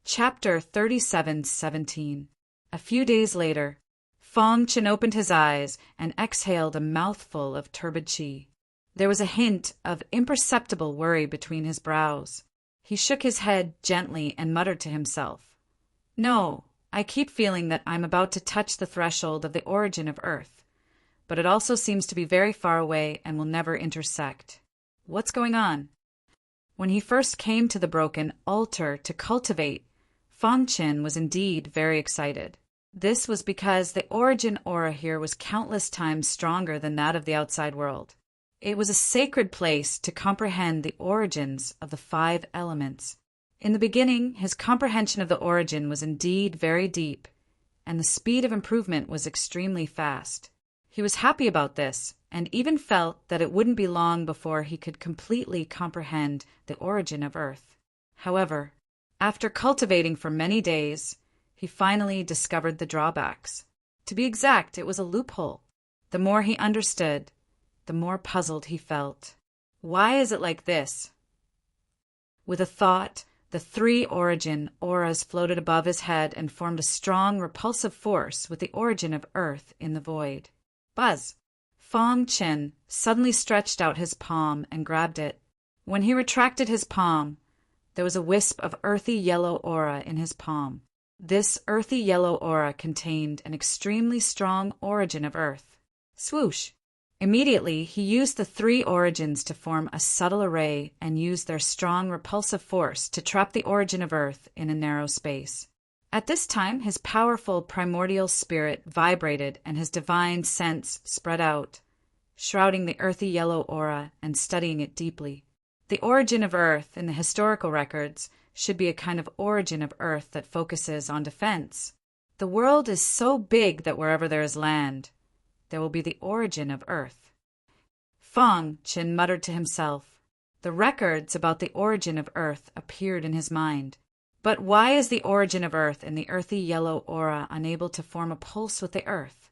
Chapter 37:17. A few days later, Fong Chen opened his eyes and exhaled a mouthful of turbid qi. There was a hint of imperceptible worry between his brows. He shook his head gently and muttered to himself, "No, I keep feeling that I'm about to touch the threshold of the origin of Earth, but it also seems to be very far away and will never intersect. What's going on?" When he first came to the broken altar to cultivate, Fong Chen was indeed very excited. This was because the origin aura here was countless times stronger than that of the outside world. It was a sacred place to comprehend the origins of the 5 elements. In the beginning, his comprehension of the origin was indeed very deep, and the speed of improvement was extremely fast. He was happy about this, and even felt that it wouldn't be long before he could completely comprehend the origin of Earth. However, after cultivating for many days, he finally discovered the drawbacks. To be exact, it was a loophole. The more he understood, the more puzzled he felt. Why is it like this? With a thought, the 3 origin auras floated above his head and formed a strong repulsive force with the origin of Earth in the void. Buzz! Fong Chen suddenly stretched out his palm and grabbed it. When he retracted his palm, there was a wisp of earthy yellow aura in his palm. This earthy yellow aura contained an extremely strong origin of Earth. Swoosh! Immediately, he used the 3 origins to form a subtle array and used their strong repulsive force to trap the origin of Earth in a narrow space. At this time, his powerful primordial spirit vibrated and his divine sense spread out, shrouding the earthy yellow aura and studying it deeply. The origin of Earth in the historical records should be a kind of origin of Earth that focuses on defense. The world is so big that wherever there is land, there will be the origin of Earth. Fong Chen muttered to himself. The records about the origin of Earth appeared in his mind. But why is the origin of Earth in the earthy yellow aura unable to form a pulse with the Earth?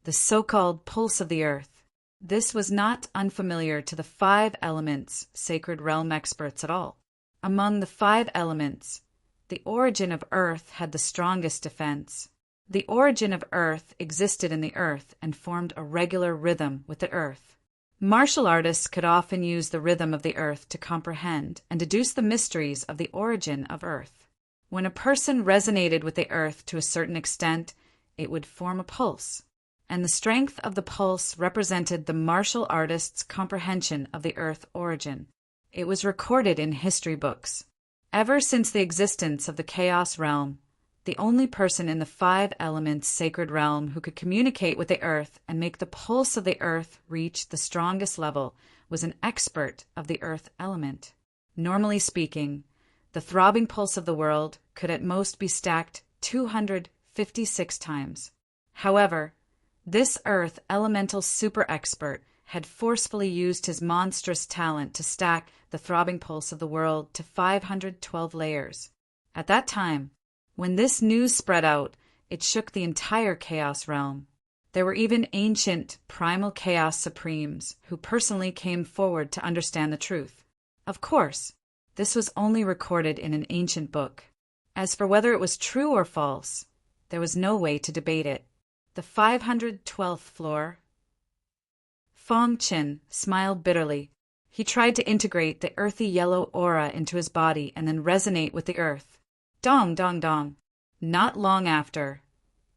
The so-called pulse of the Earth. This was not unfamiliar to the 5 elements sacred realm experts at all. Among the 5 elements, the origin of Earth had the strongest defense. The origin of Earth existed in the Earth and formed a regular rhythm with the Earth. Martial artists could often use the rhythm of the Earth to comprehend and deduce the mysteries of the origin of Earth. When a person resonated with the Earth to a certain extent, it would form a pulse, and the strength of the pulse represented the martial artist's comprehension of the Earth origin. It was recorded in history books. Ever since the existence of the Chaos Realm, the only person in the 5 elements sacred realm who could communicate with the Earth and make the pulse of the Earth reach the strongest level was an expert of the Earth element. Normally speaking, the throbbing pulse of the world could at most be stacked 256 times. However, this Earth elemental super expert had forcefully used his monstrous talent to stack the throbbing pulse of the world to 512 layers. At that time, when this news spread out, it shook the entire Chaos Realm. There were even ancient primal Chaos Supremes who personally came forward to understand the truth. Of course, this was only recorded in an ancient book. As for whether it was true or false, there was no way to debate it. The 512th floor. Fong Chen smiled bitterly. He tried to integrate the earthy yellow aura into his body and then resonate with the Earth. Dong, dong, dong. Not long after,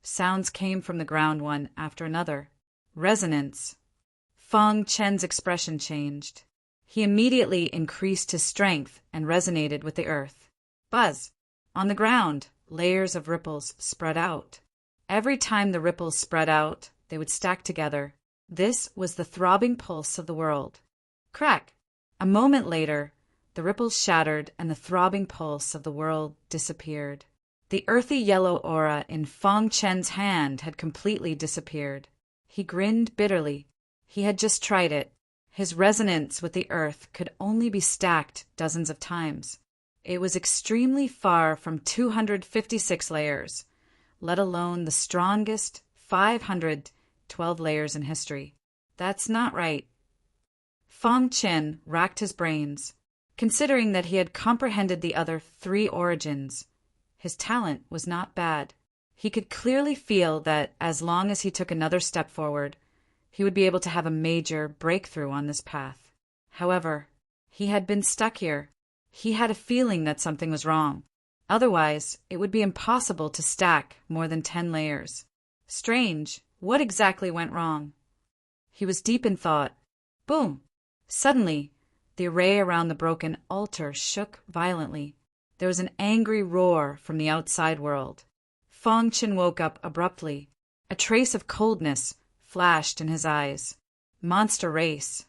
sounds came from the ground one after another. Resonance. Fong Chen's expression changed. He immediately increased his strength and resonated with the Earth. Buzz. On the ground, layers of ripples spread out. Every time the ripples spread out, they would stack together. This was the throbbing pulse of the world. Crack. A moment later, the ripples shattered and the throbbing pulse of the world disappeared. The earthy yellow aura in Fong Chen's hand had completely disappeared. He grinned bitterly. He had just tried it. His resonance with the Earth could only be stacked dozens of times. It was extremely far from 256 layers, let alone the strongest 512 layers in history. That's not right. Fong Chen racked his brains. Considering that he had comprehended the other 3 origins, his talent was not bad. He could clearly feel that as long as he took another step forward, he would be able to have a major breakthrough on this path. However, he had been stuck here. He had a feeling that something was wrong. Otherwise, it would be impossible to stack more than 10 layers. Strange, what exactly went wrong? He was deep in thought. Boom! Suddenly, the array around the broken altar shook violently. There was an angry roar from the outside world. Fong Qin woke up abruptly. A trace of coldness flashed in his eyes. Monster race.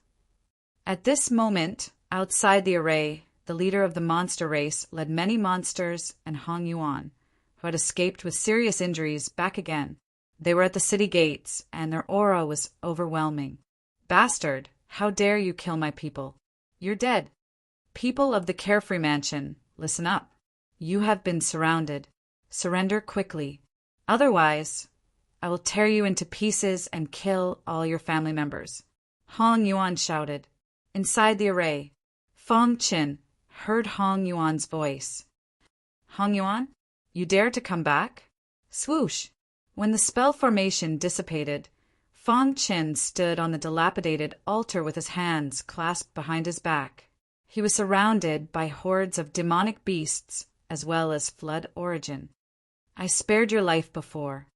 At this moment, outside the array, the leader of the monster race led many monsters and Hong Yuan, who had escaped with serious injuries, back again. They were at the city gates, and their aura was overwhelming. Bastard, how dare you kill my people? You're dead. People of the Carefree Mansion, listen up. You have been surrounded. Surrender quickly. Otherwise, I will tear you into pieces and kill all your family members. Hong Yuan shouted. Inside the array, Fong Qin heard Hong Yuan's voice. Hong Yuan, you dare to come back? Swoosh! When the spell formation dissipated, Fong Qin stood on the dilapidated altar with his hands clasped behind his back. He was surrounded by hordes of demonic beasts as well as flood origin. I spared your life before.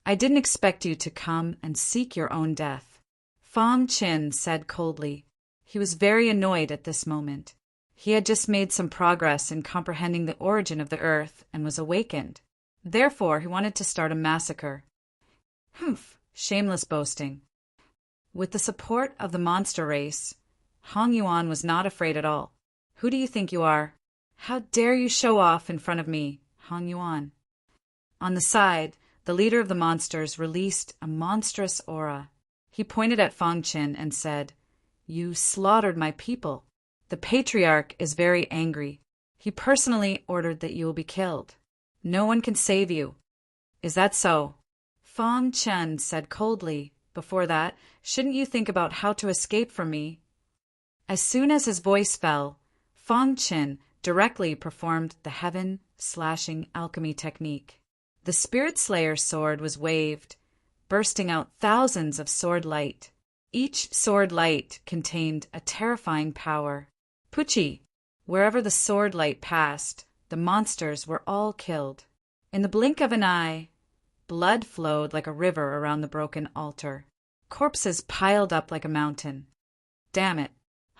I didn't expect you to come and seek your own death. Fong Qin said coldly. He was very annoyed at this moment. He had just made some progress in comprehending the origin of the earth and was awakened. Therefore, he wanted to start a massacre. Humph, shameless boasting. With the support of the monster race, Hong Yuan was not afraid at all. Who do you think you are? How dare you show off in front of me, Hong Yuan? On the side, the leader of the monsters released a monstrous aura. He pointed at Fong Qin and said, You slaughtered my people. The patriarch is very angry. He personally ordered that you will be killed. No one can save you. Is that so? Fong Qin said coldly. Before that, shouldn't you think about how to escape from me? As soon as his voice fell, Fong Qin directly performed the heaven-slashing alchemy technique. The Spirit Slayer sword was waved, bursting out thousands of sword light. Each sword light contained a terrifying power. Pucci! Wherever the sword light passed, the monsters were all killed. In the blink of an eye, blood flowed like a river around the broken altar. Corpses piled up like a mountain. Damn it!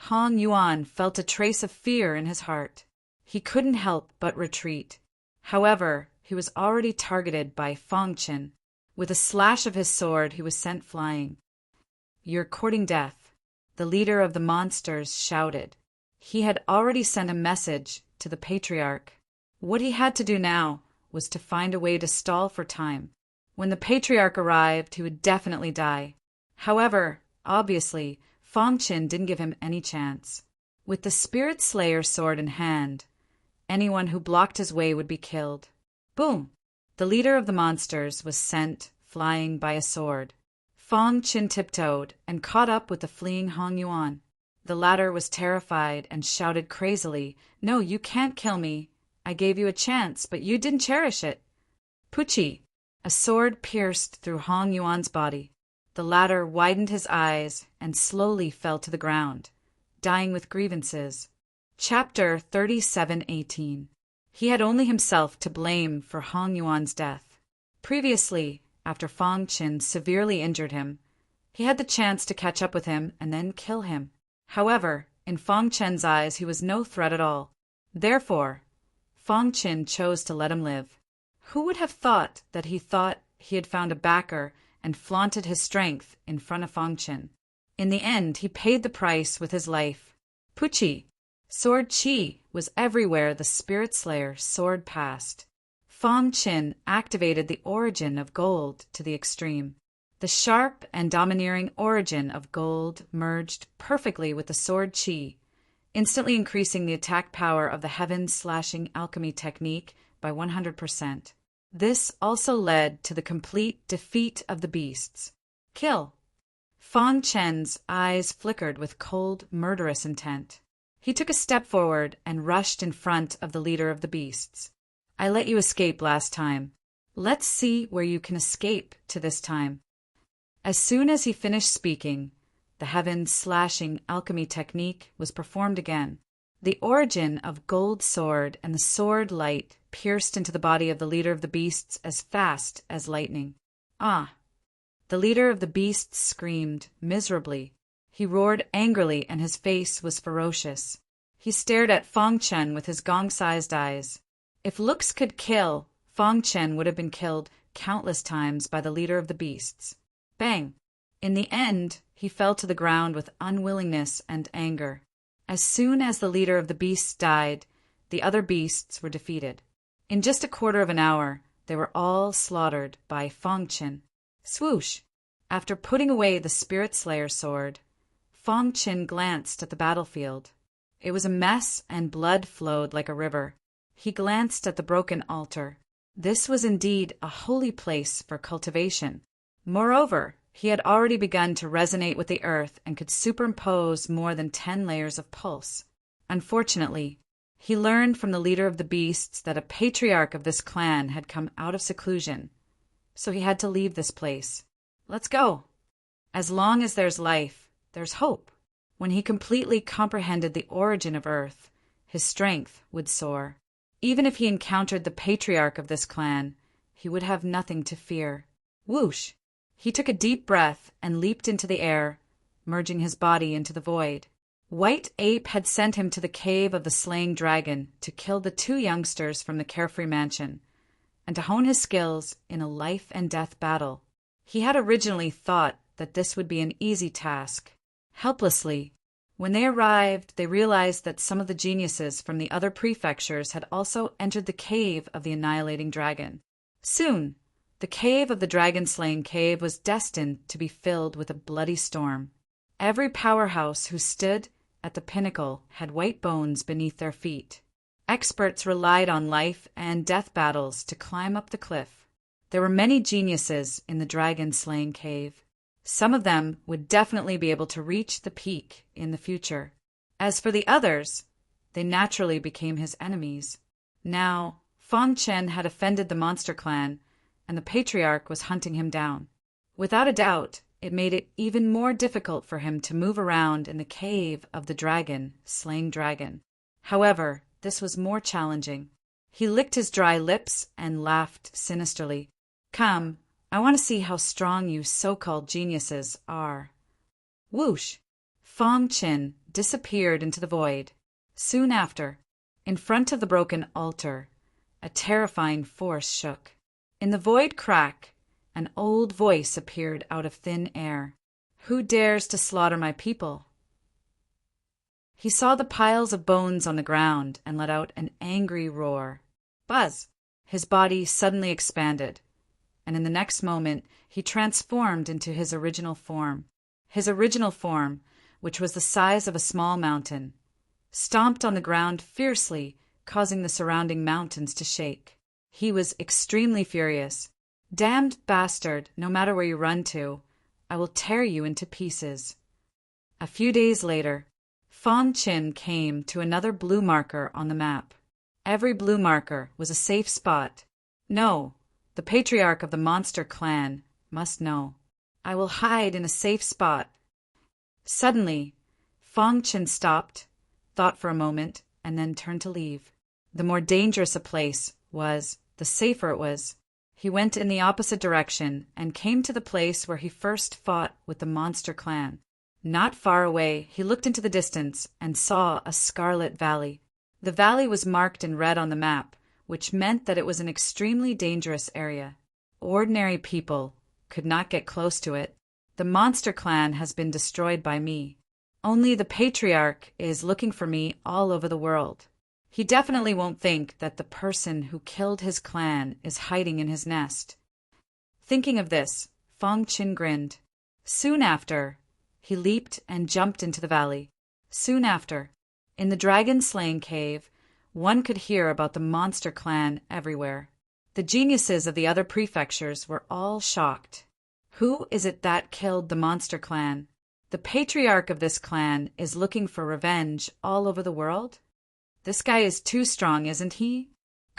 Hong Yuan felt a trace of fear in his heart. He couldn't help but retreat. However, he was already targeted by Fong Qin. With a slash of his sword, he was sent flying. You're courting death, the leader of the monsters shouted. He had already sent a message to the patriarch. What he had to do now was to find a way to stall for time. When the patriarch arrived, he would definitely die. However, obviously, Fong Qin didn't give him any chance. With the Spirit Slayer sword in hand, anyone who blocked his way would be killed. Boom! The leader of the monsters was sent flying by a sword. Fong Qin tiptoed and caught up with the fleeing Hong Yuan. The latter was terrified and shouted crazily, No, you can't kill me. I gave you a chance, but you didn't cherish it. Pucci! A sword pierced through Hong Yuan's body. The latter widened his eyes and slowly fell to the ground, dying with grievances. Chapter 37:18. He had only himself to blame for Hong Yuan's death. Previously, after Fong Qin severely injured him, he had the chance to catch up with him and then kill him. However, in Fong Qin's eyes, he was no threat at all. Therefore, Fong Qin chose to let him live. Who would have thought he had found a backer and flaunted his strength in front of Fong Qin? In the end, he paid the price with his life. Pucci! Sword Qi was everywhere the Spirit Slayer sword passed. Fong Qin activated the origin of gold to the extreme. The sharp and domineering origin of gold merged perfectly with the sword Qi, instantly increasing the attack power of the heaven-slashing alchemy technique by 100%. This also led to the complete defeat of the beasts. Kill! Fong Qin's eyes flickered with cold, murderous intent. He took a step forward and rushed in front of the leader of the beasts. I let you escape last time. Let's see where you can escape to this time." As soon as he finished speaking, the heaven-slashing alchemy technique was performed again. The origin of Gold Sword and the sword light pierced into the body of the leader of the beasts as fast as lightning. "Ah!" The leader of the beasts screamed miserably. He roared angrily and his face was ferocious. He stared at Fong Chen with his gong-sized eyes. If looks could kill, Fong Chen would have been killed countless times by the leader of the beasts. Bang! In the end, he fell to the ground with unwillingness and anger. As soon as the leader of the beasts died, the other beasts were defeated. In just a quarter of an hour, they were all slaughtered by Fong Chen. Swoosh! After putting away the Spirit Slayer sword, Fong Chen glanced at the battlefield. It was a mess and blood flowed like a river. He glanced at the broken altar. This was indeed a holy place for cultivation. Moreover, he had already begun to resonate with the earth and could superimpose more than 10 layers of pulse. Unfortunately, he learned from the leader of the beasts that a patriarch of this clan had come out of seclusion, so he had to leave this place. Let's go. As long as there's life, there's hope. When he completely comprehended the origin of Earth, his strength would soar. Even if he encountered the patriarch of this clan, he would have nothing to fear. Whoosh! He took a deep breath and leaped into the air, merging his body into the void. White Ape had sent him to the cave of the slaying dragon to kill the 2 youngsters from the Carefree Mansion, and to hone his skills in a life-and-death battle. He had originally thought that this would be an easy task. Helplessly, when they arrived, they realized that some of the geniuses from the other prefectures had also entered the cave of the annihilating dragon. Soon, the cave of the dragon-slaying cave was destined to be filled with a bloody storm. Every powerhouse who stood at the pinnacle had white bones beneath their feet. Experts relied on life and death battles to climb up the cliff. There were many geniuses in the dragon-slaying cave. Some of them would definitely be able to reach the peak in the future. As for the others, they naturally became his enemies. Now, Fong Chen had offended the monster clan, and the patriarch was hunting him down. Without a doubt, it made it even more difficult for him to move around in the cave of the dragon-slaying dragon. However, this was more challenging. He licked his dry lips and laughed sinisterly. "Come, I want to see how strong you so-called geniuses are." Whoosh! Fong Chen disappeared into the void. Soon after, in front of the broken altar, a terrifying force shook. In the void crack, an old voice appeared out of thin air. "Who dares to slaughter my people?" He saw the piles of bones on the ground and let out an angry roar. Buzz! His body suddenly expanded, and in the next moment he transformed into his original form. His original form, which was the size of a small mountain, stomped on the ground fiercely, causing the surrounding mountains to shake. He was extremely furious. "Damned bastard, no matter where you run to, I will tear you into pieces." A few days later, Fong Chen came to another blue marker on the map. Every blue marker was a safe spot. No, the patriarch of the monster clan must know. "I will hide in a safe spot." Suddenly, Fong Chen stopped, thought for a moment, and then turned to leave. The more dangerous a place was, the safer it was. He went in the opposite direction and came to the place where he first fought with the monster clan. Not far away, he looked into the distance and saw a scarlet valley. The valley was marked in red on the map, which meant that it was an extremely dangerous area. Ordinary people could not get close to it. The monster clan has been destroyed by me. Only the patriarch is looking for me all over the world. He definitely won't think that the person who killed his clan is hiding in his nest. Thinking of this, Fong Chen grinned. Soon after, he leaped and jumped into the valley. Soon after, in the dragon-slaying cave, one could hear about the monster clan everywhere. The geniuses of the other prefectures were all shocked. Who is it that killed the monster clan? The patriarch of this clan is looking for revenge all over the world? This guy is too strong, isn't he?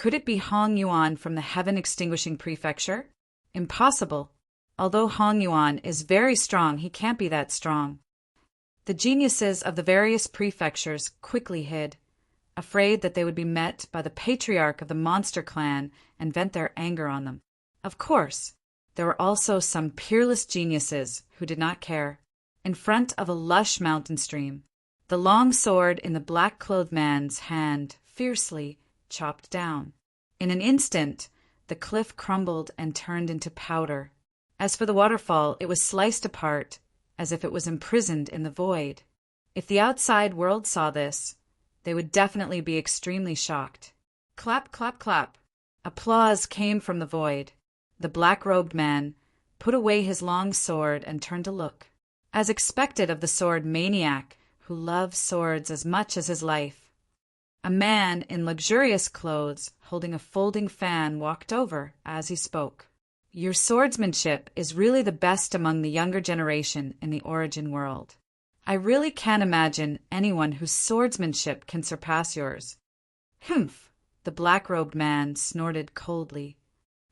Could it be Hong Yuan from the heaven-extinguishing prefecture? Impossible. Although Hong Yuan is very strong, he can't be that strong. The geniuses of the various prefectures quickly hid, afraid that they would be met by the patriarch of the monster clan and vent their anger on them. Of course, there were also some peerless geniuses who did not care. In front of a lush mountain stream, the long sword in the black-clothed man's hand fiercely chopped down. In an instant, the cliff crumbled and turned into powder. As for the waterfall, it was sliced apart, as if it was imprisoned in the void. If the outside world saw this, they would definitely be extremely shocked. Clap, clap, clap. Applause came from the void. The black-robed man put away his long sword and turned to look. As expected of the sword maniac who loves swords as much as his life, a man in luxurious clothes holding a folding fan walked over as he spoke. Your swordsmanship is really the best among the younger generation in the origin world. I really can't imagine anyone whose swordsmanship can surpass yours. Humph! The black-robed man snorted coldly.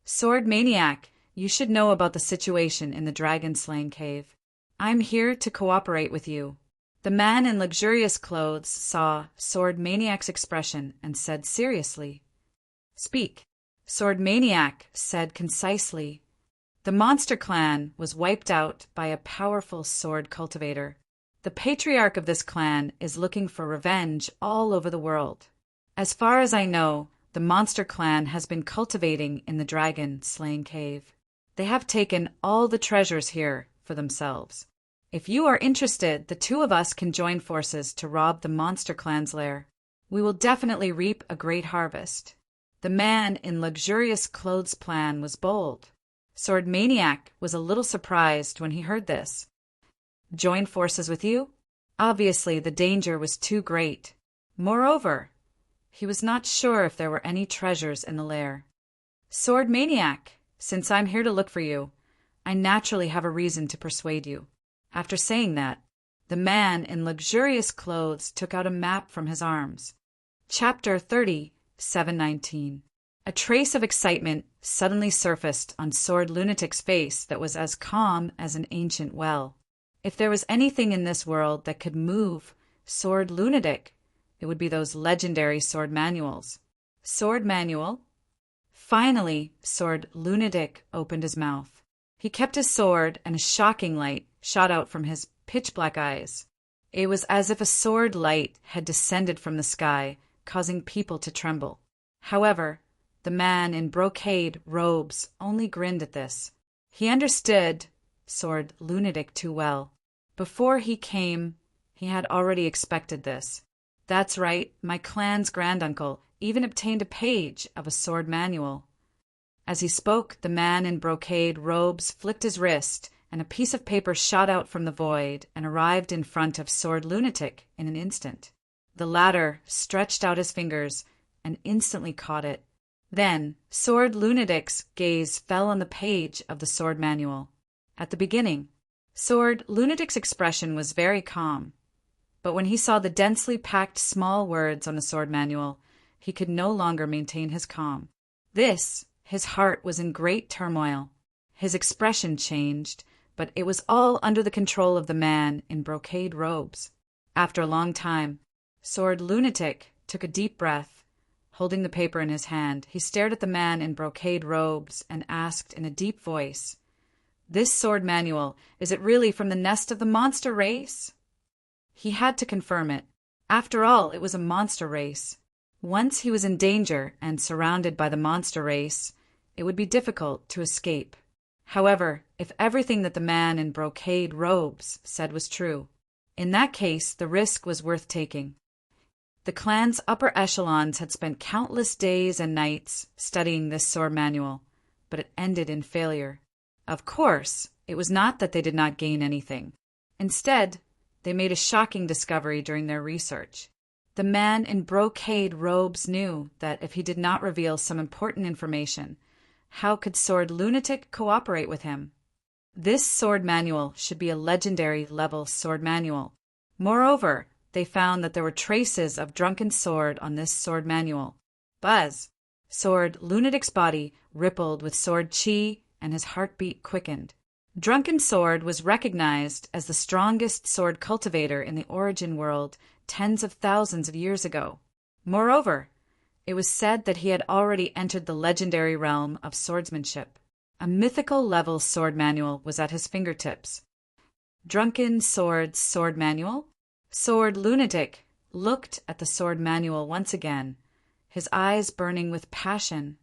Sword maniac, you should know about the situation in the dragon-slaying cave. I'm here to cooperate with you. The man in luxurious clothes saw Sword Maniac's expression and said seriously, Speak. Sword Maniac said concisely, The monster clan was wiped out by a powerful sword cultivator. The patriarch of this clan is looking for revenge all over the world. As far as I know, the monster clan has been cultivating in the dragon-slaying cave. They have taken all the treasures here for themselves. If you are interested, the two of us can join forces to rob the monster clan's lair. We will definitely reap a great harvest. The man in luxurious clothes' plan was bold. Sword Maniac was a little surprised when he heard this. Join forces with you? Obviously, the danger was too great. Moreover, he was not sure if there were any treasures in the lair. Sword Maniac, since I'm here to look for you, I naturally have a reason to persuade you. After saying that, the man in luxurious clothes took out a map from his arms. Chapter 30, 719. A trace of excitement suddenly surfaced on Sword Lunatic's face that was as calm as an ancient well. If there was anything in this world that could move Sword Lunatic, it would be those legendary sword manuals. Sword manual? Finally, Sword Lunatic opened his mouth. He kept his sword, and a shocking light shot out from his pitch-black eyes. It was as if a sword light had descended from the sky, causing people to tremble. However, the man in brocade robes only grinned at this. He understood Sword Lunatic too well. Before he came, he had already expected this. That's right, my clan's granduncle even obtained a page of a sword manual. As he spoke, the man in brocade robes flicked his wrist, and a piece of paper shot out from the void and arrived in front of Sword Lunatic in an instant. The latter stretched out his fingers and instantly caught it. Then, Sword Lunatic's gaze fell on the page of the sword manual. At the beginning, Sword Lunatic's expression was very calm, but when he saw the densely packed small words on the sword manual, he could no longer maintain his calm. His heart was in great turmoil. His expression changed, but it was all under the control of the man in brocade robes. After a long time, Sword Lunatic took a deep breath. Holding the paper in his hand, he stared at the man in brocade robes and asked in a deep voice, This sword manual, is it really from the nest of the monster race? He had to confirm it. After all, it was a monster race. Once he was in danger and surrounded by the monster race, it would be difficult to escape. However, if everything that the man in brocade robes said was true, in that case the risk was worth taking. The clan's upper echelons had spent countless days and nights studying this sword manual, but it ended in failure. Of course, it was not that they did not gain anything. Instead, they made a shocking discovery during their research. The man in brocade robes knew that if he did not reveal some important information, how could Sword Lunatic cooperate with him? This sword manual should be a legendary level sword manual. Moreover, they found that there were traces of drunken sword on this sword manual. Buzz! Sword Lunatic's body rippled with sword chi, and his heartbeat quickened. Drunken Sword was recognized as the strongest sword cultivator in the origin world tens of thousands of years ago. Moreover, it was said that he had already entered the legendary realm of swordsmanship. A mythical level sword manual was at his fingertips. Drunken Sword's sword manual? Sword Lunatic looked at the sword manual once again, his eyes burning with passion.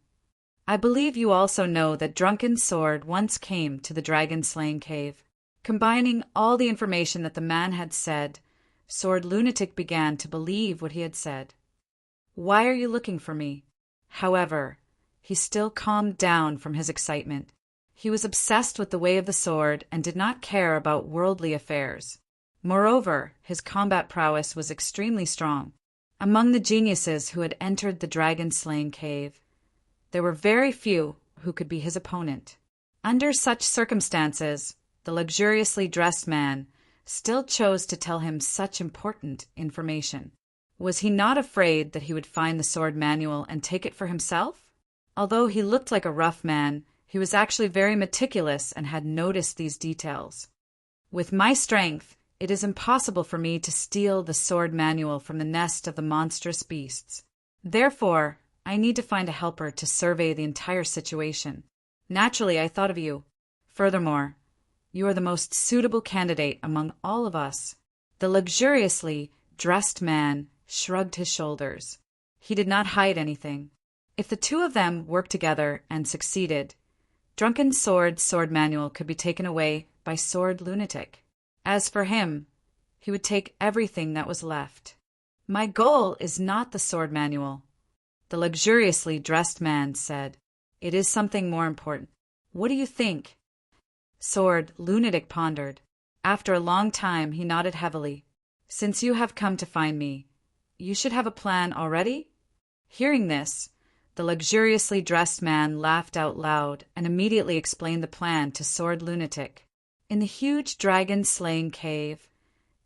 I believe you also know that Drunken Sword once came to the dragon-slaying cave. Combining all the information that the man had said, Sword Lunatic began to believe what he had said. Why are you looking for me? However, he still calmed down from his excitement. He was obsessed with the way of the sword and did not care about worldly affairs. Moreover, his combat prowess was extremely strong. Among the geniuses who had entered the dragon-slaying cave, there were very few who could be his opponent. Under such circumstances, the luxuriously dressed man still chose to tell him such important information. Was he not afraid that he would find the sword manual and take it for himself? Although he looked like a rough man, he was actually very meticulous and had noticed these details. With my strength, it is impossible for me to steal the sword manual from the nest of the monstrous beasts. Therefore, I need to find a helper to survey the entire situation. Naturally, I thought of you. Furthermore, you are the most suitable candidate among all of us. The luxuriously dressed man shrugged his shoulders. He did not hide anything. If the two of them worked together and succeeded, Drunken Sword's sword manual could be taken away by Sword Lunatic. As for him, he would take everything that was left. My goal is not the sword manual, the luxuriously dressed man said. It is something more important. What do you think? Sword Lunatic pondered. After a long time, he nodded heavily. Since you have come to find me, you should have a plan already? Hearing this, the luxuriously dressed man laughed out loud and immediately explained the plan to Sword Lunatic. In the huge dragon-slaying cave,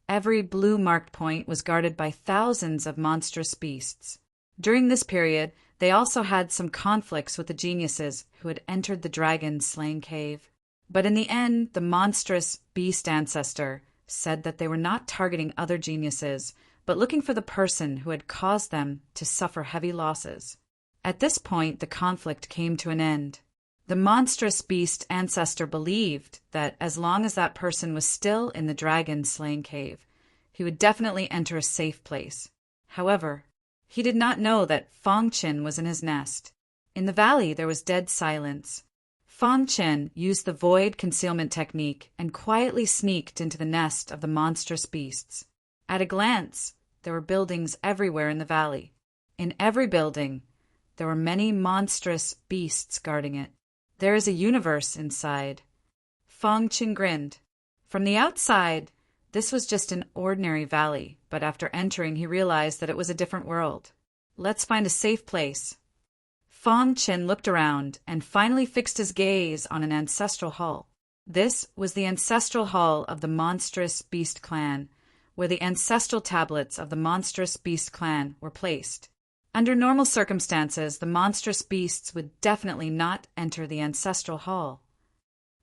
every blue-marked point was guarded by thousands of monstrous beasts. During this period, they also had some conflicts with the geniuses who had entered the dragon-slaying cave. But in the end, the monstrous beast ancestor said that they were not targeting other geniuses, but looking for the person who had caused them to suffer heavy losses. At this point, the conflict came to an end. The monstrous beast ancestor believed that as long as that person was still in the dragon-slaying cave, he would definitely enter a safe place. However, he did not know that Fong Qin was in his nest. In the valley, there was dead silence. Fong Qin used the void concealment technique and quietly sneaked into the nest of the monstrous beasts. At a glance, there were buildings everywhere in the valley. In every building, there were many monstrous beasts guarding it. There is a universe inside. Fong Qin grinned. From the outside, this was just an ordinary valley, but after entering, he realized that it was a different world. Let's find a safe place. Fong Qin looked around and finally fixed his gaze on an ancestral hall. This was the ancestral hall of the monstrous beast clan, where the ancestral tablets of the monstrous beast clan were placed. Under normal circumstances, the monstrous beasts would definitely not enter the ancestral hall.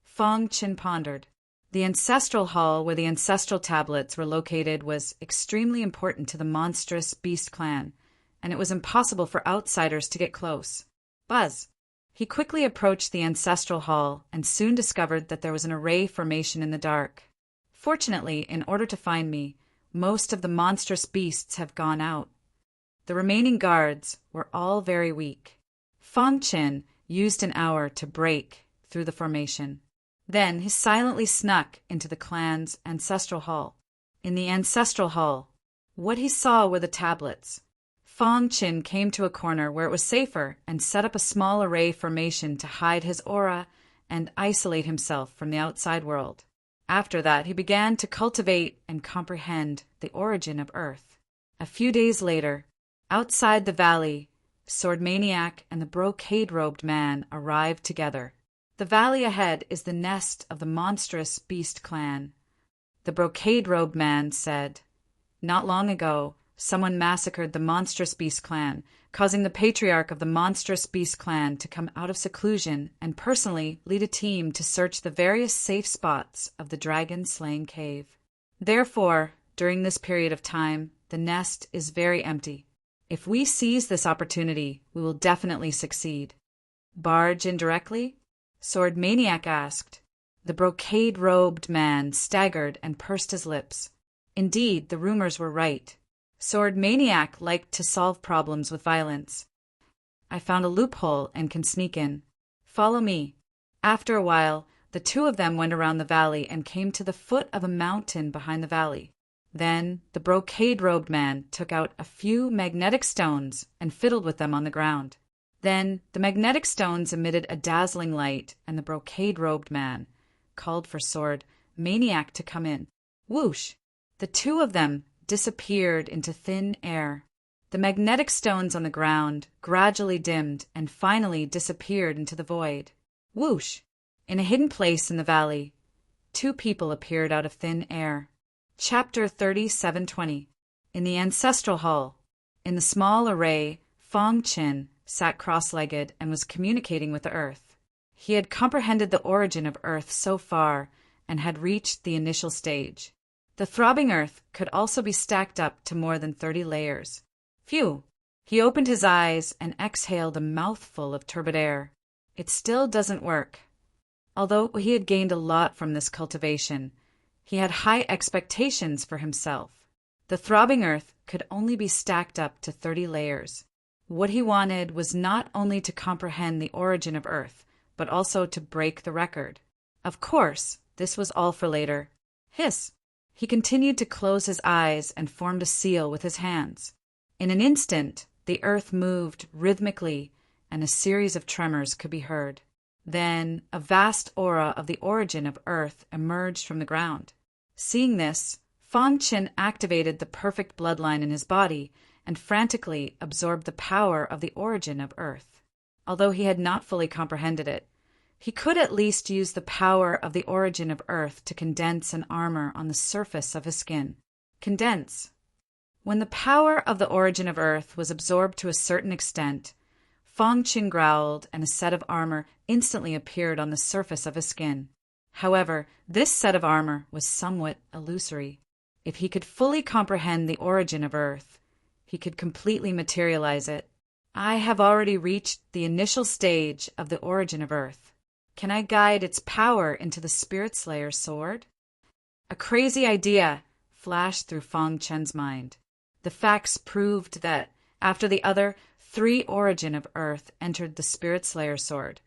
Fong Qin pondered. The ancestral hall where the ancestral tablets were located was extremely important to the monstrous beast clan, and it was impossible for outsiders to get close. Buzz. He quickly approached the ancestral hall and soon discovered that there was an array formation in the dark. Fortunately, in order to find me, most of the monstrous beasts have gone out. The remaining guards were all very weak. Fong Qin used an hour to break through the formation. Then he silently snuck into the clan's ancestral hall. In the ancestral hall, what he saw were the tablets. Fong Qin came to a corner where it was safer and set up a small array formation to hide his aura and isolate himself from the outside world. After that, he began to cultivate and comprehend the origin of Earth. A few days later, outside the valley, Sword Maniac and the brocade-robed man arrived together. The valley ahead is the nest of the monstrous beast clan. The brocade-robed man said, "Not long ago, Someone massacred the Monstrous Beast clan, causing the patriarch of the Monstrous Beast clan to come out of seclusion and personally lead a team to search the various safe spots of the dragon-slaying cave. Therefore, during this period of time, the nest is very empty. If we seize this opportunity, we will definitely succeed. Barge in directly? Sword Maniac asked. The brocade-robed man staggered and pursed his lips. Indeed, the rumors were right. Sword Maniac liked to solve problems with violence. I found a loophole and can sneak in. Follow me. After a while, the two of them went around the valley and came to the foot of a mountain behind the valley. Then the brocade-robed man took out a few magnetic stones and fiddled with them on the ground. Then the magnetic stones emitted a dazzling light, and the brocade-robed man called for Sword Maniac to come in. Whoosh! The two of them disappeared into thin air. The magnetic stones on the ground gradually dimmed and finally disappeared into the void. Whoosh! In a hidden place in the valley, two people appeared out of thin air. Chapter 3720. In the Ancestral Hall. In the small array, Fong Qin sat cross-legged and was communicating with the earth. He had comprehended the origin of Earth so far and had reached the initial stage. The throbbing Earth could also be stacked up to more than 30 layers. Phew! He opened his eyes and exhaled a mouthful of turbid air. It still doesn't work. Although he had gained a lot from this cultivation, he had high expectations for himself. The throbbing Earth could only be stacked up to 30 layers. What he wanted was not only to comprehend the origin of Earth, but also to break the record. Of course, this was all for later. Hiss! He continued to close his eyes and formed a seal with his hands. In an instant, the earth moved rhythmically, and a series of tremors could be heard. Then a vast aura of the origin of Earth emerged from the ground. Seeing this, Fong Qin activated the perfect bloodline in his body and frantically absorbed the power of the origin of Earth. Although he had not fully comprehended it, he could at least use the power of the origin of Earth to condense an armor on the surface of his skin. Condense. When the power of the origin of Earth was absorbed to a certain extent, Fong Qin growled and a set of armor instantly appeared on the surface of his skin. However, this set of armor was somewhat illusory. If he could fully comprehend the origin of Earth, he could completely materialize it. I have already reached the initial stage of the origin of Earth. Can I guide its power into the Spirit Slayer's sword? A crazy idea flashed through Fong Qin's mind. The facts proved that, after the other 3 origin of Earth entered the Spirit Slayer's sword,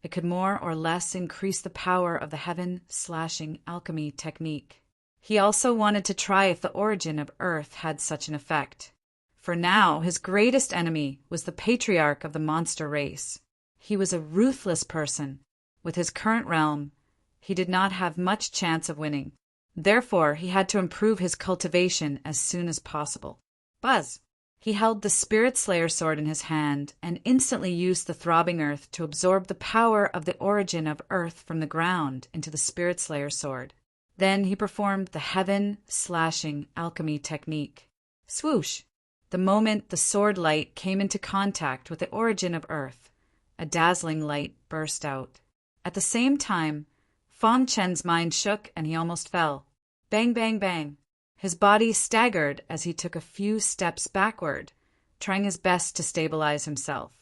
it could more or less increase the power of the heaven-slashing alchemy technique. He also wanted to try if the origin of Earth had such an effect. For now, his greatest enemy was the patriarch of the monster race. He was a ruthless person. With his current realm, he did not have much chance of winning. Therefore, he had to improve his cultivation as soon as possible. Buzz! He held the Spirit Slayer sword in his hand and instantly used the throbbing earth to absorb the power of the origin of Earth from the ground into the Spirit Slayer sword. Then he performed the heaven-slashing alchemy technique. Swoosh! The moment the sword light came into contact with the origin of Earth, a dazzling light burst out. At the same time, Fong Qin's mind shook and he almost fell. Bang, bang, bang. His body staggered as he took a few steps backward, trying his best to stabilize himself.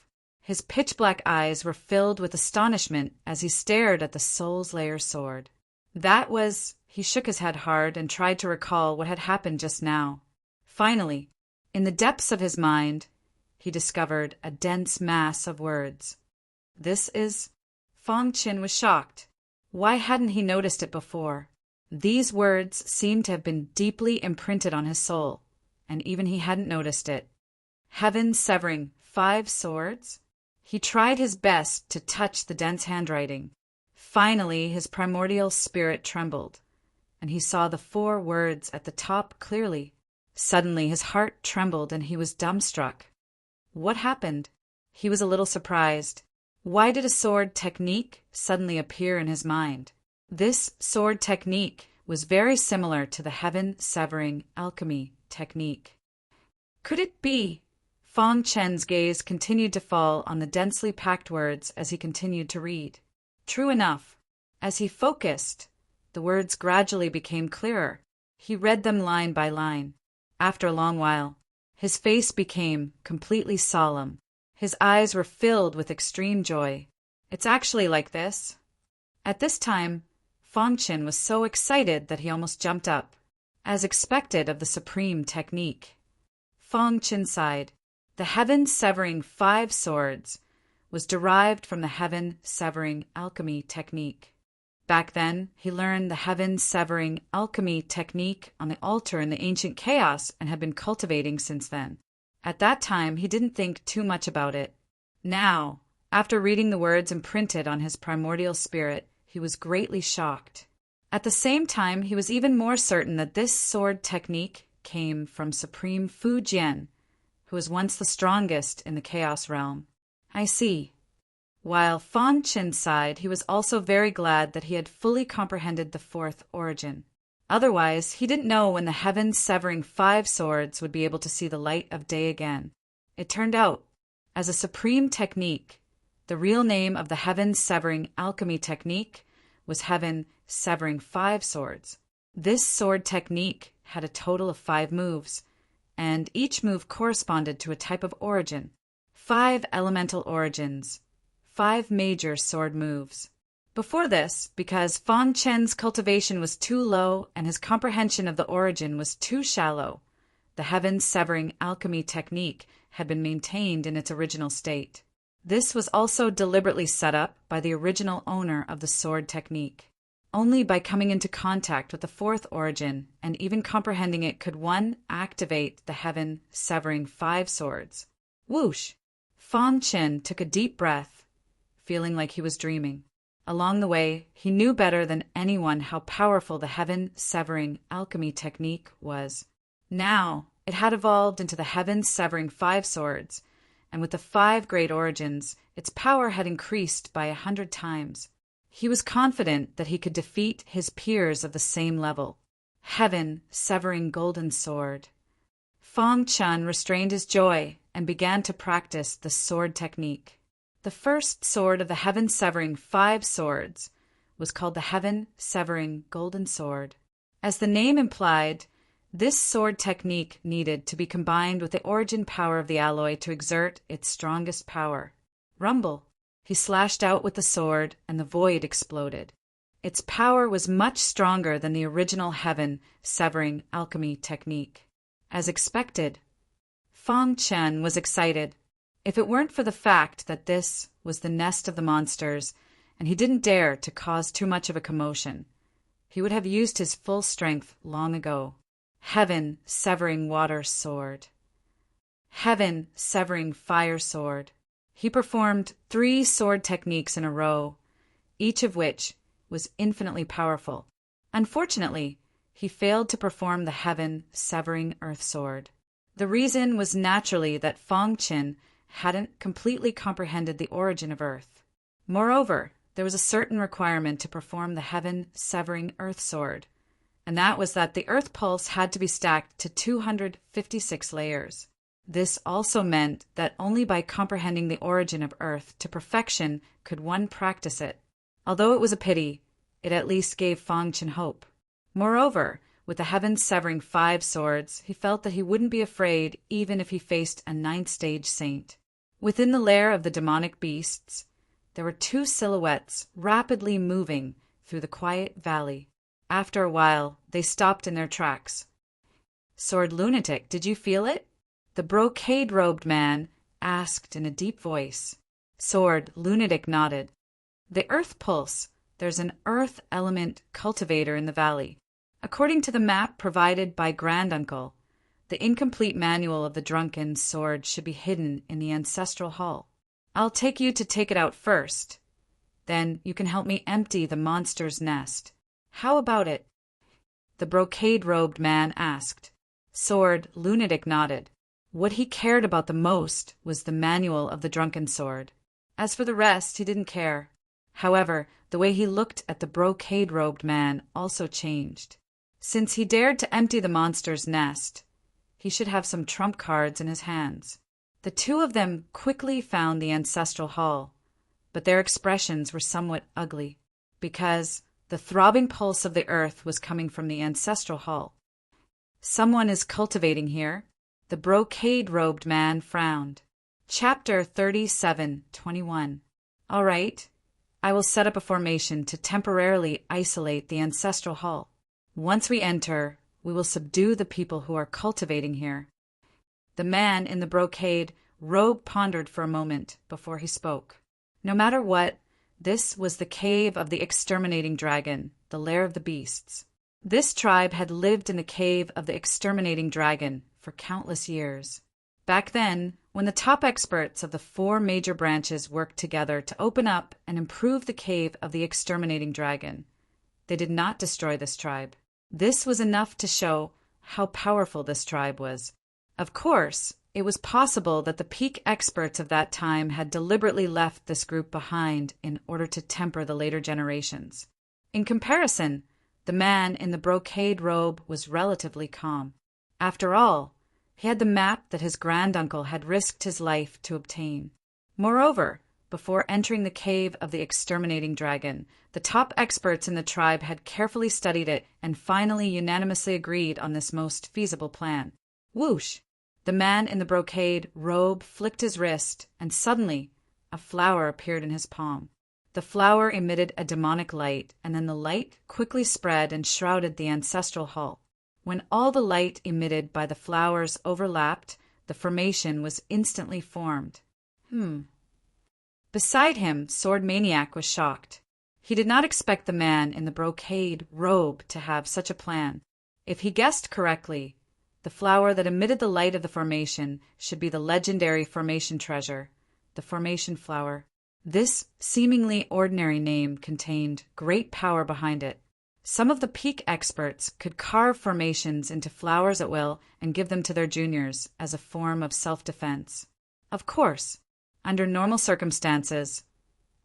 His pitch-black eyes were filled with astonishment as he stared at the Soul Slayer's sword. He shook his head hard and tried to recall what had happened just now. Finally, in the depths of his mind, he discovered a dense mass of words. This is... Fong Qin was shocked. Why hadn't he noticed it before? These words seemed to have been deeply imprinted on his soul, and even he hadn't noticed it. Heaven severing 5 swords? He tried his best to touch the dense handwriting. Finally, his primordial spirit trembled, and he saw the 4 words at the top clearly. Suddenly, his heart trembled and he was dumbstruck. What happened? He was a little surprised. Why did a sword technique suddenly appear in his mind? This sword technique was very similar to the heaven-severing alchemy technique. Could it be? Fong Chen's gaze continued to fall on the densely packed words as he continued to read. True enough. As he focused, the words gradually became clearer. He read them line by line. After a long while, his face became completely solemn. His eyes were filled with extreme joy. It's actually like this. At this time, Fong Chen was so excited that he almost jumped up. As expected of the supreme technique, Fong Chen sighed. The heaven-severing 5 swords was derived from the heaven-severing alchemy technique. Back then, he learned the heaven-severing alchemy technique on the altar in the ancient chaos and had been cultivating since then. At that time, he didn't think too much about it. Now, after reading the words imprinted on his primordial spirit, he was greatly shocked. At the same time, he was even more certain that this sword technique came from Supreme Fu Jian, who was once the strongest in the Chaos realm. I see. While Fong Chen sighed, he was also very glad that he had fully comprehended the 4th origin. Otherwise, he didn't know when the heaven-severing 5 swords would be able to see the light of day again. It turned out, as a supreme technique, the real name of the heaven-severing alchemy technique was heaven-severing 5 swords. This sword technique had a total of 5 moves, and each move corresponded to a type of origin. 5 elemental origins, 5 major sword moves. Before this, because Fong Chen's cultivation was too low and his comprehension of the origin was too shallow, the heaven-severing alchemy technique had been maintained in its original state. This was also deliberately set up by the original owner of the sword technique. Only by coming into contact with the 4th origin and even comprehending it could one activate the heaven-severing 5 swords. Whoosh! Fong Chen took a deep breath, feeling like he was dreaming. Along the way, he knew better than anyone how powerful the heaven-severing alchemy technique was. Now, it had evolved into the heaven-severing 5 swords, and with the 5 great origins, its power had increased by 100 times. He was confident that he could defeat his peers of the same level. Heaven-severing golden sword. Fong Chen restrained his joy and began to practice the sword technique. The first sword of the heaven-severing 5 swords was called the heaven-severing golden sword. As the name implied, this sword technique needed to be combined with the origin power of the alloy to exert its strongest power. Rumble! He slashed out with the sword, and the void exploded. Its power was much stronger than the original heaven-severing alchemy technique. As expected, Fong Chen was excited. If it weren't for the fact that this was the nest of the monsters, and he didn't dare to cause too much of a commotion, he would have used his full strength long ago. Heaven-severing water sword. Heaven-severing fire sword. He performed 3 sword techniques in a row, each of which was infinitely powerful. Unfortunately, he failed to perform the heaven-severing earth sword. The reason was naturally that Fong Chen hadn't completely comprehended the origin of earth. Moreover, there was a certain requirement to perform the heaven-severing earth sword, and that was that the earth pulse had to be stacked to 256 layers. This also meant that only by comprehending the origin of earth to perfection could one practice it. Although it was a pity, it at least gave Fong Chen hope. Moreover, with the heaven-severing 5 swords, he felt that he wouldn't be afraid even if he faced a 9th-stage saint. Within the lair of the demonic beasts, there were 2 silhouettes rapidly moving through the quiet valley. After a while, they stopped in their tracks. "Sword lunatic, did you feel it?" the brocade-robed man asked in a deep voice. Sword lunatic nodded. "The earth pulse. There's an earth element cultivator in the valley. According to the map provided by Granduncle, the incomplete manual of the drunken sword should be hidden in the ancestral hall. I'll take you to take it out first. Then you can help me empty the monster's nest. How about it?" the brocade-robed man asked. Sword lunatic nodded. What he cared about the most was the manual of the drunken sword. As for the rest, he didn't care. However, the way he looked at the brocade-robed man also changed. Since he dared to empty the monster's nest, he should have some trump cards in his hands. The two of them quickly found the ancestral hall, but their expressions were somewhat ugly, because the throbbing pulse of the earth was coming from the ancestral hall. "Someone is cultivating here." The brocade-robed man frowned. Chapter 37:21. "All right. I will set up a formation to temporarily isolate the ancestral hall. Once we enter, we will subdue the people who are cultivating here." The man in the brocade robe pondered for a moment before he spoke. No matter what, this was the cave of the exterminating dragon, the lair of the beasts. This tribe had lived in the cave of the exterminating dragon for countless years. Back then, when the top experts of the 4 major branches worked together to open up and improve the cave of the exterminating dragon, they did not destroy this tribe. This was enough to show how powerful this tribe was. Of course, it was possible that the peak experts of that time had deliberately left this group behind in order to temper the later generations. In comparison, the man in the brocade robe was relatively calm. After all, he had the map that his granduncle had risked his life to obtain. Moreover, before entering the cave of the exterminating dragon, the top experts in the tribe had carefully studied it and finally unanimously agreed on this most feasible plan. Whoosh! The man in the brocade robe flicked his wrist, and suddenly a flower appeared in his palm. The flower emitted a demonic light, and then the light quickly spread and shrouded the ancestral hall. When all the light emitted by the flowers overlapped, the formation was instantly formed. Beside him, Sword Maniac was shocked. He did not expect the man in the brocade robe to have such a plan. If he guessed correctly, the flower that emitted the light of the formation should be the legendary formation treasure, the formation flower. This seemingly ordinary name contained great power behind it. Some of the peak experts could carve formations into flowers at will and give them to their juniors as a form of self-defense. Of course, under normal circumstances,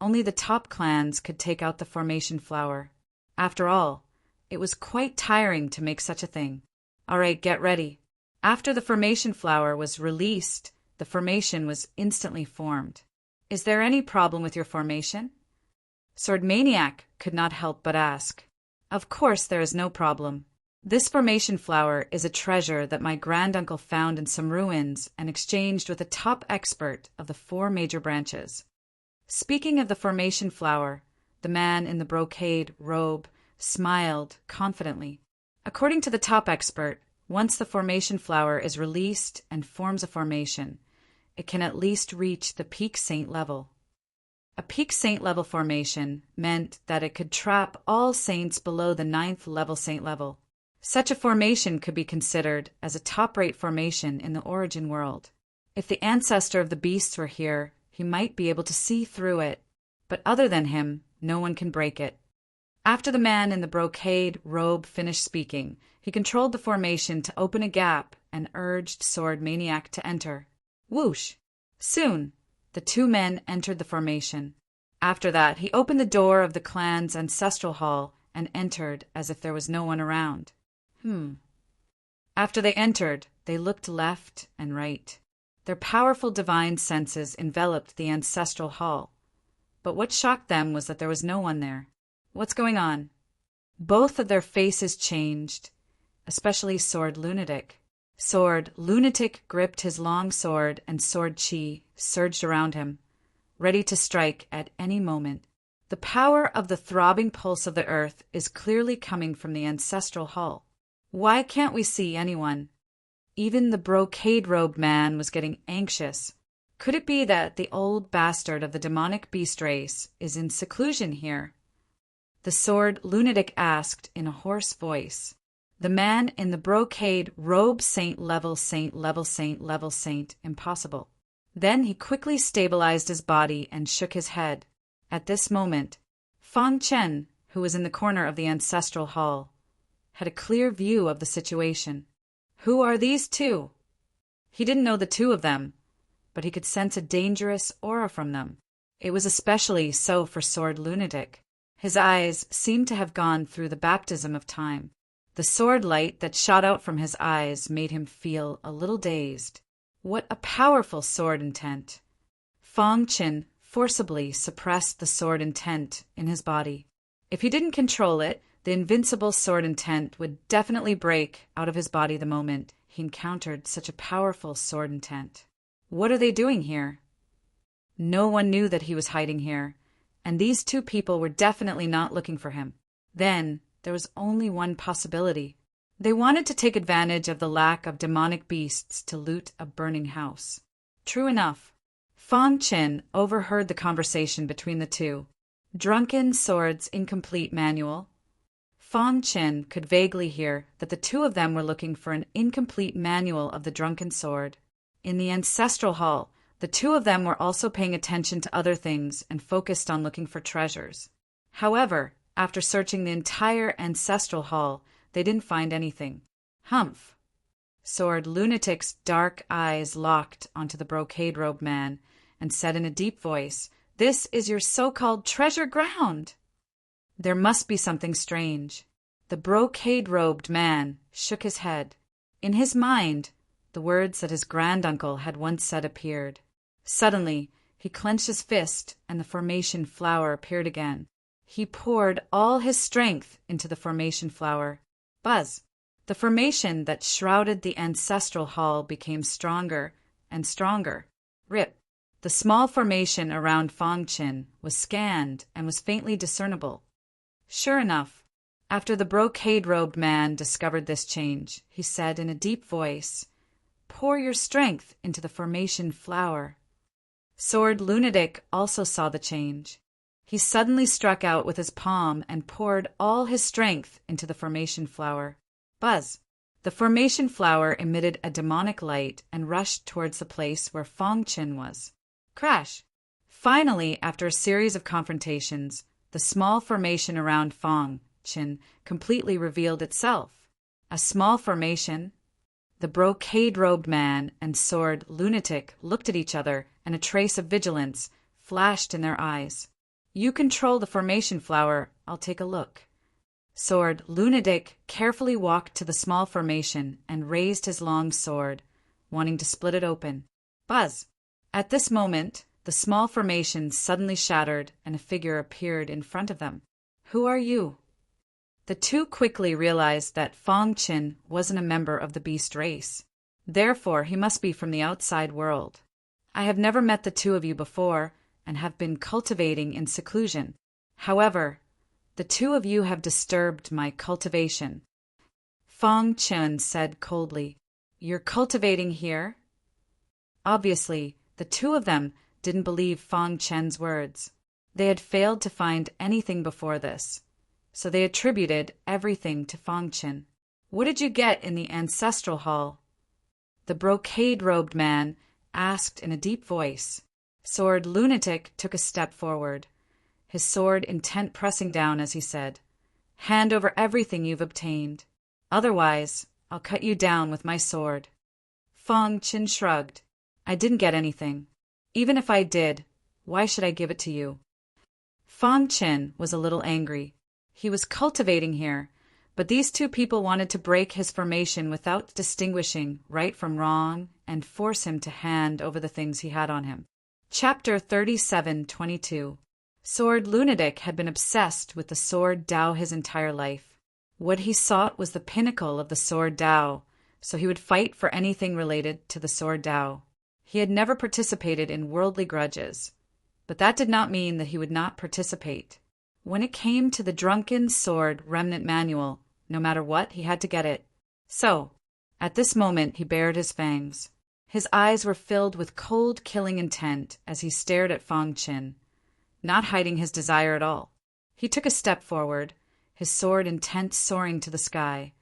only the top clans could take out the formation flower. After all, it was quite tiring to make such a thing. All right, get ready. After the formation flower was released, the formation was instantly formed. "Is there any problem with your formation?" Sword Maniac could not help but ask. "Of course there is no problem. This formation flower is a treasure that my granduncle found in some ruins and exchanged with a top expert of the 4 major branches." Speaking of the formation flower, the man in the brocade robe smiled confidently. According to the top expert, once the formation flower is released and forms a formation, it can at least reach the peak saint level. A peak saint level formation meant that it could trap all saints below the 9th level saint level. Such a formation could be considered as a top-rate formation in the origin world. If the ancestor of the beasts were here, he might be able to see through it, but other than him, no one can break it. After the man in the brocade robe finished speaking, he controlled the formation to open a gap and urged Sword Maniac to enter. Whoosh! Soon, the 2 men entered the formation. After that, he opened the door of the clan's ancestral hall and entered as if there was no one around. After they entered, they looked left and right. Their powerful divine senses enveloped the ancestral hall. But what shocked them was that there was no one there. What's going on? Both of their faces changed, especially Sword Lunatic. Sword Lunatic gripped his long sword, and Sword Chi surged around him, ready to strike at any moment. The power of the throbbing pulse of the earth is clearly coming from the ancestral hall. Why can't we see anyone? Even the brocade-robed man was getting anxious. Could it be that the old bastard of the demonic beast race is in seclusion here? The Sword Lunatic asked in a hoarse voice. The man in the brocade robe saint level saint level saint level saint impossible. Then he quickly stabilized his body and shook his head. At this moment, Fang Chen, who was in the corner of the ancestral hall, had a clear view of the situation. Who are these 2? He didn't know the 2 of them, but he could sense a dangerous aura from them. It was especially so for Sword Lunatic. His eyes seemed to have gone through the baptism of time. The sword light that shot out from his eyes made him feel a little dazed. What a powerful sword intent! Fong Qin forcibly suppressed the sword intent in his body. If he didn't control it, the invincible sword intent would definitely break out of his body the moment he encountered such a powerful sword intent. What are they doing here? No one knew that he was hiding here, and these two people were definitely not looking for him. Then there was only one possibility. They wanted to take advantage of the lack of demonic beasts to loot a burning house. True enough. Fong Qin overheard the conversation between the two. Drunken Sword's incomplete manual. Fong Qin could vaguely hear that the two of them were looking for an incomplete manual of the Drunken Sword. In the ancestral hall, the two of them were also paying attention to other things and focused on looking for treasures. However, after searching the entire ancestral hall, they didn't find anything. Humph! Sword Lunatic's dark eyes locked onto the brocade-robed man and said in a deep voice, "This is your so-called treasure ground!" There must be something strange. The brocade-robed man shook his head. In his mind, the words that his granduncle had once said appeared. Suddenly, he clenched his fist and the formation flower appeared again. He poured all his strength into the formation flower. Buzz! The formation that shrouded the ancestral hall became stronger and stronger. Rip! The small formation around Fong Qin was scanned and was faintly discernible. Sure enough, after the brocade-robed man discovered this change, he said in a deep voice, "Pour your strength into the formation flower." Sword Lunatic also saw the change. He suddenly struck out with his palm and poured all his strength into the formation flower. Buzz! The formation flower emitted a demonic light and rushed towards the place where Fong Qin was. Crash! Finally, after a series of confrontations, the small formation around Fong Qin completely revealed itself. A small formation. The brocade-robed man and Sword Lunatic looked at each other, and a trace of vigilance flashed in their eyes. "You control the formation flower. I'll take a look." Sword Lunatic carefully walked to the small formation and raised his long sword, wanting to split it open. Buzz! At this moment, the small formation suddenly shattered and a figure appeared in front of them. "Who are you?" The two quickly realized that Fong Qin wasn't a member of the beast race. Therefore, he must be from the outside world. "I have never met the two of you before and have been cultivating in seclusion. However, the two of you have disturbed my cultivation." Fong Qin said coldly, "You're cultivating here?" Obviously, the two of them didn't believe Fong Qin's words. They had failed to find anything before this, so they attributed everything to Fong Qin. "What did you get in the ancestral hall?" The brocade-robed man asked in a deep voice. Sword Lunatic took a step forward, his sword intent pressing down as he said, "Hand over everything you've obtained. Otherwise, I'll cut you down with my sword." Fong Qin shrugged. "I didn't get anything. Even if I did, why should I give it to you?" Fong Qin was a little angry. He was cultivating here, but these two people wanted to break his formation without distinguishing right from wrong and force him to hand over the things he had on him. Chapter 37:22. Sword Lunatic had been obsessed with the Sword Dao his entire life. What he sought was the pinnacle of the Sword Dao, so he would fight for anything related to the Sword Dao. He had never participated in worldly grudges, but that did not mean that he would not participate. When it came to the Drunken Sword Remnant Manual, no matter what, he had to get it. So, at this moment, he bared his fangs. His eyes were filled with cold, killing intent as he stared at Fong Qin, not hiding his desire at all. He took a step forward, his sword intent soaring to the sky,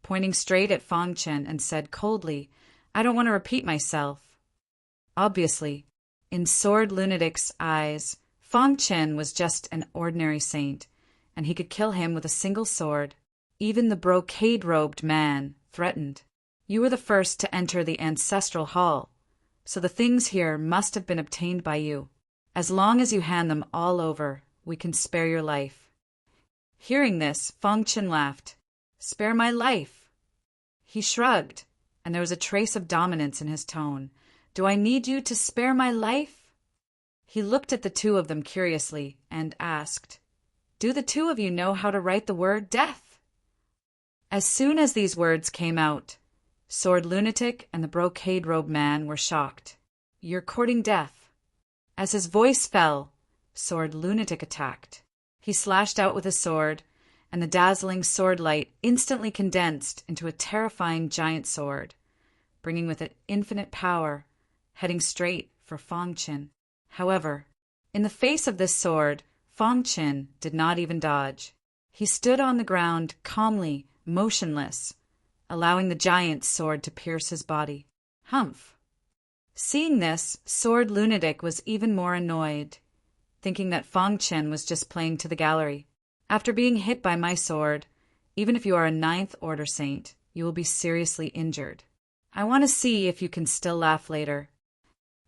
pointing straight at Fong Qin and said coldly, "I don't want to repeat myself." Obviously, in Sword Lunatic's eyes, Fong Qin was just an ordinary saint, and he could kill him with a single sword. Even the brocade-robed man threatened. "You were the first to enter the ancestral hall, so the things here must have been obtained by you. As long as you hand them all over, we can spare your life." Hearing this, Fong Qin laughed. Spare my life." He shrugged, and there was a trace of dominance in his tone. "Do I need you to spare my life?" He looked at the two of them curiously and asked, "Do the two of you know how to write the word death?" As soon as these words came out, Sword Lunatic and the brocade-robed man were shocked. "You're courting death." As his voice fell, Sword Lunatic attacked. He slashed out with his sword, and the dazzling sword light instantly condensed into a terrifying giant sword, bringing with it infinite power, heading straight for Fong Qin. However, in the face of this sword, Fong Qin did not even dodge. He stood on the ground calmly, motionless, allowing the giant's sword to pierce his body. Humph! Seeing this, Sword Lunatic was even more annoyed, thinking that Fong Qin was just playing to the gallery. "After being hit by my sword, even if you are a ninth order saint, you will be seriously injured. I want to see if you can still laugh later."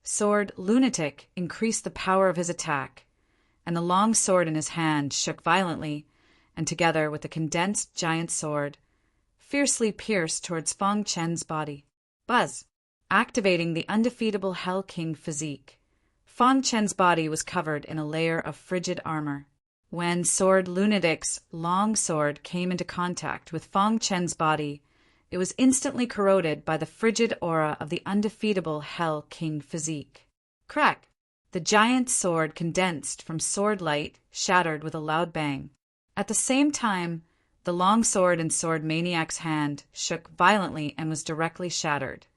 Sword Lunatic increased the power of his attack, and the long sword in his hand shook violently, and together with the condensed giant sword, fiercely pierced towards Fong Chen's body. Buzz! Activating the undefeatable Hell King physique, Fong Chen's body was covered in a layer of frigid armor. When Sword Lunatic's long sword came into contact with Fong Chen's body, it was instantly corroded by the frigid aura of the undefeatable Hell King physique. Crack! The giant sword condensed from sword light shattered with a loud bang. At the same time, the long sword in Sword Maniac's hand shook violently and was directly shattered.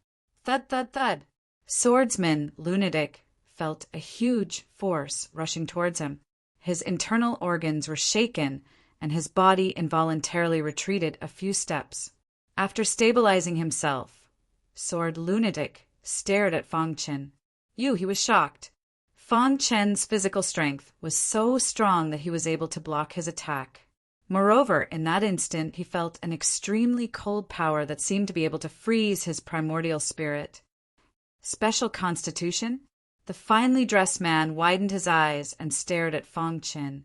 Thud, thud, thud! Swordsman Lunatic felt a huge force rushing towards him. His internal organs were shaken, and his body involuntarily retreated a few steps. After stabilizing himself, Sword Lunatic stared at Fong Qin. He was shocked. Fong Chen's physical strength was so strong that he was able to block his attack. Moreover, in that instant, he felt an extremely cold power that seemed to be able to freeze his primordial spirit. Special constitution? The finely dressed man widened his eyes and stared at Fong Qin.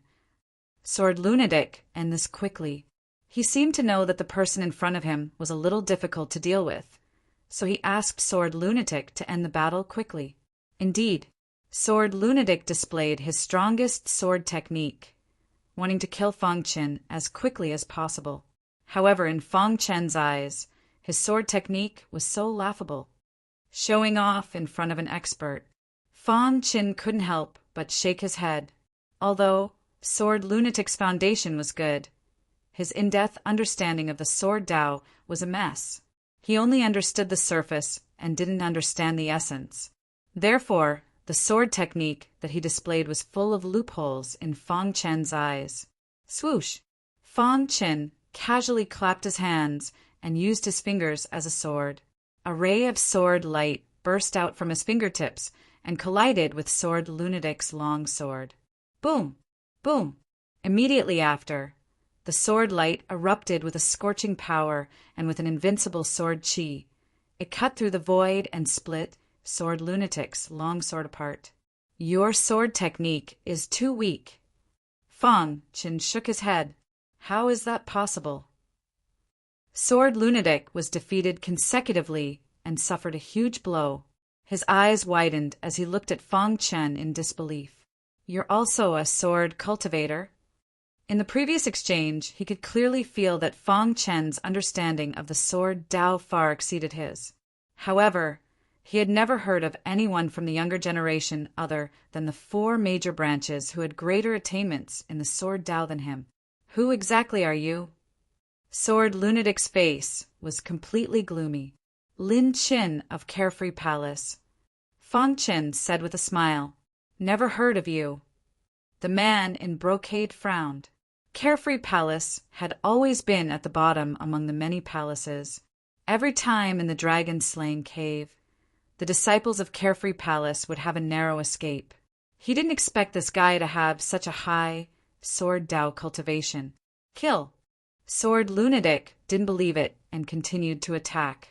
Sword Lunatic, and this quickly. He seemed to know that the person in front of him was a little difficult to deal with, so he asked Sword Lunatic to end the battle quickly. Indeed, Sword Lunatic displayed his strongest sword technique, wanting to kill Fong Qin as quickly as possible. However, in Fong Chen's eyes, his sword technique was so laughable. Showing off in front of an expert, Fong Qin couldn't help but shake his head. Although Sword Lunatic's foundation was good, his in-depth understanding of the Sword Tao was a mess. He only understood the surface and didn't understand the essence. Therefore, the sword technique that he displayed was full of loopholes in Fong Chen's eyes. Swoosh! Fong Qin casually clapped his hands and used his fingers as a sword. A ray of sword light burst out from his fingertips and collided with Sword Lunatic's long sword. Boom! Boom! Immediately after, the sword light erupted with a scorching power and with an invincible sword chi. It cut through the void and split Sword Lunatic's long sword apart. "Your sword technique is too weak." Fong Qin shook his head. "How is that possible?" Sword Lunatic was defeated consecutively and suffered a huge blow. His eyes widened as he looked at Fong Qin in disbelief. "You're also a sword cultivator?" In the previous exchange, he could clearly feel that Fong Chen's understanding of the Sword Tao far exceeded his. However, he had never heard of anyone from the younger generation other than the 4 major branches who had greater attainments in the Sword Tao than him. "Who exactly are you?" Sword Lunatic's face was completely gloomy. "Lin Qin of Carefree Palace." Fong Qin said with a smile, "Never heard of you." The man in brocade frowned. Carefree Palace had always been at the bottom among the many palaces. Every time in the dragon-slaying cave, the disciples of Carefree Palace would have a narrow escape. He didn't expect this guy to have such a high Sword Tao cultivation. Kill! Sword Lunatic didn't believe it and continued to attack.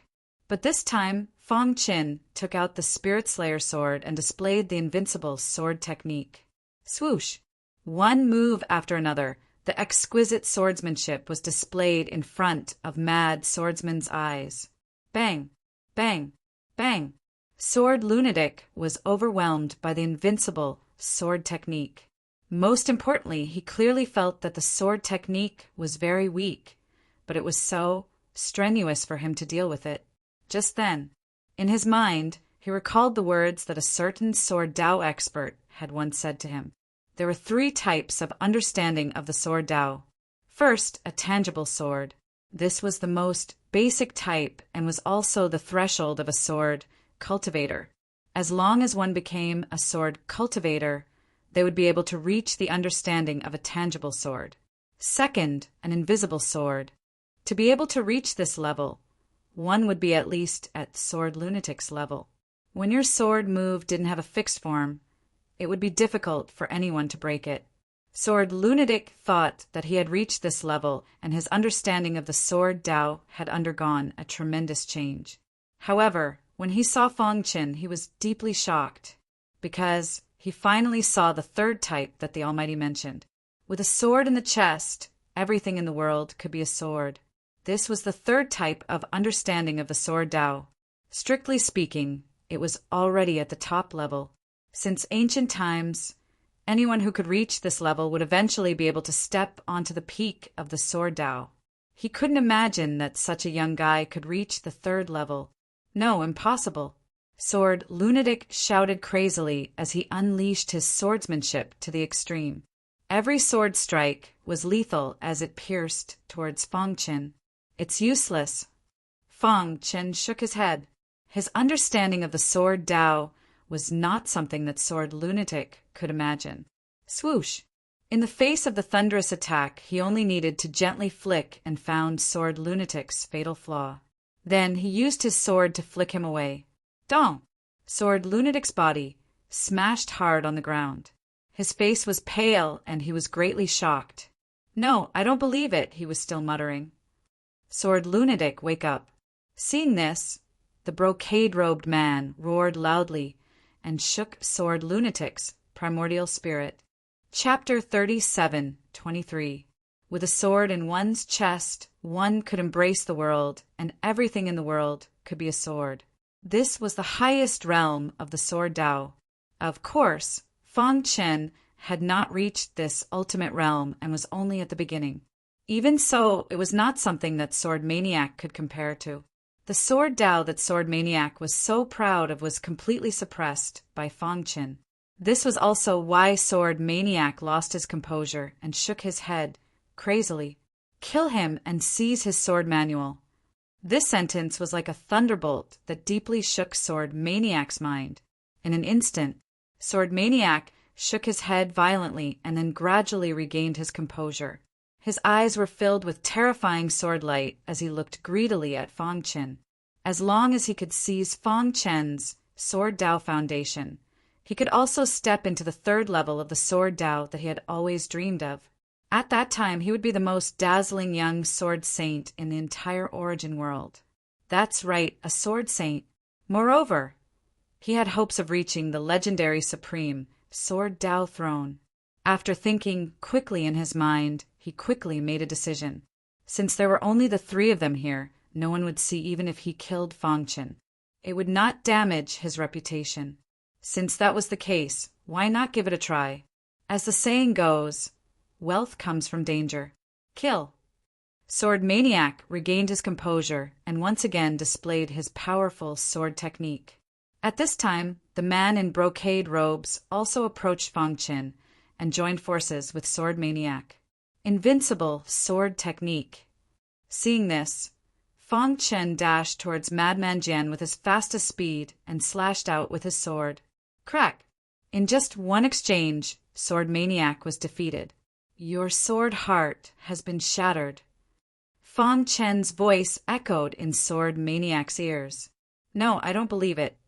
But this time, Fong Qin took out the Spirit Slayer sword and displayed the invincible sword technique. Swoosh! One move after another, The exquisite swordsmanship was displayed in front of mad swordsmen's eyes. Bang! Bang! Bang! Sword Lunatic was overwhelmed by the invincible sword technique. Most importantly, he clearly felt that the sword technique was very weak, but it was so strenuous for him to deal with it. Just then, in his mind, he recalled the words that a certain sword Tao expert had once said to him. There were 3 types of understanding of the sword Tao. First, a tangible sword. This was the most basic type and was also the threshold of a sword cultivator. As long as one became a sword cultivator, they would be able to reach the understanding of a tangible sword. Second, an invisible sword. To be able to reach this level, one would be at least at Sword Lunatic's level. When your sword move didn't have a fixed form, it would be difficult for anyone to break it. Sword Lunatic thought that he had reached this level and his understanding of the sword Tao had undergone a tremendous change. However, when he saw Fong Qin, he was deeply shocked because he finally saw the 3rd type that the Almighty mentioned. With a sword in the chest, everything in the world could be a sword. This was the 3rd type of understanding of the sword Tao. Strictly speaking, it was already at the top level. Since ancient times, anyone who could reach this level would eventually be able to step onto the peak of the sword Tao. He couldn't imagine that such a young guy could reach the 3rd level. No, impossible. Sword Lunatic shouted crazily as he unleashed his swordsmanship to the extreme. Every sword strike was lethal as it pierced towards Fong Qin. It's useless. Fong Qin shook his head. His understanding of the sword Tao was not something that Sword Lunatic could imagine. Swoosh! In the face of the thunderous attack, he only needed to gently flick and found Sword Lunatic's fatal flaw. Then he used his sword to flick him away. Dong! Sword Lunatic's body smashed hard on the ground. His face was pale and he was greatly shocked. No, I don't believe it, he was still muttering. Sword Lunatic, wake up. Seeing this, the brocade-robed man roared loudly and shook Sword Lunatic's primordial spirit. Chapter 37:23. With a sword in one's chest, one could embrace the world, and everything in the world could be a sword. This was the highest realm of the sword Tao. Of course, Fong Qin had not reached this ultimate realm and was only at the beginning. Even so, it was not something that Sword Maniac could compare to. The sword Tao that Sword Maniac was so proud of was completely suppressed by Fong Qin. This was also why Sword Maniac lost his composure and shook his head crazily. Kill him and seize his sword manual. This sentence was like a thunderbolt that deeply shook Sword Maniac's mind. In an instant, Sword Maniac shook his head violently and then gradually regained his composure. His eyes were filled with terrifying sword light as he looked greedily at Fong Qin. As long as he could seize Fong Qin's Sword Tao foundation, he could also step into the 3rd level of the Sword Tao that he had always dreamed of. At that time, he would be the most dazzling young sword saint in the entire origin world. That's right, a sword saint. Moreover, he had hopes of reaching the legendary supreme Sword Tao throne. After thinking quickly in his mind, he quickly made a decision. Since there were only the 3 of them here, no one would see even if he killed Fong Qin. It would not damage his reputation. Since that was the case, why not give it a try? As the saying goes, wealth comes from danger. Kill. Sword Maniac regained his composure and once again displayed his powerful sword technique. At this time, the man in brocade robes also approached Fong Qin and joined forces with Sword Maniac. Invincible sword technique. Seeing this, Fong Qin dashed towards Madman Jian with his fastest speed and slashed out with his sword. Crack! In just one exchange, Sword Maniac was defeated. Your sword heart has been shattered. Fong Qin's voice echoed in Sword Maniac's ears. No, I don't believe it.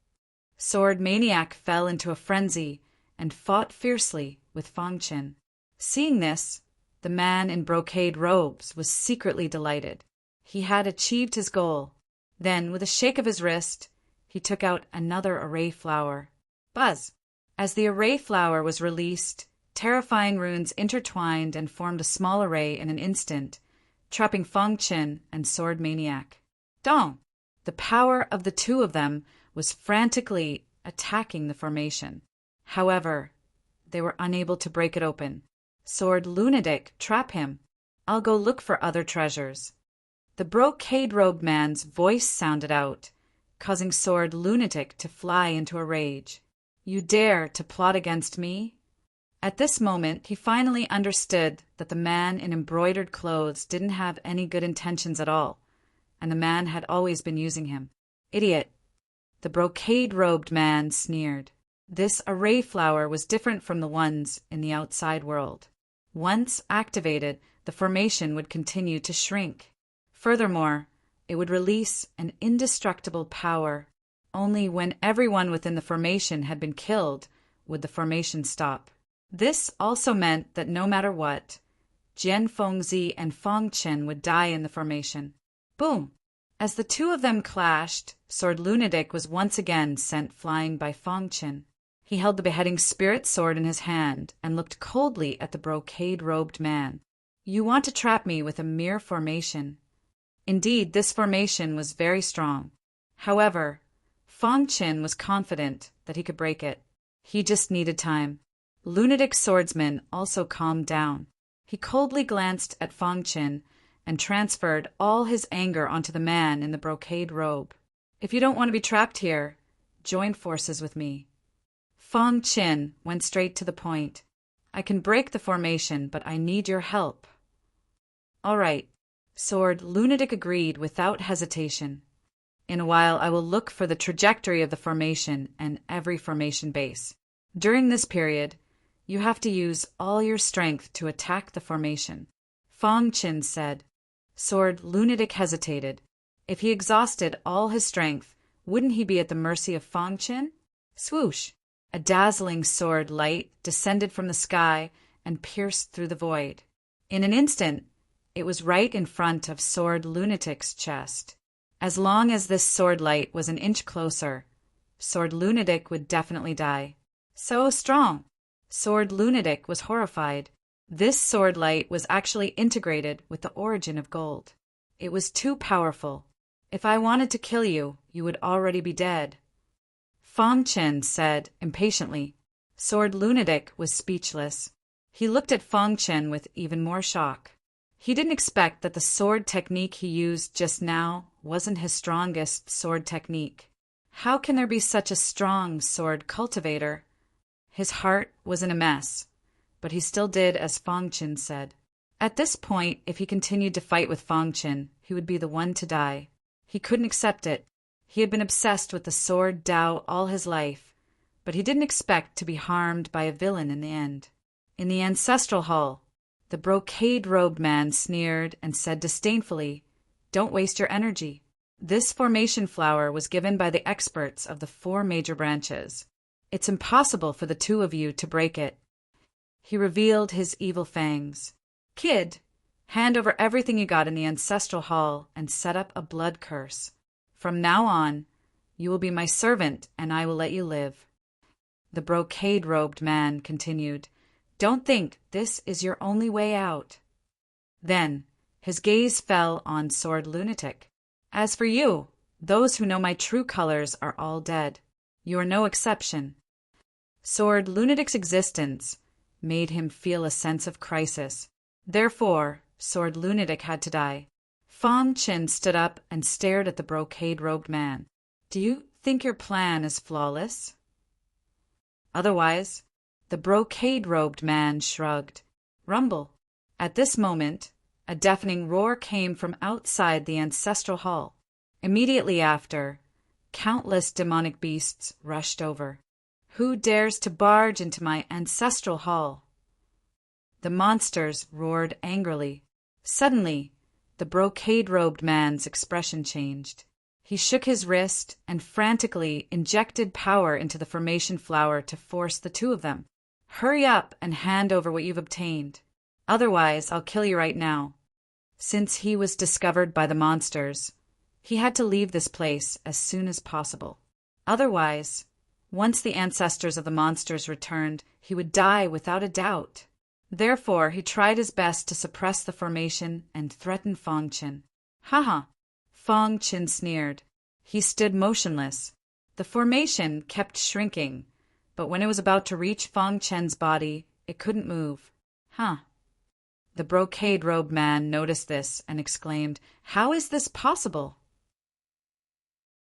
Sword Maniac fell into a frenzy and fought fiercely with Fong Qin. Seeing this, the man in brocade robes was secretly delighted. He had achieved his goal. Then, with a shake of his wrist, he took out another array flower. Buzz! As the array flower was released, terrifying runes intertwined and formed a small array in an instant, trapping Fang Qin and Sword Maniac. Dong! The power of the two of them was frantically attacking the formation. However, they were unable to break it open. Sword Lunatic, trap him. I'll go look for other treasures. The brocade-robed man's voice sounded out, causing Sword Lunatic to fly into a rage. You dare to plot against me? At this moment, he finally understood that the man in embroidered clothes didn't have any good intentions at all, and the man had always been using him. Idiot! The brocade-robed man sneered. This array flower was different from the ones in the outside world. Once activated, the formation would continue to shrink. Furthermore, it would release an indestructible power. Only when everyone within the formation had been killed would the formation stop. This also meant that no matter what, Jian Fengzi and Fang Qin would die in the formation. Boom! As the two of them clashed, Sword Lunatic was once again sent flying by Fang Qin. He held the beheading spirit sword in his hand and looked coldly at the brocade-robed man. You want to trap me with a mere formation. Indeed, this formation was very strong. However, Fang Qin was confident that he could break it. He just needed time. Lunatic Swordsman also calmed down. He coldly glanced at Fang Qin and transferred all his anger onto the man in the brocade robe. If you don't want to be trapped here, join forces with me. Fang Qin went straight to the point. I can break the formation, but I need your help. All right. Sword Lunatic agreed without hesitation. In a while, I will look for the trajectory of the formation and every formation base. During this period, you have to use all your strength to attack the formation. Fang Qin said. Sword Lunatic hesitated. If he exhausted all his strength, wouldn't he be at the mercy of Fang Qin? Swoosh! A dazzling sword light descended from the sky and pierced through the void. In an instant, it was right in front of Sword Lunatic's chest. As long as this sword light was an inch closer, Sword Lunatic would definitely die. So strong! Sword Lunatic was horrified. This sword light was actually integrated with the origin of gold. It was too powerful. If I wanted to kill you, you would already be dead. Fang Qin said impatiently. Sword Lunatic was speechless. He looked at Fang Qin with even more shock. He didn't expect that the sword technique he used just now wasn't his strongest sword technique. How can there be such a strong sword cultivator? His heart was in a mess, but he still did as Fang Qin said. At this point, if he continued to fight with Fang Qin, he would be the one to die. He couldn't accept it. He had been obsessed with the sword Dao all his life, but he didn't expect to be harmed by a villain in the end. In the ancestral hall, the brocade-robed man sneered and said disdainfully, "Don't waste your energy." This formation flower was given by the experts of the 4 major branches. It's impossible for the two of you to break it. He revealed his evil fangs. Kid, hand over everything you got in the ancestral hall and set up a blood curse. From now on, you will be my servant and I will let you live. The brocade-robed man continued, "Don't think this is your only way out." Then, his gaze fell on Sword Lunatic. "As for you, those who know my true colors are all dead. You are no exception." Sword Lunatic's existence made him feel a sense of crisis. Therefore, Sword Lunatic had to die. Fang Qin stood up and stared at the brocade-robed man. "Do you think your plan is flawless?" Otherwise, the brocade-robed man shrugged. Rumble. At this moment, a deafening roar came from outside the ancestral hall. Immediately after, countless demonic beasts rushed over. "Who dares to barge into my ancestral hall?" The monsters roared angrily. Suddenly, the brocade-robed man's expression changed. He shook his wrist and frantically injected power into the formation flower to force the two of them. "Hurry up and hand over what you've obtained. Otherwise, I'll kill you right now." Since he was discovered by the monsters, he had to leave this place as soon as possible. Otherwise, Once the ancestors of the monsters returned, he would die without a doubt. Therefore, he tried his best to suppress the formation and threaten Fong Qin. Haha! Fong Qin sneered. He stood motionless. The formation kept shrinking, but when it was about to reach Fong Qin's body, it couldn't move. Huh. The brocade-robed man noticed this and exclaimed, "How is this possible?"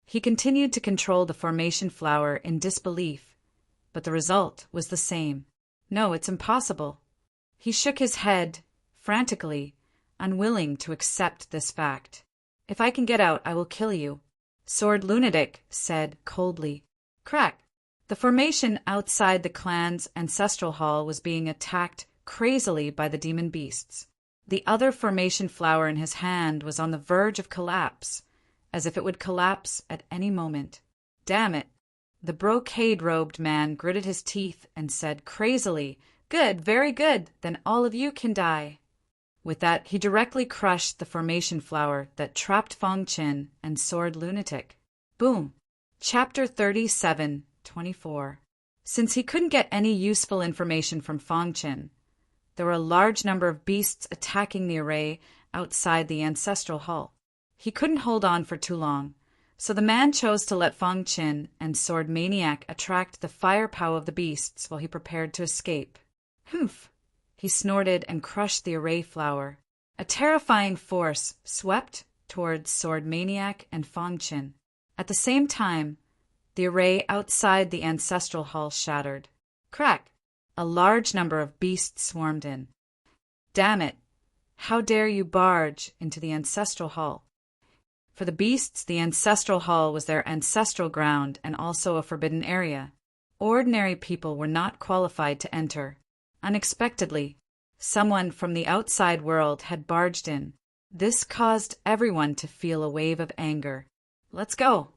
He continued to control the formation flower in disbelief, but the result was the same. No, it's impossible. He shook his head frantically, unwilling to accept this fact. "If I can get out, I will kill you," Sword Lunatic said coldly. Crack! The formation outside the clan's ancestral hall was being attacked crazily by the demon beasts. The other formation flower in his hand was on the verge of collapse, as if it would collapse at any moment. Damn it! The brocade-robed man gritted his teeth and said crazily, "Good, very good, then all of you can die." With that, he directly crushed the formation flower that trapped Fong Qin and Sword Lunatic. Boom! Chapter 37:24. Since he couldn't get any useful information from Fong Qin, there were a large number of beasts attacking the array outside the ancestral hall. He couldn't hold on for too long, so the man chose to let Fong Qin and Sword Maniac attract the firepower of the beasts while he prepared to escape. Humph! He snorted and crushed the array flower. A terrifying force swept towards Sword Maniac and Fong Qin. At the same time, the array outside the ancestral hall shattered. Crack! A large number of beasts swarmed in. Damn it! How dare you barge into the ancestral hall? For the beasts, the ancestral hall was their ancestral ground and also a forbidden area. Ordinary people were not qualified to enter. Unexpectedly, someone from the outside world had barged in. This caused everyone to feel a wave of anger. "Let's go!"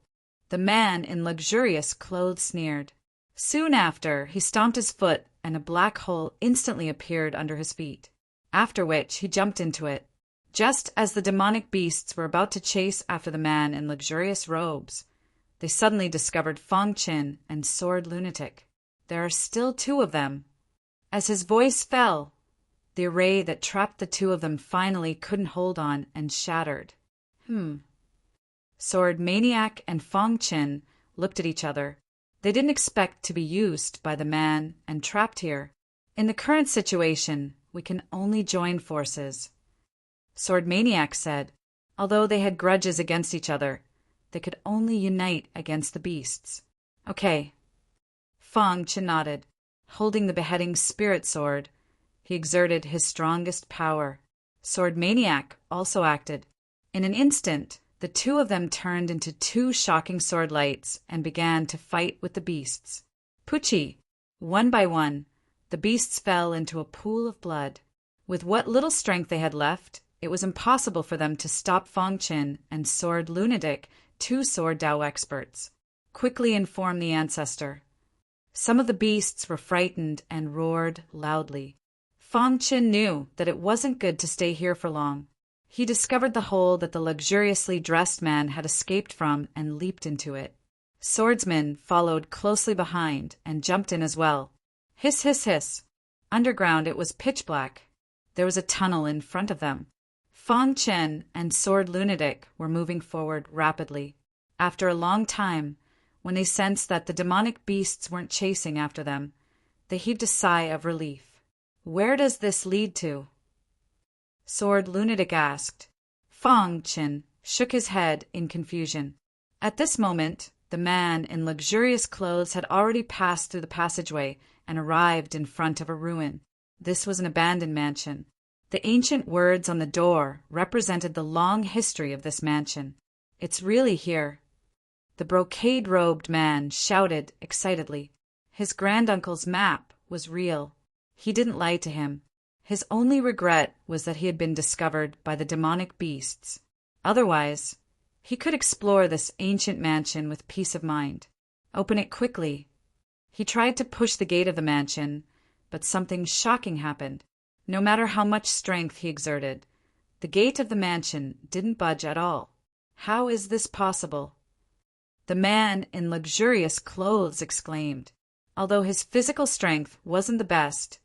The man in luxurious clothes sneered. Soon after, he stomped his foot and a black hole instantly appeared under his feet, after which he jumped into it. Just as the demonic beasts were about to chase after the man in luxurious robes, they suddenly discovered Fong Qin and Sword Lunatic. There are still two of them. As his voice fell, the array that trapped the two of them finally couldn't hold on and shattered. Sword Maniac and Fong Qin looked at each other. They didn't expect to be used by the man and trapped here. In the current situation, we can only join forces. Sword Maniac said, although they had grudges against each other, they could only unite against the beasts. Okay. Fong Qin nodded. Holding the beheading spirit sword, he exerted his strongest power. Sword Maniac also acted. In an instant, the two of them turned into two shocking sword lights and began to fight with the beasts. Poochie! One by one, the beasts fell into a pool of blood. With what little strength they had left, it was impossible for them to stop Fong Qin and Sword Lunatic, two sword Dao experts. Quickly inform the ancestor. Some of the beasts were frightened and roared loudly. Fong Qin knew that it wasn't good to stay here for long. He discovered the hole that the luxuriously dressed man had escaped from and leaped into it. Swordsmen followed closely behind and jumped in as well. Hiss, hiss, hiss. Underground it was pitch black. There was a tunnel in front of them. Fong Qin and Sword Lunatic were moving forward rapidly. After a long time, when they sensed that the demonic beasts weren't chasing after them, they heaved a sigh of relief. Where does this lead to? Sword Lunatic asked. Fong Qin shook his head in confusion. At this moment, the man in luxurious clothes had already passed through the passageway and arrived in front of a ruin. This was an abandoned mansion. The ancient words on the door represented the long history of this mansion. It's really here. The brocade-robed man shouted excitedly. His granduncle's map was real. He didn't lie to him. His only regret was that he had been discovered by the demonic beasts. Otherwise, he could explore this ancient mansion with peace of mind. Open it quickly. He tried to push the gate of the mansion, but something shocking happened. No matter how much strength he exerted, the gate of the mansion didn't budge at all. How is this possible? The man in luxurious clothes exclaimed. Although his physical strength wasn't the best,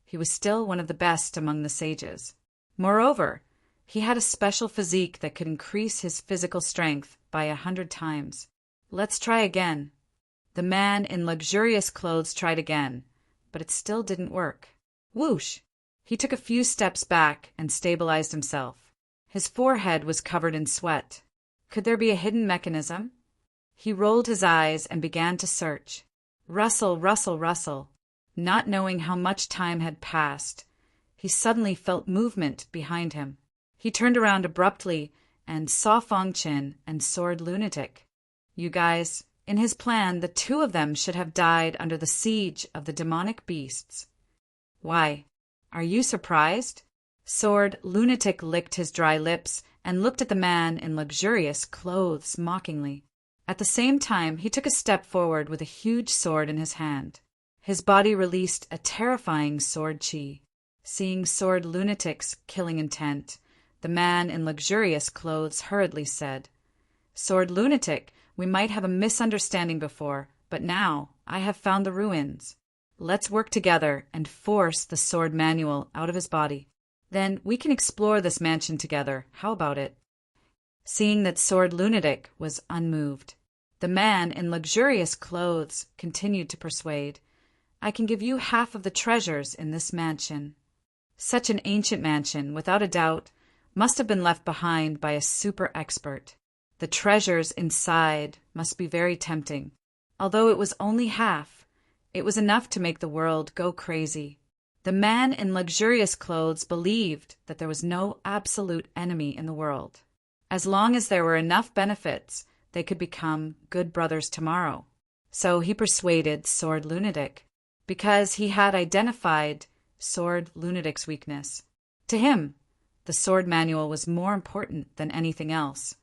he was still one of the best among the sages. Moreover, he had a special physique that could increase his physical strength by 100 times. Let's try again. The man in luxurious clothes tried again, but it still didn't work. Whoosh! He took a few steps back and stabilized himself. His forehead was covered in sweat. Could there be a hidden mechanism? He rolled his eyes and began to search. Rustle, rustle, rustle. Not knowing how much time had passed, he suddenly felt movement behind him. He turned around abruptly and saw Fong Qin and Sword Lunatic. You guys, in his plan, the two of them should have died under the siege of the demonic beasts. Why? Are you surprised? Sword Lunatic licked his dry lips and looked at the man in luxurious clothes mockingly. At the same time, he took a step forward with a huge sword in his hand. His body released a terrifying sword chi. Seeing Sword Lunatic's killing intent, the man in luxurious clothes hurriedly said, Sword Lunatic, we might have a misunderstanding before, but now I have found the ruins. Let's work together and force the sword manual out of his body. Then we can explore this mansion together. How about it? Seeing that Sword Lunatic was unmoved, the man in luxurious clothes continued to persuade, I can give you half of the treasures in this mansion. Such an ancient mansion, without a doubt, must have been left behind by a super expert. The treasures inside must be very tempting. Although it was only half, it was enough to make the world go crazy. The man in luxurious clothes believed that there was no absolute enemy in the world. As long as there were enough benefits, they could become good brothers tomorrow. So he persuaded Sword Lunatic, because he had identified Sword Lunatic's weakness. To him, the sword manual was more important than anything else.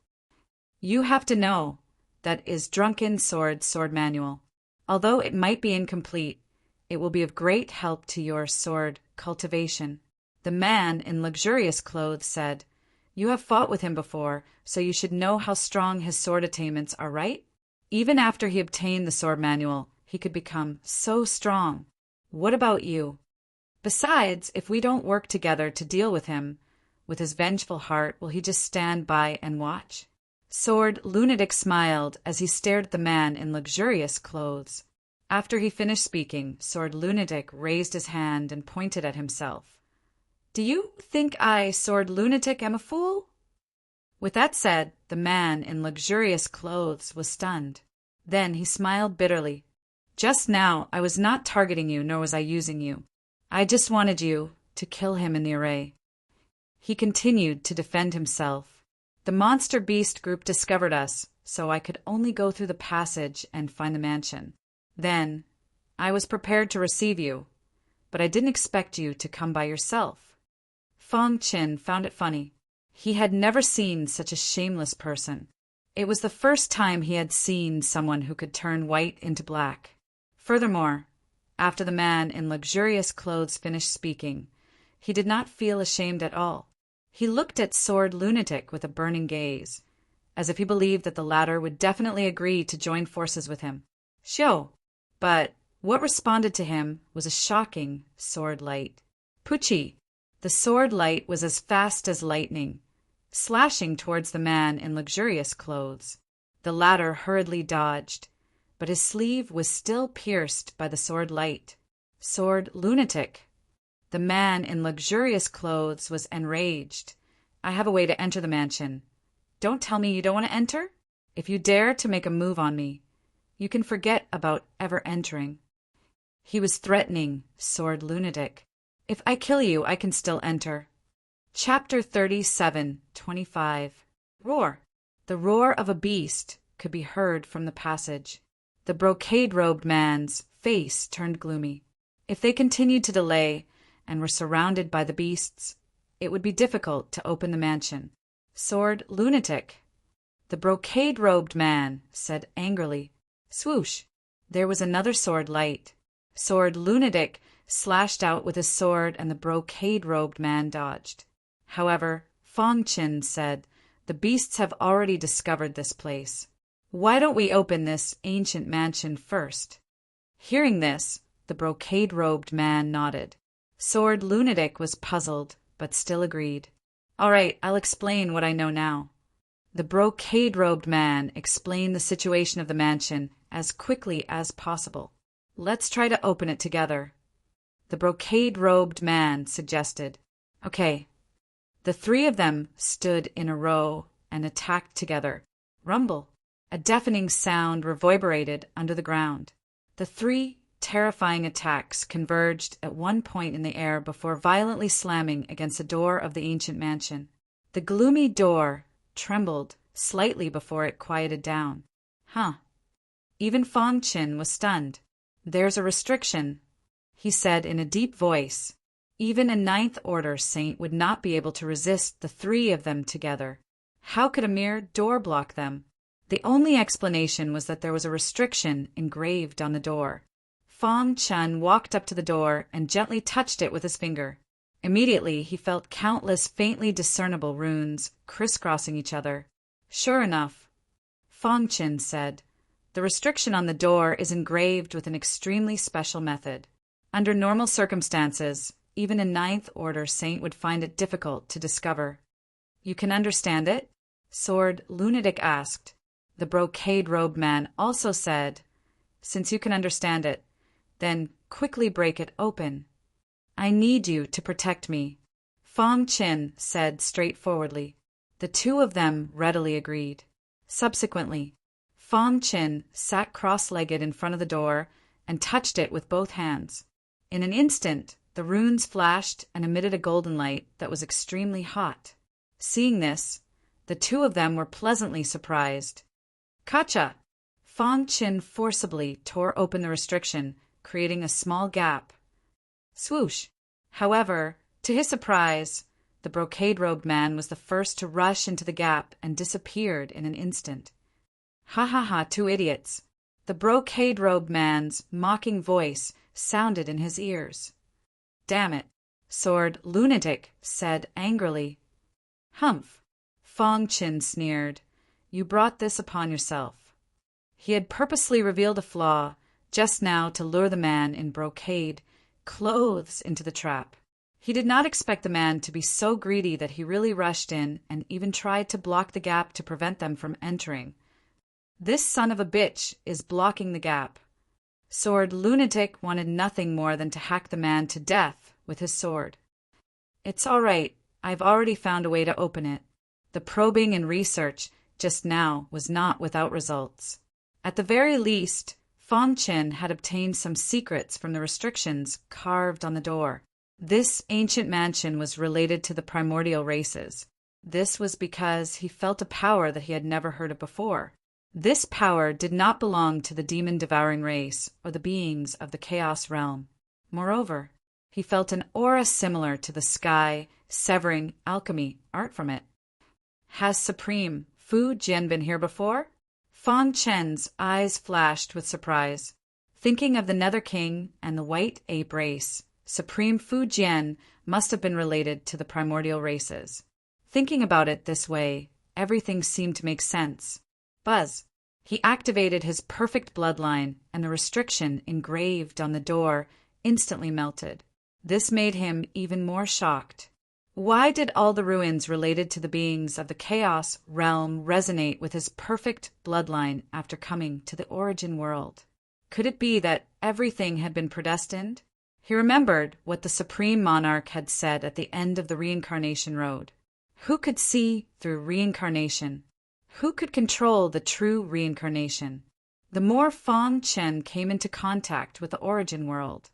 You have to know that is Drunken Sword's sword manual. Although it might be incomplete, it will be of great help to your sword cultivation. The man in luxurious clothes said, You have fought with him before, so you should know how strong his sword attainments are, right? Even after he obtained the sword manual, he could become so strong. What about you? Besides, if we don't work together to deal with him, with his vengeful heart, will he just stand by and watch? Sword Lunatic smiled as he stared at the man in luxurious clothes. After he finished speaking, Sword Lunatic raised his hand and pointed at himself. Do you think I, Sword Lunatic, am a fool? With that said, the man in luxurious clothes was stunned. Then he smiled bitterly. Just now, I was not targeting you, nor was I using you. I just wanted you to kill him in the array. He continued to defend himself. The monster beast group discovered us, so I could only go through the passage and find the mansion. Then, I was prepared to receive you, but I didn't expect you to come by yourself. Fong Qin found it funny. He had never seen such a shameless person. It was the first time he had seen someone who could turn white into black. Furthermore, after the man in luxurious clothes finished speaking, he did not feel ashamed at all. He looked at Sword Lunatic with a burning gaze, as if he believed that the latter would definitely agree to join forces with him. Sho! But what responded to him was a shocking sword light. Puchi! The sword light was as fast as lightning, slashing towards the man in luxurious clothes. The latter hurriedly dodged, but his sleeve was still pierced by the sword light. Sword Lunatic! The man in luxurious clothes was enraged. I have a way to enter the mansion. Don't tell me you don't want to enter? If you dare to make a move on me, you can forget about ever entering. He was threatening Sword Lunatic. If I kill you, I can still enter. Chapter 37:25. Roar. The roar of a beast could be heard from the passage. The brocade-robed man's face turned gloomy. If they continued to delay and were surrounded by the beasts, it would be difficult to open the mansion. Sword Lunatic. The brocade-robed man said angrily. Swoosh! There was another sword light. Sword Lunatic slashed out with his sword and the brocade-robed man dodged. However, Fong Qin said, The beasts have already discovered this place. Why don't we open this ancient mansion first? Hearing this, the brocade-robed man nodded. Sword Lunatic was puzzled, but still agreed. All right, I'll explain what I know now. The brocade-robed man explained the situation of the mansion as quickly as possible. Let's try to open it together. The brocade-robed man suggested. Okay. The three of them stood in a row and attacked together. Rumble. A deafening sound reverberated under the ground. The three terrifying attacks converged at one point in the air before violently slamming against the door of the ancient mansion. The gloomy door trembled slightly before it quieted down. Even Fong Qin was stunned. There's a restriction, he said in a deep voice. Even a ninth order saint would not be able to resist the three of them together. How could a mere door block them? The only explanation was that there was a restriction engraved on the door. Fong Qin walked up to the door and gently touched it with his finger. Immediately, he felt countless faintly discernible runes crisscrossing each other. Sure enough, Fong Qin said, the restriction on the door is engraved with an extremely special method. Under normal circumstances, even a ninth order saint would find it difficult to discover. You can understand it? Sword Lunatic asked. The brocade-robed man also said, since you can understand it, then quickly break it open. I need you to protect me, Fong Qin said straightforwardly. The two of them readily agreed. Subsequently, Fong Qin sat cross-legged in front of the door and touched it with both hands. In an instant, the runes flashed and emitted a golden light that was extremely hot. Seeing this, the two of them were pleasantly surprised. Kacha! Fong Qin forcibly tore open the restriction, creating a small gap. Swoosh! However, to his surprise, the brocade-robed man was the first to rush into the gap and disappeared in an instant. Ha ha ha, two idiots! The brocade-robed man's mocking voice sounded in his ears. Damn it, Sword Lunatic said angrily. Humph! Fong Qin sneered. You brought this upon yourself. He had purposely revealed a flaw just now to lure the man in brocade clothes into the trap. He did not expect the man to be so greedy that he really rushed in and even tried to block the gap to prevent them from entering. This son of a bitch is blocking the gap. Sword Lunatic wanted nothing more than to hack the man to death with his sword. It's all right. I've already found a way to open it. The probing and research just now was not without results. At the very least, Fong Qin had obtained some secrets from the restrictions carved on the door. This ancient mansion was related to the primordial races. This was because he felt a power that he had never heard of before. This power did not belong to the demon-devouring race or the beings of the Chaos Realm. Moreover, he felt an aura similar to the sky-severing alchemy art from it. Has Supreme Fu Jian been here before? Fong Chen's eyes flashed with surprise. Thinking of the Nether King and the White Ape race, Supreme Fu Jian must have been related to the primordial races. Thinking about it this way, everything seemed to make sense. Buzz. He activated his perfect bloodline, and the restriction engraved on the door instantly melted. This made him even more shocked. Why did all the ruins related to the beings of the Chaos Realm resonate with his perfect bloodline after coming to the origin world? Could it be that everything had been predestined? He remembered what the Supreme Monarch had said at the end of the reincarnation road. Who could see through reincarnation? Who could control the true reincarnation? The more Fong Chen came into contact with the origin world,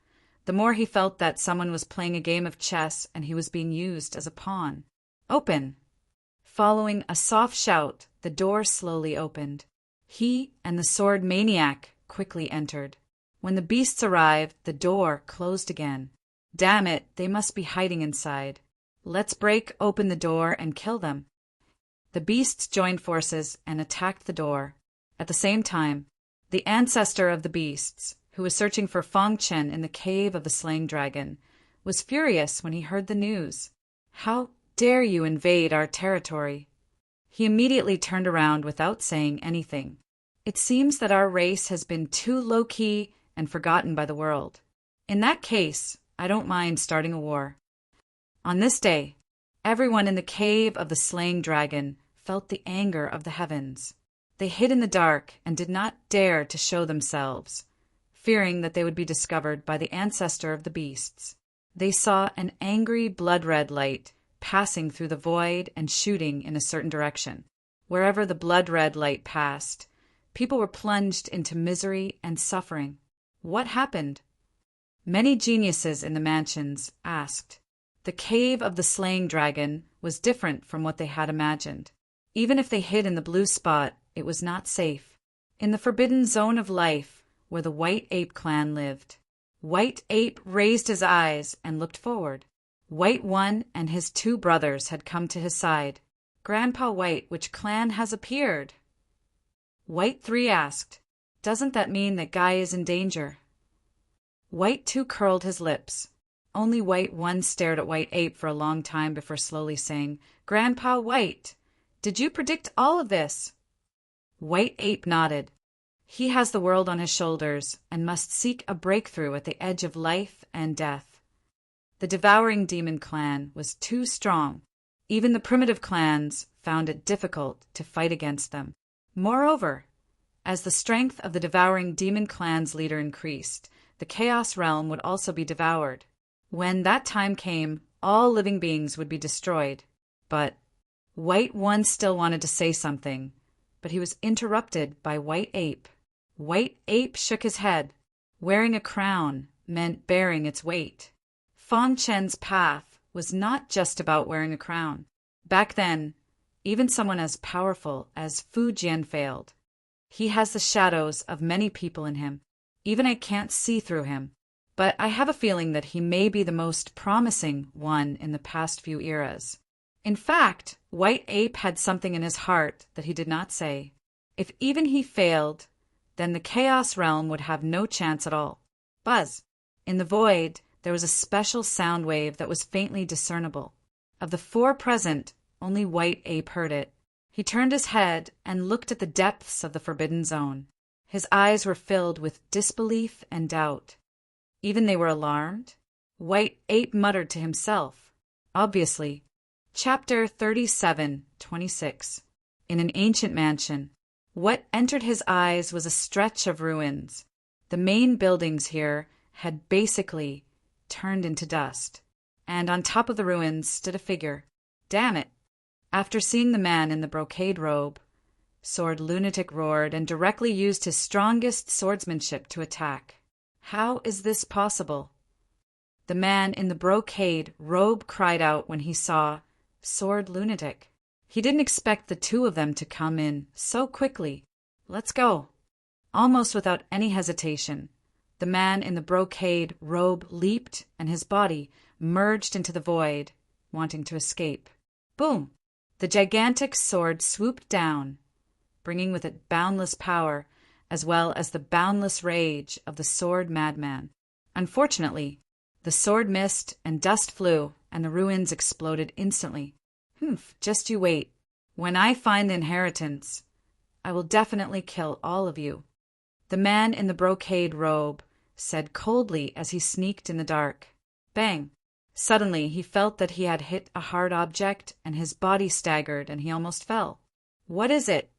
the more he felt that someone was playing a game of chess and he was being used as a pawn. Open! Following a soft shout, the door slowly opened. He and the sword maniac quickly entered. When the beasts arrived, the door closed again. Damn it, they must be hiding inside. Let's break open the door and kill them. The beasts joined forces and attacked the door. At the same time, the ancestor of the beasts, who was searching for Fong Chen in the cave of the slain dragon, was furious when he heard the news. How dare you invade our territory? He immediately turned around without saying anything. It seems that our race has been too low-key and forgotten by the world. In that case, I don't mind starting a war. On this day, everyone in the cave of the slaying dragon felt the anger of the heavens. They hid in the dark and did not dare to show themselves, fearing that they would be discovered by the ancestor of the beasts. They saw an angry blood-red light passing through the void and shooting in a certain direction. Wherever the blood-red light passed, people were plunged into misery and suffering. What happened? Many geniuses in the mansions asked. The cave of the slaying dragon was different from what they had imagined. Even if they hid in the blue spot, it was not safe. In the forbidden zone of life, where the White Ape clan lived, White Ape raised his eyes and looked forward. White One and his two brothers had come to his side. Grandpa White, which clan has appeared? White Three asked, Doesn't that mean that Guy is in danger? White Two curled his lips. Only White One stared at White Ape for a long time before slowly saying, Grandpa White, did you predict all of this? White Ape nodded. He has the world on his shoulders and must seek a breakthrough at the edge of life and death. The devouring demon clan was too strong. Even the primitive clans found it difficult to fight against them. Moreover, as the strength of the devouring demon clan's leader increased, the Chaos Realm would also be devoured. When that time came, all living beings would be destroyed. But White One still wanted to say something, but he was interrupted by White Ape. White Ape shook his head. Wearing a crown meant bearing its weight. Fong Chen's path was not just about wearing a crown. Back then, even someone as powerful as Fu Jian failed. He has the shadows of many people in him. Even I can't see through him. But I have a feeling that he may be the most promising one in the past few eras. In fact, White Ape had something in his heart that he did not say. If even he failed, then the Chaos Realm would have no chance at all. Buzz. In the void, there was a special sound wave that was faintly discernible. Of the four present, only White Ape heard it. He turned his head and looked at the depths of the forbidden zone. His eyes were filled with disbelief and doubt. Even they were alarmed. White Ape muttered to himself. Obviously. Chapter 37:26. In an ancient mansion. What entered his eyes was a stretch of ruins. The main buildings here had basically turned into dust. And on top of the ruins stood a figure. Damn it! After seeing the man in the brocade robe, Sword Lunatic roared and directly used his strongest swordsmanship to attack. How is this possible? The man in the brocade robe cried out when he saw Sword Lunatic. He didn't expect the two of them to come in so quickly. Let's go. Almost without any hesitation, the man in the brocade robe leaped and his body merged into the void, wanting to escape. Boom! The gigantic sword swooped down, bringing with it boundless power as well as the boundless rage of the sword madman. Unfortunately, the sword missed and dust flew and the ruins exploded instantly. Just you wait. When I find the inheritance, I will definitely kill all of you. The man in the brocade robe said coldly as he sneaked in the dark. Bang! Suddenly he felt that he had hit a hard object and his body staggered and he almost fell. What is it?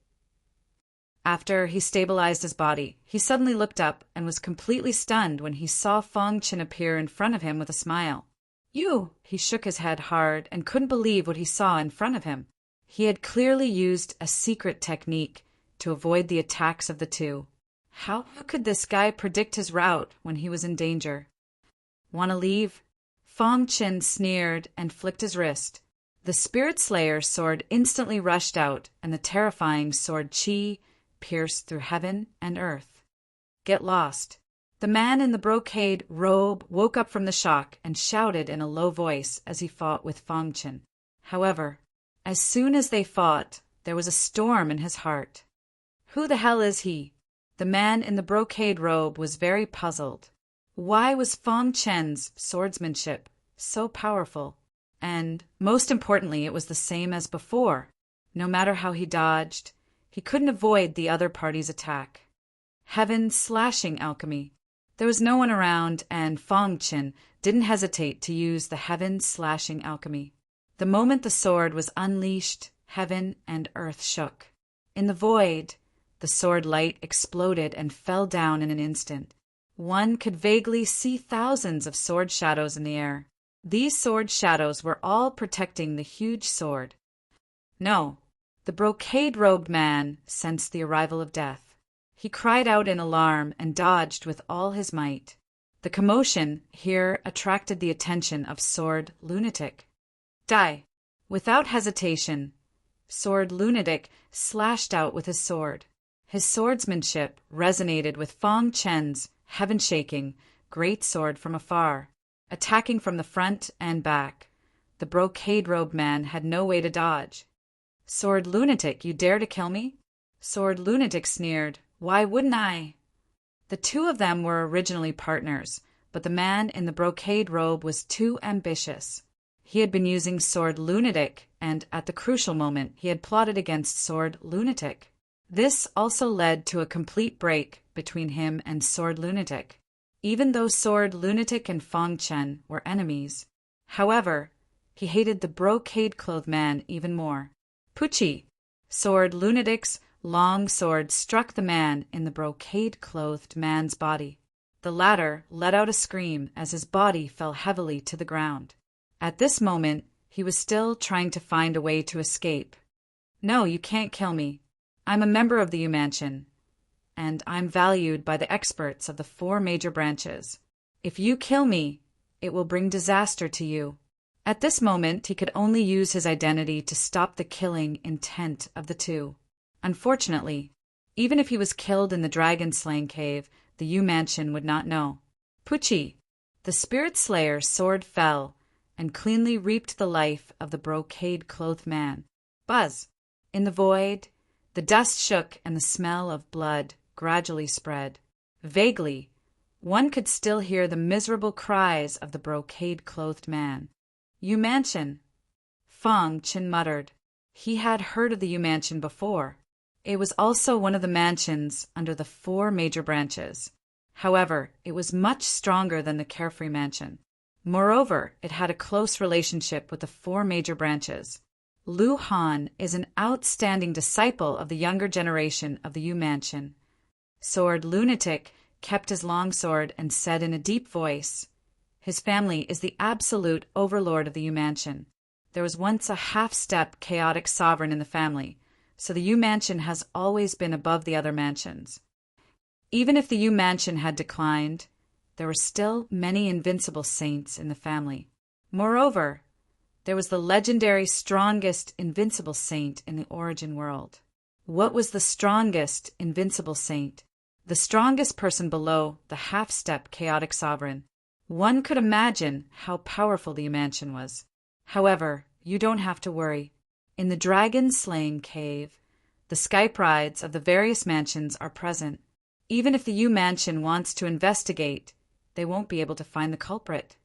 After he stabilized his body, he suddenly looked up and was completely stunned when he saw Fong Chin appear in front of him with a smile. You! He shook his head hard and couldn't believe what he saw in front of him. He had clearly used a secret technique to avoid the attacks of the two. How could this guy predict his route when he was in danger? Want to leave? Fong Chin sneered and flicked his wrist. The Spirit Slayer's sword instantly rushed out and the terrifying sword Qi pierced through heaven and earth. Get lost. The man in the brocade robe woke up from the shock and shouted in a low voice as he fought with Fong Chin. However, as soon as they fought, there was a storm in his heart. Who the hell is he? The man in the brocade robe was very puzzled. Why was Fong Chen's swordsmanship so powerful? And, most importantly, it was the same as before. No matter how he dodged, He couldn't avoid the other party's attack. Heaven slashing alchemy. There was no one around, and Fong Qin didn't hesitate to use the heaven slashing alchemy. The moment the sword was unleashed, heaven and earth shook. In the void, the sword light exploded and fell down in an instant. One could vaguely see thousands of sword shadows in the air. These sword shadows were all protecting the huge sword. No, the brocade-robed man sensed the arrival of death. He cried out in alarm and dodged with all his might. The commotion here attracted the attention of Sword Lunatic. Die! Without hesitation, Sword Lunatic slashed out with his sword. His swordsmanship resonated with Fong Chen's heaven-shaking great sword from afar, attacking from the front and back. The brocade-robed man had no way to dodge. Sword Lunatic, you dare to kill me? Sword Lunatic sneered. Why wouldn't I? The two of them were originally partners, but the man in the brocade robe was too ambitious. He had been using Sword Lunatic, and at the crucial moment he had plotted against Sword Lunatic. This also led to a complete break between him and Sword Lunatic, even though Sword Lunatic and Fong Chen were enemies. However, he hated the brocade-clothed man even more. Pucci! Sword Lunatic's long sword struck the man in the brocade-clothed man's body. The latter let out a scream as his body fell heavily to the ground. At this moment, he was still trying to find a way to escape. No, you can't kill me. I'm a member of the Yu Mansion, and I'm valued by the experts of the 4 major branches. If you kill me, it will bring disaster to you. At this moment, he could only use his identity to stop the killing intent of the two. Unfortunately, even if he was killed in the dragon-slaying cave, the Yu Mansion would not know. Pucci! The spirit slayer's sword fell and cleanly reaped the life of the brocade-clothed man. Buzz! In the void, the dust shook and the smell of blood gradually spread. Vaguely, one could still hear the miserable cries of the brocade-clothed man. Yu Mansion! Fong Qin muttered. He had heard of the Yu Mansion before. It was also one of the mansions under the 4 major branches. However, it was much stronger than the Carefree Mansion. Moreover, it had a close relationship with the 4 major branches. Lu Han is an outstanding disciple of the younger generation of the Yu Mansion. Sword Lunatic kept his longsword and said in a deep voice, his family is the absolute overlord of the Yu Mansion. There was once a half-step chaotic sovereign in the family, so the Yu Mansion has always been above the other mansions. Even if the Yu Mansion had declined, there were still many invincible saints in the family. Moreover, there was the legendary strongest invincible saint in the origin world. What was the strongest invincible saint? The strongest person below the half-step chaotic sovereign. One could imagine how powerful the Yu Mansion was. However, you don't have to worry. In the dragon-slaying cave, the Skype rides of the various mansions are present. Even if the Yu Mansion wants to investigate, they won't be able to find the culprit.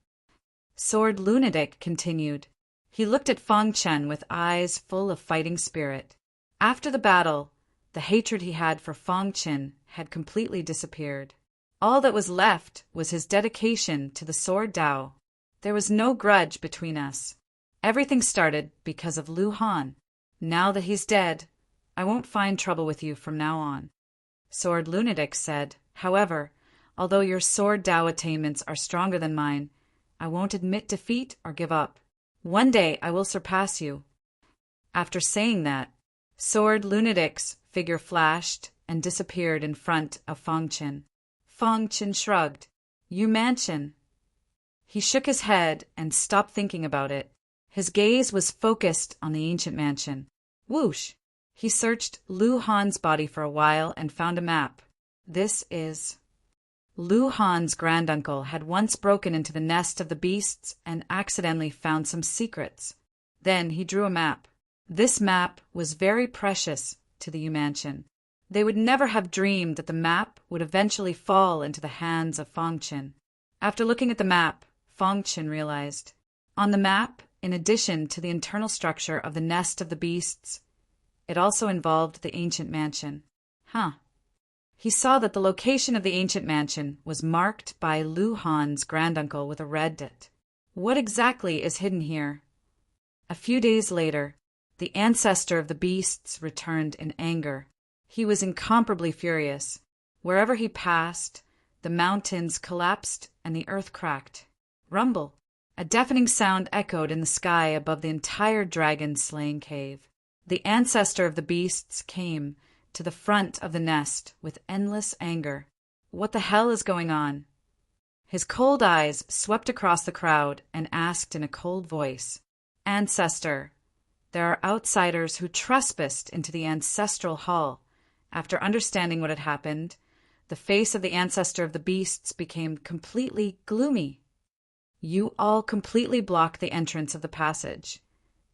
Sword Lunatic continued. He looked at Fong Chen with eyes full of fighting spirit. After the battle, the hatred he had for Fong Chen had completely disappeared. All that was left was his dedication to the Sword Dao. There was no grudge between us. Everything started because of Lu Han. Now that he's dead, I won't find trouble with you from now on. Sword Lunatic said, however, although your Sword Dao attainments are stronger than mine, I won't admit defeat or give up. One day I will surpass you. After saying that, Sword Lunatic's figure flashed and disappeared in front of Fong Qin. Fong Qin shrugged. Yu Mansion. He shook his head and stopped thinking about it. His gaze was focused on the ancient mansion. Whoosh! He searched Lu Han's body for a while and found a map. This is... Lu Han's granduncle had once broken into the nest of the beasts and accidentally found some secrets. Then he drew a map. This map was very precious to the Yu Mansion. They would never have dreamed that the map would eventually fall into the hands of Fong Qin. After looking at the map, Fong Qin realized. On the map, in addition to the internal structure of the nest of the beasts, It also involved the ancient mansion. Huh. He saw that the location of the ancient mansion was marked by Lu Han's granduncle with a red dot. What exactly is hidden here? A few days later, the ancestor of the beasts returned in anger. He was incomparably furious. Wherever he passed, the mountains collapsed and the earth cracked. Rumble! A deafening sound echoed in the sky above the entire dragon-slaying cave. The ancestor of the beasts came to the front of the nest with endless anger. What the hell is going on? His cold eyes swept across the crowd and asked in a cold voice, "Ancestor, there are outsiders who trespassed into the ancestral hall." After understanding what had happened, the face of the ancestor of the beasts became completely gloomy. "You all completely block the entrance of the passage,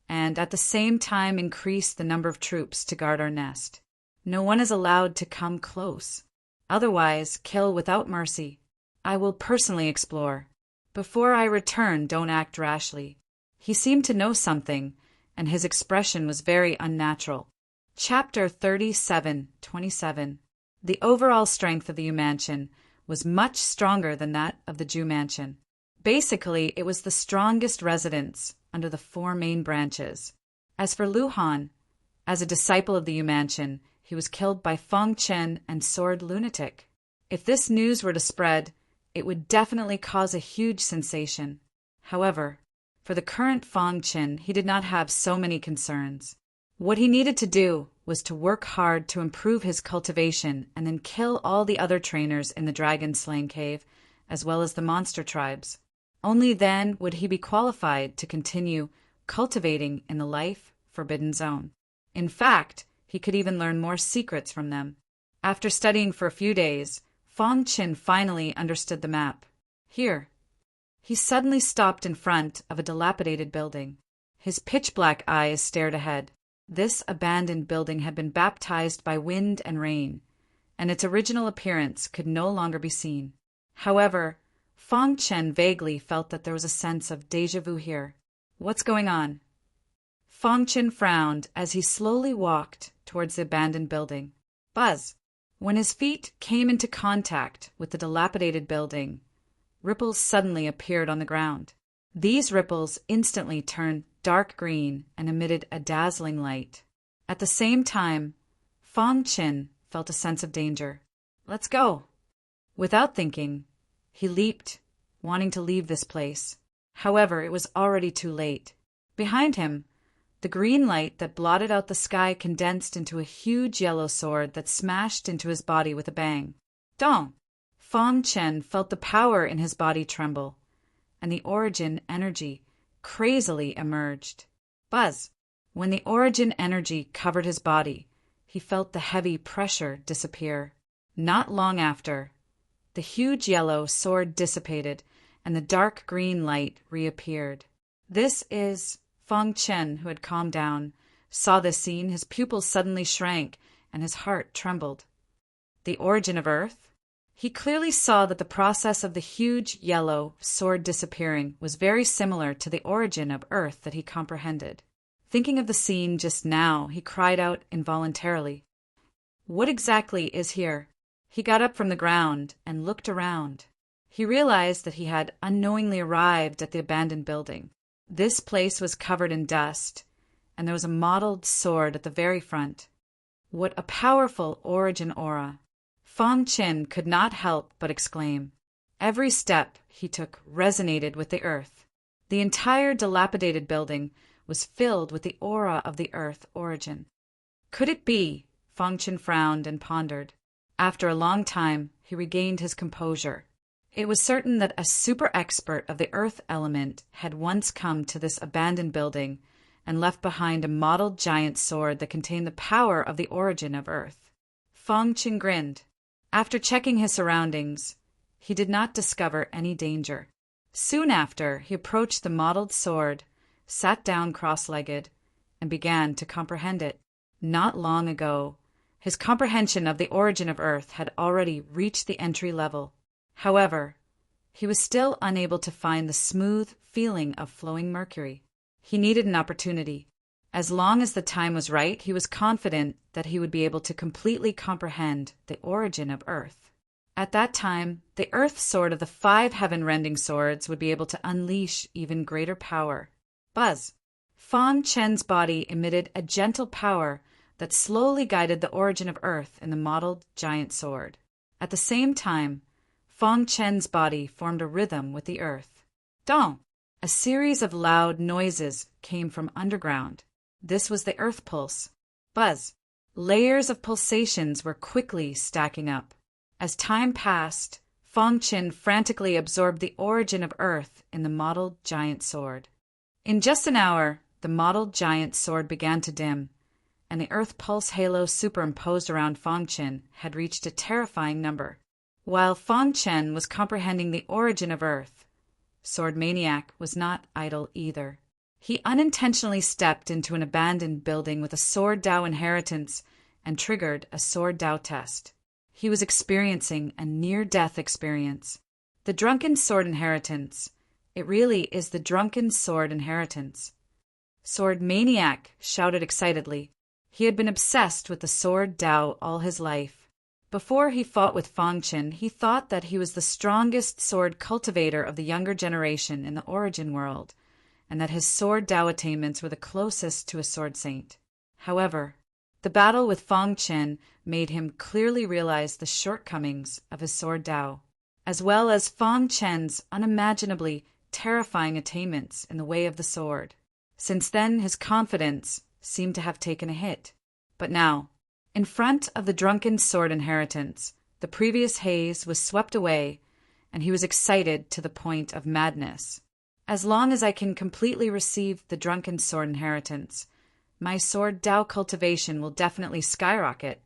and at the same time increase the number of troops to guard our nest. No one is allowed to come close. Otherwise, kill without mercy. I will personally explore. Before I return, don't act rashly." He seemed to know something, and his expression was very unnatural. Chapter 37:27. The overall strength of the Yu Mansion was much stronger than that of the Ju Mansion. Basically, it was the strongest residence under the four main branches. As for Lu Han, as a disciple of the Yu Mansion, he was killed by Feng Chen and Sword Lunatic. If this news were to spread, it would definitely cause a huge sensation. However, for the current Feng Chen, he did not have so many concerns. What he needed to do was to work hard to improve his cultivation and then kill all the other trainers in the dragon-slaying cave, as well as the monster tribes. Only then would he be qualified to continue cultivating in the life-forbidden zone. In fact, he could even learn more secrets from them. After studying for a few days, Feng Chen finally understood the map. Here. He suddenly stopped in front of a dilapidated building. His pitch-black eyes stared ahead. This abandoned building had been baptized by wind and rain, and its original appearance could no longer be seen. However, Feng Chen vaguely felt that there was a sense of déjà vu here. What's going on? Feng Chen frowned as he slowly walked towards the abandoned building. Buzz! When his feet came into contact with the dilapidated building, ripples suddenly appeared on the ground. These ripples instantly turned dark green and emitted a dazzling light. At the same time, Feng Chen felt a sense of danger. Let's go! Without thinking, he leaped, wanting to leave this place. However, it was already too late. Behind him, the green light that blotted out the sky condensed into a huge yellow sword that smashed into his body with a bang. Dong! Feng Chen felt the power in his body tremble, and the origin energy crazily emerged. Buzz! When the origin energy covered his body, he felt the heavy pressure disappear. Not long after, the huge yellow sword dissipated and the dark green light reappeared. This is Feng Chen, who had calmed down, saw this scene. His pupils suddenly shrank and his heart trembled. The origin of Earth? He clearly saw that the process of the huge yellow sword disappearing was very similar to the origin of Earth that he comprehended. Thinking of the scene just now, he cried out involuntarily, "What exactly is here?" He got up from the ground and looked around. He realized that he had unknowingly arrived at the abandoned building. This place was covered in dust, and there was a mottled sword at the very front. What a powerful origin aura! Feng Chen could not help but exclaim. Every step he took resonated with the earth. The entire dilapidated building was filled with the aura of the earth origin. Could it be? Feng Chen frowned and pondered. After a long time, he regained his composure. It was certain that a super expert of the earth element had once come to this abandoned building and left behind a mottled giant sword that contained the power of the origin of earth. Feng Chen grinned. After checking his surroundings, he did not discover any danger. Soon after, he approached the mottled sword, sat down cross-legged, and began to comprehend it. Not long ago, his comprehension of the origin of Earth had already reached the entry level. However, he was still unable to find the smooth feeling of flowing mercury. He needed an opportunity. As long as the time was right, he was confident that he would be able to completely comprehend the origin of Earth. At that time, the Earth Sword of the 5 heaven-rending swords would be able to unleash even greater power. Buzz! Fang Chen's body emitted a gentle power that slowly guided the origin of Earth in the modeled giant sword. At the same time, Fang Chen's body formed a rhythm with the Earth. Dong! A series of loud noises came from underground. This was the Earth Pulse. Buzz! Layers of pulsations were quickly stacking up. As time passed, Fang Chen frantically absorbed the origin of Earth in the modeled giant sword. In just an hour, the modeled giant sword began to dim, and the Earth Pulse halo superimposed around Fang Chen had reached a terrifying number. While Fang Chen was comprehending the origin of Earth, Sword Maniac was not idle either. He unintentionally stepped into an abandoned building with a Sword Dao inheritance and triggered a Sword Dao test. He was experiencing a near-death experience. The Drunken Sword Inheritance. It really is the Drunken Sword Inheritance. Sword Maniac shouted excitedly. He had been obsessed with the Sword Dao all his life. Before he fought with Fang Chen, he thought that he was the strongest sword cultivator of the younger generation in the origin world, and that his Sword Dao attainments were the closest to a sword saint. However, the battle with Fang Chen made him clearly realize the shortcomings of his Sword Dao, as well as Fang Chen's unimaginably terrifying attainments in the way of the sword. Since then, his confidence seemed to have taken a hit. But now, in front of the Drunken Sword Inheritance, the previous haze was swept away, and he was excited to the point of madness. As long as I can completely receive the Drunken Sword Inheritance, my Sword Dao cultivation will definitely skyrocket.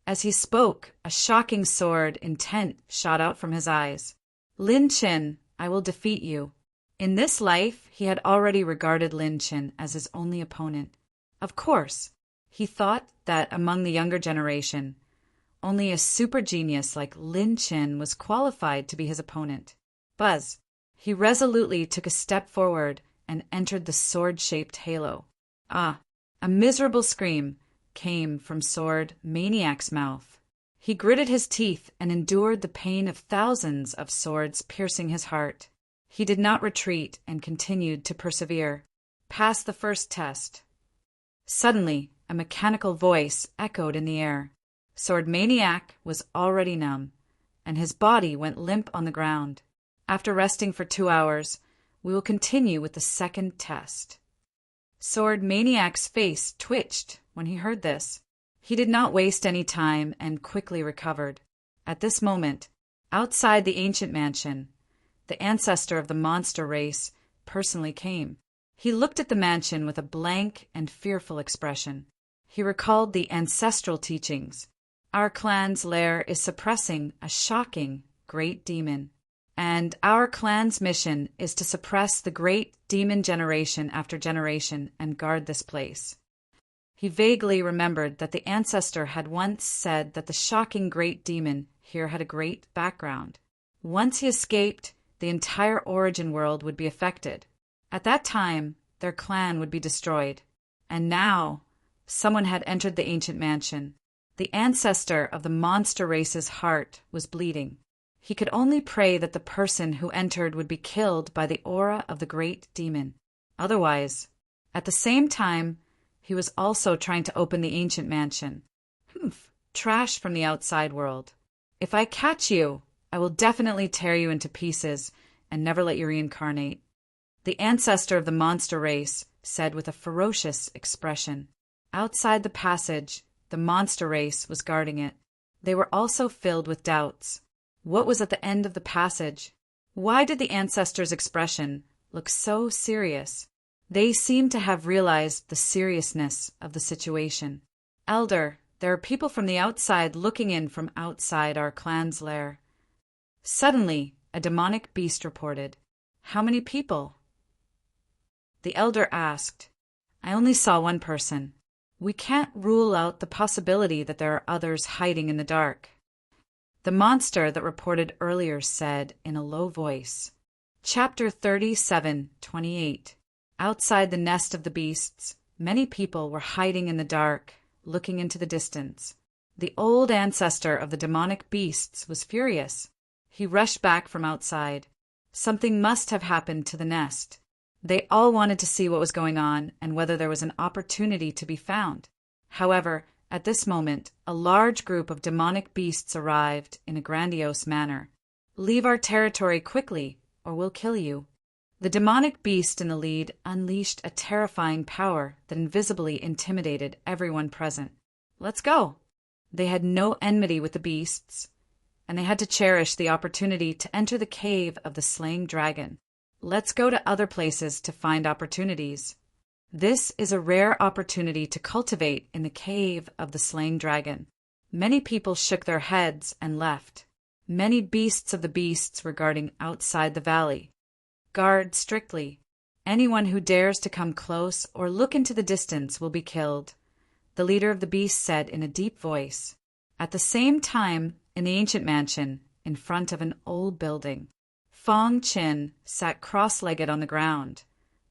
As he spoke, a shocking sword intent shot out from his eyes. Lin Qin, I will defeat you. In this life, he had already regarded Lin Qin as his only opponent. Of course, he thought that among the younger generation, only a super genius like Lin Qin was qualified to be his opponent. Buzz! He resolutely took a step forward and entered the sword-shaped halo. Ah! A miserable scream came from Sword Maniac's mouth. He gritted his teeth and endured the pain of thousands of swords piercing his heart. He did not retreat and continued to persevere. Passed the first test. Suddenly, a mechanical voice echoed in the air. Sword Maniac was already numb, and his body went limp on the ground. After resting for 2 hours, we will continue with the second test. Sword Maniac's face twitched when he heard this. He did not waste any time and quickly recovered. At this moment, outside the ancient mansion, the ancestor of the monster race personally came. He looked at the mansion with a blank and fearful expression. He recalled the ancestral teachings. Our clan's lair is suppressing a shocking great demon, and our clan's mission is to suppress the great demon generation after generation and guard this place. He vaguely remembered that the ancestor had once said that the shocking great demon here had a great background. Once he escaped, the entire origin world would be affected. At that time, their clan would be destroyed. And now, someone had entered the ancient mansion. The ancestor of the monster race's heart was bleeding. He could only pray that the person who entered would be killed by the aura of the great demon. Otherwise, at the same time, he was also trying to open the ancient mansion. Trash from the outside world. If I catch you, I will definitely tear you into pieces and never let you reincarnate. The ancestor of the monster race said with a ferocious expression. Outside the passage, the monster race was guarding it. They were also filled with doubts. What was at the end of the passage? Why did the ancestor's expression look so serious? They seemed to have realized the seriousness of the situation. Elder, there are people from the outside looking in from outside our clan's lair. Suddenly, a demonic beast reported. How many people? The elder asked. I only saw one person. We can't rule out the possibility that there are others hiding in the dark. The monster that reported earlier said in a low voice. Chapter 37:28. Outside the nest of the beasts, Many people were hiding in the dark, looking into the distance. The old ancestor of the demonic beasts was furious. He rushed back from outside. Something must have happened to the nest. They all wanted to see what was going on and whether there was an opportunity to be found. However, at this moment, a large group of demonic beasts arrived in a grandiose manner. "Leave our territory quickly, or we'll kill you." The demonic beast in the lead unleashed a terrifying power that invisibly intimidated everyone present. "Let's go." They had no enmity with the beasts, and they had to cherish the opportunity to enter the cave of the slaying dragon. Let's go to other places to find opportunities. This is a rare opportunity to cultivate in the cave of the slaying dragon. Many people shook their heads and left. Many beasts of the beasts were guarding outside the valley. "Guard strictly. Anyone who dares to come close or look into the distance will be killed," the leader of the beasts said in a deep voice. At the same time, in the ancient mansion, in front of an old building, Fong Qin sat cross-legged on the ground,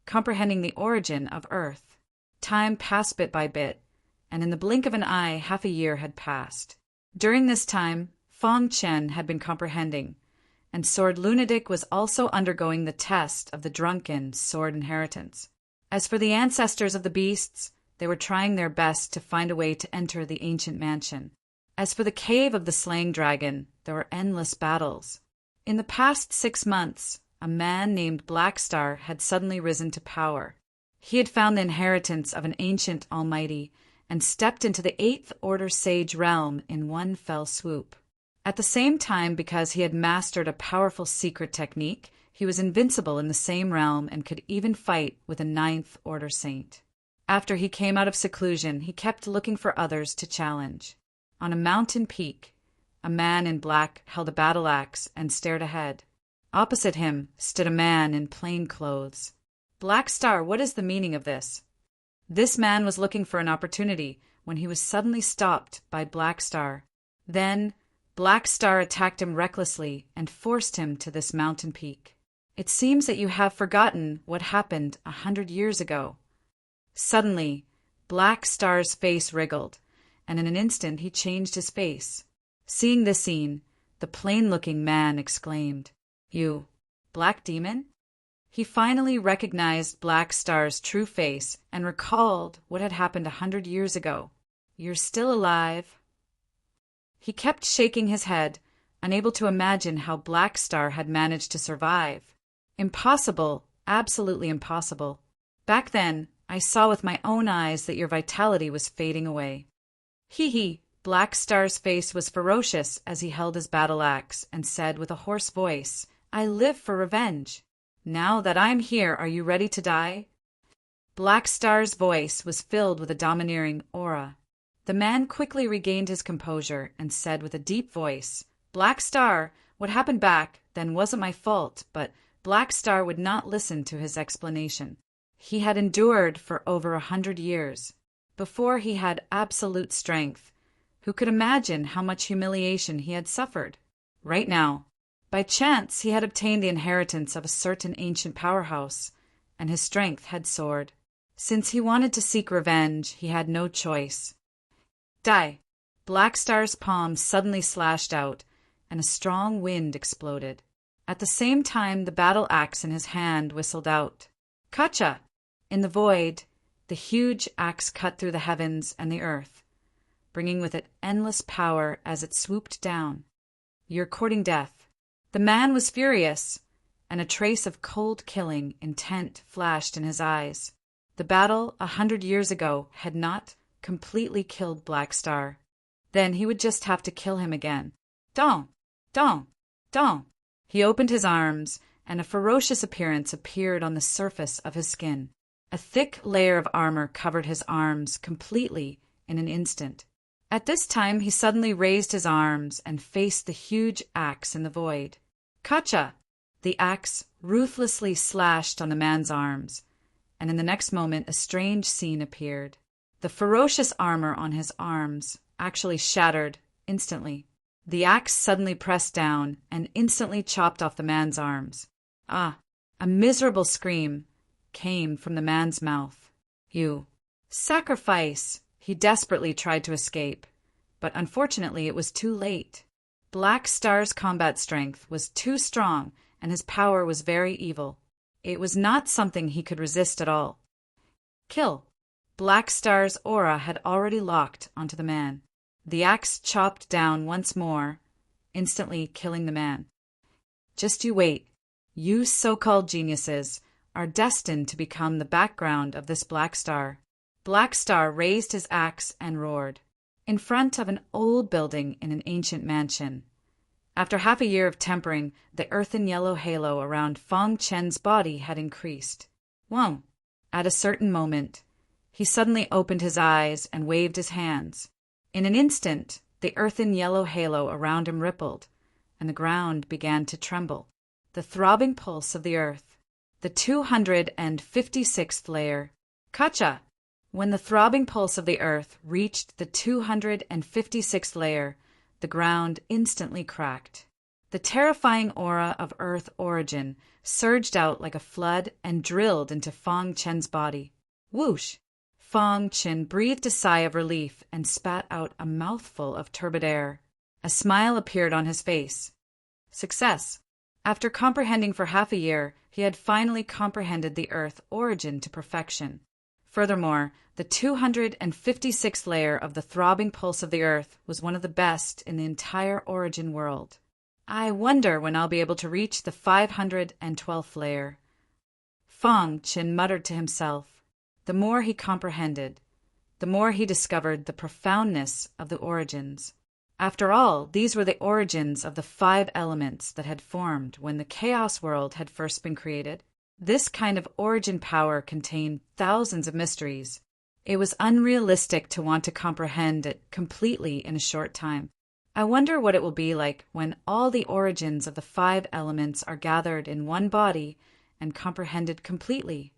comprehending the origin of Earth. Time passed bit by bit, and in the blink of an eye 1/2 a year had passed. During this time, Fong Chen had been comprehending, and Sword Lunatic was also undergoing the test of the drunken sword inheritance. As for the ancestors of the beasts, they were trying their best to find a way to enter the ancient mansion. As for the cave of the slaying dragon, there were endless battles. In the past 6 months, a man named Blackstar had suddenly risen to power. He had found the inheritance of an ancient almighty and stepped into the 8th Order Sage realm in one fell swoop. At the same time, because he had mastered a powerful secret technique, he was invincible in the same realm and could even fight with a 9th Order Saint. After he came out of seclusion, he kept looking for others to challenge. On a mountain peak, a man in black held a battle axe and stared ahead. Opposite him stood a man in plain clothes. "Blackstar, what is the meaning of this?" This man was looking for an opportunity when he was suddenly stopped by Blackstar. Then Blackstar attacked him recklessly and forced him to this mountain peak. "It seems that you have forgotten what happened 100 years ago." Suddenly, Blackstar's face wriggled, and in an instant he changed his face. Seeing this scene, the plain-looking man exclaimed, "You, Black Demon?" He finally recognized Blackstar's true face and recalled what had happened 100 years ago. "You're still alive." He kept shaking his head, unable to imagine how Blackstar had managed to survive. "Impossible, absolutely impossible. Back then, I saw with my own eyes that your vitality was fading away." Hee. Blackstar's face was ferocious as he held his battle axe and said with a hoarse voice, "I live for revenge. Now that I'm here, are you ready to die?" Blackstar's voice was filled with a domineering aura. The man quickly regained his composure and said with a deep voice, "Blackstar, what happened back then wasn't my fault," but Blackstar would not listen to his explanation. He had endured for over 100 years. Before he had absolute strength. Who could imagine how much humiliation he had suffered? Right now, by chance, he had obtained the inheritance of a certain ancient powerhouse, and his strength had soared. Since he wanted to seek revenge, he had no choice. Die! Blackstar's palm suddenly slashed out, and a strong wind exploded. At the same time, the battle axe in his hand whistled out. "Kacha!" In the void, the huge axe cut through the heavens and the earth, bringing with it endless power as it swooped down. "You're courting death." The man was furious, and a trace of cold killing intent flashed in his eyes. The battle 100 years ago had not completely killed Blackstar. Then he would just have to kill him again. Don't! He opened his arms, and a ferocious appearance appeared on the surface of his skin. A thick layer of armor covered his arms completely in an instant. At this time, he suddenly raised his arms and faced the huge axe in the void. "Kacha!" The axe ruthlessly slashed on the man's arms, and in the next moment a strange scene appeared. The ferocious armor on his arms actually shattered instantly. The axe suddenly pressed down and instantly chopped off the man's arms. A miserable scream came from the man's mouth. "You Sacrifice! He desperately tried to escape, but unfortunately it was too late. Black Star's combat strength was too strong, and his power was very evil. It was not something he could resist at all. Kill! Black Star's aura had already locked onto the man. The axe chopped down once more, instantly killing the man. Just you wait. You so-called geniuses are destined to become the background of this Black Star. Black Star raised his axe and roared, in front of an old building in an ancient mansion. After half a year of tempering, the earthen yellow halo around Fong Chen's body had increased. Whoa! At a certain moment, he suddenly opened his eyes and waved his hands. In an instant, the earthen yellow halo around him rippled, and the ground began to tremble. The throbbing pulse of the earth. The 256th layer. Kacha! When the throbbing pulse of the earth reached the 256th layer, the ground instantly cracked. The terrifying aura of Earth origin surged out like a flood and drilled into Fong Chen's body. Whoosh! Fong Chen breathed a sigh of relief and spat out a mouthful of turbid air. A smile appeared on his face. Success! After comprehending for half a year, he had finally comprehended the Earth origin to perfection. Furthermore, the 256th layer of the throbbing pulse of the earth was one of the best in the entire origin world. I wonder when I'll be able to reach the 512th layer. Fong Chen muttered to himself. The more he comprehended, the more he discovered the profoundness of the origins. After all, these were the origins of the 5 elements that had formed when the chaos world had first been created. This kind of origin power contained thousands of mysteries. It was unrealistic to want to comprehend it completely in a short time. I wonder what it will be like when all the origins of the 5 elements are gathered in one body and comprehended completely.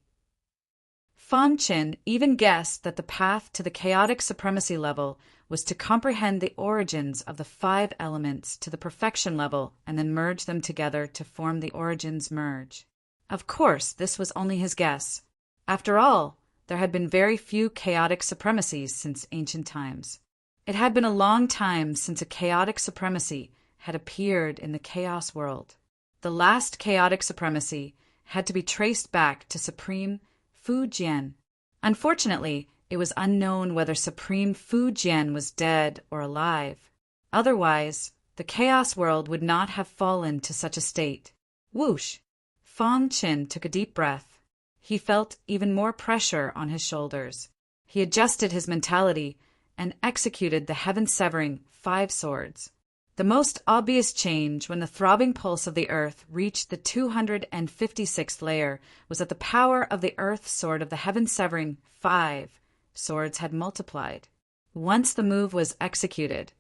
Fong Chen even guessed that the path to the chaotic supremacy level was to comprehend the origins of the 5 elements to the perfection level and then merge them together to form the origins merge. Of course, this was only his guess. After all, there had been very few chaotic supremacies since ancient times. It had been a long time since a chaotic supremacy had appeared in the chaos world. The last chaotic supremacy had to be traced back to Supreme Fu Jian. Unfortunately, it was unknown whether Supreme Fu Jian was dead or alive. Otherwise, the chaos world would not have fallen to such a state. Whoosh! Fong Chen took a deep breath. He felt even more pressure on his shoulders. He adjusted his mentality and executed the heaven-severing 5 swords. The most obvious change when the throbbing pulse of the earth reached the 256th layer was that the power of the earth sword of the heaven-severing 5 swords had multiplied. Once the move was executed,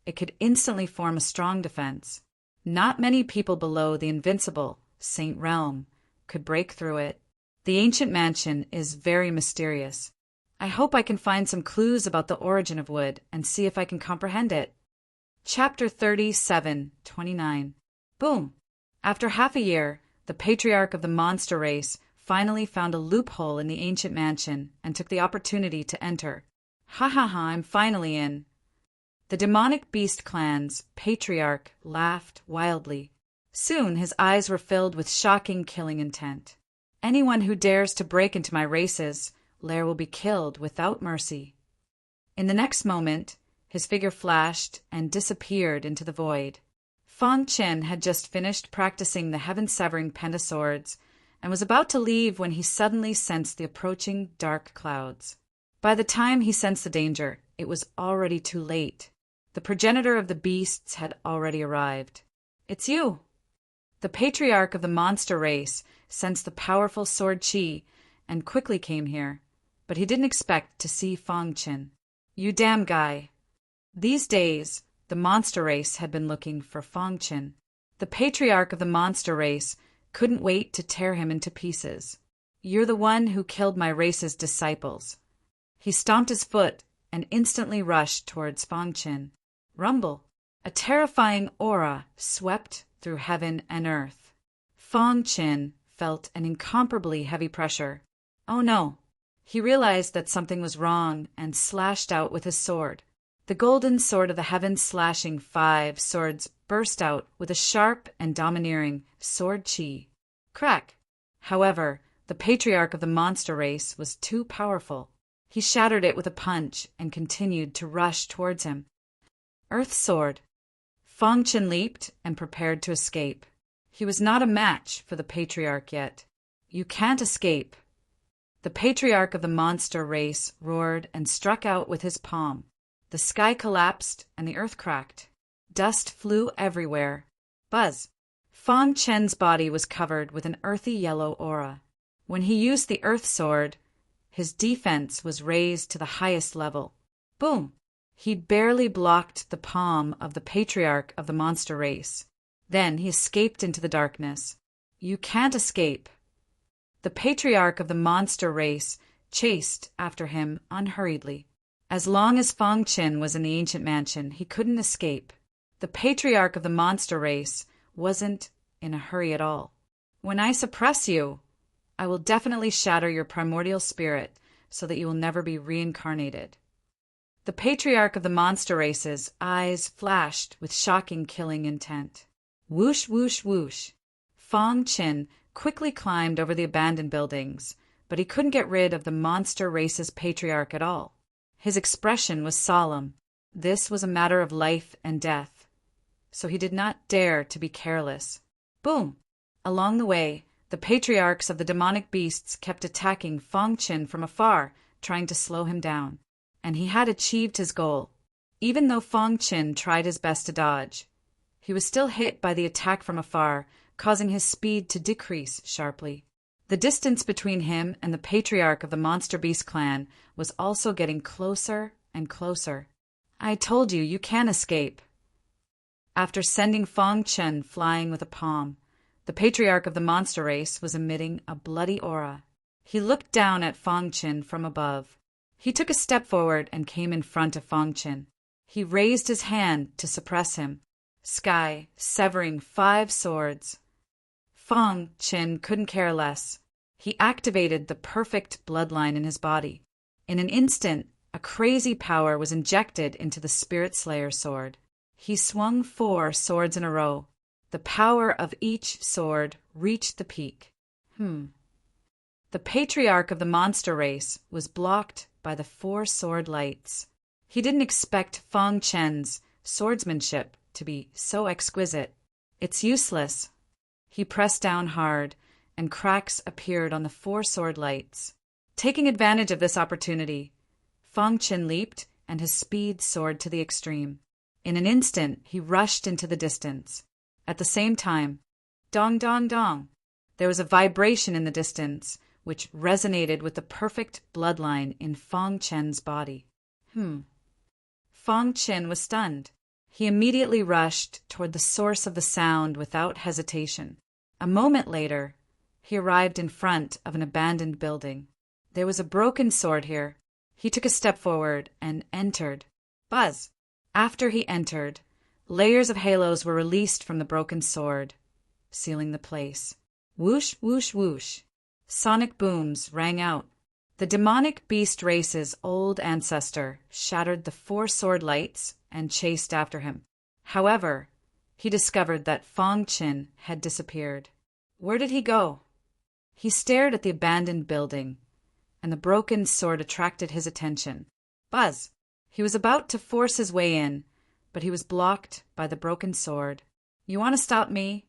it could instantly form a strong defense. Not many people below the invincible Saint Realm could break through it. The ancient mansion is very mysterious. I hope I can find some clues about the origin of wood and see if I can comprehend it. Chapter 37:29. Boom! After half a year, the patriarch of the monster race finally found a loophole in the ancient mansion and took the opportunity to enter. Ha ha ha, I'm finally in. The demonic beast clan's patriarch laughed wildly. Soon his eyes were filled with shocking killing intent. Anyone who dares to break into my race's lair will be killed without mercy. In the next moment, his figure flashed and disappeared into the void. Fong Chen had just finished practicing the heaven-severing pentaswords and was about to leave when he suddenly sensed the approaching dark clouds. By the time he sensed the danger, it was already too late. The progenitor of the beasts had already arrived. It's you! The patriarch of the monster race sensed the powerful sword chi and quickly came here, but he didn't expect to see Fong Chen. You damn guy! These days, the monster race had been looking for Fong Chen. The patriarch of the monster race couldn't wait to tear him into pieces. You're the one who killed my race's disciples. He stomped his foot and instantly rushed towards Fong Chen. Rumble! A terrifying aura swept through heaven and earth. Fong Chen felt an incomparably heavy pressure. Oh no! He realized that something was wrong and slashed out with his sword. The golden sword of the heavens slashing 5 swords burst out with a sharp and domineering sword chi. Crack! However, the patriarch of the monster race was too powerful. He shattered it with a punch and continued to rush towards him. Earth sword. Fang Chen leaped and prepared to escape. He was not a match for the patriarch yet. You can't escape. The patriarch of the monster race roared and struck out with his palm. The sky collapsed and the earth cracked. Dust flew everywhere. Buzz! Fang Chen's body was covered with an earthy yellow aura. When he used the earth sword, his defense was raised to the highest level. Boom! He barely blocked the palm of the patriarch of the monster race. Then he escaped into the darkness. You can't escape. The patriarch of the monster race chased after him unhurriedly. As long as Fang Chen was in the ancient mansion, he couldn't escape. The patriarch of the monster race wasn't in a hurry at all. When I suppress you, I will definitely shatter your primordial spirit so that you will never be reincarnated. The patriarch of the monster race's eyes flashed with shocking killing intent. Whoosh, whoosh, whoosh. Fang Chen quickly climbed over the abandoned buildings, but he couldn't get rid of the monster race's patriarch at all. His expression was solemn. This was a matter of life and death, so he did not dare to be careless. Boom! Along the way, the patriarchs of the demonic beasts kept attacking Fang Chen from afar, trying to slow him down. And he had achieved his goal. Even though Fang Chen tried his best to dodge, he was still hit by the attack from afar, causing his speed to decrease sharply. The distance between him and the patriarch of the Monster Beast clan was also getting closer and closer. I told you, you can't escape. After sending Fang Chen flying with a palm, the patriarch of the monster race was emitting a bloody aura. He looked down at Fang Chen from above. He took a step forward and came in front of Fang Chen. He raised his hand to suppress him. Sky, severing 5 swords. Fang Chen couldn't care less. He activated the perfect bloodline in his body. In an instant, a crazy power was injected into the Spirit Slayer sword. He swung 4 swords in a row. The power of each sword reached the peak. The patriarch of the monster race was blocked by the 4 sword lights. He didn't expect Fang Chen's swordsmanship to be so exquisite. It's useless. He pressed down hard, and cracks appeared on the 4 sword lights. Taking advantage of this opportunity, Fang Chen leaped, and his speed soared to the extreme. In an instant, he rushed into the distance. At the same time, dong dong dong, there was a vibration in the distance, which resonated with the perfect bloodline in Fang Chen's body. Fang Chen was stunned. He immediately rushed toward the source of the sound without hesitation. A moment later, he arrived in front of an abandoned building. There was a broken sword here. He took a step forward and entered. Buzz! After he entered, layers of halos were released from the broken sword, sealing the place. Whoosh, whoosh, whoosh. Sonic booms rang out. The demonic beast race's old ancestor shattered the 4 sword lights and chased after him. However, he discovered that Fang Chen had disappeared. Where did he go? He stared at the abandoned building, and the broken sword attracted his attention. Buzz! He was about to force his way in, but he was blocked by the broken sword. You want to stop me?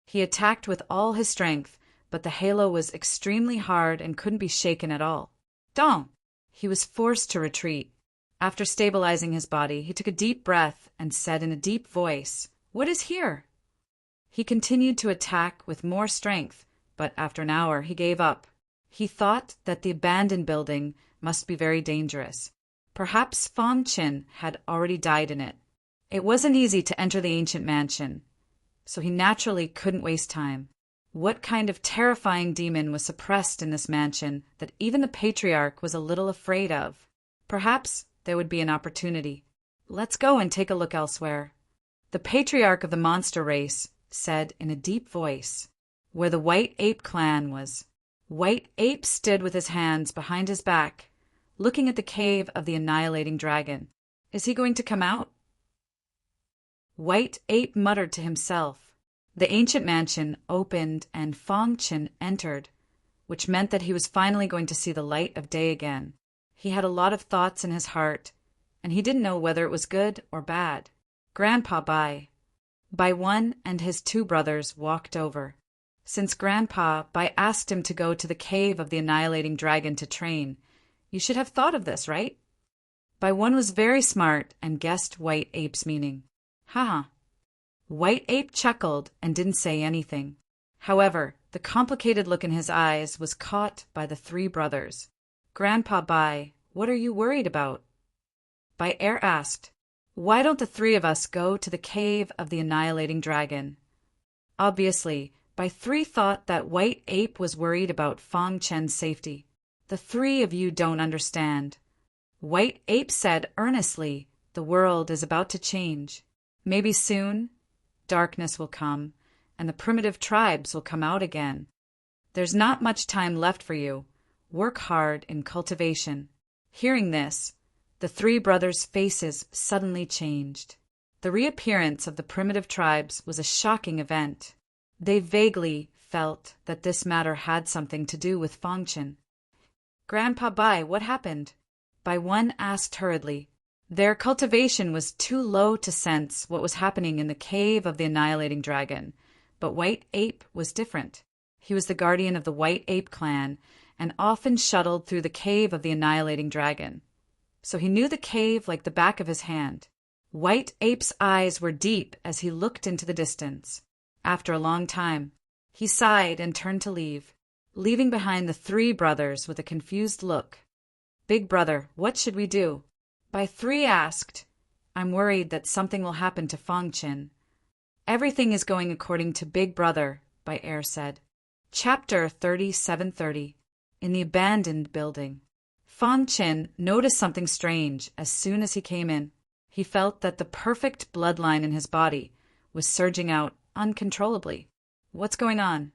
He attacked with all his strength, but the halo was extremely hard and couldn't be shaken at all. Dong! He was forced to retreat. After stabilizing his body, he took a deep breath and said in a deep voice, "What is here?" He continued to attack with more strength, but after an hour he gave up. He thought that the abandoned building must be very dangerous. Perhaps Fang Chen had already died in it. It wasn't easy to enter the ancient mansion, so he naturally couldn't waste time. What kind of terrifying demon was suppressed in this mansion that even the patriarch was a little afraid of? Perhaps there would be an opportunity. Let's go and take a look elsewhere. The patriarch of the monster race said in a deep voice, where the White Ape clan was. White Ape stood with his hands behind his back, looking at the cave of the annihilating dragon. Is he going to come out? White Ape muttered to himself. The ancient mansion opened and Fong Chen entered, which meant that he was finally going to see the light of day again. He had a lot of thoughts in his heart, and he didn't know whether it was good or bad. Grandpa Bai One and his two brothers walked over. Since Grandpa Bai asked him to go to the cave of the annihilating dragon to train, you should have thought of this, right? Bai One was very smart and guessed White Ape's meaning. Haha. White Ape chuckled and didn't say anything. However, the complicated look in his eyes was caught by the three brothers. Grandpa Bai, what are you worried about? Bai Air asked, why don't the three of us go to the cave of the annihilating dragon? Obviously, Bai Three thought that White Ape was worried about Fong Chen's safety. The three of you don't understand. White Ape said earnestly, the world is about to change. Maybe soon, darkness will come, and the primitive tribes will come out again. There's not much time left for you. Work hard in cultivation. Hearing this, the three brothers' faces suddenly changed. The reappearance of the primitive tribes was a shocking event. They vaguely felt that this matter had something to do with Fong Chen. Grandpa Bai, what happened? Bai One asked hurriedly. Their cultivation was too low to sense what was happening in the cave of the annihilating dragon, but White Ape was different. He was the guardian of the White Ape clan and often shuttled through the cave of the annihilating dragon. So he knew the cave like the back of his hand. White Ape's eyes were deep as he looked into the distance. After a long time, he sighed and turned to leave, leaving behind the three brothers with a confused look. Big brother, what should we do? Bai Three asked. I'm worried that something will happen to Fong Chen. Everything is going according to Big Brother, Bai Air said. Chapter 3730. In the abandoned building. Fong Chen noticed something strange as soon as he came in. He felt that the perfect bloodline in his body was surging out uncontrollably. What's going on?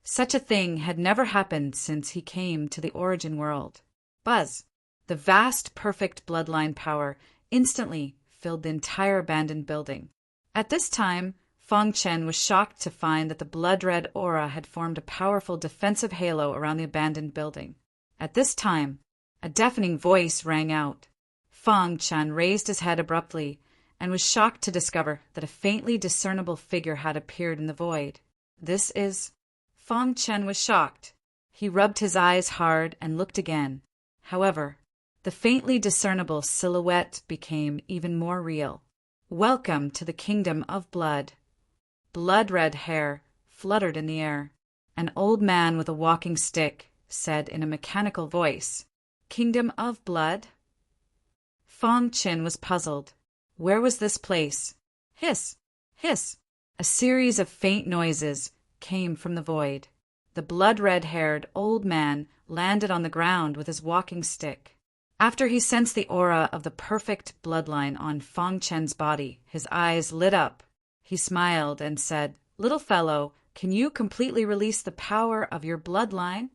Such a thing had never happened since he came to the origin world. Buzz! The vast, perfect bloodline power instantly filled the entire abandoned building. At this time, Fong Chen was shocked to find that the blood-red aura had formed a powerful defensive halo around the abandoned building. At this time, a deafening voice rang out. Fong Chen raised his head abruptly and was shocked to discover that a faintly discernible figure had appeared in the void. This is... Fong Chen was shocked. He rubbed his eyes hard and looked again. However, the faintly discernible silhouette became even more real. Welcome to the kingdom of blood. Blood-red hair fluttered in the air. An old man with a walking stick said in a mechanical voice, Kingdom of blood? Fong Chen was puzzled. Where was this place? Hiss! Hiss! A series of faint noises came from the void. The blood-red-haired old man landed on the ground with his walking stick. After he sensed the aura of the perfect bloodline on Fong Chen's body, his eyes lit up. He smiled and said, Little fellow, can you completely release the power of your bloodline?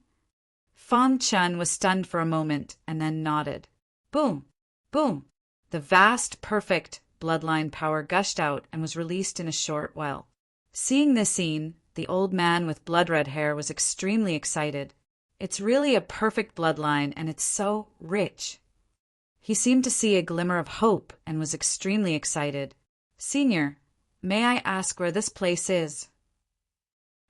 Fong Chen was stunned for a moment and then nodded. Boom! Boom! The vast, perfect bloodline power gushed out and was released in a short while. Seeing this scene, the old man with blood-red hair was extremely excited. It's really a perfect bloodline, and it's so rich. He seemed to see a glimmer of hope and was extremely excited. Senior, may I ask where this place is?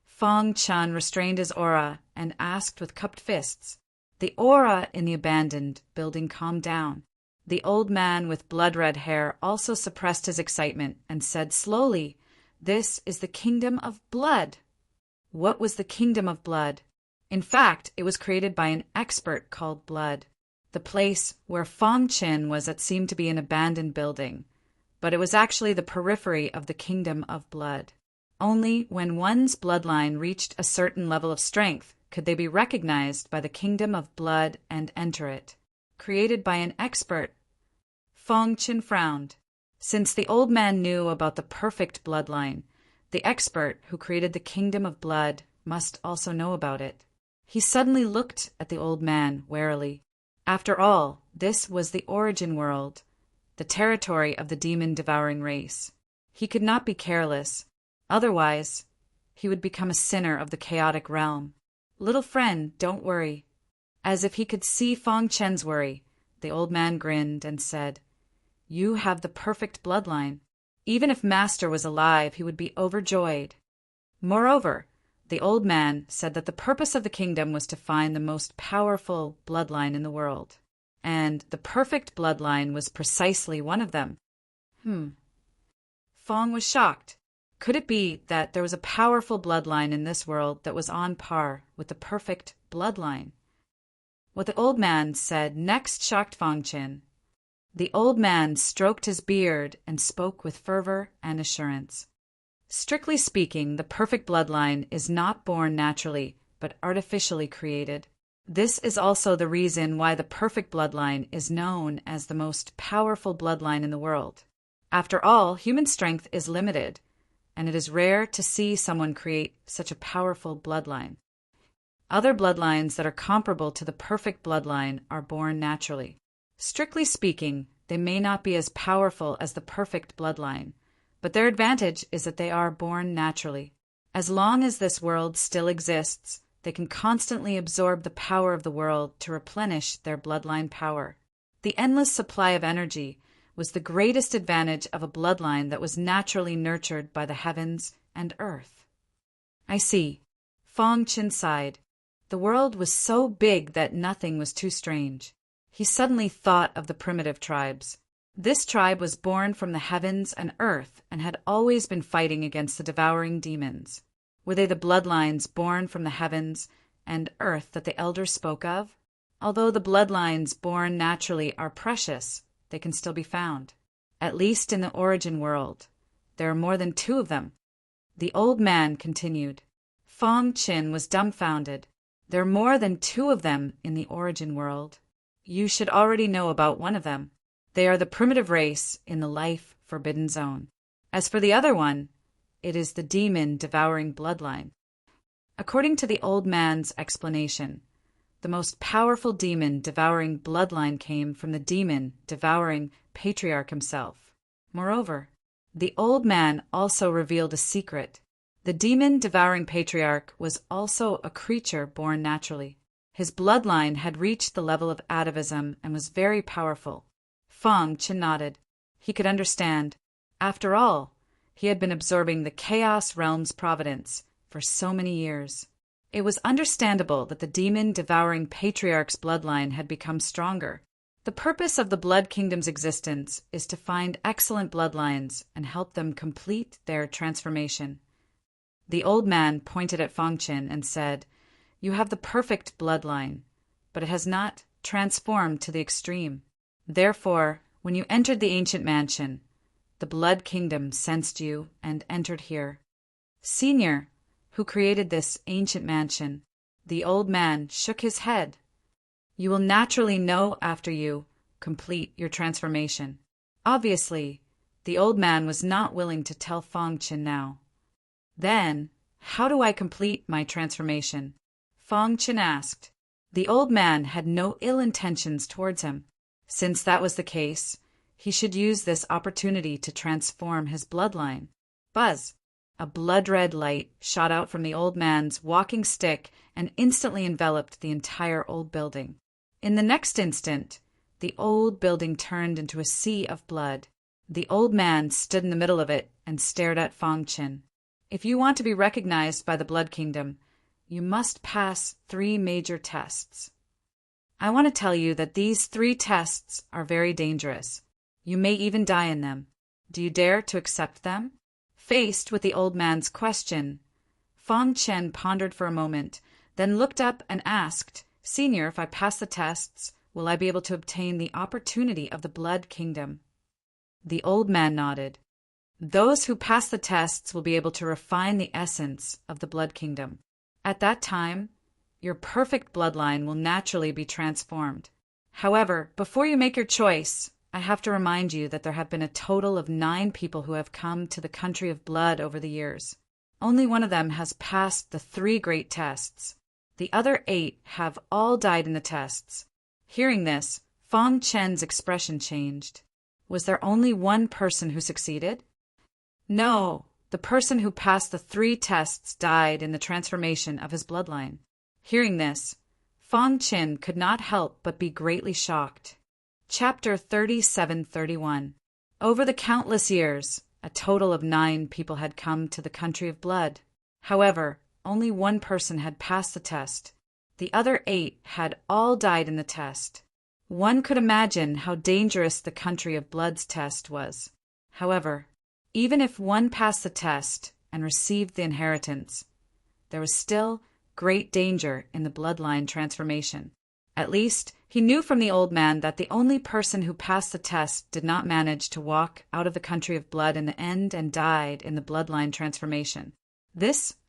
Fong Chen restrained his aura and asked with cupped fists. The aura in the abandoned building calmed down. The old man with blood-red hair also suppressed his excitement and said slowly, This is the kingdom of blood. What was the kingdom of blood? In fact, it was created by an expert called Blood. The place where Fong Chen was seemed to be an abandoned building, but it was actually the periphery of the kingdom of blood. Only when one's bloodline reached a certain level of strength could they be recognized by the kingdom of blood and enter it. Created by an expert. Fong Chen frowned. Since the old man knew about the perfect bloodline, the expert who created the kingdom of blood must also know about it. He suddenly looked at the old man warily. After all, this was the origin world, the territory of the demon-devouring race. He could not be careless. Otherwise, he would become a sinner of the chaotic realm. Little friend, don't worry. As if he could see Fong Chen's worry, the old man grinned and said, You have the perfect bloodline. Even if Master was alive, he would be overjoyed. Moreover, the old man said that the purpose of the kingdom was to find the most powerful bloodline in the world, and the perfect bloodline was precisely one of them. Fong was shocked. Could it be that there was a powerful bloodline in this world that was on par with the perfect bloodline? What the old man said next shocked Fong Chen. The old man stroked his beard and spoke with fervor and assurance. Strictly speaking, the perfect bloodline is not born naturally, but artificially created. This is also the reason why the perfect bloodline is known as the most powerful bloodline in the world. After all, human strength is limited, and it is rare to see someone create such a powerful bloodline. Other bloodlines that are comparable to the perfect bloodline are born naturally. Strictly speaking, they may not be as powerful as the perfect bloodline, but their advantage is that they are born naturally. As long as this world still exists, they can constantly absorb the power of the world to replenish their bloodline power. The endless supply of energy was the greatest advantage of a bloodline that was naturally nurtured by the heavens and earth. I see. Fong Chen sighed. The world was so big that nothing was too strange. He suddenly thought of the primitive tribes. This tribe was born from the heavens and earth and had always been fighting against the devouring demons. Were they the bloodlines born from the heavens and earth that the elders spoke of? Although the bloodlines born naturally are precious, they can still be found. At least in the origin world. There are more than 2 of them. The old man continued. Fong Chen was dumbfounded. There are more than 2 of them in the origin world. You should already know about one of them. They are the primitive race in the life forbidden zone. As for the other one, it is the demon-devouring bloodline. According to the old man's explanation, the most powerful demon-devouring bloodline came from the demon-devouring patriarch himself. Moreover, the old man also revealed a secret. The demon-devouring patriarch was also a creature born naturally. His bloodline had reached the level of atavism and was very powerful. Fong Chen nodded. He could understand. After all, he had been absorbing the Chaos Realm's providence for so many years. It was understandable that the demon-devouring patriarch's bloodline had become stronger. The purpose of the Blood Kingdom's existence is to find excellent bloodlines and help them complete their transformation. The old man pointed at Fong Chen and said, You have the perfect bloodline, but it has not transformed to the extreme. Therefore, when you entered the ancient mansion, the Blood Kingdom sensed you and entered here. Senior, who created this ancient mansion, the old man shook his head. You will naturally know after you complete your transformation. Obviously, the old man was not willing to tell Fong Chen now. Then, how do I complete my transformation? Fong Chen asked. The old man had no ill intentions towards him. Since that was the case, he should use this opportunity to transform his bloodline. Buzz! A blood-red light shot out from the old man's walking stick and instantly enveloped the entire old building. In the next instant, the old building turned into a sea of blood. The old man stood in the middle of it and stared at Fong Chen. If you want to be recognized by the Blood Kingdom, you must pass 3 major tests. I want to tell you that these 3 tests are very dangerous. You may even die in them. Do you dare to accept them? Faced with the old man's question, Fong Chen pondered for a moment, then looked up and asked, Senior, if I pass the tests, will I be able to obtain the opportunity of the Blood Kingdom? The old man nodded. Those who pass the tests will be able to refine the essence of the Blood Kingdom. At that time, your perfect bloodline will naturally be transformed. However, before you make your choice, I have to remind you that there have been a total of 9 people who have come to the country of blood over the years. Only one of them has passed the 3 great tests. The other 8 have all died in the tests. Hearing this, Fong Chen's expression changed. Was there only one person who succeeded? No, the person who passed the 3 tests died in the transformation of his bloodline. Hearing this, Fong Chen could not help but be greatly shocked. Chapter 37-31. Over the countless years, a total of 9 people had come to the country of blood. However, only one person had passed the test. The other 8 had all died in the test. One could imagine how dangerous the country of blood's test was. However, even if one passed the test and received the inheritance, there was still great danger in the bloodline transformation. At least, he knew from the old man that the only person who passed the test did not manage to walk out of the country of blood in the end and died in the bloodline transformation.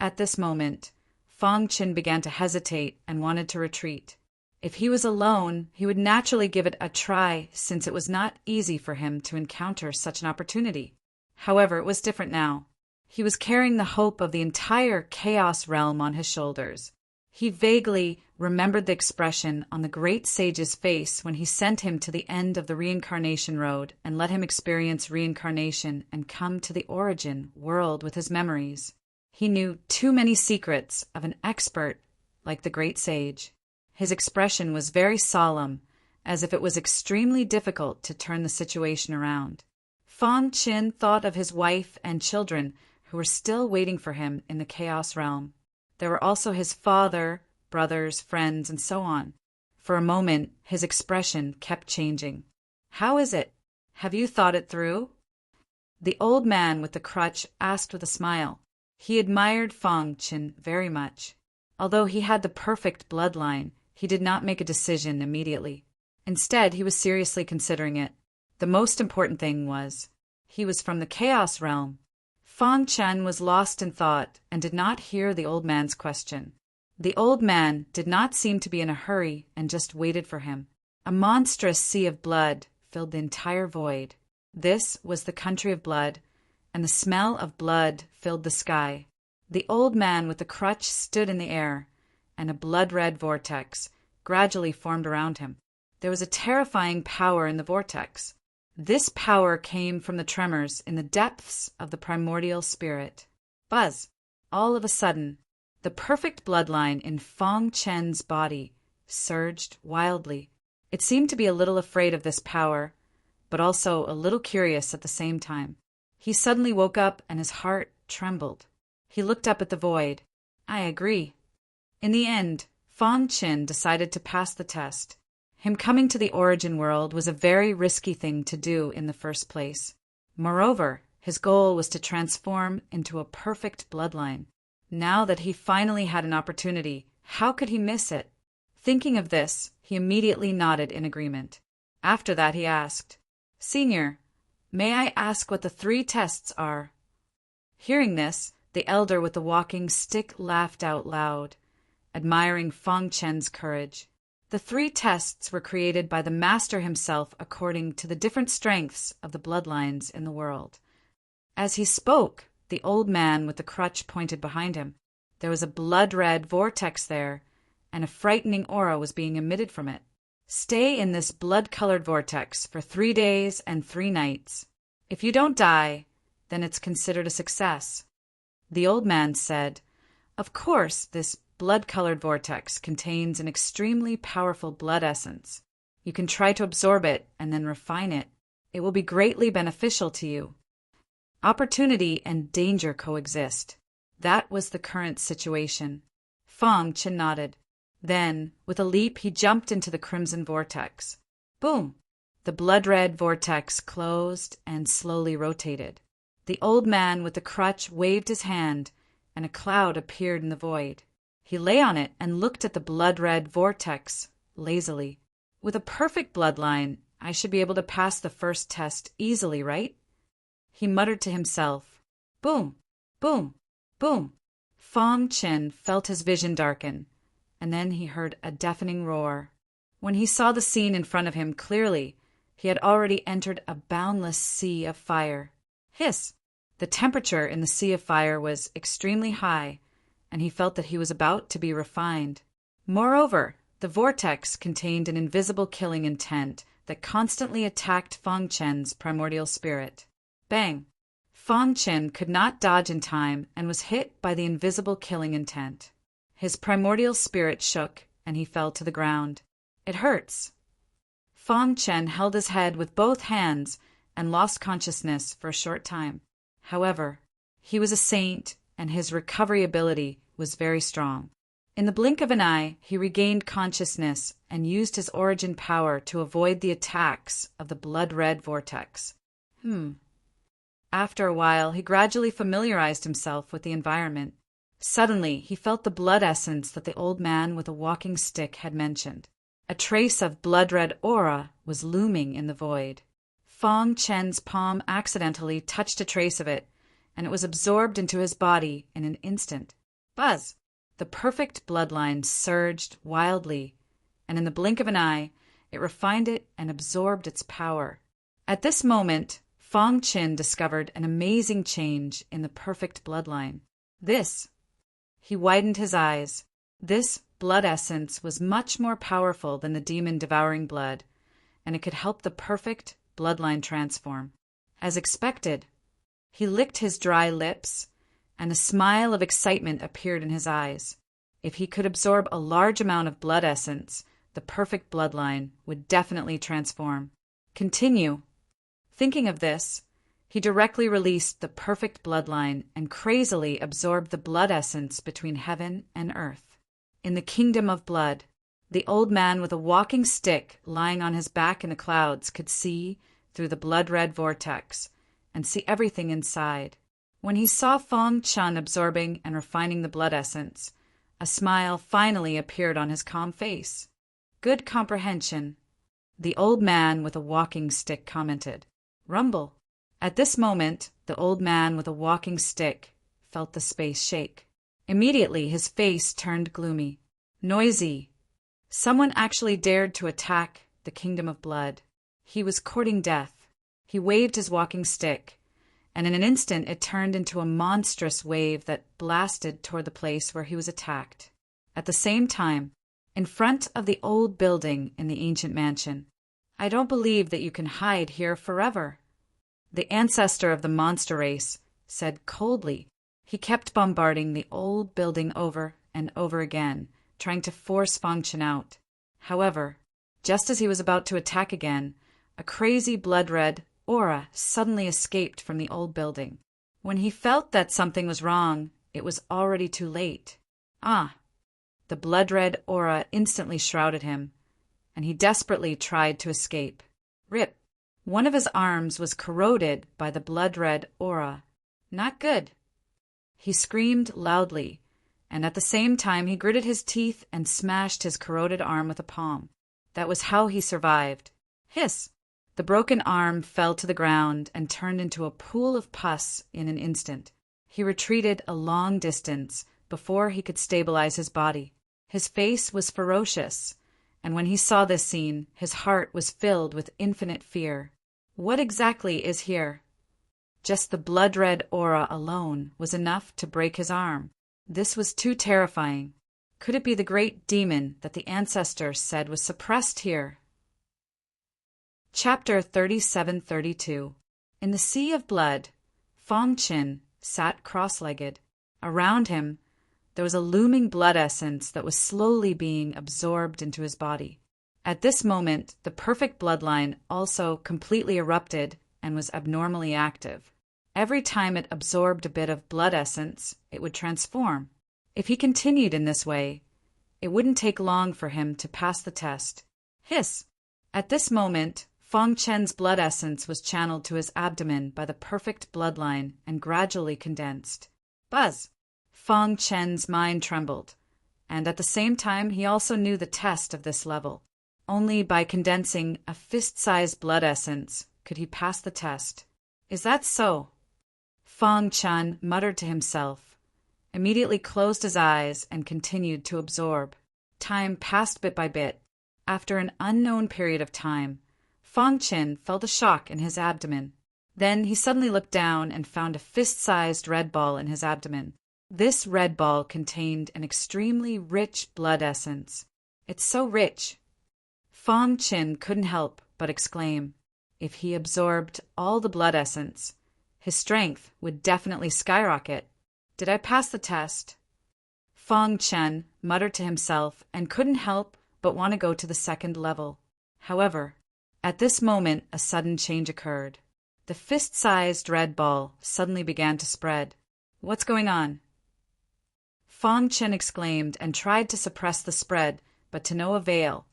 At this moment, Fong Chen began to hesitate and wanted to retreat. If he was alone, he would naturally give it a try since it was not easy for him to encounter such an opportunity. However, it was different now. He was carrying the hope of the entire chaos realm on his shoulders. He vaguely remembered the expression on the great sage's face when he sent him to the end of the reincarnation road and let him experience reincarnation and come to the origin world with his memories. He knew too many secrets of an expert like the great sage. His expression was very solemn, as if it was extremely difficult to turn the situation around. Fong Chen thought of his wife and children who were still waiting for him in the chaos realm. There were also his father, brothers, friends, and so on. For a moment, his expression kept changing. "How is it? Have you thought it through?" The old man with the crutch asked with a smile. He admired Fong Chen very much. Although he had the perfect bloodline, he did not make a decision immediately. Instead, he was seriously considering it. The most important thing was, he was from the chaos realm. Fong Chen was lost in thought and did not hear the old man's question. The old man did not seem to be in a hurry and just waited for him. A monstrous sea of blood filled the entire void. This was the country of blood, and the smell of blood filled the sky. The old man with the crutch stood in the air, and a blood-red vortex gradually formed around him. There was a terrifying power in the vortex. This power came from the tremors in the depths of the primordial spirit. Buzz! All of a sudden, the perfect bloodline in Fong Chen's body surged wildly. It seemed to be a little afraid of this power, but also a little curious at the same time. He suddenly woke up and his heart trembled. He looked up at the void. "I agree." In the end, Fong Chen decided to pass the test. Him coming to the origin world was a very risky thing to do in the first place. Moreover, his goal was to transform into a perfect bloodline. Now that he finally had an opportunity, how could he miss it? Thinking of this, he immediately nodded in agreement. After that he asked, "Senior, may I ask what the 3 tests are?" Hearing this, the elder with the walking stick laughed out loud, admiring Fong Chen's courage. The 3 tests were created by the master himself according to the different strengths of the bloodlines in the world. As he spoke, the old man with the crutch pointed behind him. There was a blood-red vortex there, and a frightening aura was being emitted from it. "Stay in this blood-colored vortex for 3 days and 3 nights. If you don't die, then it's considered a success." The old man said, "Of course, this blood-colored vortex contains an extremely powerful blood essence. You can try to absorb it and then refine it. It will be greatly beneficial to you." Opportunity and danger coexist. That was the current situation. Fong Chen nodded. Then, with a leap, he jumped into the crimson vortex. Boom! The blood-red vortex closed and slowly rotated. The old man with the crutch waved his hand, and a cloud appeared in the void. He lay on it and looked at the blood-red vortex lazily. "With a perfect bloodline, I should be able to pass the first test easily, right?" He muttered to himself. Boom! Boom! Boom! Fong Chen felt his vision darken, and then he heard a deafening roar. When he saw the scene in front of him clearly, he had already entered a boundless sea of fire. Hiss! The temperature in the sea of fire was extremely high, and he felt that he was about to be refined. Moreover, the vortex contained an invisible killing intent that constantly attacked Fang Chen's primordial spirit. Bang! Fang Chen could not dodge in time and was hit by the invisible killing intent. His primordial spirit shook and he fell to the ground. It hurts. Fang Chen held his head with both hands and lost consciousness for a short time. However, he was a saint and his recovery ability was very strong. In the blink of an eye, he regained consciousness and used his origin power to avoid the attacks of the blood-red vortex. After a while, he gradually familiarized himself with the environment. Suddenly, he felt the blood essence that the old man with a walking stick had mentioned. A trace of blood-red aura was looming in the void. Fang Chen's palm accidentally touched a trace of it, and it was absorbed into his body in an instant. Buzz! The perfect bloodline surged wildly, and in the blink of an eye, it refined it and absorbed its power. At this moment, Fang Chen discovered an amazing change in the perfect bloodline. He widened his eyes. This blood essence was much more powerful than the demon devouring blood, and it could help the perfect bloodline transform. As expected, he licked his dry lips, and a smile of excitement appeared in his eyes. If he could absorb a large amount of blood essence, the perfect bloodline would definitely transform. Continue. Thinking of this, he directly released the perfect bloodline and crazily absorbed the blood essence between heaven and earth. In the kingdom of blood, the old man with a walking stick lying on his back in the clouds could see through the blood-red vortex and see everything inside. When he saw Fang Chen absorbing and refining the blood essence, a smile finally appeared on his calm face. Good comprehension, the old man with a walking stick commented. Rumble. At this moment, the old man with a walking stick felt the space shake. Immediately, his face turned gloomy. Noisy. Someone actually dared to attack the kingdom of blood. He was courting death. He waved his walking stick, and in an instant it turned into a monstrous wave that blasted toward the place where he was attacked. At the same time, in front of the old building in the ancient mansion, I don't believe that you can hide here forever, the ancestor of the monster race said coldly. He kept bombarding the old building over and over again, trying to force Fang Chen out. However, just as he was about to attack again, a crazy blood-red aura suddenly escaped from the old building. When he felt that something was wrong, it was already too late. The blood-red aura instantly shrouded him, and he desperately tried to escape. Rip! One of his arms was corroded by the blood-red aura. Not good. He screamed loudly, and at the same time he gritted his teeth and smashed his corroded arm with a palm. That was how he survived. Hiss! The broken arm fell to the ground and turned into a pool of pus in an instant. He retreated a long distance before he could stabilize his body. His face was ferocious, and when he saw this scene, his heart was filled with infinite fear. What exactly is here? Just the blood-red aura alone was enough to break his arm. This was too terrifying. Could it be the great demon that the ancestors said was suppressed here? Chapter 37-32. In the sea of blood, Fang Chen sat cross-legged. Around him, there was a looming blood essence that was slowly being absorbed into his body. At this moment, the perfect bloodline also completely erupted and was abnormally active. Every time it absorbed a bit of blood essence, it would transform. If he continued in this way, it wouldn't take long for him to pass the test. Hiss! At this moment, Fang Chen's blood essence was channeled to his abdomen by the perfect bloodline and gradually condensed. Buzz! Fang Chen's mind trembled, and at the same time he also knew the test of this level. Only by condensing a fist-sized blood essence could he pass the test. Is that so? Fang Chen muttered to himself, immediately closed his eyes and continued to absorb. Time passed bit by bit. After an unknown period of time, Fang Chen felt a shock in his abdomen. Then he suddenly looked down and found a fist-sized red ball in his abdomen. This red ball contained an extremely rich blood essence. It's so rich. Fong Chin couldn't help but exclaim. If he absorbed all the blood essence, his strength would definitely skyrocket. Did I pass the test? Fong Chen muttered to himself and couldn't help but want to go to the second level. However, at this moment a sudden change occurred. The fist-sized red ball suddenly began to spread. What's going on? Fong Chen exclaimed and tried to suppress the spread, but to no avail.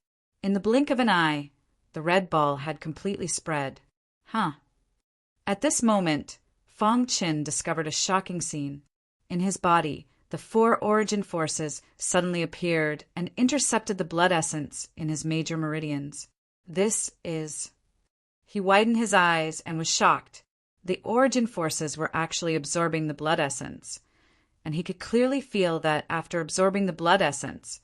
In the blink of an eye, the red ball had completely spread. At this moment, Fong Chen discovered a shocking scene. In his body, the 4 origin forces suddenly appeared and intercepted the blood essence in his major meridians. He widened his eyes and was shocked. The origin forces were actually absorbing the blood essence, and he could clearly feel that after absorbing the blood essence,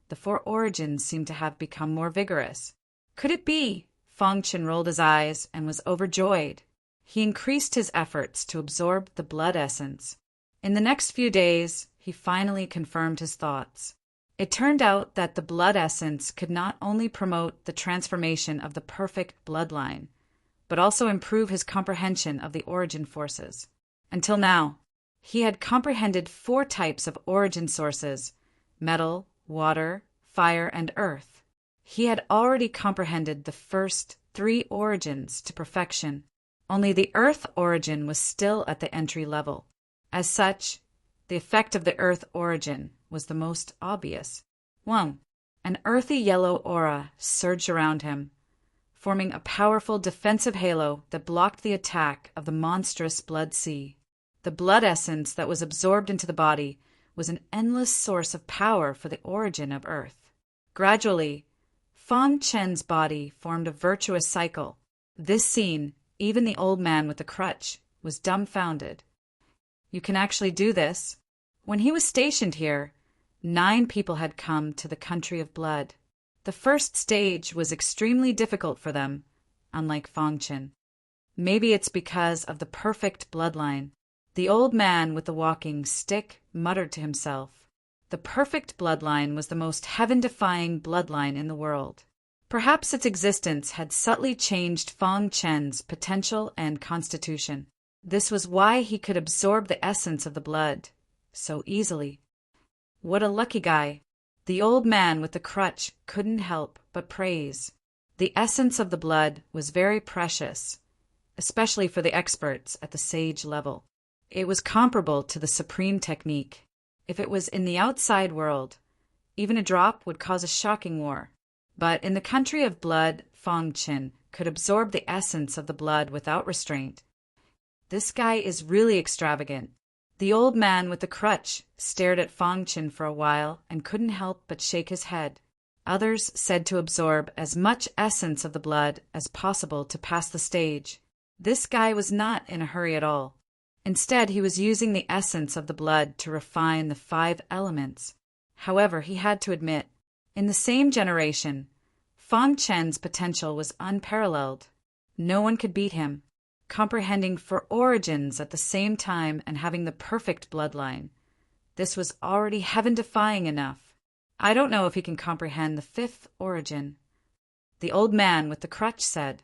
the 4 origins seemed to have become more vigorous. Could it be? Fong Chen rolled his eyes and was overjoyed. He increased his efforts to absorb the blood essence. In the next few days, he finally confirmed his thoughts. It turned out that the blood essence could not only promote the transformation of the perfect bloodline, but also improve his comprehension of the origin forces. Until now, he had comprehended 4 types of origin sources: metal, water, fire, and earth. He had already comprehended the first 3 origins to perfection. Only the earth origin was still at the entry level. As such, the effect of the earth origin was the most obvious. 1. An earthy yellow aura surged around him, forming a powerful defensive halo that blocked the attack of the monstrous blood sea. The blood essence that was absorbed into the body was an endless source of power for the origin of earth. Gradually, Fong Chen's body formed a virtuous cycle. This scene, even the old man with the crutch was dumbfounded. You can actually do this? When he was stationed here, 9 people had come to the country of blood. The first stage was extremely difficult for them, unlike Fong Chen. Maybe it's because of the perfect bloodline. The old man with the walking stick muttered to himself. The perfect bloodline was the most heaven-defying bloodline in the world. Perhaps its existence had subtly changed Fong Chen's potential and constitution. This was why he could absorb the essence of the blood so easily. What a lucky guy! The old man with the crutch couldn't help but praise. The essence of the blood was very precious, especially for the experts at the sage level. It was comparable to the supreme technique. If it was in the outside world, even a drop would cause a shocking war. But in the country of blood, Fong Chen could absorb the essence of the blood without restraint. This guy is really extravagant. The old man with the crutch stared at Fong Chen for a while and couldn't help but shake his head. Others said to absorb as much essence of the blood as possible to pass the stage. This guy was not in a hurry at all. Instead, he was using the essence of the blood to refine the 5 elements. However, he had to admit, in the same generation, Fong Chen's potential was unparalleled. No one could beat him. Comprehending 4 origins at the same time and having the perfect bloodline. This was already heaven-defying enough. I don't know if he can comprehend the 5th origin. The old man with the crutch said.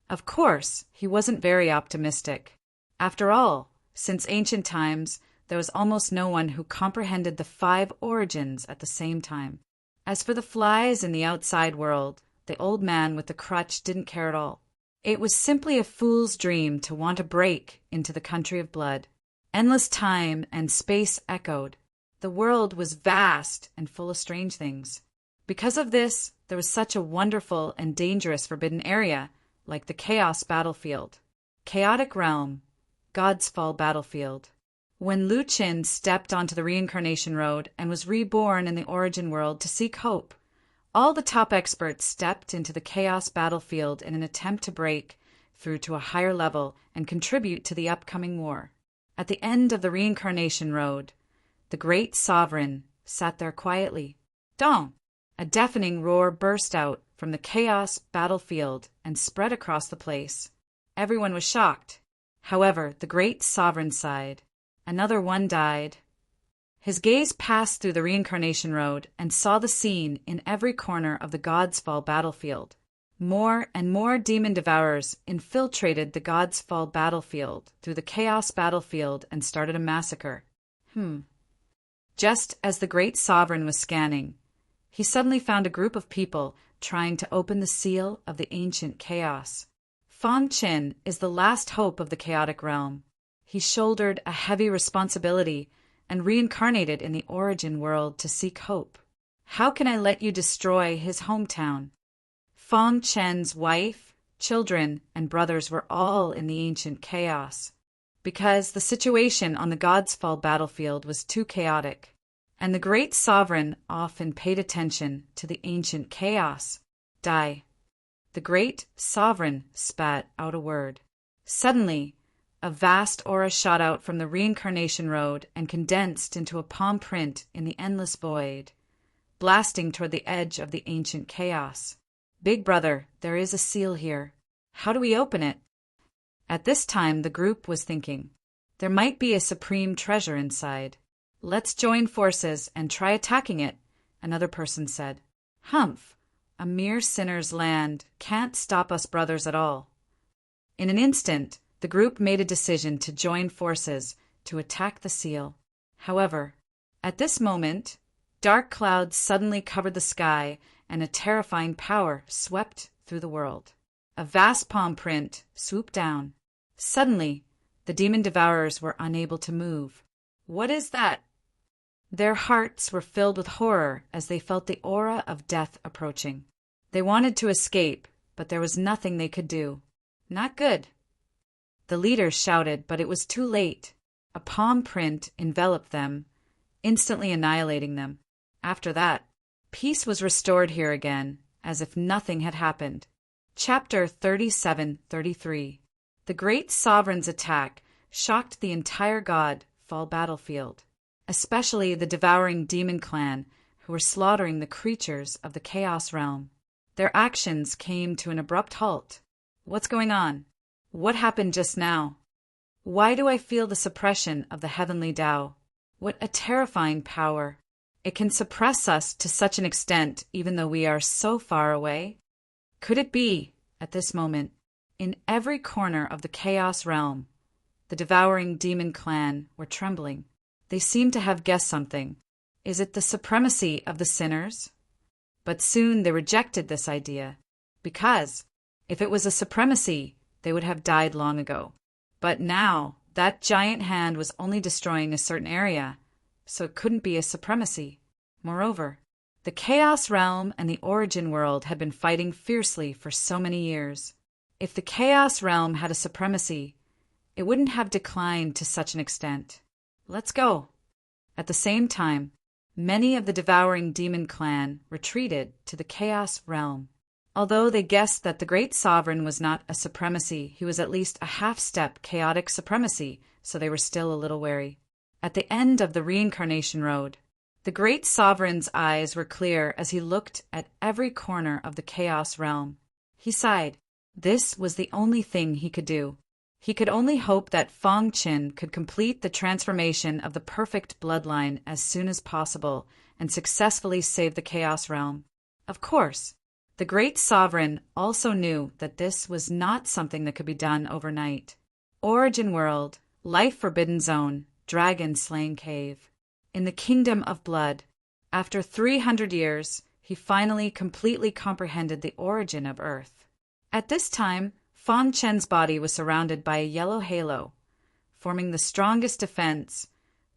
Of course, he wasn't very optimistic. After all, since ancient times, there was almost no one who comprehended the 5 origins at the same time. As for the flies in the outside world, the old man with the crutch didn't care at all. It was simply a fool's dream to want to break into the country of blood. Endless time and space echoed. The world was vast and full of strange things. Because of this, there was such a wonderful and dangerous forbidden area, like the Chaos Battlefield. Chaotic Realm, God's Fall Battlefield. When Lu Qin stepped onto the reincarnation road and was reborn in the origin world to seek hope, all the top experts stepped into the Chaos Battlefield in an attempt to break through to a higher level and contribute to the upcoming war. At the end of the reincarnation road, the great sovereign sat there quietly. Dong! A deafening roar burst out from the Chaos Battlefield and spread across the place. Everyone was shocked. However, the great sovereign sighed. Another one died. His gaze passed through the reincarnation road and saw the scene in every corner of the God's Fall battlefield. More and more demon devourers infiltrated the God's Fall battlefield through the Chaos battlefield and started a massacre. Just as the great sovereign was scanning, he suddenly found a group of people trying to open the seal of the ancient chaos. Fang Qin is the last hope of the chaotic realm. He shouldered a heavy responsibility and reincarnated in the origin world to seek hope. How can I let you destroy his hometown? Fang Chen's wife, children, and brothers were all in the ancient chaos, because the situation on the God's Fall battlefield was too chaotic, and the great sovereign often paid attention to the ancient chaos. Die. The great sovereign spat out a word. Suddenly, a vast aura shot out from the reincarnation road and condensed into a palm print in the endless void, blasting toward the edge of the ancient chaos. Big brother, there is a seal here. How do we open it? At this time, the group was thinking, there might be a supreme treasure inside. Let's join forces and try attacking it, another person said. Humph, a mere sinner's land can't stop us brothers at all. In an instant, the group made a decision to join forces to attack the seal. However, at this moment, dark clouds suddenly covered the sky and a terrifying power swept through the world. A vast palm print swooped down. Suddenly, the demon devourers were unable to move. What is that? Their hearts were filled with horror as they felt the aura of death approaching. They wanted to escape, but there was nothing they could do. Not good. The leaders shouted, but it was too late. A palm print enveloped them, instantly annihilating them. After that, peace was restored here again, as if nothing had happened. Chapter 37-33. The great sovereign's attack shocked the entire God Fall battlefield, especially the devouring demon clan who were slaughtering the creatures of the chaos realm. Their actions came to an abrupt halt. What's going on? What happened just now? Why do I feel the suppression of the heavenly Tao? What a terrifying power! It can suppress us to such an extent even though we are so far away. Could it be, at this moment, in every corner of the chaos realm, the devouring demon clan were trembling? They seemed to have guessed something. Is it the supremacy of the sinners? But soon they rejected this idea, because if it was a supremacy, they would have died long ago. But now, that giant hand was only destroying a certain area, so it couldn't be a supremacy. Moreover, the Chaos Realm and the Origin World had been fighting fiercely for so many years. If the Chaos Realm had a supremacy, it wouldn't have declined to such an extent. Let's go. At the same time, many of the devouring demon clan retreated to the Chaos Realm. Although they guessed that the great sovereign was not a supremacy, he was at least a half-step chaotic supremacy, so they were still a little wary. At the end of the reincarnation road, the great sovereign's eyes were clear as he looked at every corner of the chaos realm. He sighed. This was the only thing he could do. He could only hope that Fang Qin could complete the transformation of the perfect bloodline as soon as possible and successfully save the chaos realm. Of course, the great sovereign also knew that this was not something that could be done overnight. Origin World, Life Forbidden Zone, Dragon Slaying Cave. In the Kingdom of Blood, after 300 years, he finally completely comprehended the origin of Earth. At this time, Fang Chen's body was surrounded by a yellow halo, forming the strongest defense,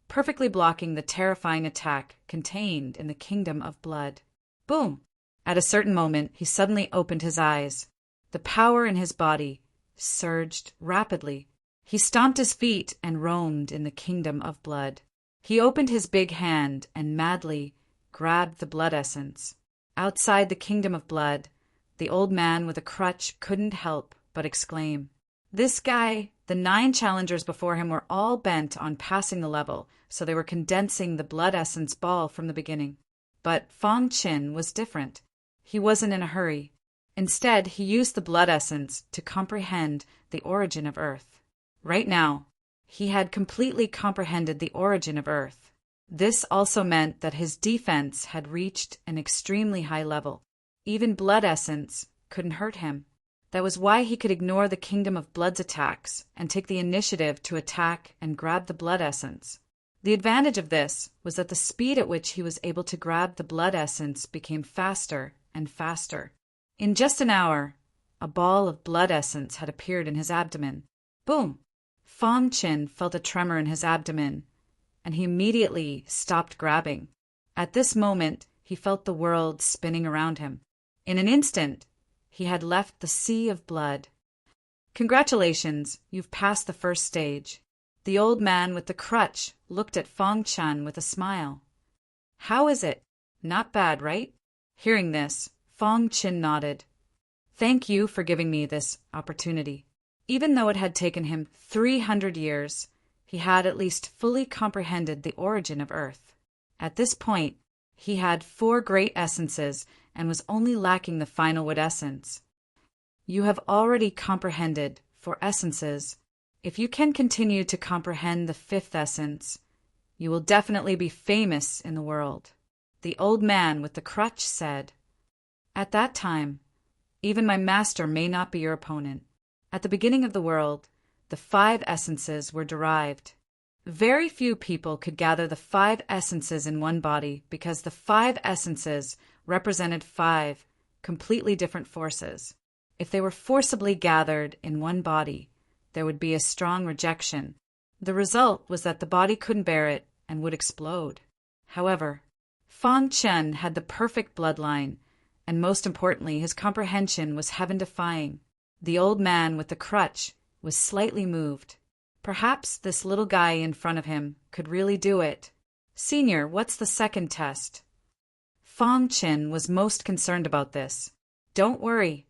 perfectly blocking the terrifying attack contained in the Kingdom of Blood. Boom! At a certain moment, he suddenly opened his eyes. The power in his body surged rapidly. He stomped his feet and roamed in the Kingdom of Blood. He opened his big hand and madly grabbed the blood essence. Outside the Kingdom of Blood, the old man with a crutch couldn't help but exclaim. This guy, the 9 challengers before him were all bent on passing the level, so they were condensing the blood essence ball from the beginning. But Fang Qin was different. He wasn't in a hurry. Instead, he used the blood essence to comprehend the origin of Earth. Right now, he had completely comprehended the origin of Earth. This also meant that his defense had reached an extremely high level. Even blood essence couldn't hurt him. That was why he could ignore the Kingdom of Blood's attacks and take the initiative to attack and grab the blood essence. The advantage of this was that the speed at which he was able to grab the blood essence became faster and faster. In just an hour, a ball of blood essence had appeared in his abdomen. Boom! Fong Qin felt a tremor in his abdomen, and he immediately stopped grabbing. At this moment, he felt the world spinning around him. In an instant, he had left the sea of blood. Congratulations, you've passed the first stage. The old man with the crutch looked at Fong Qin with a smile. How is it? Not bad, right? Hearing this, Fong Qin nodded. Thank you for giving me this opportunity. Even though it had taken him 300 years, he had at least fully comprehended the origin of Earth. At this point, he had 4 great essences and was only lacking the final wood essence. You have already comprehended 4 essences. If you can continue to comprehend the 5th essence, you will definitely be famous in the world. The old man with the crutch said. At that time, even my master may not be your opponent. At the beginning of the world, the 5 essences were derived. Very few people could gather the 5 essences in one body because the 5 essences represented 5 completely different forces. If they were forcibly gathered in one body, there would be a strong rejection. The result was that the body couldn't bear it and would explode. However, Fong Qin had the perfect bloodline, and most importantly, his comprehension was heaven-defying. The old man with the crutch was slightly moved. Perhaps this little guy in front of him could really do it. Senior, what's the second test? Fong Qin was most concerned about this. Don't worry.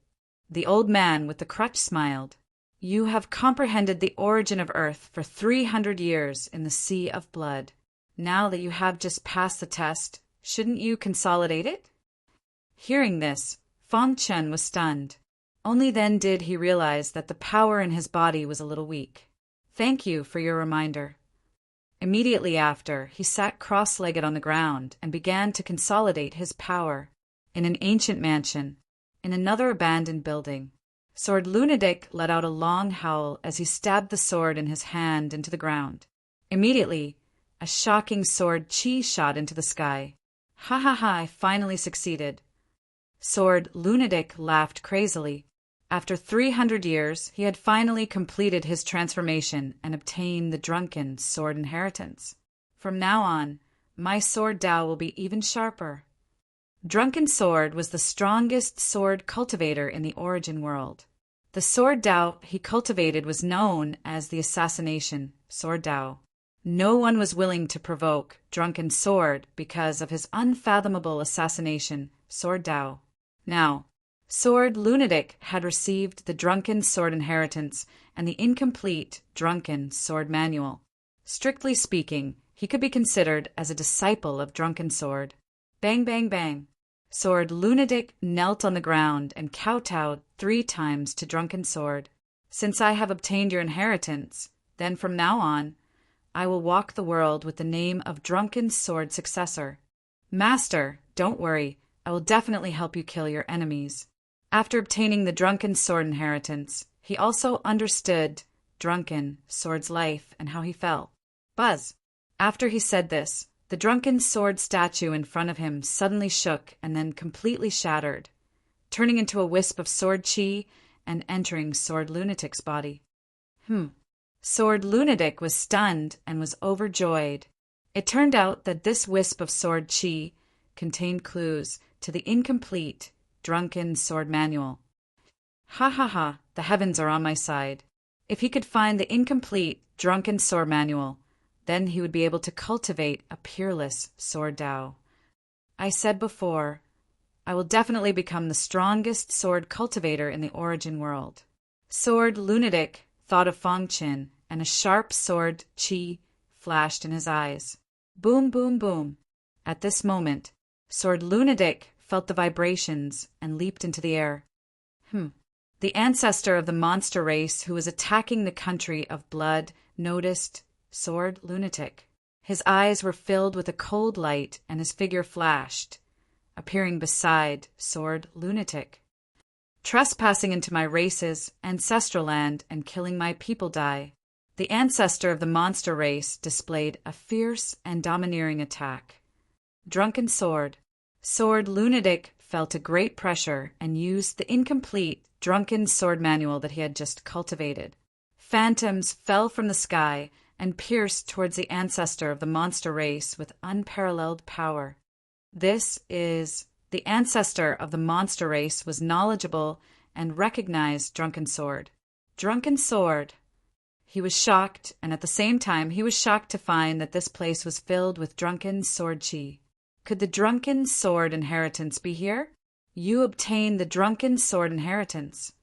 The old man with the crutch smiled. You have comprehended the origin of Earth for 300 years in the Sea of Blood. Now that you have just passed the test, shouldn't you consolidate it? Hearing this, Fong Qin was stunned. Only then did he realize that the power in his body was a little weak. Thank you for your reminder. Immediately after, he sat cross-legged on the ground and began to consolidate his power. In an ancient mansion, in another abandoned building, Sword Lunatic let out a long howl as he stabbed the sword in his hand into the ground. Immediately, a shocking sword chi shot into the sky. Ha ha ha, I finally succeeded. Sword Lunatic laughed crazily. After 300 years, he had finally completed his transformation and obtained the drunken sword inheritance. From now on, my sword Dao will be even sharper. Drunken Sword was the strongest sword cultivator in the origin world. The sword Dao he cultivated was known as the assassination sword Dao. No one was willing to provoke Drunken Sword because of his unfathomable assassination sword Dao. Now, Sword Lunatic had received the Drunken Sword inheritance and the incomplete Drunken Sword manual. Strictly speaking, he could be considered as a disciple of Drunken Sword. Bang, bang, bang. Sword Lunatic knelt on the ground and kowtowed 3 times to Drunken Sword. Since I have obtained your inheritance, then from now on, I will walk the world with the name of Drunken Sword Successor. Master, don't worry, I will definitely help you kill your enemies. After obtaining the Drunken Sword inheritance, he also understood Drunken Sword's life and how he fell. Buzz. After he said this, the Drunken Sword statue in front of him suddenly shook and then completely shattered, turning into a wisp of sword chi and entering Sword Lunatic's body. Sword Lunatic was stunned and was overjoyed. It turned out that this wisp of sword chi contained clues to the incomplete Drunken Sword manual. Ha ha ha, the heavens are on my side. If he could find the incomplete Drunken Sword manual, then he would be able to cultivate a peerless sword Dao. I said before, I will definitely become the strongest sword cultivator in the origin world. Sword Lunatic thought of Fong Qin, and a sharp sword chi flashed in his eyes. Boom, boom, boom. At this moment, Sword Lunatic felt the vibrations and leaped into the air. The ancestor of the monster race who was attacking the country of blood noticed Sword Lunatic. His eyes were filled with a cold light, and his figure flashed, appearing beside Sword Lunatic. Trespassing into my race's ancestral land and killing my people die. The ancestor of the monster race displayed a fierce and domineering attack. Drunken Sword. Sword Lunatic felt a great pressure and used the incomplete Drunken Sword manual that he had just cultivated. Phantoms fell from the sky and pierced towards the ancestor of the monster race with unparalleled power. The ancestor of the monster race was knowledgeable and recognized Drunken Sword. Drunken Sword. He was shocked, and at the same time he was shocked to find that this place was filled with Drunken Sword chi. Could the Drunken Sword inheritance be here? You obtain the Drunken Sword inheritance.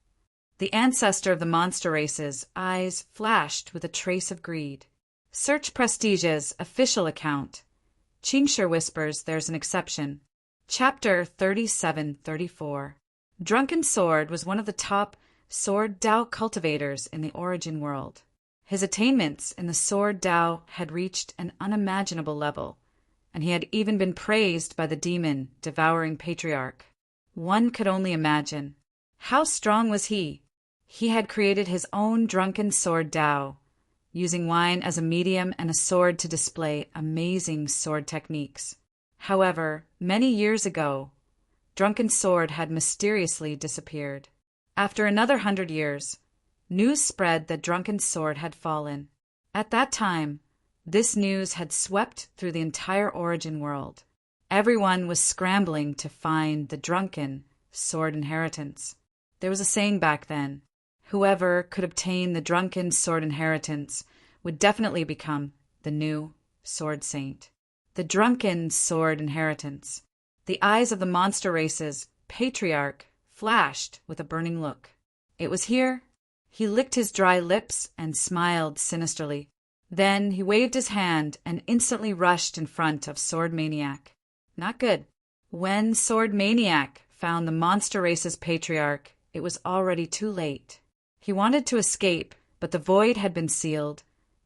The ancestor of the monster race's eyes flashed with a trace of greed. Search Prestige's official account. Qingshi whispers there's an exception. Chapter 37-34. Drunken Sword was one of the top Sword Dao cultivators in the origin world. His attainments in the Sword Dao had reached an unimaginable level, and he had even been praised by the demon devouring patriarch. One could only imagine. How strong was he? He had created his own Drunken Sword Dao, using wine as a medium and a sword to display amazing sword techniques. However, many years ago, Drunken Sword had mysteriously disappeared. After another 100 years, news spread that Drunken Sword had fallen. At that time, this news had swept through the entire origin world. Everyone was scrambling to find the Drunken Sword inheritance. There was a saying back then, whoever could obtain the Drunken Sword inheritance would definitely become the new Sword Saint. The Drunken Sword inheritance. The eyes of the monster race's patriarch flashed with a burning look. It was here. He licked his dry lips and smiled sinisterly. Then he waved his hand and instantly rushed in front of Sword Maniac. Not good. When Sword Maniac found the monster race's patriarch, it was already too late. He wanted to escape, but the void had been sealed,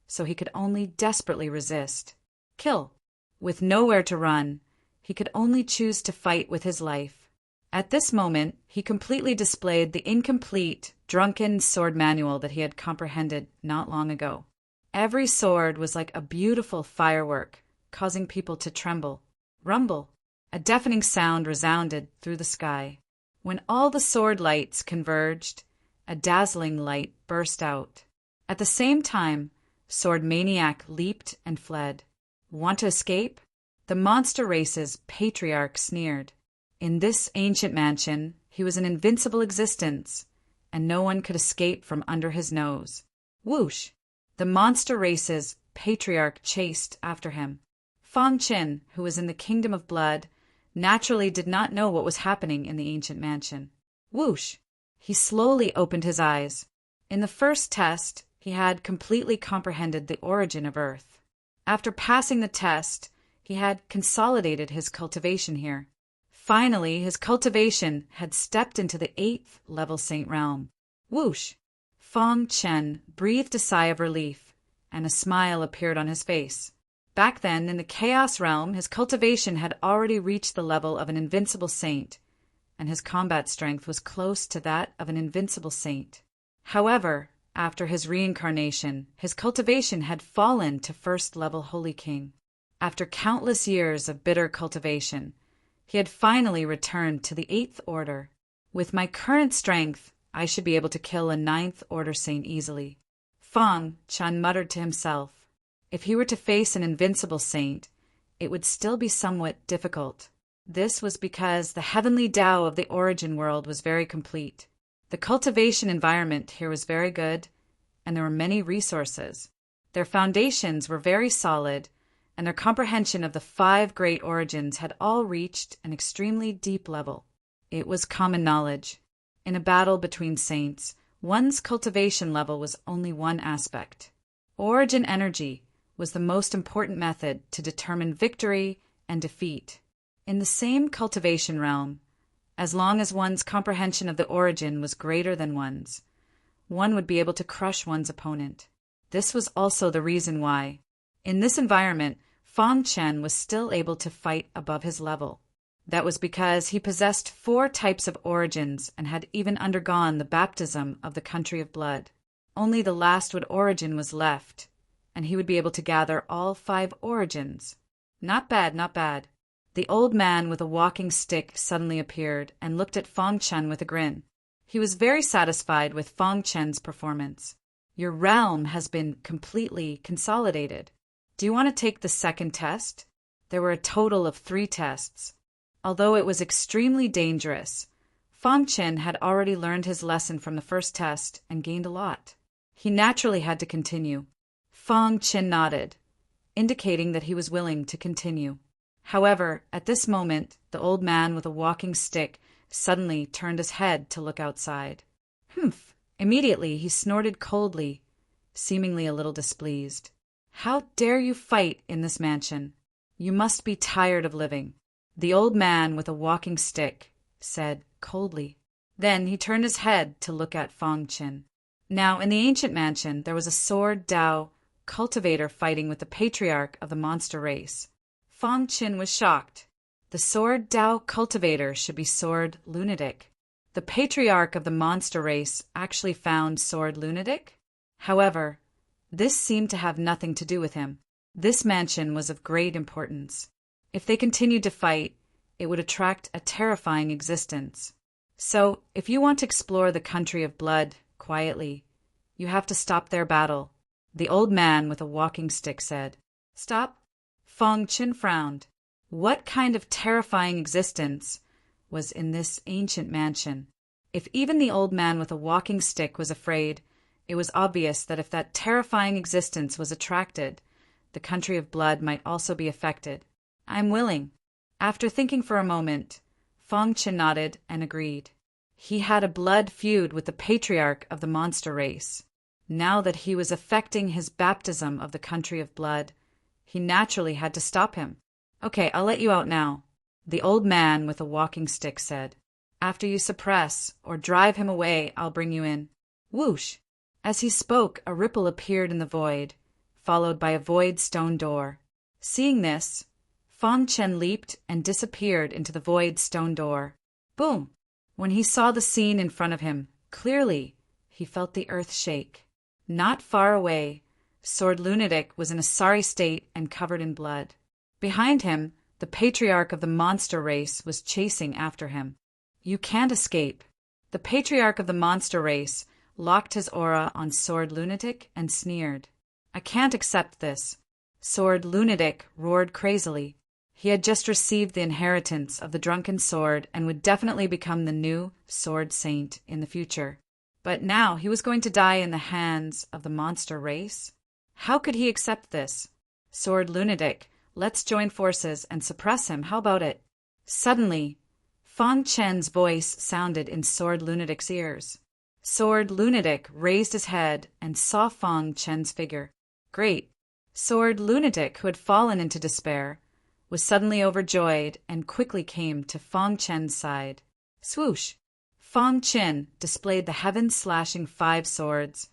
so he could only desperately resist. Kill. With nowhere to run, he could only choose to fight with his life. At this moment, he completely displayed the incomplete Drunken Sword manual that he had comprehended not long ago. Every sword was like a beautiful firework, causing people to tremble. Rumble. A deafening sound resounded through the sky. When all the sword lights converged, a dazzling light burst out. At the same time, Sword Maniac leaped and fled. Want to escape? The monster race's patriarch sneered. In this ancient mansion, he was an invincible existence, and no one could escape from under his nose. Whoosh! The monster race's patriarch chased after him. Fong Qin, who was in the Kingdom of Blood, naturally did not know what was happening in the ancient mansion. Whoosh! He slowly opened his eyes. In the first test, he had completely comprehended the origin of Earth. After passing the test, he had consolidated his cultivation here. Finally, his cultivation had stepped into the 8th level Saint realm. Whoosh! Fong Chen breathed a sigh of relief, and a smile appeared on his face. Back then, in the Chaos realm, his cultivation had already reached the level of an invincible saint, and his combat strength was close to that of an invincible saint. However, after his reincarnation, his cultivation had fallen to 1st level Holy King. After countless years of bitter cultivation, he had finally returned to the 8th order. With my current strength, I should be able to kill a 9th order saint easily. Fong Chen muttered to himself. If he were to face an invincible saint, it would still be somewhat difficult. This was because the heavenly Tao of the origin world was very complete. The cultivation environment here was very good, and there were many resources. Their foundations were very solid, and their comprehension of the 5 great origins had all reached an extremely deep level. It was common knowledge. In a battle between saints, one's cultivation level was only one aspect. Origin energy was the most important method to determine victory and defeat. In the same cultivation realm, as long as one's comprehension of the origin was greater than one's, one would be able to crush one's opponent. This was also the reason why, in this environment, Fong Chen was still able to fight above his level. That was because he possessed 4 types of origins and had even undergone the baptism of the country of blood. Only the last origin was left, and he would be able to gather all 5 origins. Not bad, not bad. The old man with a walking stick suddenly appeared and looked at Fong Chen with a grin. He was very satisfied with Fong Chen's performance. Your realm has been completely consolidated. Do you want to take the second test? There were a total of 3 tests. Although it was extremely dangerous, Fong Chen had already learned his lesson from the first test and gained a lot. He naturally had to continue. Fong Chen nodded, indicating that he was willing to continue. However, at this moment, the old man with a walking stick suddenly turned his head to look outside. Humph! Immediately he snorted coldly, seemingly a little displeased. How dare you fight in this mansion? You must be tired of living. The old man with a walking stick said coldly. Then he turned his head to look at Fong Chen. Now, in the ancient mansion, there was a sword Dao cultivator fighting with the patriarch of the monster race. Fong Chen was shocked. The sword Dao cultivator should be Sword Lunatic. The patriarch of the monster race actually found Sword Lunatic? However, this seemed to have nothing to do with him. This mansion was of great importance. If they continued to fight, it would attract a terrifying existence. So, if you want to explore the country of blood quietly, you have to stop their battle, the old man with a walking stick said. Stop? Fong Chen frowned. What kind of terrifying existence was in this ancient mansion? If even the old man with a walking stick was afraid, it was obvious that if that terrifying existence was attracted, the country of blood might also be affected. I'm willing. After thinking for a moment, Fong Chen nodded and agreed. He had a blood feud with the patriarch of the monster race. Now that he was effecting his baptism of the country of blood, he naturally had to stop him. Okay, I'll let you out now, the old man with a walking stick said. After you suppress or drive him away, I'll bring you in. Whoosh! As he spoke, a ripple appeared in the void, followed by a void stone door. Seeing this, Fong Chen leaped and disappeared into the void stone door. Boom! When he saw the scene in front of him, clearly, he felt the earth shake. Not far away, Sword Lunatic was in a sorry state and covered in blood. Behind him, the patriarch of the monster race was chasing after him. You can't escape. The patriarch of the monster race locked his aura on Sword Lunatic and sneered. I can't accept this. Sword Lunatic roared crazily. He had just received the inheritance of the drunken sword and would definitely become the new sword saint in the future. But now he was going to die in the hands of the monster race? How could he accept this? Sword Lunatic, let's join forces and suppress him. How about it? Suddenly, Fong Chen's voice sounded in Sword Lunatic's ears. Sword Lunatic raised his head and saw Fong Chen's figure. Great! Sword Lunatic, who had fallen into despair, was suddenly overjoyed and quickly came to Fong Chen's side. Swoosh! Fong Chen displayed the heaven-slashing 5 swords,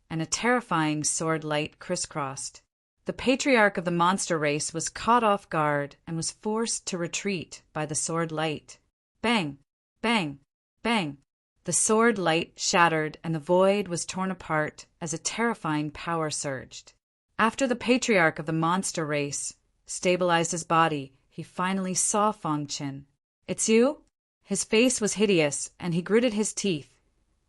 and a terrifying sword light crisscrossed. The patriarch of the monster race was caught off guard and was forced to retreat by the sword light. Bang! Bang! Bang! The sword light shattered and the void was torn apart as a terrifying power surged. After the patriarch of the monster race stabilized his body, he finally saw Fong Chen. It's you? His face was hideous and he gritted his teeth,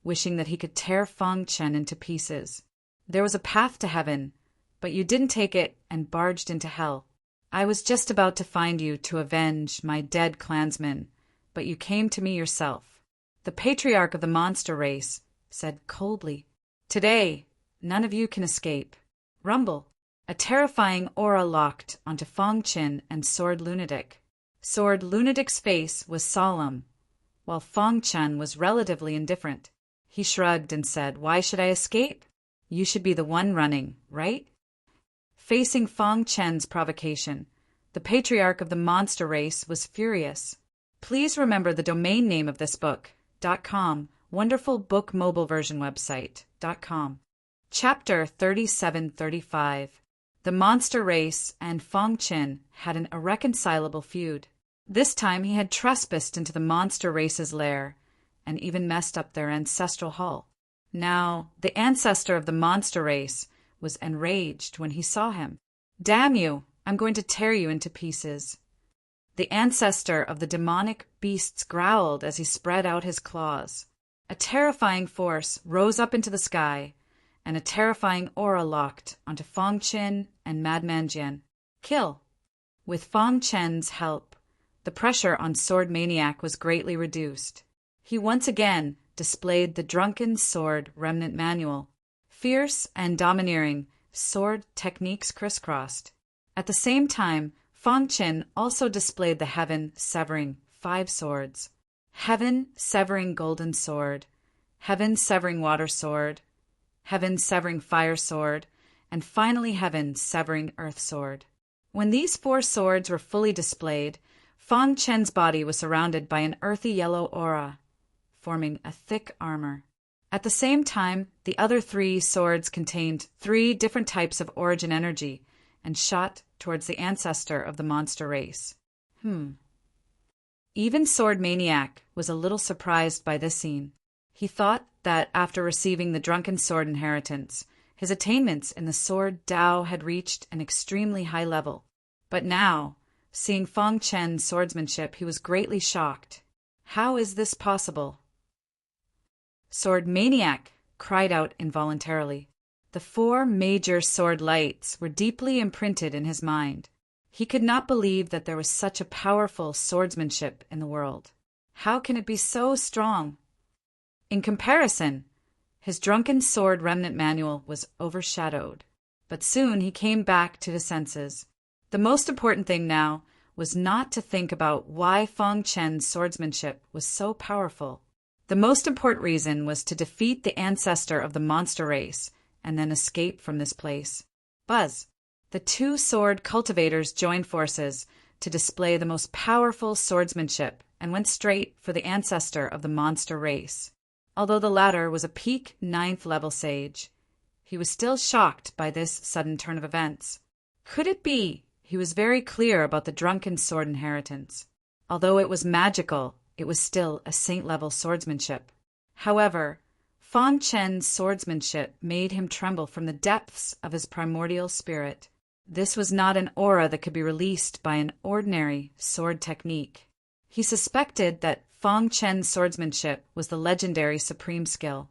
wishing that he could tear Fong Chen into pieces. There was a path to heaven, but you didn't take it and barged into hell. I was just about to find you to avenge my dead clansmen, but you came to me yourself. The patriarch of the monster race said coldly, Today, none of you can escape. Rumble. A terrifying aura locked onto Fong Chen and Sword Lunatic. Sword Lunatic's face was solemn, while Fong Chen was relatively indifferent. He shrugged and said, Why should I escape? You should be the one running, right? Facing Fong Chen's provocation, the patriarch of the monster race was furious. Please remember the domain name of this book, .com, wonderful book mobile version website, .com. Chapter 3735. The monster race and Fong Qin had an irreconcilable feud. This time he had trespassed into the monster race's lair and even messed up their ancestral hall. Now, the ancestor of the monster race was enraged when he saw him. "Damn you! I'm going to tear you into pieces." The ancestor of the demonic beasts growled as he spread out his claws. A terrifying force rose up into the sky, and a terrifying aura locked onto Fong Qin and Madman Jian. Kill! With Fong Chen's help, the pressure on Sword Maniac was greatly reduced. He once again displayed the Drunken Sword Remnant Manual. Fierce and domineering sword techniques crisscrossed. At the same time, Fong Qin also displayed the Heaven-Severing 5 swords. Heaven-Severing Golden Sword, Heaven-Severing Water Sword, Heaven-Severing Fire Sword, and finally Heaven-Severing Earth Sword. When these 4 swords were fully displayed, Fong Chen's body was surrounded by an earthy yellow aura, forming a thick armor. At the same time, the other 3 swords contained 3 different types of origin energy and shot towards the ancestor of the monster race. Even Sword Maniac was a little surprised by this scene. He thought that after receiving the Drunken Sword inheritance, his attainments in the Sword Dao had reached an extremely high level. But now, seeing Fong Chen's swordsmanship, he was greatly shocked. How is this possible? Sword Maniac cried out involuntarily. The 4 major sword lights were deeply imprinted in his mind. He could not believe that there was such a powerful swordsmanship in the world. How can it be so strong? In comparison, his Drunken Sword Remnant Manual was overshadowed. But soon he came back to his senses. The most important thing now was not to think about why Fong Chen's swordsmanship was so powerful. The most important reason was to defeat the ancestor of the monster race and then escape from this place. Buzz! The 2 sword cultivators joined forces to display the most powerful swordsmanship and went straight for the ancestor of the monster race. Although the latter was a peak 9th level sage, he was still shocked by this sudden turn of events. Could it be he was very clear about the Drunken Sword inheritance? Although it was magical, it was still a saint-level swordsmanship. However, Fong Chen's swordsmanship made him tremble from the depths of his primordial spirit. This was not an aura that could be released by an ordinary sword technique. He suspected that Fong Chen's swordsmanship was the legendary supreme skill.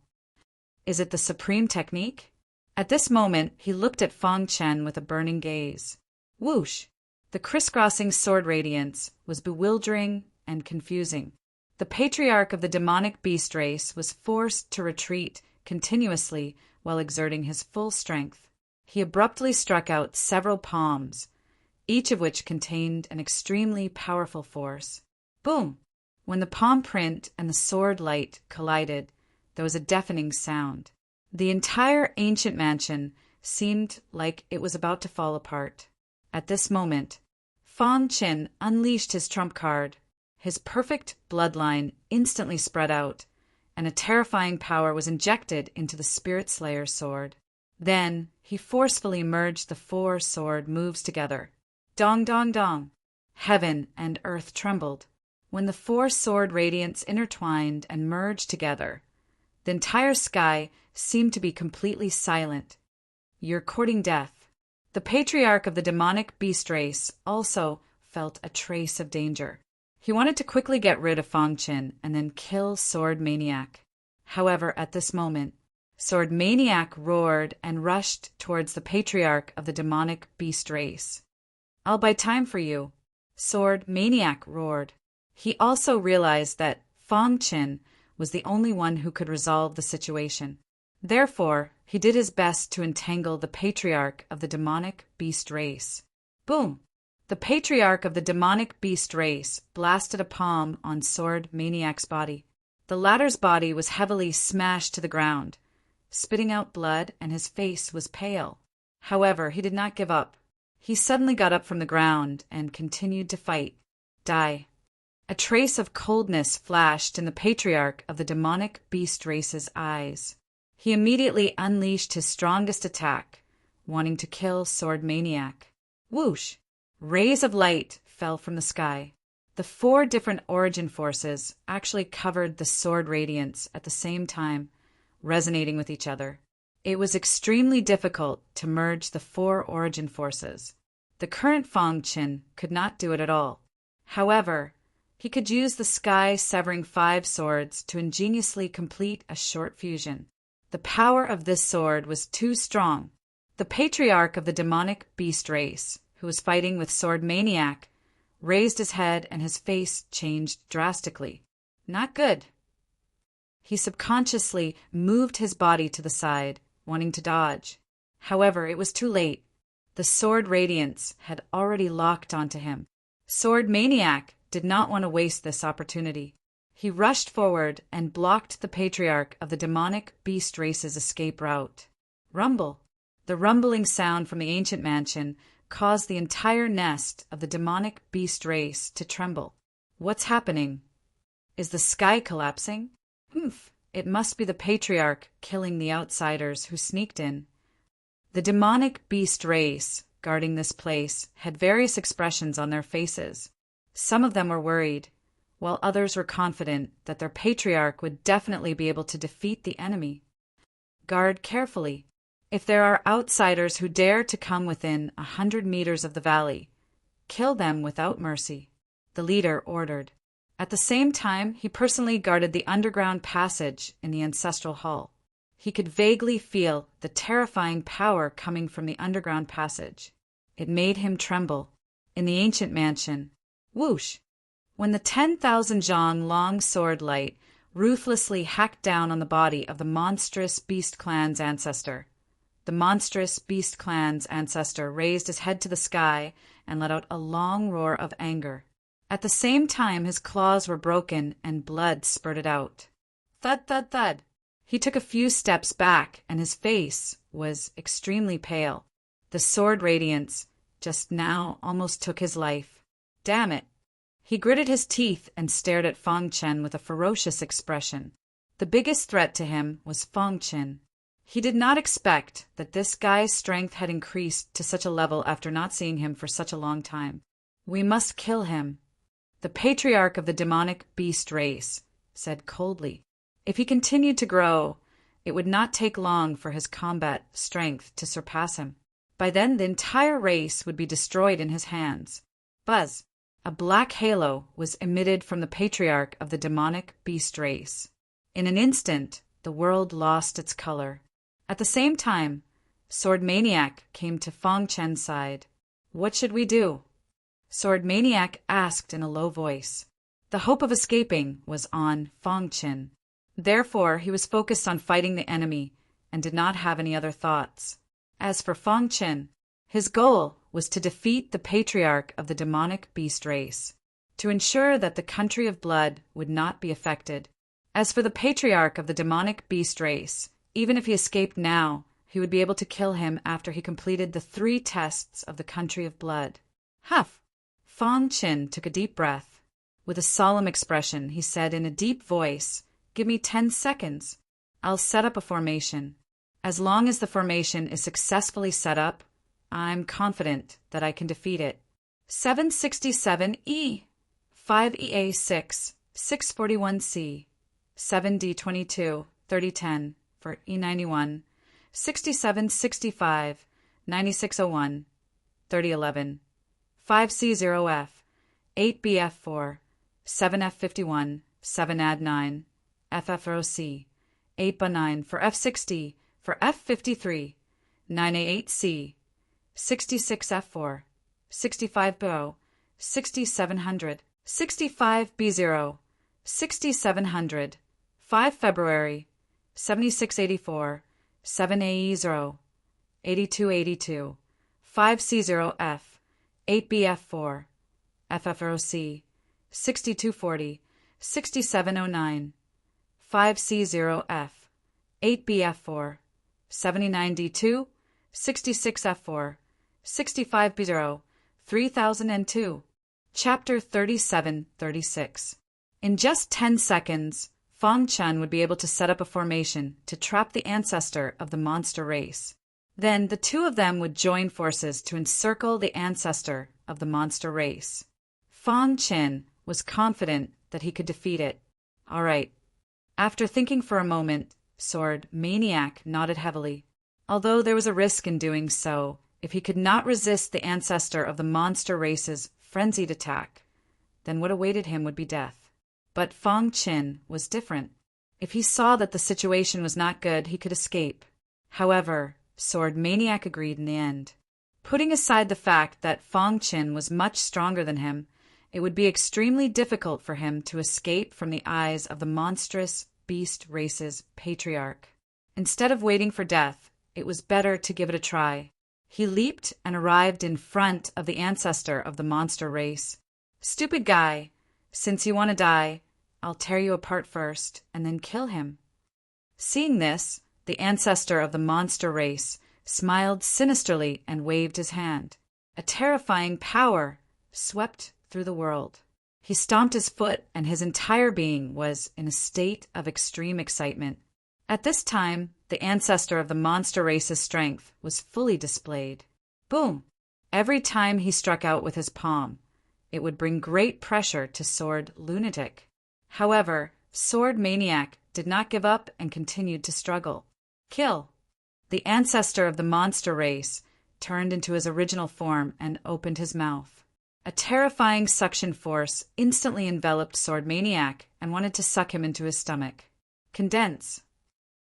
Is it the supreme technique? At this moment, he looked at Fong Chen with a burning gaze. Whoosh! The crisscrossing sword radiance was bewildering and confusing. The patriarch of the demonic beast race was forced to retreat continuously while exerting his full strength. He abruptly struck out several palms, each of which contained an extremely powerful force. Boom! When the palm print and the sword light collided, there was a deafening sound. The entire ancient mansion seemed like it was about to fall apart. At this moment, Fong Qin unleashed his trump card. His perfect bloodline instantly spread out, and a terrifying power was injected into the Spirit Slayer's sword. Then he forcefully merged the 4 sword moves together. Dong dong dong! Heaven and earth trembled. When the 4 sword radiance intertwined and merged together, the entire sky seemed to be completely silent. You're courting death. The patriarch of the demonic beast race also felt a trace of danger. He wanted to quickly get rid of Fong Qin and then kill Sword Maniac. However, at this moment, Sword Maniac roared and rushed towards the patriarch of the demonic beast race. I'll buy time for you, Sword Maniac roared. He also realized that Fong Qin was the only one who could resolve the situation. Therefore, he did his best to entangle the patriarch of the demonic beast race. Boom! The patriarch of the demonic beast race blasted a palm on Sword Maniac's body. The latter's body was heavily smashed to the ground, spitting out blood, and his face was pale. However, he did not give up. He suddenly got up from the ground and continued to fight. Die. A trace of coldness flashed in the patriarch of the demonic beast race's eyes. He immediately unleashed his strongest attack, wanting to kill Sword Maniac. Whoosh! Rays of light fell from the sky. The 4 different origin forces actually covered the sword radiance at the same time, resonating with each other. It was extremely difficult to merge the 4 origin forces. The current Fong Qin could not do it at all. However, he could use the sky-severing 5 swords to ingeniously complete a short fusion. The power of this sword was too strong. The patriarch of the demonic beast race, who was fighting with Sword Maniac, raised his head and his face changed drastically. Not good. He subconsciously moved his body to the side, wanting to dodge. However, it was too late. The sword radiance had already locked onto him. Sword Maniac did not want to waste this opportunity. He rushed forward and blocked the patriarch of the demonic beast race's escape route. Rumble! The rumbling sound from the ancient mansion caused the entire nest of the demonic beast race to tremble. What's happening? Is the sky collapsing? It must be the patriarch killing the outsiders who sneaked in. The demonic beast race guarding this place had various expressions on their faces. Some of them were worried, while others were confident that their patriarch would definitely be able to defeat the enemy. Guard carefully. If there are outsiders who dare to come within 100 meters of the valley, kill them without mercy, the leader ordered. At the same time, he personally guarded the underground passage in the ancestral hall. He could vaguely feel the terrifying power coming from the underground passage. It made him tremble. In the ancient mansion, whoosh! When the 10,000 zhang long sword light ruthlessly hacked down on the body of the monstrous beast clan's ancestor, the monstrous beast clan's ancestor raised his head to the sky and let out a long roar of anger. At the same time, his claws were broken and blood spurted out. Thud, thud, thud. He took a few steps back, and his face was extremely pale. The sword radiance just now almost took his life. Damn it! He gritted his teeth and stared at Fong Chen with a ferocious expression. The biggest threat to him was Fong Chen. He did not expect that this guy's strength had increased to such a level after not seeing him for such a long time. We must kill him. The patriarch of the demonic beast race said coldly. If he continued to grow, it would not take long for his combat strength to surpass him. By then, the entire race would be destroyed in his hands. Buzz! A black halo was emitted from the patriarch of the demonic beast race. In an instant, the world lost its color. At the same time, Sword Maniac came to Fong Chen's side. What should we do? Sword Maniac asked in a low voice. The hope of escaping was on Fong Chen. Therefore, he was focused on fighting the enemy and did not have any other thoughts. As for Fong Chen, his goal was to defeat the patriarch of the demonic beast race, to ensure that the country of blood would not be affected. As for the patriarch of the demonic beast race, even if he escaped now, he would be able to kill him after he completed the 3 tests of the country of blood. Huff! Fong Chen took a deep breath. With a solemn expression, he said in a deep voice, "Give me 10 seconds. I'll set up a formation. As long as the formation is successfully set up, I'm confident that I can defeat it." 767E, 5EA6, 641C, 7D22, 3010 for E91, 6765, 9601, 3011, 5C0F, 8BF4, 7F51, 7AD9, FF0C, 8B9 for F60, for F53, 9A8C, 66F4, 65BO, 6700, 65B0, 6700, 5 February, 7684, 7AE0, 8282, 5C0F, 8BF4, FF0C, 6240, 6709, 5C0F, 8BF4, 79D2, 66F4, 65B0, 3002. Chapter 3736. In just 10 seconds, Fong Chen would be able to set up a formation to trap the ancestor of the monster race. Then the two of them would join forces to encircle the ancestor of the monster race. Fang Qin was confident that he could defeat it. All right. After thinking for a moment, Sword Maniac nodded heavily. Although there was a risk in doing so, if he could not resist the ancestor of the monster race's frenzied attack, then what awaited him would be death. But Fang Qin was different. If he saw that the situation was not good, he could escape. However, Sword Maniac agreed in the end. Putting aside the fact that Fang Qin was much stronger than him, it would be extremely difficult for him to escape from the eyes of the monstrous beast race's patriarch. Instead of waiting for death, it was better to give it a try. He leaped and arrived in front of the ancestor of the monster race. "Stupid guy, since you want to die, I'll tear you apart first and then kill him." Seeing this, the ancestor of the monster race smiled sinisterly and waved his hand. A terrifying power swept through the world. He stomped his foot, and his entire being was in a state of extreme excitement. At this time, the ancestor of the monster race's strength was fully displayed. Boom! Every time he struck out with his palm, it would bring great pressure to Sword Lunatic. However, Sword Maniac did not give up and continued to struggle. Kill! The ancestor of the monster race turned into his original form and opened his mouth. A terrifying suction force instantly enveloped Sword Maniac and wanted to suck him into his stomach. Condense!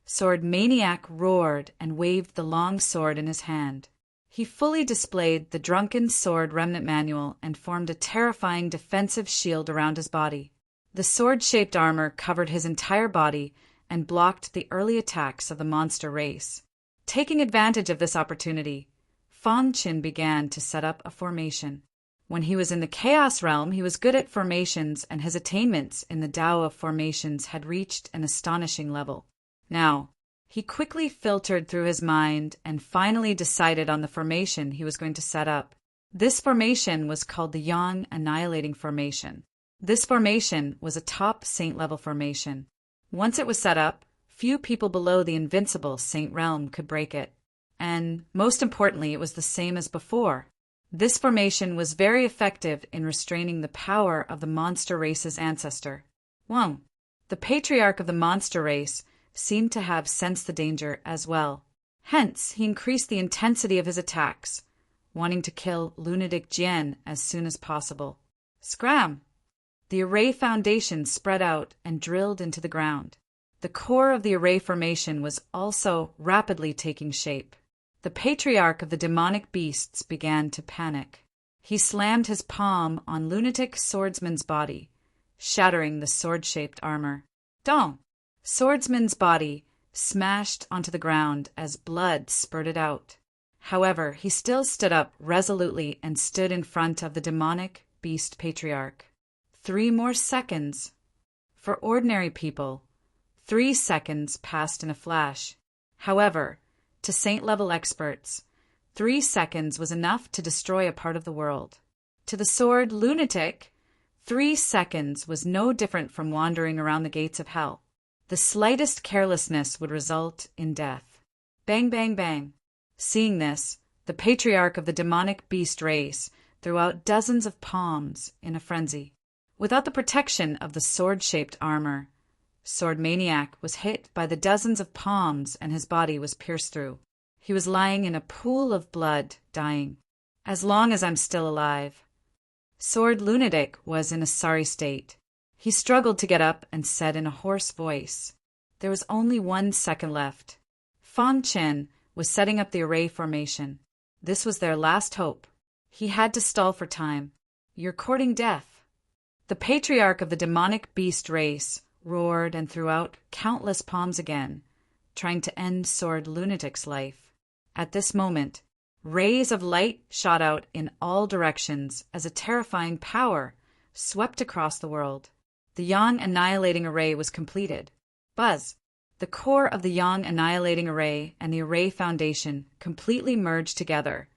Sword Maniac roared and waved the long sword in his hand. He fully displayed the Drunken Sword Remnant Manual and formed a terrifying defensive shield around his body. The sword-shaped armor covered his entire body and blocked the early attacks of the monster race. Taking advantage of this opportunity, Fang Qin began to set up a formation. When he was in the Chaos Realm, he was good at formations, and his attainments in the Tao of formations had reached an astonishing level. Now, he quickly filtered through his mind and finally decided on the formation he was going to set up. This formation was called the Yang Annihilating Formation. This formation was a top saint-level formation. Once it was set up, few people below the invincible saint realm could break it. And, most importantly, it was the same as before. This formation was very effective in restraining the power of the monster race's ancestor. Wang, the patriarch of the monster race, seemed to have sensed the danger as well. Hence, he increased the intensity of his attacks, wanting to kill Lunatic Jian as soon as possible. Scram! The array foundation spread out and drilled into the ground. The core of the array formation was also rapidly taking shape. The patriarch of the demonic beasts began to panic. He slammed his palm on Lunatic Swordsman's body, shattering the sword-shaped armor. Dong! Swordsman's body smashed onto the ground as blood spurted out. However, he still stood up resolutely and stood in front of the demonic beast patriarch. 3 more seconds. For ordinary people, 3 seconds passed in a flash. However, to saint-level experts, 3 seconds was enough to destroy a part of the world. To the Sword Lunatic, 3 seconds was no different from wandering around the gates of hell. The slightest carelessness would result in death. Bang, bang, bang. Seeing this, the patriarch of the demonic beast race threw out dozens of palms in a frenzy. Without the protection of the sword-shaped armor, Sword Maniac was hit by the dozens of palms and his body was pierced through. He was lying in a pool of blood, dying. As long as I'm still alive. Sword Lunatic was in a sorry state. He struggled to get up and said in a hoarse voice, there was only 1 second left. Fang Qin was setting up the array formation. This was their last hope. He had to stall for time. You're courting death. The patriarch of the demonic beast race roared and threw out countless palms again, trying to end Sword Lunatic's life. At this moment, rays of light shot out in all directions as a terrifying power swept across the world. The Yang Annihilating Array was completed. Buzz! The core of the Yang Annihilating Array and the Array Foundation completely merged together,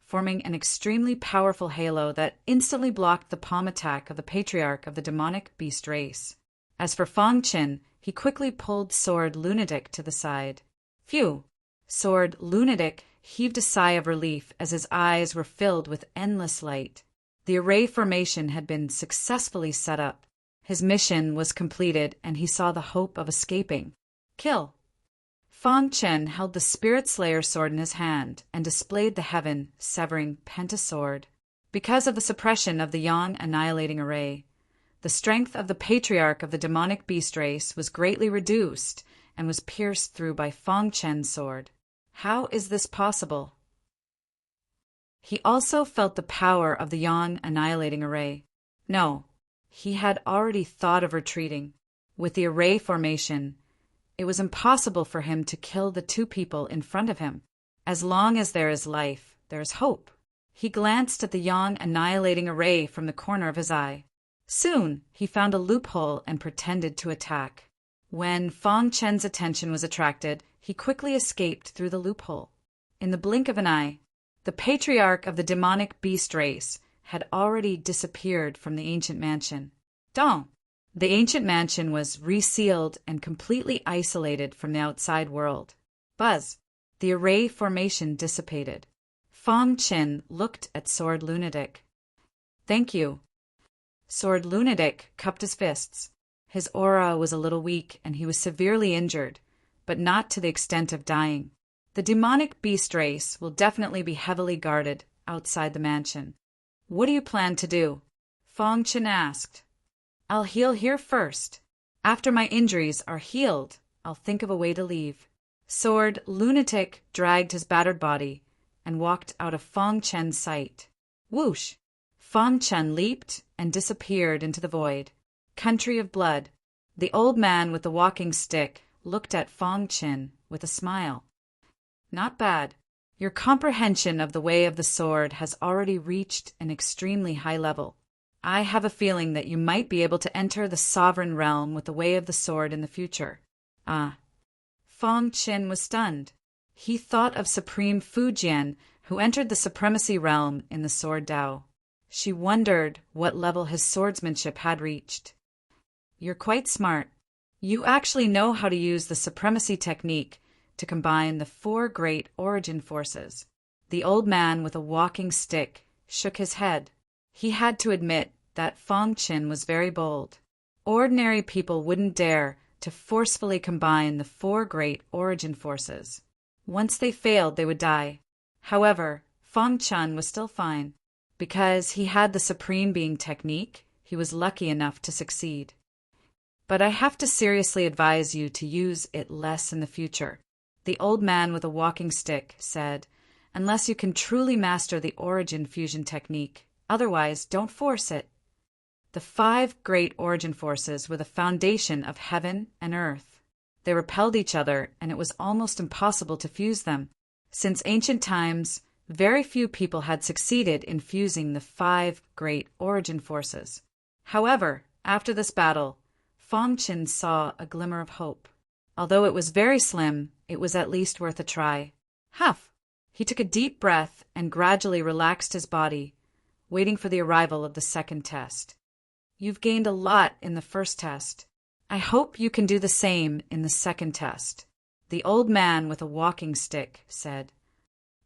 forming an extremely powerful halo that instantly blocked the palm attack of the patriarch of the demonic beast race. As for Fang Qin, he quickly pulled Sword Lunatic to the side. Phew! Sword Lunatic heaved a sigh of relief as his eyes were filled with endless light. The array formation had been successfully set up. His mission was completed, and he saw the hope of escaping. Kill. Fang Chen held the Spirit Slayer sword in his hand and displayed the heaven-severing pentasword. Because of the suppression of the Yang annihilating array, the strength of the patriarch of the demonic beast race was greatly reduced and was pierced through by Fang Chen's sword. How is this possible? He also felt the power of the Yang annihilating array. No, he had already thought of retreating. With the array formation, it was impossible for him to kill the two people in front of him. As long as there is life, there is hope. He glanced at the Yang annihilating array from the corner of his eye. Soon, he found a loophole and pretended to attack. When Fang Chen's attention was attracted, he quickly escaped through the loophole. In the blink of an eye, the patriarch of the demonic beast race had already disappeared from the ancient mansion. Dong! The ancient mansion was resealed and completely isolated from the outside world. Buzz! The array formation dissipated. Fang Chen looked at Sword Lunatic. Thank you. Sword Lunatic cupped his fists. His aura was a little weak and he was severely injured, but not to the extent of dying. The demonic beast race will definitely be heavily guarded outside the mansion. What do you plan to do? Fang Chen asked. I'll heal here first. After my injuries are healed, I'll think of a way to leave. Sword Lunatic dragged his battered body and walked out of Fang Chen's sight. Whoosh! Fang Chen leaped and disappeared into the void. Country of blood. The old man with the walking stick looked at Fang Chen with a smile. Not bad. Your comprehension of the way of the sword has already reached an extremely high level. I have a feeling that you might be able to enter the sovereign realm with the way of the sword in the future. Ah. Fang Chen was stunned. He thought of Supreme Fujian, who entered the supremacy realm in the sword Dao. She wondered what level his swordsmanship had reached. You're quite smart. You actually know how to use the supremacy technique to combine the four great origin forces. The old man with a walking stick shook his head. He had to admit that Fang Chen was very bold. Ordinary people wouldn't dare to forcefully combine the four great origin forces. Once they failed, they would die. However, Fang Chen was still fine. Because he had the Supreme Being technique, he was lucky enough to succeed. But I have to seriously advise you to use it less in the future, the old man with a walking stick said, unless you can truly master the origin fusion technique. Otherwise, don't force it. The five great origin forces were the foundation of heaven and earth. They repelled each other, and it was almost impossible to fuse them. Since ancient times, very few people had succeeded in fusing the five great origin forces. However, after this battle, Fang Chen saw a glimmer of hope. Although it was very slim, it was at least worth a try. Huff! He took a deep breath and gradually relaxed his body, waiting for the arrival of the second test. You've gained a lot in the first test. I hope you can do the same in the second test, the old man with a walking stick said.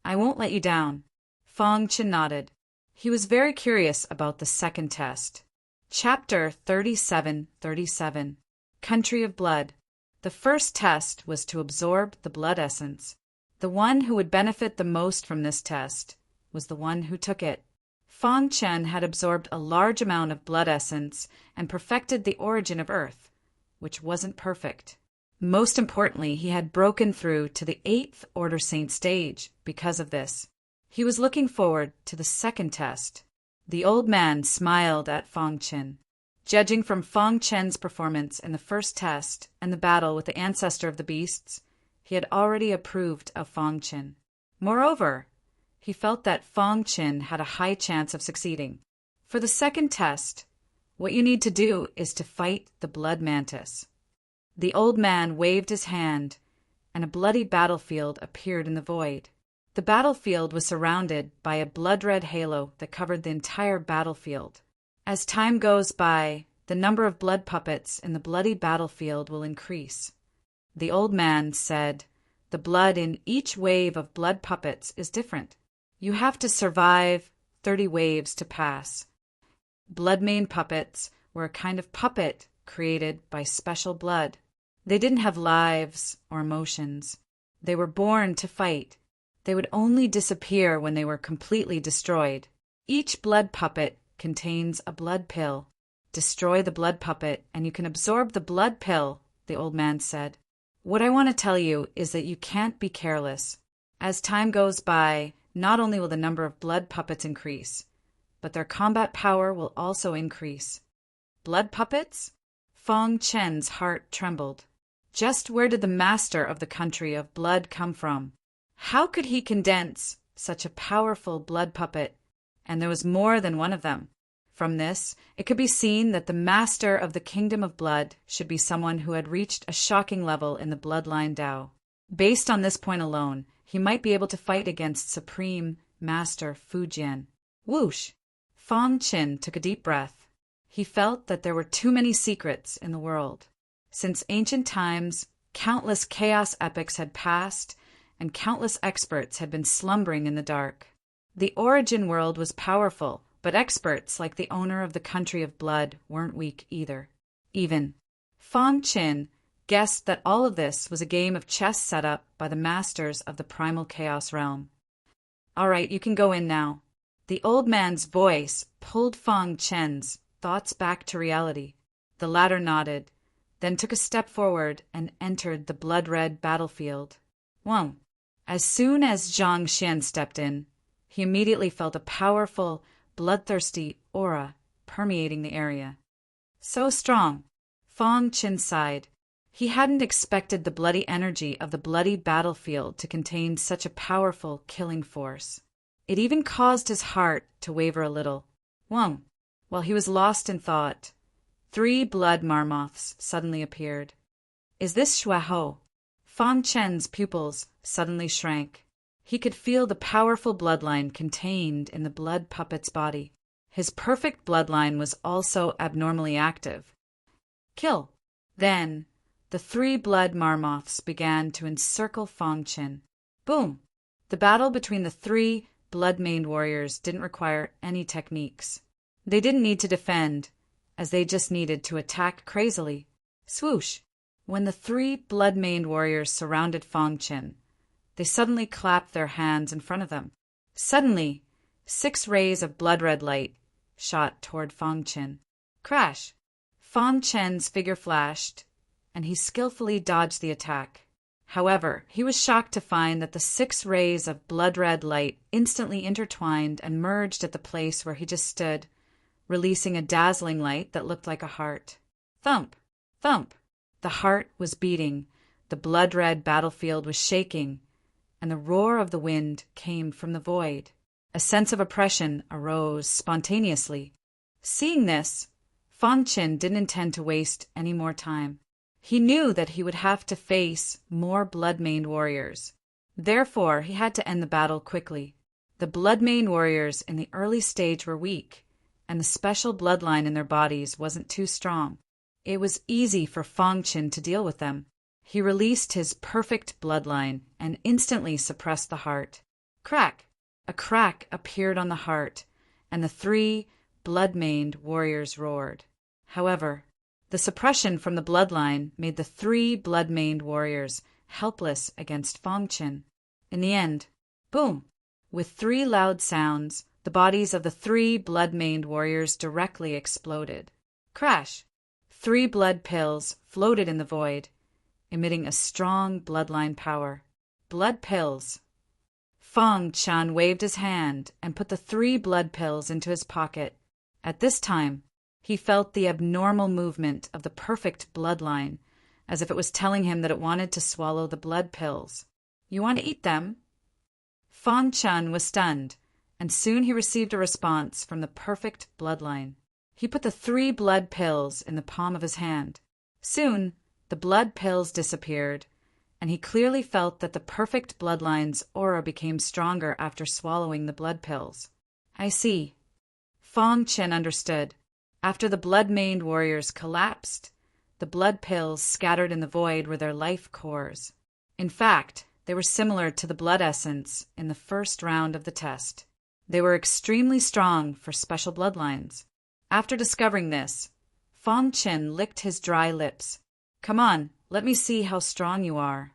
I won't let you down. Fang Chen nodded. He was very curious about the second test. Chapter 37:37 Country of Blood. The first test was to absorb the blood essence. The one who would benefit the most from this test was the one who took it. Fang Chen had absorbed a large amount of blood essence and perfected the origin of Earth, which wasn't perfect. Most importantly, he had broken through to the 8th Order Saint stage because of this. He was looking forward to the second test. The old man smiled at Fang Chen. Judging from Fang Chen's performance in the first test and the battle with the ancestor of the beasts, he had already approved of Fang Chen. Moreover, he felt that Fang Chen had a high chance of succeeding. For the second test, what you need to do is to fight the blood mantis. The old man waved his hand, and a bloody battlefield appeared in the void. The battlefield was surrounded by a blood-red halo that covered the entire battlefield. As time goes by, the number of blood puppets in the bloody battlefield will increase. The old man said, the The blood in each wave of blood puppets is different. You have to survive 30 waves to pass. Blood-maned puppets were a kind of puppet created by special blood. They didn't have lives or emotions. They were born to fight. They would only disappear when they were completely destroyed. Each blood puppet contains a blood pill. Destroy the blood puppet and you can absorb the blood pill, the old man said. What I want to tell you is that you can't be careless. As time goes by, not only will the number of blood puppets increase, but their combat power will also increase. Blood puppets? Fong Chen's heart trembled. Just where did the master of the country of blood come from? How could he condense such a powerful blood puppet? And there was more than one of them. From this, it could be seen that the master of the kingdom of blood should be someone who had reached a shocking level in the bloodline Dao. Based on this point alone, he might be able to fight against Supreme Master Fujian. Whoosh! Fong Chen took a deep breath. He felt that there were too many secrets in the world. Since ancient times, countless chaos epochs had passed, and countless experts had been slumbering in the dark. The origin world was powerful, but experts like the owner of the country of blood weren't weak either. Even Fong Chen guessed that all of this was a game of chess set up by the masters of the primal chaos realm. All right, you can go in now. The old man's voice pulled Fong Chen's thoughts back to reality. The latter nodded, then took a step forward and entered the blood-red battlefield. Whoa! As soon as Zhang Xian stepped in, he immediately felt a powerful, bloodthirsty aura permeating the area. So strong! Fong Chen sighed. He hadn't expected the bloody energy of the bloody battlefield to contain such a powerful killing force. It even caused his heart to waver a little. While he was lost in thought, 3 blood marmoths suddenly appeared. Is this Shuaho? Fong Chen's pupils suddenly shrank. He could feel the powerful bloodline contained in the blood puppet's body. His perfect bloodline was also abnormally active. Kill! Then, the 3 blood marmoths began to encircle Fong Chen. Boom! The battle between the 3 blood-maned warriors didn't require any techniques. They didn't need to defend, as they just needed to attack crazily. Swoosh! When the 3 blood-maned warriors surrounded Fong Chen, they suddenly clapped their hands in front of them. Suddenly, 6 rays of blood-red light shot toward Fong Chen. Crash! Fong Chen's figure flashed, and he skillfully dodged the attack. However, he was shocked to find that the 6 rays of blood-red light instantly intertwined and merged at the place where he just stood, releasing a dazzling light that looked like a heart. Thump! Thump! The heart was beating, the blood-red battlefield was shaking, and the roar of the wind came from the void. A sense of oppression arose spontaneously. Seeing this, Fong Chen didn't intend to waste any more time. He knew that he would have to face more blood-maned warriors. Therefore, he had to end the battle quickly. The blood-maned warriors in the early stage were weak, and the special bloodline in their bodies wasn't too strong. It was easy for Fong Chen to deal with them. He released his perfect bloodline and instantly suppressed the heart. Crack! A crack appeared on the heart, and the 3 blood-maned warriors roared. However, the suppression from the bloodline made the 3 blood-maned warriors helpless against Fong Chen. In the end, boom! With 3 loud sounds, the bodies of the 3 blood-maned warriors directly exploded. Crash! 3 blood pills floated in the void, emitting a strong bloodline power. Blood pills. Fong Chen waved his hand and put the 3 blood pills into his pocket. At this time, he felt the abnormal movement of the perfect bloodline, as if it was telling him that it wanted to swallow the blood pills. You want to eat them? Fong Chen was stunned, and soon he received a response from the perfect bloodline. He put the 3 blood pills in the palm of his hand. Soon, the blood pills disappeared, and he clearly felt that the perfect bloodline's aura became stronger after swallowing the blood pills. I see. Fong Chen understood. After the blood-maned warriors collapsed, the blood pills scattered in the void were their life cores. In fact, They were similar to the blood essence in the first round of the test. They were extremely strong for special bloodlines. After discovering this, Fong Chen licked his dry lips. "Come on, let me see how strong you are."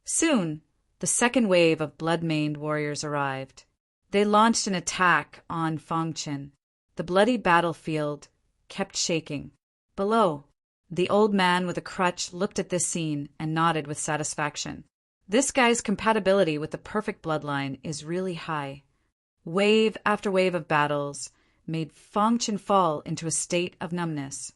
Soon, the second wave of blood-maned warriors arrived. They launched an attack on Fong Chen. The bloody battlefield kept shaking. Below, the old man with a crutch looked at this scene and nodded with satisfaction. This guy's compatibility with the perfect bloodline is really high. Wave after wave of battles made Fong Chen fall into a state of numbness.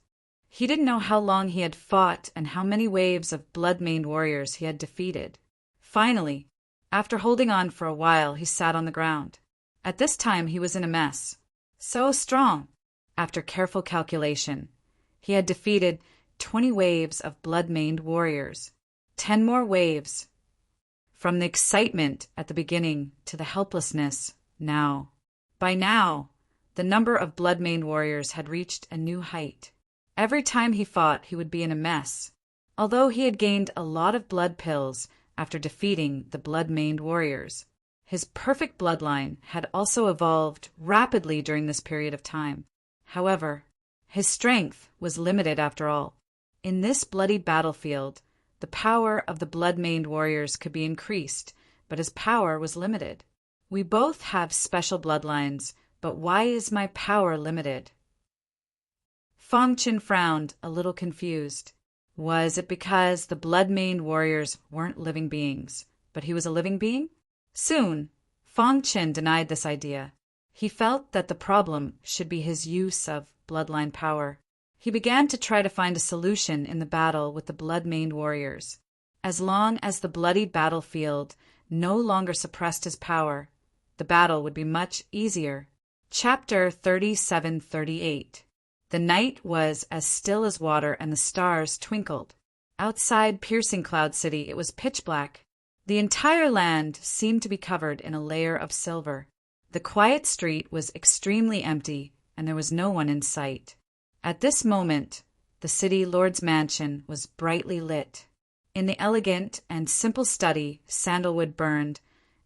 He didn't know how long he had fought and how many waves of blood-maned warriors he had defeated. Finally, after holding on for a while, he sat on the ground. At this time, he was in a mess. So strong! After careful calculation, he had defeated 20 waves of blood-maned warriors. 10 more waves. From the excitement at the beginning to the helplessness now. By now, the number of blood-maned warriors had reached a new height. Every time he fought, he would be in a mess. Although he had gained a lot of blood pills after defeating the blood-maned warriors, his perfect bloodline had also evolved rapidly during this period of time. However, his strength was limited after all. In this bloody battlefield, the power of the blood-maned warriors could be increased, but his power was limited. We both have special bloodlines, but why is my power limited? Fong Chen frowned, a little confused. Was it because the blood-maned warriors weren't living beings, but he was a living being? Soon, Fong Chen denied this idea. He felt that the problem should be his use of bloodline power. He began to try to find a solution in the battle with the blood-maned warriors. As long as the bloody battlefield no longer suppressed his power, the battle would be much easier. Chapter 37-38. The night was as still as water and the stars twinkled. Outside Piercing Cloud City, it was pitch black. The entire land seemed to be covered in a layer of silver. The quiet street was extremely empty, and there was no one in sight. At this moment, the city lord's mansion was brightly lit. In the elegant and simple study, sandalwood burned,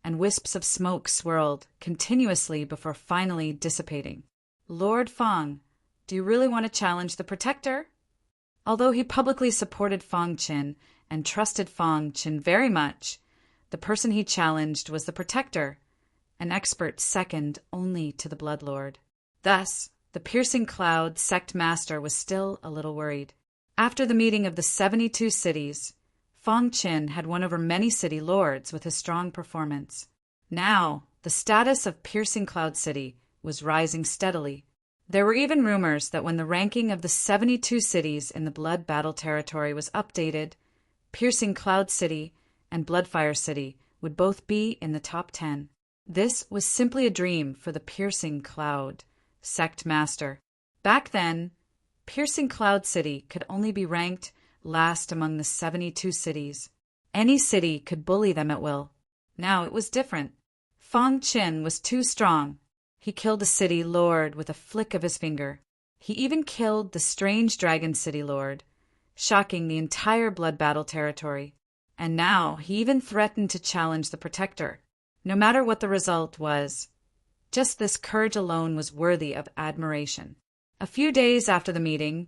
and wisps of smoke swirled continuously before finally dissipating. "Lord Fong, do you really want to challenge the Protector?" Although he publicly supported Fong Chen and trusted Fong Chen very much, the person he challenged was the Protector, an expert second only to the Bloodlord. Thus, the Piercing Cloud sect master was still a little worried. After the meeting of the 72 cities, Fong Chen had won over many city lords with his strong performance. Now, the status of Piercing Cloud City was rising steadily. There were even rumors that when the ranking of the 72 cities in the Blood Battle territory was updated, Piercing Cloud City and Bloodfire City would both be in the top 10. This was simply a dream for the Piercing Cloud sect master. Back then, Piercing Cloud City could only be ranked last among the 72 cities. Any city could bully them at will. Now it was different. Fong Chen was too strong. He killed a city lord with a flick of his finger. He even killed the strange dragon city lord, shocking the entire Blood Battle territory. And now he even threatened to challenge the Protector. No matter what the result was, just this courage alone was worthy of admiration. A few days after the meeting,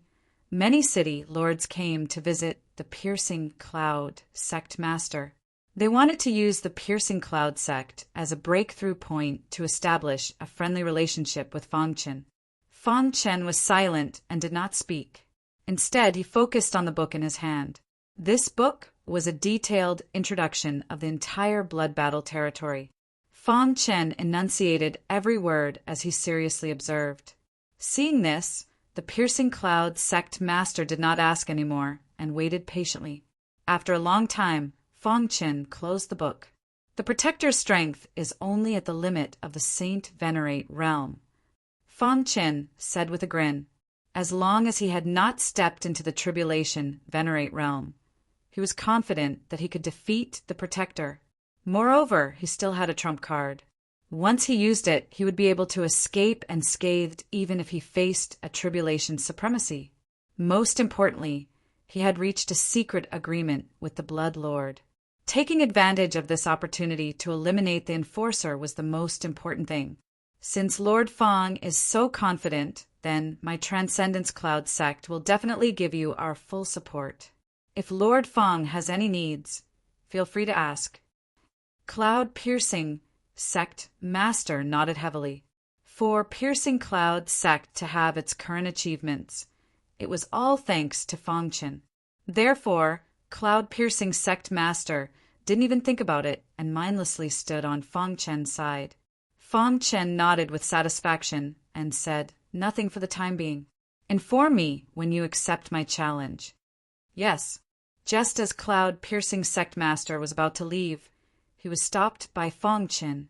many city lords came to visit the Piercing Cloud sect master. They wanted to use the Piercing Cloud sect as a breakthrough point to establish a friendly relationship with Fong Chen. Fong Chen was silent and did not speak. Instead, he focused on the book in his hand. This book was a detailed introduction of the entire Blood Battle territory. Fong Chen enunciated every word as he seriously observed. Seeing this, the Piercing Cloud sect master did not ask any more and waited patiently. After a long time, Fong Chen closed the book. The Protector's strength is only at the limit of the Saint Venerate realm, Fong Chen said with a grin. As long as he had not stepped into the Tribulation Venerate realm, he was confident that he could defeat the Protector. Moreover, he still had a trump card. Once he used it, he would be able to escape unscathed even if he faced a Tribulation supremacy. Most importantly, he had reached a secret agreement with the Blood Lord. Taking advantage of this opportunity to eliminate the enforcer was the most important thing. Since Lord Fong is so confident, then my Transcendence Cloud sect will definitely give you our full support. If Lord Fong has any needs, feel free to ask. Cloud Piercing Sect Master nodded heavily. For Piercing Cloud Sect to have its current achievements, it was all thanks to Fong Chen. Therefore, Cloud Piercing Sect Master didn't even think about it and mindlessly stood on Fong Chen's side. Fong Chen nodded with satisfaction and said, "Nothing for the time being. Inform me when you accept my challenge." Yes. Just as Cloud Piercing Sect Master was about to leave, he was stopped by Fong Chen.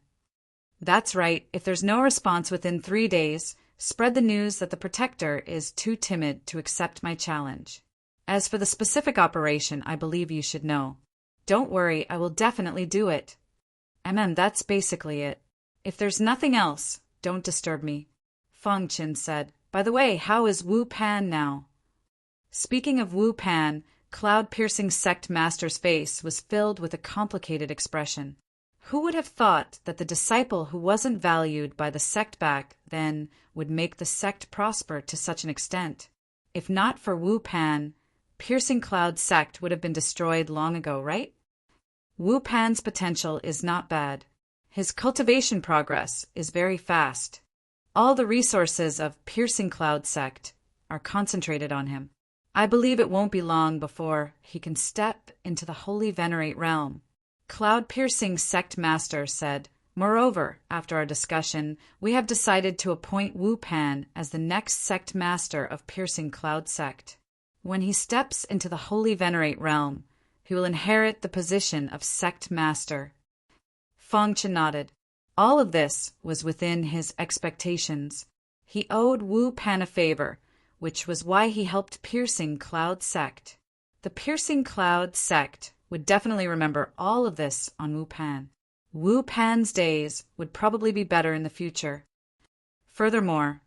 "That's right. If there's no response within 3 days, spread the news that the Protector is too timid to accept my challenge. As for the specific operation, I believe you should know. Don't worry, I will definitely do it. That's basically it. If there's nothing else, don't disturb me," Fong Chen said. "By the way, how is Wu Pan now?" Speaking of Wu Pan, Cloud Piercing Sect Master's face was filled with a complicated expression. Who would have thought that the disciple who wasn't valued by the sect back then would make the sect prosper to such an extent? If not for Wu Pan, Piercing Cloud Sect would have been destroyed long ago, right? Wu Pan's potential is not bad. His cultivation progress is very fast. All the resources of Piercing Cloud Sect are concentrated on him. I believe it won't be long before he can step into the Holy Venerate realm, Cloud Piercing Sect Master said. Moreover, after our discussion, we have decided to appoint Wu Pan as the next Sect Master of Piercing Cloud Sect. When he steps into the Holy Venerate realm, he will inherit the position of Sect Master. Fong Chen nodded. All of this was within his expectations. He owed Wu Pan a favor, which was why he helped Piercing Cloud Sect. The Piercing Cloud Sect would definitely remember all of this on Wu Pan. Wu Pan's days would probably be better in the future. Furthermore,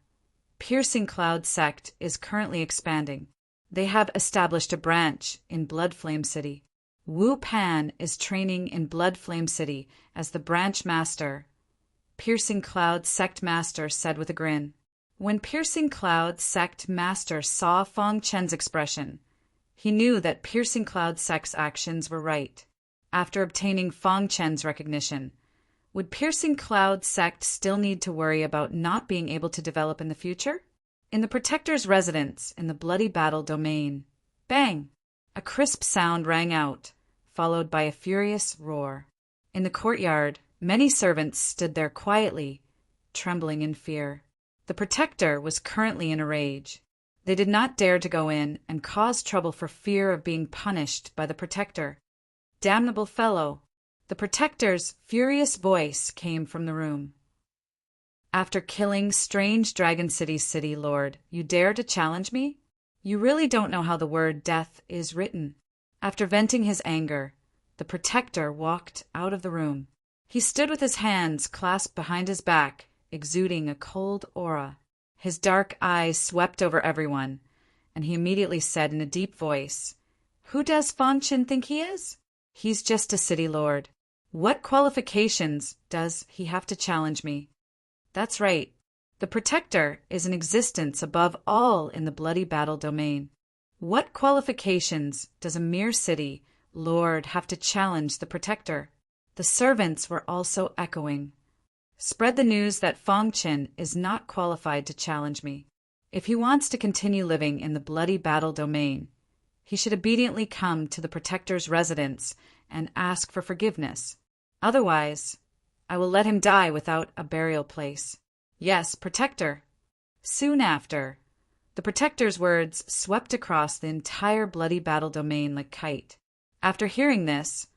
Piercing Cloud Sect is currently expanding. They have established a branch in Bloodflame City. Wu Pan is training in Bloodflame City as the branch master, Piercing Cloud Sect Master said with a grin. When Piercing Cloud Sect Master saw Fong Chen's expression, he knew that Piercing Cloud Sect's actions were right. After obtaining Fong Chen's recognition, would Piercing Cloud Sect still need to worry about not being able to develop in the future? In the Protector's residence in the Bloody Battle domain, bang! A crisp sound rang out, followed by a furious roar. In the courtyard, many servants stood there quietly, trembling in fear. The Protector was currently in a rage. They did not dare to go in and cause trouble for fear of being punished by the Protector. Damnable fellow! The Protector's furious voice came from the room. After killing Strange Dragon City's city lord, you dare to challenge me? You really don't know how the word death is written. After venting his anger, the Protector walked out of the room. He stood with his hands clasped behind his back, exuding a cold aura. His dark eyes swept over everyone, and he immediately said in a deep voice, "Who does Fong Chen think he is? He's just a city lord. What qualifications does he have to challenge me? That's right. The Protector is an existence above all in the Bloody Battle domain. What qualifications does a mere city lord have to challenge the Protector?" The servants were also echoing. Spread the news that Fong Chen is not qualified to challenge me. If he wants to continue living in the Bloody Battle domain, he should obediently come to the Protector's residence and ask for forgiveness. Otherwise, I will let him die without a burial place. Yes, Protector. Soon after, the Protector's words swept across the entire Bloody Battle domain like kite. After hearing this,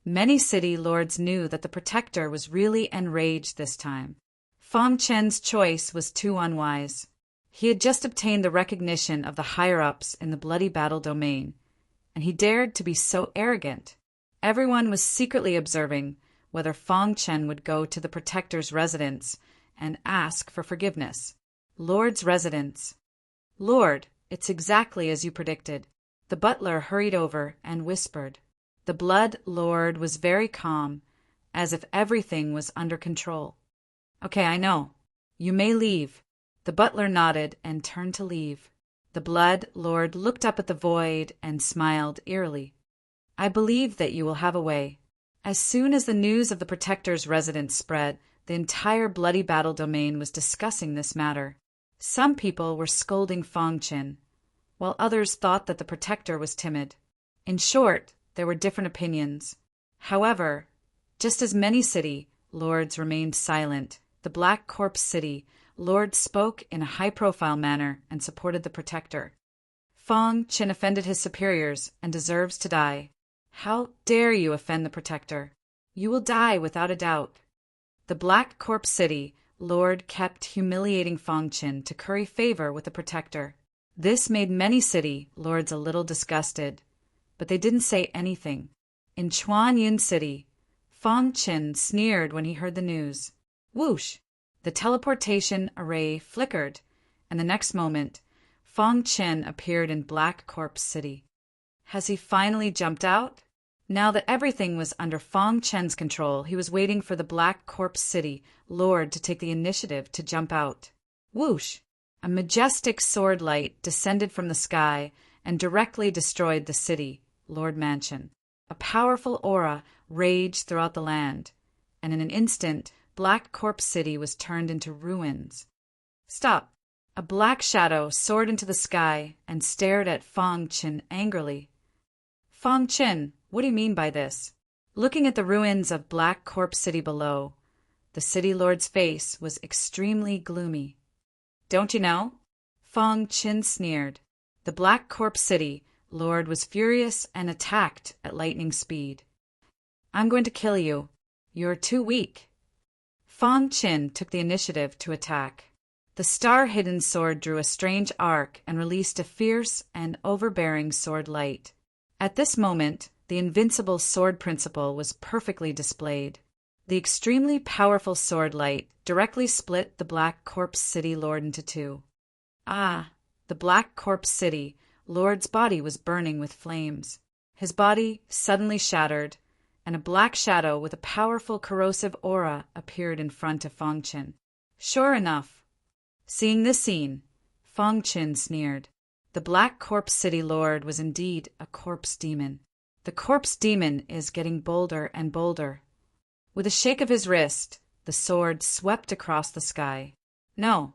many city lords knew that the Protector was really enraged this time. Fong Chen's choice was too unwise. He had just obtained the recognition of the higher-ups in the Bloody Battle domain, and he dared to be so arrogant. Everyone was secretly observing whether Fong Chen would go to the Protector's residence and ask for forgiveness. Lord's residence. Lord, it's exactly as you predicted. The butler hurried over and whispered. The The Blood Lord was very calm, as if everything was under control. "Okay, I know. You may leave." The butler nodded and turned to leave. The Blood Lord looked up at the void and smiled eerily. "I believe that you will have a way." As soon as the news of the Protector's residence spread, the entire Bloody Battle domain was discussing this matter. Some people were scolding Fong Qin, while others thought that the Protector was timid. In short, there were different opinions. However, just as many city lords remained silent, the Black Corpse City Lord spoke in a high-profile manner and supported the Protector. "Fong Qin offended his superiors and deserves to die. How dare you offend the Protector? You will die without a doubt." The Black Corpse City Lord kept humiliating Fong Qin to curry favor with the Protector. This made many city lords a little disgusted, but they didn't say anything. In Chuanyun City, Fong Qin sneered when he heard the news. Whoosh! The teleportation array flickered, and the next moment, Fong Qin appeared in Black Corpse City. Has he finally jumped out? Now that everything was under Fong Qin's control, he was waiting for the Black Corpse City Lord to take the initiative to jump out. Whoosh! A majestic sword light descended from the sky and directly destroyed the city Lord Mansion. A powerful aura raged throughout the land, and in an instant, Black Corpse City was turned into ruins. Stop! A black shadow soared into the sky and stared at Fong Qin angrily. "Fong Qin, what do you mean by this?" Looking at the ruins of Black Corpse City below, the city lord's face was extremely gloomy. "Don't you know?" Fong Qin sneered. The Black Corpse City Lord was furious and attacked at lightning speed. "I'm going to kill you. You're too weak." Fong Qin took the initiative to attack. The star-hidden sword drew a strange arc and released a fierce and overbearing sword light. At this moment, the invincible sword principle was perfectly displayed. The extremely powerful sword light directly split the Black Corpse City Lord into two. The Black Corpse City Lord's body was burning with flames. His body suddenly shattered, and a black shadow with a powerful corrosive aura appeared in front of Fong Qin. Sure enough. Seeing this scene, Fong Qin sneered. The Black Corpse City Lord was indeed a corpse demon. The corpse demon is getting bolder and bolder. With a shake of his wrist, the sword swept across the sky. No,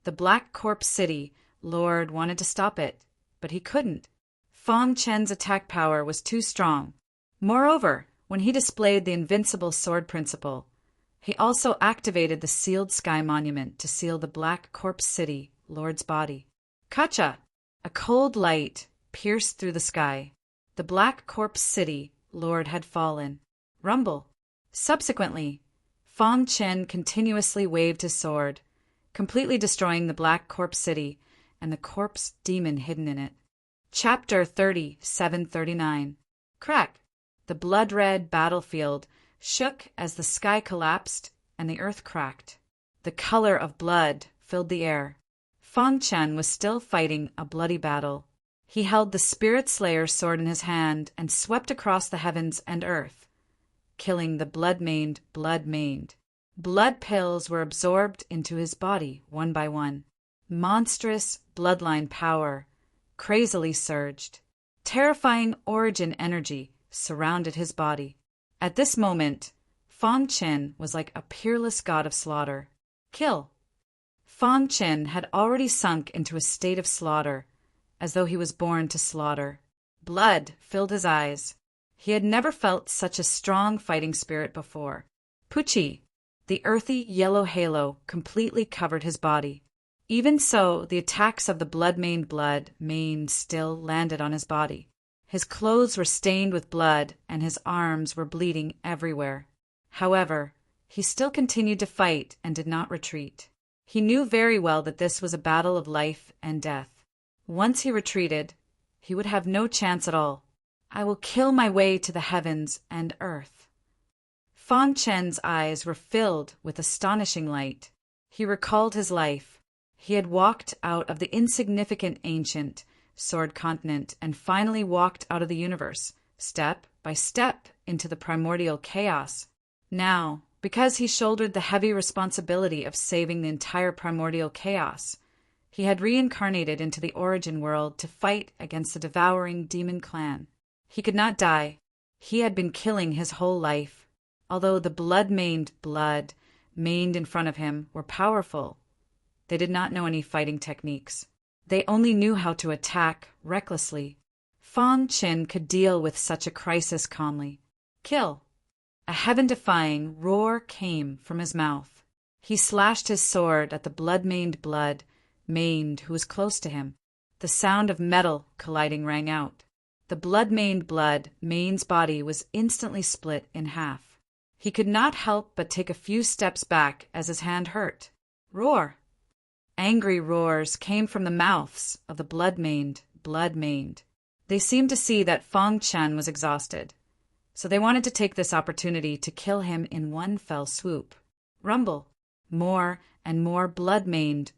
the Black Corpse City Lord wanted to stop it, but he couldn't. Fong Qin's attack power was too strong. Moreover, when he displayed the invincible sword principle, he also activated the sealed sky monument to seal the Black Corpse City Lord's body. Kacha! A cold light pierced through the sky. The Black Corpse City Lord had fallen. Rumble. Subsequently, Fong Qin continuously waved his sword, completely destroying the Black Corpse City and the corpse demon hidden in it. Chapter 3739. Crack! The blood-red battlefield shook as the sky collapsed and the earth cracked. The color of blood filled the air. Fong Qin was still fighting a bloody battle. He held the Spirit Slayer's sword in his hand and swept across the heavens and earth, killing the blood-maned. Blood pills were absorbed into his body one by one. Monstrous bloodline power crazily surged. Terrifying origin energy surrounded his body. At this moment, Fong Qin was like a peerless god of slaughter. Kill! Fong Qin had already sunk into a state of slaughter, as though he was born to slaughter. Blood filled his eyes. He had never felt such a strong fighting spirit before. Pucci! The earthy yellow halo completely covered his body. Even so, the attacks of the blood still landed on his body. His clothes were stained with blood, and his arms were bleeding everywhere. However, he still continued to fight and did not retreat. He knew very well that this was a battle of life and death. Once he retreated, he would have no chance at all. I will kill my way to the heavens and earth. Fong Qin's eyes were filled with astonishing light. He recalled his life. He had walked out of the insignificant ancient sword continent and finally walked out of the universe step by step, into the primordial chaos. Now, because he shouldered the heavy responsibility of saving the entire primordial chaos, he had reincarnated into the origin world to fight against the devouring demon clan. He could not die. He had been killing his whole life. Although the blood-maned in front of him were powerful, they did not know any fighting techniques. They only knew how to attack recklessly. Fang Qin could deal with such a crisis calmly. Kill! A heaven-defying roar came from his mouth. He slashed his sword at the blood-maned who was close to him. The sound of metal colliding rang out. The blood-man's body was instantly split in half. He could not help but take a few steps back as his hand hurt. Roar! Angry roars came from the mouths of the blood-maned. They seemed to see that Fang Chen was exhausted, so they wanted to take this opportunity to kill him in one fell swoop. Rumble! More and more blood-maned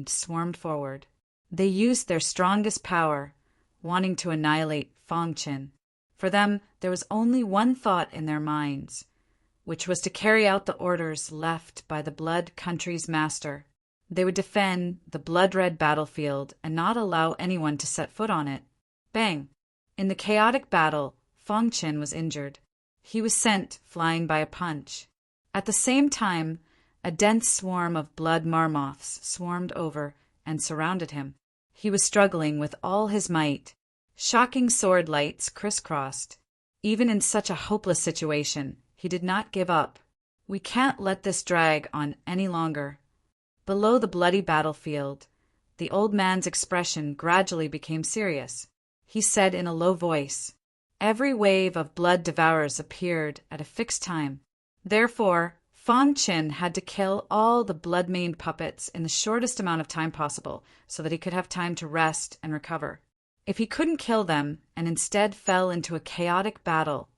swarmed forward. They used their strongest power, wanting to annihilate Fang Chen. For them, there was only one thought in their minds, which was to carry out the orders left by the Blood Country's master. They would defend the blood-red battlefield and not allow anyone to set foot on it. Bang! In the chaotic battle, Fang Chen was injured. He was sent flying by a punch. At the same time, a dense swarm of blood marmoths swarmed over and surrounded him. He was struggling with all his might. Shocking sword lights crisscrossed. Even in such a hopeless situation, he did not give up. We can't let this drag on any longer. Below the bloody battlefield, the old man's expression gradually became serious. He said in a low voice, "Every wave of blood devourers appeared at a fixed time. Therefore, Fang Qin had to kill all the blood-maned puppets in the shortest amount of time possible so that he could have time to rest and recover. If he couldn't kill them and instead fell into a chaotic battle,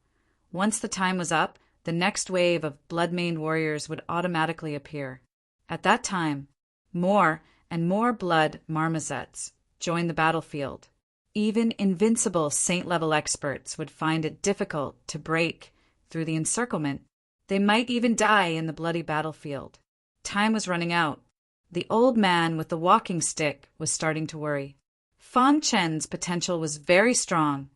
once the time was up, the next wave of blood-maned warriors would automatically appear. At that time, more and more blood marmosets joined the battlefield. Even invincible saint-level experts would find it difficult to break through the encirclement. They might even die in the bloody battlefield. Time was running out. The old man with the walking stick was starting to worry. Fang Chen's potential was very strong,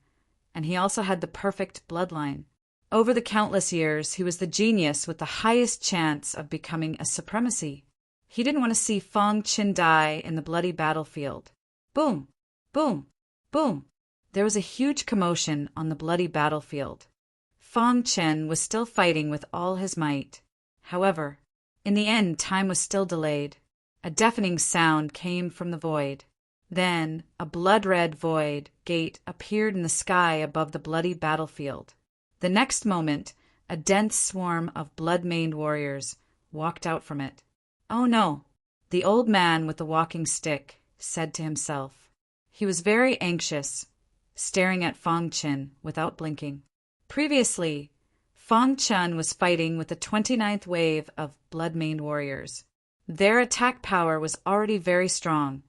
and he also had the perfect bloodline. Over the countless years, he was the genius with the highest chance of becoming a supremacy. He didn't want to see Fang Qin die in the bloody battlefield. Boom! Boom! Boom! There was a huge commotion on the bloody battlefield. Fang Qin was still fighting with all his might. However, in the end, time was still delayed. A deafening sound came from the void. Then a blood-red void gate appeared in the sky above the bloody battlefield. The next moment, a dense swarm of blood-maned warriors walked out from it. "Oh no," the old man with the walking stick said to himself. He was very anxious, staring at Fang Qin without blinking. Previously, Fang Qin was fighting with the 29th wave of blood-maned warriors. Their attack power was already very strong,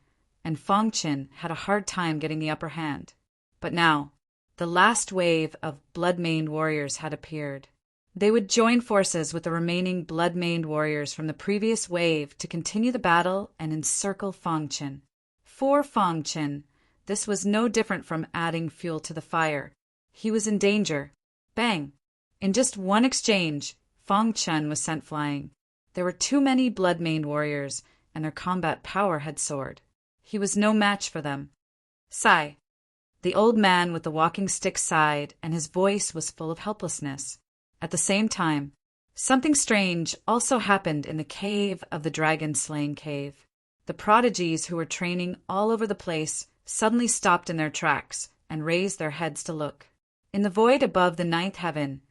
and Fang Qin had a hard time getting the upper hand. But now, the last wave of blood-maned warriors had appeared. They would join forces with the remaining blood-maned warriors from the previous wave to continue the battle and encircle Fang Qin. For Fang Qin, this was no different from adding fuel to the fire. He was in danger. Bang! In just one exchange, Fang Qin was sent flying. There were too many blood-maned warriors, and their combat power had soared. He was no match for them. Sigh. The old man with the walking stick sighed, and his voice was full of helplessness. At the same time, something strange also happened in the cave of the dragon-slaying cave. The prodigies who were training all over the place suddenly stopped in their tracks and raised their heads to look. In the void above the 9th heaven,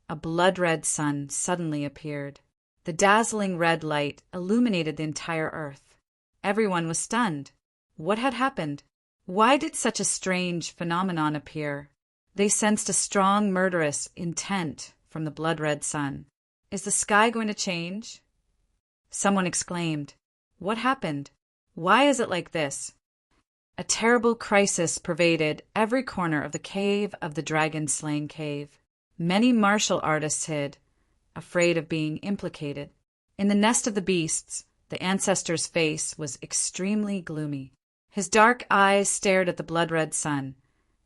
a blood-red sun suddenly appeared. The dazzling red light illuminated the entire earth. Everyone was stunned. What had happened? Why did such a strange phenomenon appear? They sensed a strong murderous intent from the blood-red sun. Is the sky going to change? Someone exclaimed. What happened? Why is it like this? A terrible crisis pervaded every corner of the cave of the dragon-slaying cave. Many martial artists hid, afraid of being implicated. In the nest of the beasts, the ancestor's face was extremely gloomy. His dark eyes stared at the blood-red sun,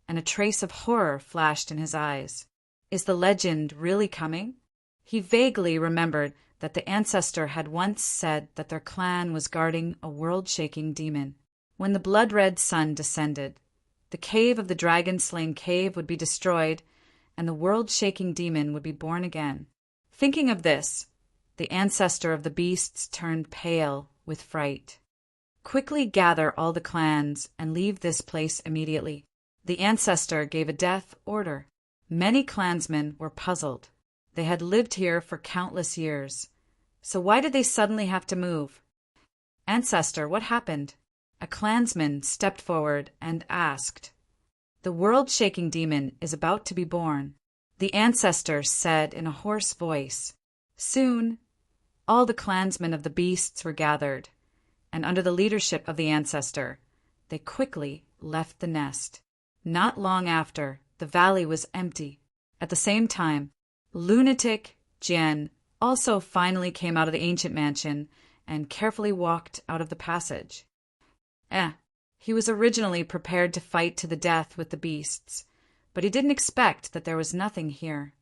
and a trace of horror flashed in his eyes. Is the legend really coming? He vaguely remembered that the ancestor had once said that their clan was guarding a world-shaking demon. When the blood-red sun descended, the cave of the dragon-slain cave would be destroyed, and the world-shaking demon would be born again. Thinking of this, the ancestor of the beasts turned pale with fright. Quickly gather all the clans and leave this place immediately. The ancestor gave a death order. Many clansmen were puzzled. They had lived here for countless years. So why did they suddenly have to move? Ancestor, what happened? A clansman stepped forward and asked. The world-shaking demon is about to be born. The ancestor said in a hoarse voice. Soon, all the clansmen of the beasts were gathered, and under the leadership of the ancestor, they quickly left the nest. Not long after, the valley was empty. At the same time, lunatic Jian also finally came out of the ancient mansion and carefully walked out of the passage. He was originally prepared to fight to the death with the beasts, but he didn't expect that there was nothing here.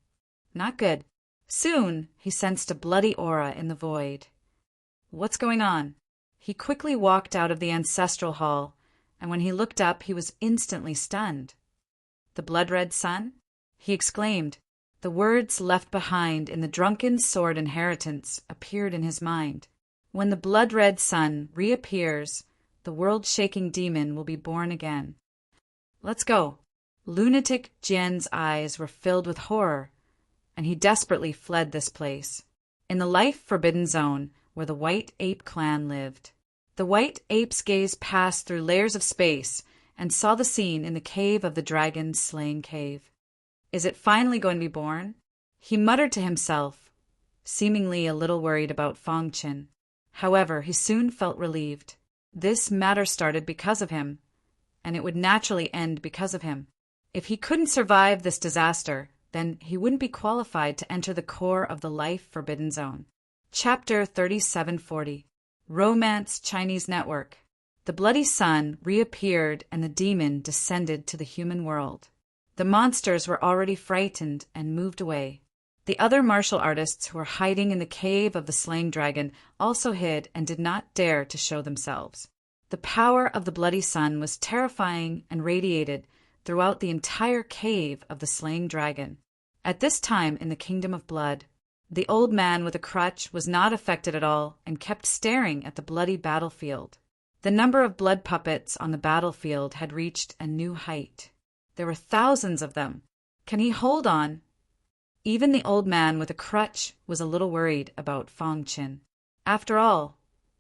Not good. Soon, he sensed a bloody aura in the void. What's going on? He quickly walked out of the ancestral hall, and when he looked up, he was instantly stunned. The blood-red sun? He exclaimed. The words left behind in the drunken sword inheritance appeared in his mind. When the blood-red sun reappears, the world-shaking demon will be born again. Let's go. Lunatic Jian's eyes were filled with horror, and he desperately fled this place. In the life-forbidden zone where the White Ape clan lived. The White Ape's gaze passed through layers of space and saw the scene in the cave of the dragon-slaying cave. Is it finally going to be born? He muttered to himself, seemingly a little worried about Fong Qin. However, he soon felt relieved. This matter started because of him, and it would naturally end because of him. If he couldn't survive this disaster, then he wouldn't be qualified to enter the core of the life-forbidden zone. Chapter 3740. Romance Chinese Network. The bloody sun reappeared and the demon descended to the human world. The monsters were already frightened and moved away. The other martial artists who were hiding in the cave of the slain dragon also hid and did not dare to show themselves. The power of the bloody sun was terrifying and radiated throughout the entire cave of the slain dragon. At this time in the Kingdom of Blood, the old man with a crutch was not affected at all and kept staring at the bloody battlefield. The number of blood puppets on the battlefield had reached a new height. There were thousands of them. Can he hold on? Even the old man with a crutch was a little worried about Fong Qin. After all,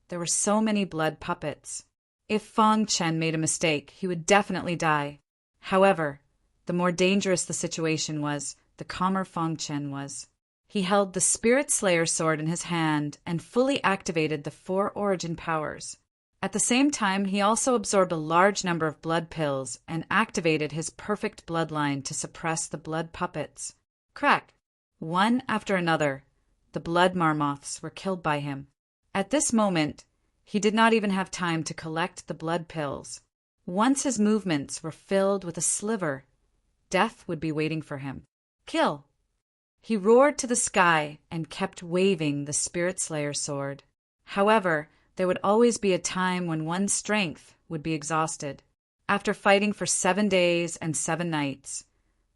there were so many blood puppets. If Fong Qin made a mistake, he would definitely die. However, the more dangerous the situation was, the calmer Fong Qin was. He held the Spirit Slayer sword in his hand and fully activated the 4 origin powers. At the same time, he also absorbed a large number of blood pills and activated his perfect bloodline to suppress the blood puppets. Crack! One after another, the blood marmoths were killed by him. At this moment, he did not even have time to collect the blood pills. Once his movements were filled with a sliver, death would be waiting for him. Kill! He roared to the sky and kept waving the Spirit Slayer sword. However, there would always be a time when one's strength would be exhausted. After fighting for 7 days and 7 nights,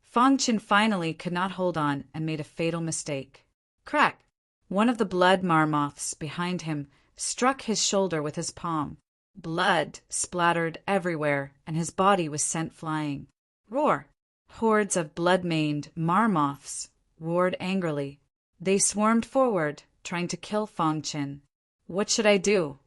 Fong Qin finally could not hold on and made a fatal mistake. Crack! One of the blood marmoths behind him struck his shoulder with his palm. Blood splattered everywhere, and his body was sent flying. Roar! Hordes of blood-maned marmoths roared angrily. They swarmed forward, trying to kill Fong Qin. What should I do?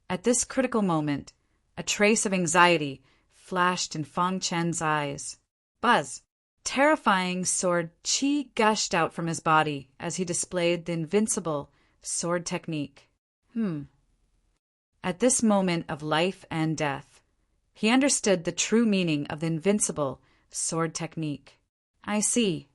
At this critical moment, a trace of anxiety flashed in Fong Qin's eyes. Buzz! Terrifying sword qi gushed out from his body as he displayed the invincible sword technique. At this moment of life and death, He understood the true meaning of the invincible sword technique. I see.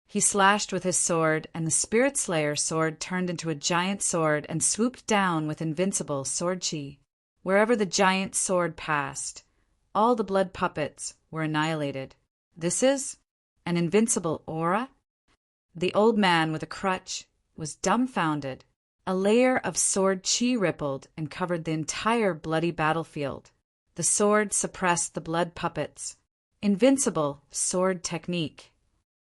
He slashed with his sword, and the Spirit Slayer sword turned into a giant sword and swooped down with invincible sword chi. Wherever the giant sword passed, all the blood puppets were annihilated. This is an invincible aura? The old man with a crutch was dumbfounded. A layer of sword chi rippled and covered the entire bloody battlefield. The sword suppressed the blood puppets. Invincible sword technique.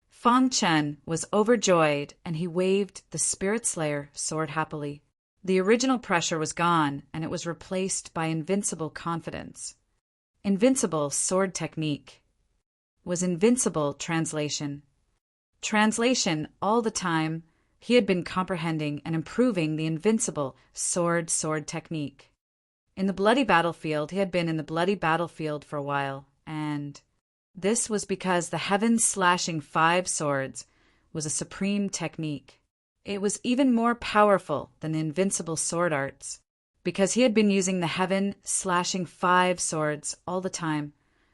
Fang Chen was overjoyed, and he waved the Spirit Slayer sword happily. The original pressure was gone, and it was replaced by invincible confidence. Invincible sword technique was invincible translation. Translation all the time. He had been comprehending and improving the invincible sword technique. In the bloody battlefield, he had been in the bloody battlefield for a while, and this was because the heaven-slashing 5 swords was a supreme technique. It was even more powerful than the invincible sword arts, because he had been using the heaven-slashing 5 swords all the time.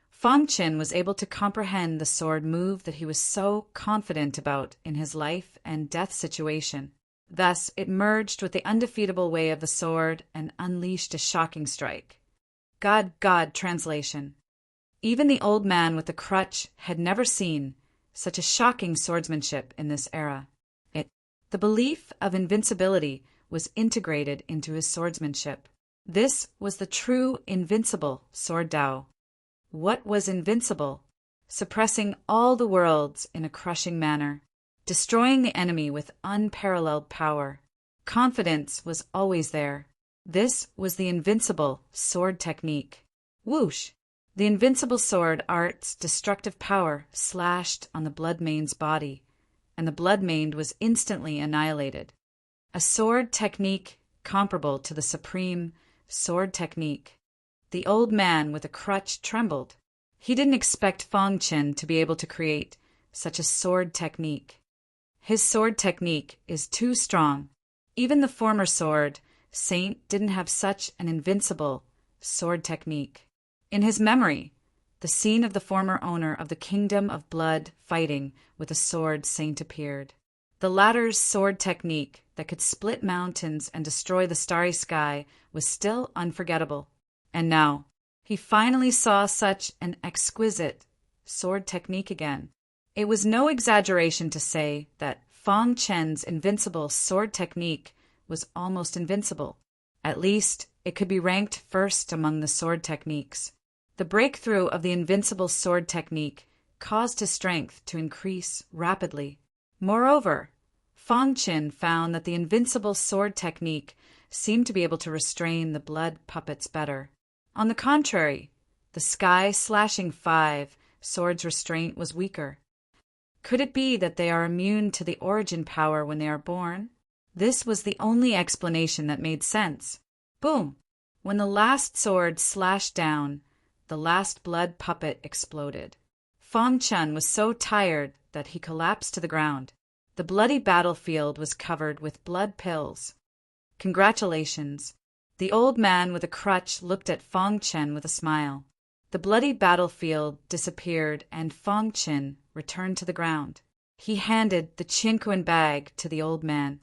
Fang Chen was able to comprehend the sword move that he was so confident about in his life and death situation. Thus, it merged with the undefeatable way of the sword and unleashed a shocking strike. God translation. Even the old man with the crutch had never seen such a shocking swordsmanship in this era. The belief of invincibility was integrated into his swordsmanship. This was the true invincible sword Dao. What was invincible? Suppressing all the worlds in a crushing manner, destroying the enemy with unparalleled power. Confidence was always there. This was the invincible sword technique. Whoosh! The invincible sword art's destructive power slashed on the Bloodmane's body, and the Bloodmane was instantly annihilated. A sword technique comparable to the supreme sword technique. The old man with a crutch trembled. He didn't expect Fang Chen to be able to create such a sword technique. His sword technique is too strong. Even the former sword saint didn't have such an invincible sword technique. In his memory, the scene of the former owner of the Kingdom of Blood fighting with a sword saint appeared. The latter's sword technique that could split mountains and destroy the starry sky was still unforgettable. And now, he finally saw such an exquisite sword technique again. It was no exaggeration to say that Fang Chen's invincible sword technique was almost invincible. At least, it could be ranked first among the sword techniques. The breakthrough of the invincible sword technique caused his strength to increase rapidly. Moreover, Fang Chen found that the invincible sword technique seemed to be able to restrain the blood puppets better. On the contrary, the sky-slashing 5 swords restraint was weaker. Could it be that they are immune to the origin power when they are born? This was the only explanation that made sense. Boom! When the last sword slashed down, the last blood puppet exploded. Fang Chen was so tired that he collapsed to the ground. The bloody battlefield was covered with blood pills. Congratulations. The old man with a crutch looked at Fang Chen with a smile. The bloody battlefield disappeared and Fang Chen returned to the ground. He handed the Qinquan bag to the old man.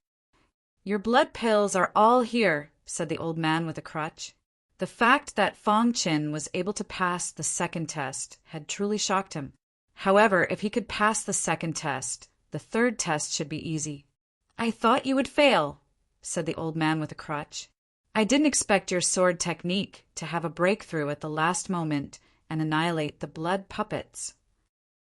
"Your blood pills are all here," said the old man with a crutch. The fact that Fang Chen was able to pass the second test had truly shocked him. However, if he could pass the second test, the third test should be easy. "I thought you would fail," said the old man with a crutch. "I didn't expect your sword technique to have a breakthrough at the last moment and annihilate the blood puppets."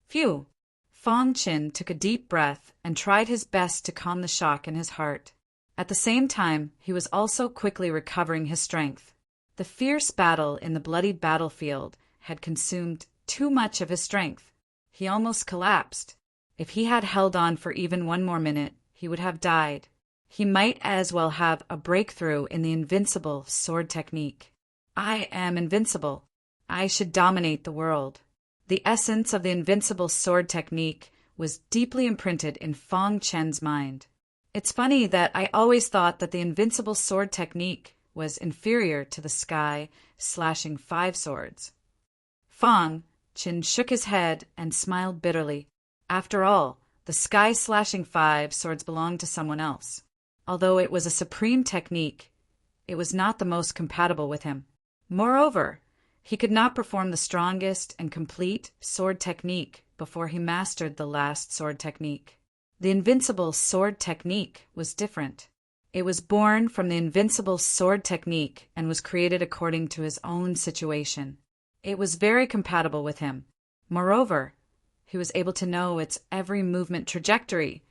Phew! Fang Chen took a deep breath and tried his best to calm the shock in his heart. At the same time, he was also quickly recovering his strength. The fierce battle in the bloody battlefield had consumed too much of his strength. He almost collapsed. If he had held on for even one more minute, he would have died. He might as well have a breakthrough in the invincible sword technique. I am invincible. I should dominate the world. The essence of the invincible sword technique was deeply imprinted in Fang Chen's mind. It's funny that I always thought that the invincible sword technique was inferior to the sky-slashing 5 swords. Fong Chin shook his head and smiled bitterly. After all, the sky-slashing 5 swords belonged to someone else. Although it was a supreme technique, it was not the most compatible with him. Moreover, he could not perform the strongest and complete sword technique before he mastered the last sword technique. The invincible sword technique was different. It was born from the invincible sword technique and was created according to his own situation. It was very compatible with him. Moreover, he was able to know its every movement trajectory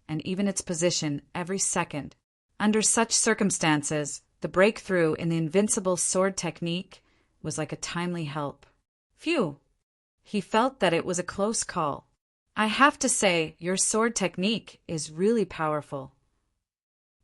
and even its position every second. Under such circumstances, the breakthrough in the invincible sword technique was like a timely help. Phew! He felt that it was a close call. I have to say, your sword technique is really powerful.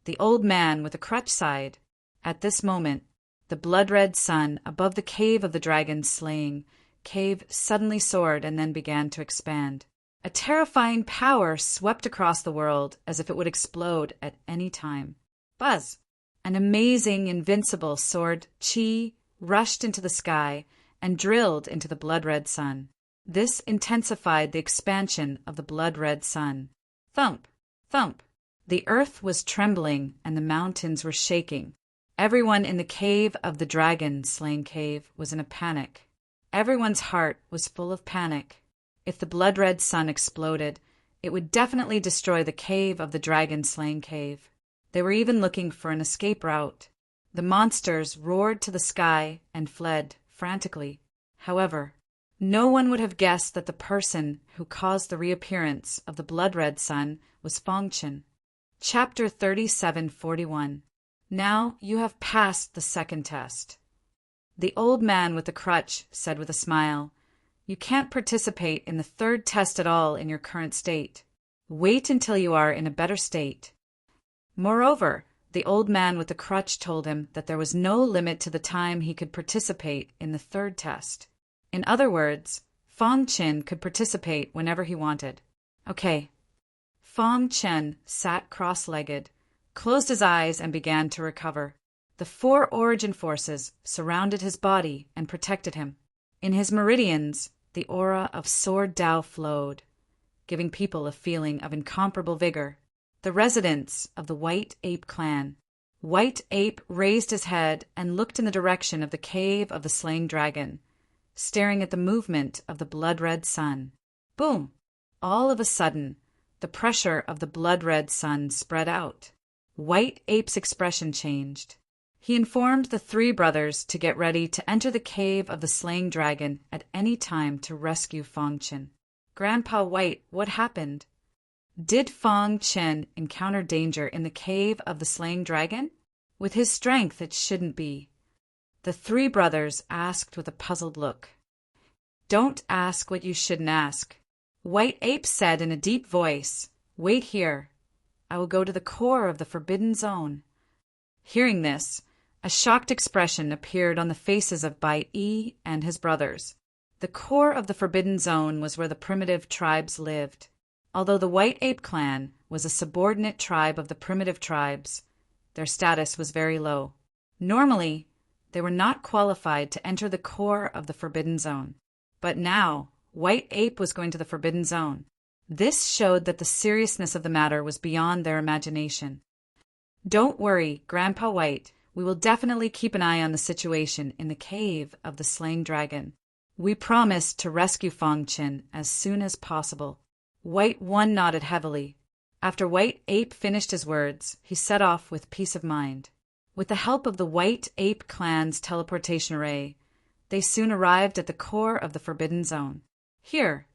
The old man with the crutch sighed. At this moment, the blood-red sun above the cave of the dragon slaying cave suddenly soared and then began to expand. A terrifying power swept across the world as if it would explode at any time. Buzz! An amazing, invincible sword chi rushed into the sky and drilled into the blood-red sun. This intensified the expansion of the blood-red sun. Thump! Thump! The earth was trembling and the mountains were shaking. Everyone in the cave of the dragon-slaying cave was in a panic. Everyone's heart was full of panic. If the blood-red sun exploded, it would definitely destroy the cave of the dragon-slaying cave. They were even looking for an escape route. The monsters roared to the sky and fled frantically. However, no one would have guessed that the person who caused the reappearance of the blood-red sun was Fong Chin. Chapter 3741. Now you have passed the second test. The old man with the crutch said with a smile, You can't participate in the third test at all in your current state. Wait until you are in a better state. Moreover, the old man with the crutch told him that there was no limit to the time he could participate in the third test. In other words, Fong Chin could participate whenever he wanted. Okay. Fong Chin sat cross-legged, closed his eyes and began to recover. The 4 origin forces surrounded his body and protected him. In his meridians, the aura of Sword Tao flowed, giving people a feeling of incomparable vigor. The residents of the White Ape clan. White Ape raised his head and looked in the direction of the cave of the slain dragon, staring at the movement of the blood-red sun. Boom! All of a sudden, the pressure of the blood-red sun spread out. White Ape's expression changed. He informed the 3 brothers to get ready to enter the cave of the slaying dragon at any time to rescue Fong Chin. Grandpa White, what happened? Did Fong Chin encounter danger in the cave of the slaying dragon? With his strength, it shouldn't be. The 3 brothers asked with a puzzled look. Don't ask what you shouldn't ask. White Ape said in a deep voice, Wait here. I will go to the core of the Forbidden Zone. Hearing this, a shocked expression appeared on the faces of Bai Yi and his brothers. The core of the Forbidden Zone was where the primitive tribes lived. Although the White Ape clan was a subordinate tribe of the primitive tribes, their status was very low. Normally, they were not qualified to enter the core of the Forbidden Zone. But now, White Ape was going to the Forbidden Zone. This showed that the seriousness of the matter was beyond their imagination. Don't worry, Grandpa White. We will definitely keep an eye on the situation in the cave of the slain dragon. We promise to rescue Fong Chin as soon as possible. White One nodded heavily. After White Ape finished his words, he set off with peace of mind. With the help of the White Ape clan's teleportation array, they soon arrived at the core of the Forbidden Zone. Here,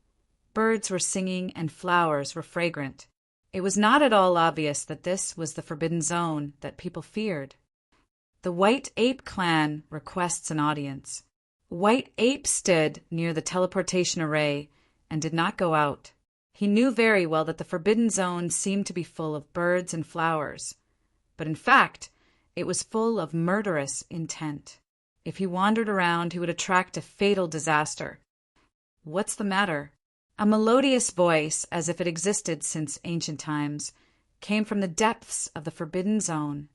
birds were singing and flowers were fragrant. It was not at all obvious that this was the Forbidden Zone that people feared. The White Ape clan requests an audience. White Ape stood near the teleportation array and did not go out. He knew very well that the Forbidden Zone seemed to be full of birds and flowers, but in fact, it was full of murderous intent. If he wandered around, he would attract a fatal disaster. What's the matter? A melodious voice, as if it existed since ancient times, came from the depths of the Forbidden Zone.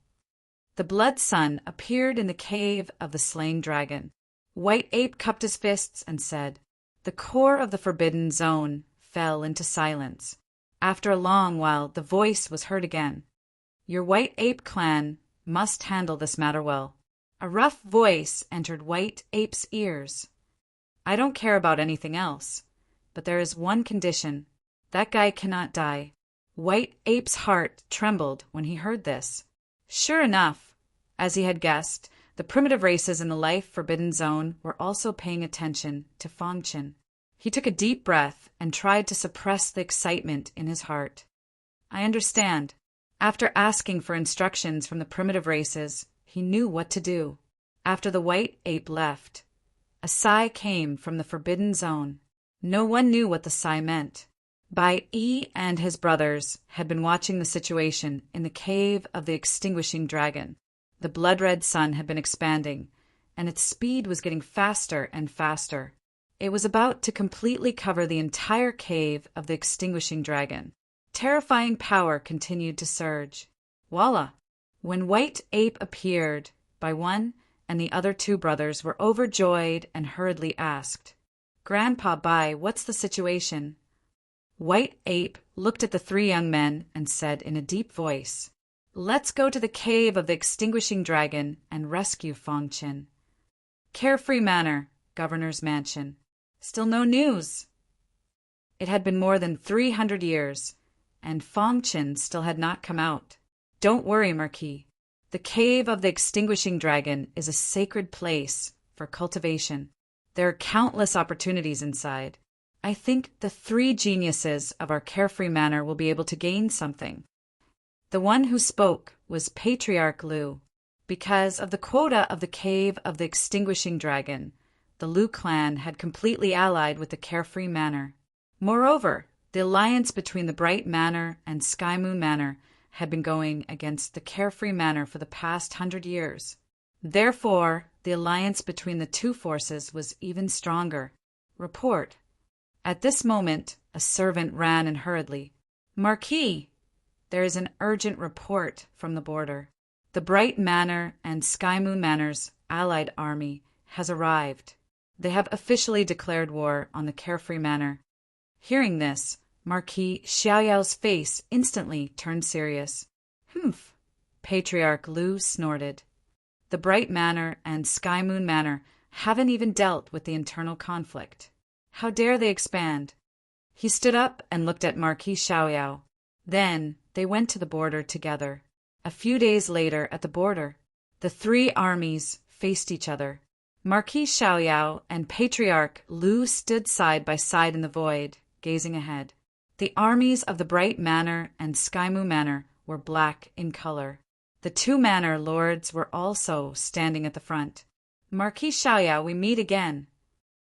The blood sun appeared in the cave of the slain dragon. White Ape cupped his fists and said. The core of the forbidden zone fell into silence. After a long while, the voice was heard again. Your White Ape clan must handle this matter well. A rough voice entered White Ape's ears. I don't care about anything else, but there is one condition. That guy cannot die. White Ape's heart trembled when he heard this. Sure enough, as he had guessed, the primitive races in the life-forbidden zone were also paying attention to Fangchen. He took a deep breath and tried to suppress the excitement in his heart. I understand. After asking for instructions from the primitive races, he knew what to do. After the White Ape left, a sigh came from the forbidden zone. No one knew what the sigh meant. Bai Yi and his brothers had been watching the situation in the cave of the extinguishing dragon. The blood-red sun had been expanding, and its speed was getting faster and faster. It was about to completely cover the entire cave of the extinguishing dragon. Terrifying power continued to surge. Voila! When White Ape appeared, Bai One and the other two brothers were overjoyed and hurriedly asked, Grandpa Bai, what's the situation? White Ape looked at the three young men and said in a deep voice, Let's go to the cave of the extinguishing dragon and rescue Fangchen. Carefree Manor, Governor's Mansion. Still no news. It had been more than 300 years, and Fangchen still had not come out. Don't worry, Marquis. The cave of the extinguishing dragon is a sacred place for cultivation. There are countless opportunities inside. I think the three geniuses of our Carefree Manor will be able to gain something. The one who spoke was Patriarch Lu. Because of the quota of the cave of the extinguishing dragon, the Lu clan had completely allied with the Carefree Manor. Moreover, the alliance between the Bright Manor and Sky Moon Manor had been going against the Carefree Manor for the past 100 years. Therefore, the alliance between the two forces was even stronger. Report. At this moment, a servant ran in hurriedly. Marquis, there is an urgent report from the border. The Bright Manor and Sky Moon Manor's allied army has arrived. They have officially declared war on the Carefree Manor. Hearing this, Marquis Xiaoyao's face instantly turned serious. Humph! Patriarch Lu snorted. The Bright Manor and Sky Moon Manor haven't even dealt with the internal conflict. How dare they expand? He stood up and looked at Marquis Xiaoyao. Then they went to the border together. A few days later, at the border, the three armies faced each other. Marquis Xiaoyao and Patriarch Lu stood side by side in the void, gazing ahead. The armies of the Bright Manor and Sky Moon Manor were black in color. The two manor lords were also standing at the front. Marquis Xiaoyao, we meet again.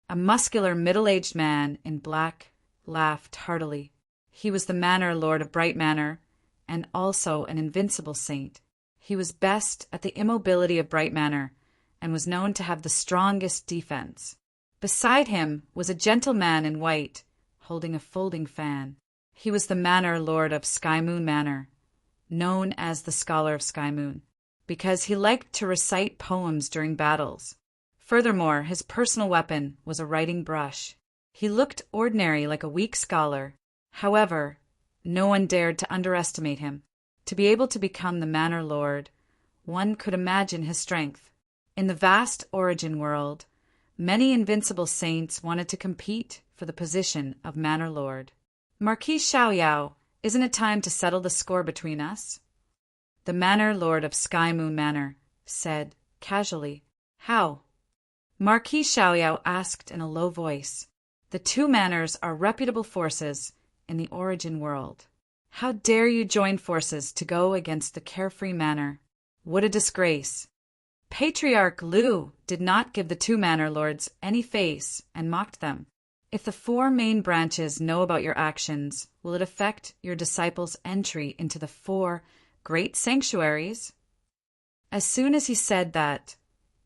A muscular middle-aged man in black laughed heartily. He was the manor lord of Bright Manor and also an invincible saint. He was best at the immobility of Bright Manor and was known to have the strongest defense. Beside him was a gentleman in white holding a folding fan. He was the manor lord of Sky Moon Manor, known as the Scholar of Sky Moon, because he liked to recite poems during battles. Furthermore, his personal weapon was a writing brush. He looked ordinary like a weak scholar. However, no one dared to underestimate him. To be able to become the Manor Lord, one could imagine his strength. In the vast origin world, many invincible saints wanted to compete for the position of Manor Lord. Marquis Xiaoyao, isn't it time to settle the score between us? The Manor Lord of Sky Moon Manor said casually. How? Marquis Xiaoyao asked in a low voice. The two manors are reputable forces in the origin world. How dare you join forces to go against the Carefree Manor? What a disgrace! Patriarch Lu did not give the two manor lords any face and mocked them. If the four main branches know about your actions, will it affect your disciples' entry into the four great sanctuaries? As soon as he said that,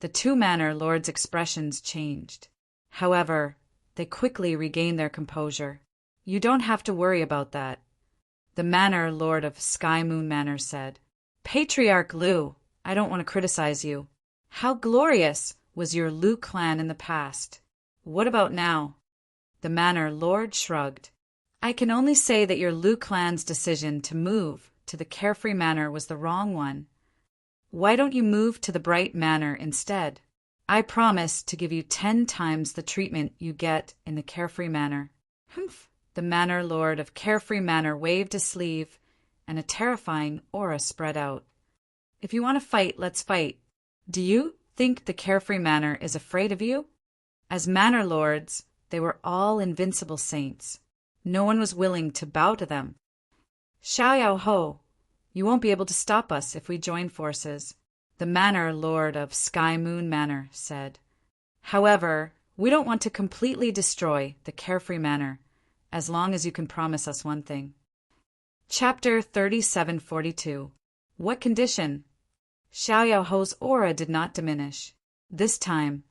the two manor lords' expressions changed. However, they quickly regained their composure. You don't have to worry about that, the Manor Lord of Sky Moon Manor said. Patriarch Lu, I don't want to criticize you. How glorious! was your Lu clan in the past. What about now? The Manor Lord shrugged. I can only say that your Lu clan's decision to move to the Carefree Manor was the wrong one. Why don't you move to the Bright Manor instead? I promise to give you 10 times the treatment you get in the Carefree Manor. Humph! The Manor Lord of Carefree Manor waved a sleeve, and a terrifying aura spread out. If you want to fight, let's fight. Do you think the Carefree Manor is afraid of you? As Manor Lords, they were all invincible saints. No one was willing to bow to them. Xiao Ho, you won't be able to stop us if we join forces, the Manor Lord of Sky Moon Manor said. However, we don't want to completely destroy the Carefree Manor, as long as you can promise us one thing. Chapter 3742. What condition? Xiao Ho's aura did not diminish. This time,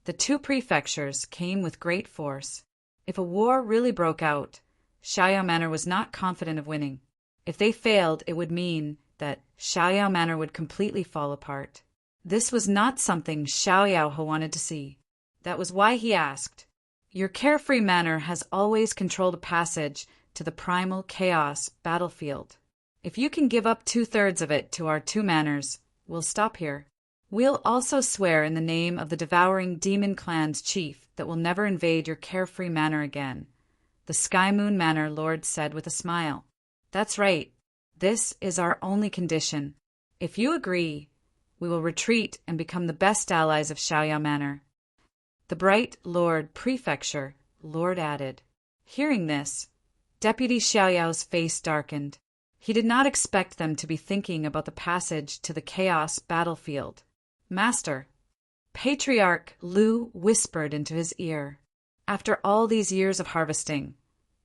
the 2 prefectures came with great force. If a war really broke out, Xiao Manor was not confident of winning. If they failed, it would mean that Xiao Manor would completely fall apart. This was not something Xiao Ho wanted to see. That was why he asked, Your Carefree Manor has always controlled a passage to the Primal Chaos battlefield. If you can give up 2/3 of it to our 2 manors, we'll stop here. We'll also swear in the name of the Devouring Demon Clan's chief that we'll never invade your Carefree Manor again, the Sky Moon Manor Lord said with a smile. That's right. This is our only condition. If you agree, we will retreat and become the best allies of Xiao Manor. The Bright Lord Prefecture Lord added. Hearing this, Deputy Xiaoyao's face darkened. He did not expect them to be thinking about the passage to the Chaos battlefield. Master, Patriarch Lu whispered into his ear. After all these years of harvesting,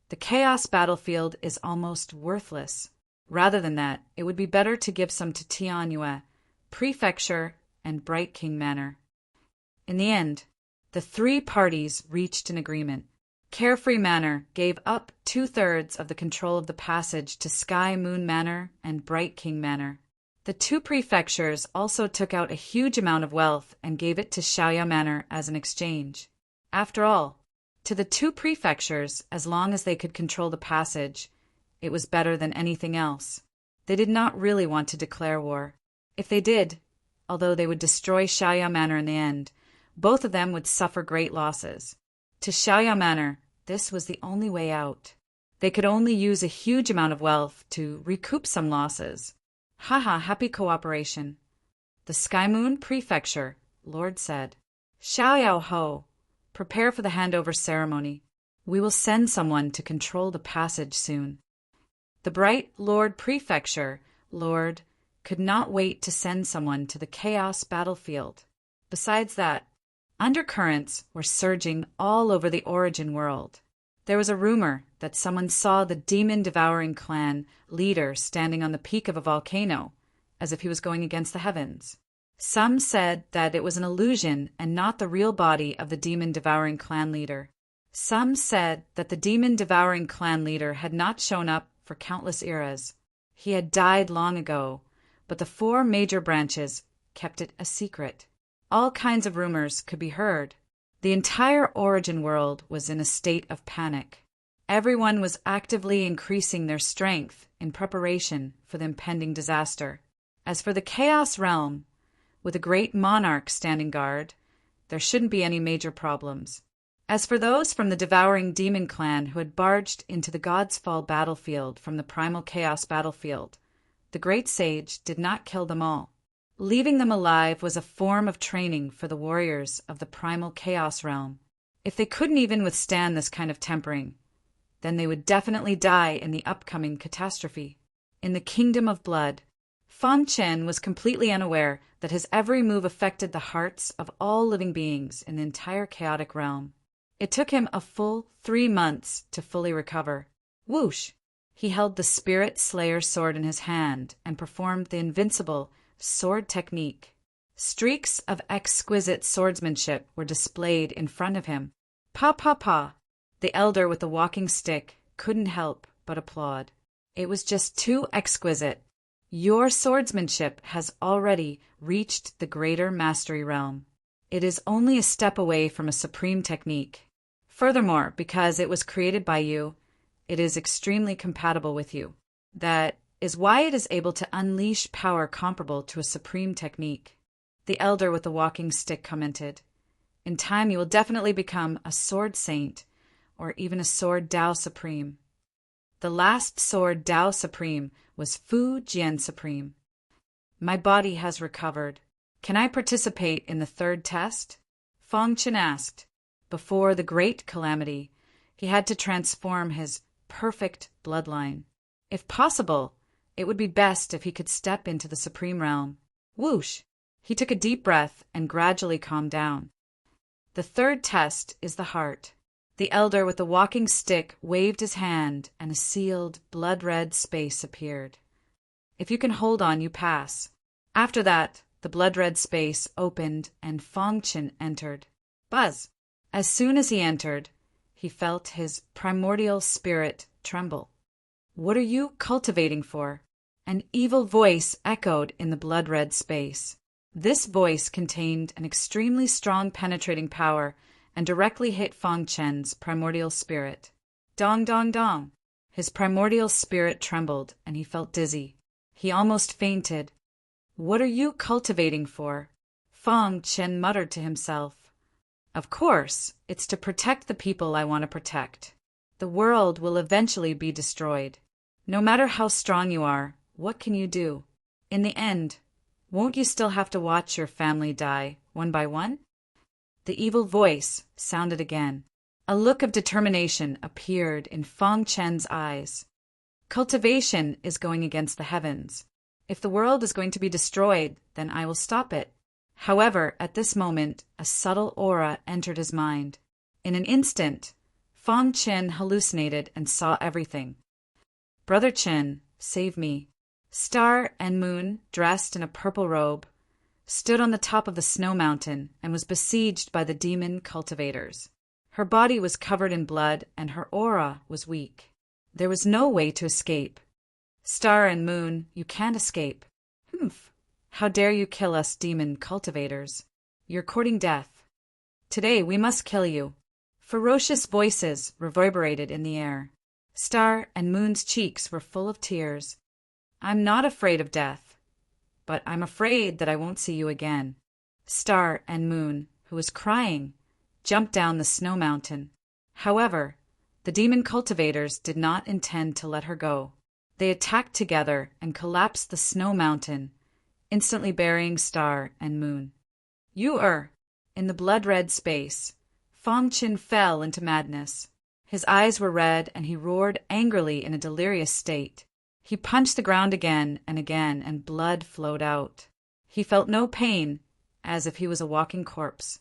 the Chaos battlefield is almost worthless. Rather than that, it would be better to give some to Tianyue, Prefecture, and Bright King Manor. In the end, the 3 parties reached an agreement. Carefree Manor gave up 2/3 of the control of the passage to Sky Moon Manor and Bright King Manor. The 2 prefectures also took out a huge amount of wealth and gave it to Xiao Manor as an exchange. After all, to the 2 prefectures, as long as they could control the passage, it was better than anything else. They did not really want to declare war. If they did, although they would destroy Xiao Manor in the end, both of them would suffer great losses. To Xiao Manor, this was the only way out. They could only use a huge amount of wealth to recoup some losses. Haha, happy cooperation. The Sky Moon Prefecture Lord said. Xiao Ho, prepare for the handover ceremony. We will send someone to control the passage soon. The Bright Lord Prefecture Lord could not wait to send someone to the Chaos battlefield. Besides that, undercurrents were surging all over the Origin world. There was a rumor that someone saw the demon-devouring clan leader standing on the peak of a volcano, as if he was going against the heavens. Some said that it was an illusion and not the real body of the demon-devouring clan leader. Some said that the demon-devouring clan leader had not shown up for countless eras. He had died long ago, but the 4 major branches kept it a secret. All kinds of rumors could be heard. The entire Origin world was in a state of panic. Everyone was actively increasing their strength in preparation for the impending disaster. As for the Chaos realm, with a great monarch standing guard, there shouldn't be any major problems. As for those from the Devouring Demon Clan who had barged into the God's Fall battlefield from the Primal Chaos battlefield, the Great Sage did not kill them all. Leaving them alive was a form of training for the warriors of the Primal Chaos realm. If they couldn't even withstand this kind of tempering, then they would definitely die in the upcoming catastrophe. In the Kingdom of Blood, Fan Chen was completely unaware that his every move affected the hearts of all living beings in the entire chaotic realm. It took him a full 3 months to fully recover. Whoosh! He held the Spirit Slayer sword in his hand and performed the invincible sword technique. Streaks of exquisite swordsmanship were displayed in front of him. Pa pa pa! The elder with the walking stick couldn't help but applaud. It was just too exquisite. Your swordsmanship has already reached the greater mastery realm. It is only a step away from a supreme technique. Furthermore, because it was created by you, it is extremely compatible with you. That is why it is able to unleash power comparable to a supreme technique. The elder with the walking stick commented, "In time you will definitely become a sword saint, or even a sword Tao Supreme." The last sword Tao Supreme was Fu Jian Supreme. My body has recovered. Can I participate in the third test? Fong Chen asked. Before the great calamity, he had to transform his perfect bloodline. If possible, it would be best if he could step into the supreme realm. Whoosh! He took a deep breath and gradually calmed down. The third test is the heart. The elder with the walking stick waved his hand, and a sealed, blood-red space appeared. If you can hold on, you pass. After that, the blood-red space opened and Fong Chen entered. Buzz! As soon as he entered, he felt his primordial spirit tremble. What are you cultivating for? An evil voice echoed in the blood-red space. This voice contained an extremely strong penetrating power and directly hit Fong Chen's primordial spirit. Dong, dong, dong. His primordial spirit trembled, and he felt dizzy. He almost fainted. What are you cultivating for? Fong Chen muttered to himself. Of course, it's to protect the people I want to protect. The world will eventually be destroyed. No matter how strong you are, what can you do? In the end, won't you still have to watch your family die, one by one? The evil voice sounded again. A look of determination appeared in Fong Chen's eyes. Cultivation is going against the heavens. If the world is going to be destroyed, then I will stop it. However, at this moment, a subtle aura entered his mind. In an instant, Fong Chen hallucinated and saw everything. Brother Chen, save me. Star and Moon, dressed in a purple robe, stood on the top of the snow mountain and was besieged by the demon cultivators. Her body was covered in blood and her aura was weak. There was no way to escape. Star and Moon, you can't escape. Humph! How dare you kill us demon cultivators? You're courting death. Today we must kill you. Ferocious voices reverberated in the air. Star and Moon's cheeks were full of tears. I'm not afraid of death, but I'm afraid that I won't see you again. Star and Moon, who was crying, jumped down the snow mountain. However, the demon cultivators did not intend to let her go. They attacked together and collapsed the snow mountain, instantly burying Star and Moon. In the blood-red space, Fong Chen fell into madness. His eyes were red and he roared angrily in a delirious state. He punched the ground again, and blood flowed out. He felt no pain, as if he was a walking corpse.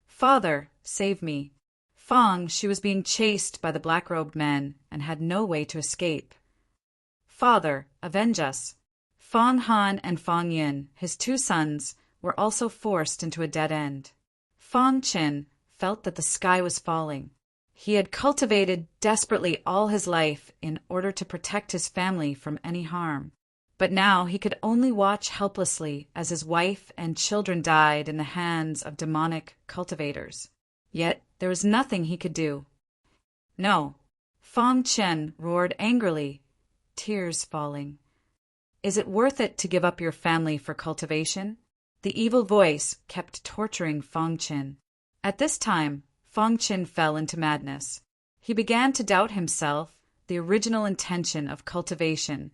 Father, save me. Fong, she was being chased by the black-robed men and had no way to escape. Father, avenge us. Fong Han and Fong Yin, his two sons, were also forced into a dead end. Fong Chen felt that the sky was falling. He had cultivated desperately all his life in order to protect his family from any harm. But now he could only watch helplessly as his wife and children died in the hands of demonic cultivators. Yet there was nothing he could do. No. Fong Chen roared angrily, tears falling. Is it worth it to give up your family for cultivation? The evil voice kept torturing Fong Chen. At this time, Fong Chen fell into madness. He began to doubt himself, the original intention of cultivation,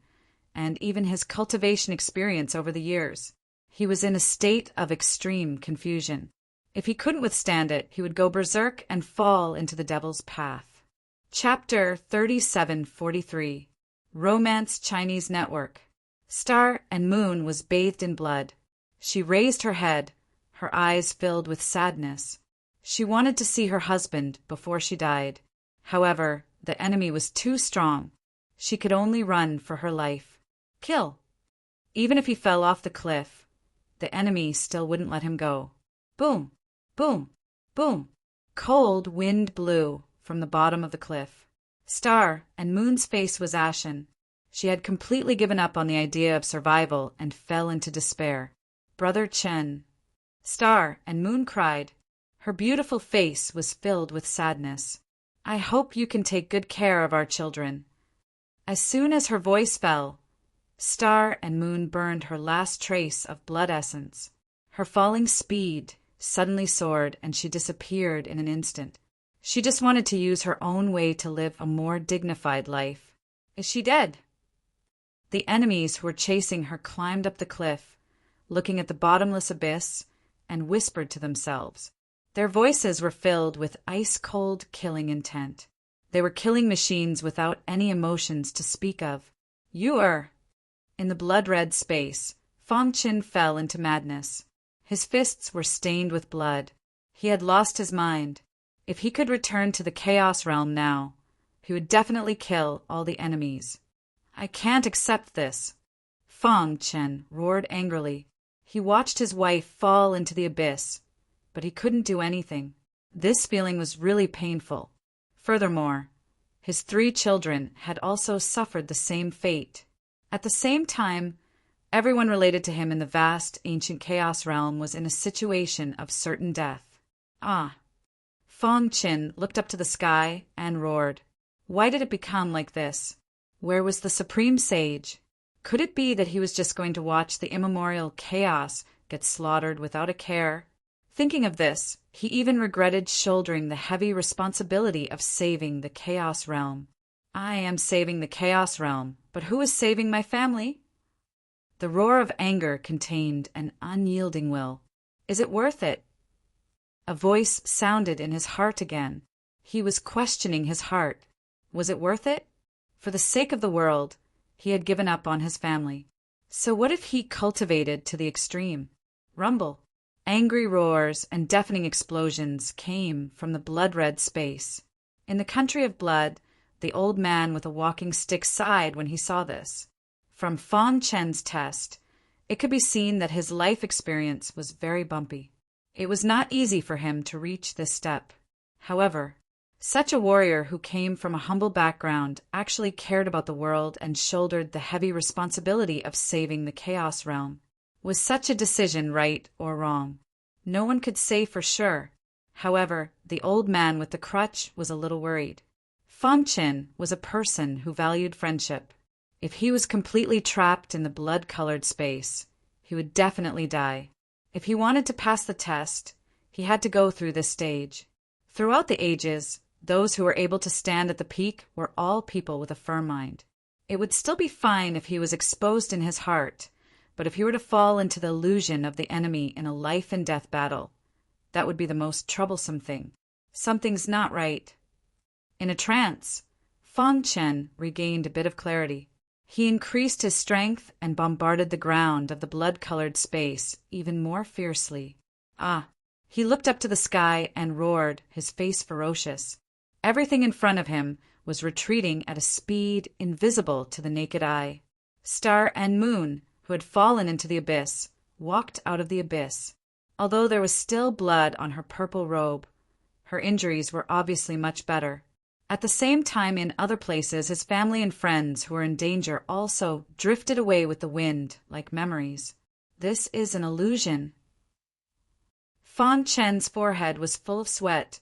and even his cultivation experience over the years. He was in a state of extreme confusion. If he couldn't withstand it, he would go berserk and fall into the devil's path. Chapter 3743. Romance Chinese Network. Star and Moon was bathed in blood. She raised her head, her eyes filled with sadness. She wanted to see her husband before she died. However, the enemy was too strong. She could only run for her life. Kill! Even if he fell off the cliff, the enemy still wouldn't let him go. Boom! Boom! Boom! Cold wind blew from the bottom of the cliff. Star and Moon's face was ashen. She had completely given up on the idea of survival and fell into despair. Brother Chen. Star and Moon cried. Her beautiful face was filled with sadness. I hope you can take good care of our children. As soon as her voice fell, Star and Moon burned her last trace of blood essence. Her falling speed suddenly soared, and she disappeared in an instant. She just wanted to use her own way to live a more dignified life. Is she dead? The enemies who were chasing her climbed up the cliff, looking at the bottomless abyss, and whispered to themselves. Their voices were filled with ice-cold killing intent. They were killing machines without any emotions to speak of. You are... In the blood-red space, Fong Qin fell into madness. His fists were stained with blood. He had lost his mind. If he could return to the Chaos Realm now, he would definitely kill all the enemies. I can't accept this. Fong Qin roared angrily. He watched his wife fall into the abyss, but he couldn't do anything. This feeling was really painful. Furthermore, his 3 children had also suffered the same fate. At the same time, everyone related to him in the vast, ancient Chaos Realm was in a situation of certain death. Ah! Fong Qin looked up to the sky and roared. Why did it become like this? Where was the Supreme Sage? Could it be that he was just going to watch the immemorial chaos get slaughtered without a care? Thinking of this, he even regretted shouldering the heavy responsibility of saving the Chaos Realm. I am saving the Chaos Realm, but who is saving my family? The roar of anger contained an unyielding will. Is it worth it? A voice sounded in his heart again. He was questioning his heart. Was it worth it? For the sake of the world, he had given up on his family. So what if he cultivated to the extreme? Rumble. Angry roars and deafening explosions came from the blood-red space. In the country of blood, the old man with a walking stick sighed when he saw this. From Fong Chen's test, it could be seen that his life experience was very bumpy. It was not easy for him to reach this step. However, such a warrior who came from a humble background actually cared about the world and shouldered the heavy responsibility of saving the Chaos Realm. Was such a decision right or wrong? No one could say for sure. However, the old man with the crutch was a little worried. Fong Qin was a person who valued friendship. If he was completely trapped in the blood-colored space, he would definitely die. If he wanted to pass the test, he had to go through this stage. Throughout the ages, those who were able to stand at the peak were all people with a firm mind. It would still be fine if he was exposed in his heart, but if he were to fall into the illusion of the enemy in a life-and-death battle, that would be the most troublesome thing. Something's not right. In a trance, Fong Qin regained a bit of clarity. He increased his strength and bombarded the ground of the blood-colored space even more fiercely. Ah! He looked up to the sky and roared, his face ferocious. Everything in front of him was retreating at a speed invisible to the naked eye. Star and Moon, who had fallen into the abyss, walked out of the abyss. Although there was still blood on her purple robe, her injuries were obviously much better. At the same time, in other places, his family and friends who were in danger also drifted away with the wind like memories. This is an illusion. Fong Chen's forehead was full of sweat,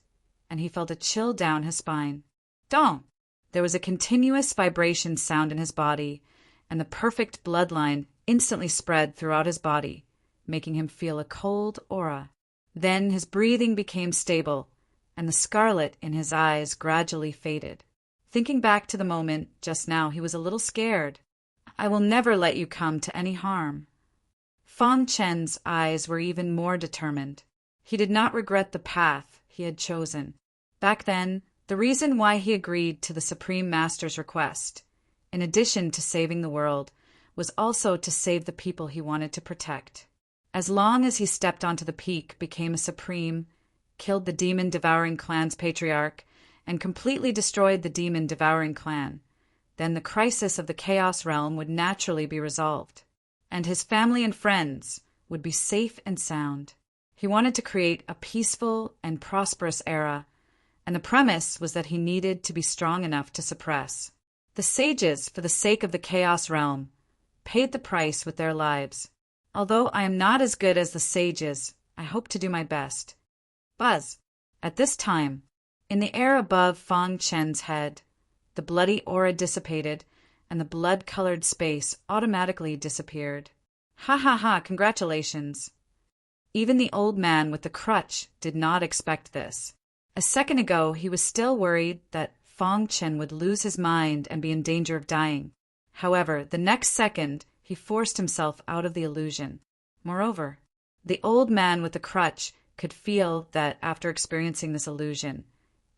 and he felt a chill down his spine. Dong! There was a continuous vibration sound in his body, and the perfect bloodline instantly spread throughout his body, making him feel a cold aura. Then his breathing became stable, and the scarlet in his eyes gradually faded. Thinking back to the moment just now, he was a little scared. I will never let you come to any harm. Fong Chen's eyes were even more determined. He did not regret the path he had chosen. Back then, the reason why he agreed to the Supreme Master's request, in addition to saving the world, was also to save the people he wanted to protect. As long as he stepped onto the peak, became a Supreme, killed the demon-devouring clan's patriarch, and completely destroyed the demon-devouring clan, then the crisis of the Chaos Realm would naturally be resolved, and his family and friends would be safe and sound. He wanted to create a peaceful and prosperous era, and the premise was that he needed to be strong enough to suppress. The sages, for the sake of the Chaos Realm, paid the price with their lives. Although I am not as good as the sages, I hope to do my best. Buzz. At this time, in the air above Fang Chen's head, the bloody aura dissipated, and the blood-colored space automatically disappeared. Ha ha ha, congratulations. Even the old man with the crutch did not expect this. A second ago, he was still worried that Fang Chen would lose his mind and be in danger of dying. However, the next second, he forced himself out of the illusion. Moreover, the old man with the crutch could feel that after experiencing this illusion,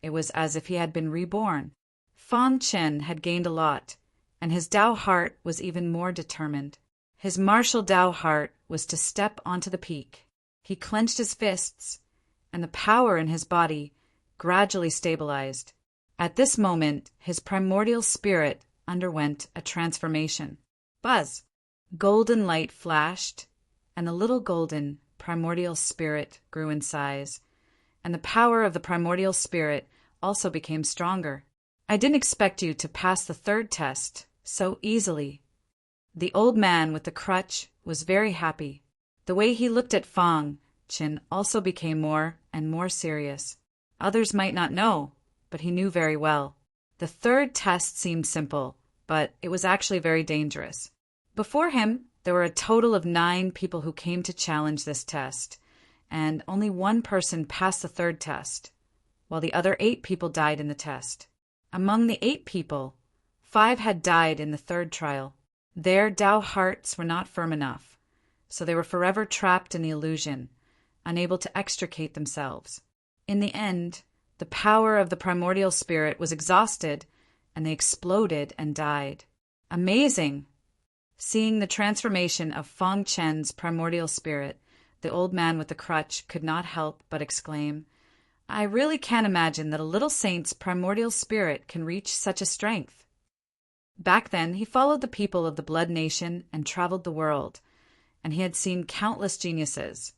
it was as if he had been reborn. Fang Chen had gained a lot, and his Dao heart was even more determined. His martial Dao heart was to step onto the peak. He clenched his fists, and the power in his body gradually stabilized. At this moment, his primordial spirit underwent a transformation. Buzz! Golden light flashed, and the little golden primordial spirit grew in size, and the power of the primordial spirit also became stronger. I didn't expect you to pass the third test so easily. The old man with the crutch was very happy. The way he looked at Fang Chen also became more and more serious. Others might not know, but he knew very well. The third test seemed simple, but it was actually very dangerous. Before him, there were a total of 9 people who came to challenge this test, and only one person passed the third test, while the other 8 people died in the test. Among the 8 people, 5 had died in the third trial. Their Dao hearts were not firm enough, so they were forever trapped in the illusion, unable to extricate themselves. In the end, the power of the primordial spirit was exhausted, and they exploded and died. Amazing! Seeing the transformation of Fang Chen's primordial spirit, the old man with the crutch could not help but exclaim, I really can't imagine that a little saint's primordial spirit can reach such a strength. Back then, he followed the people of the Blood Nation and traveled the world, and he had seen countless geniuses,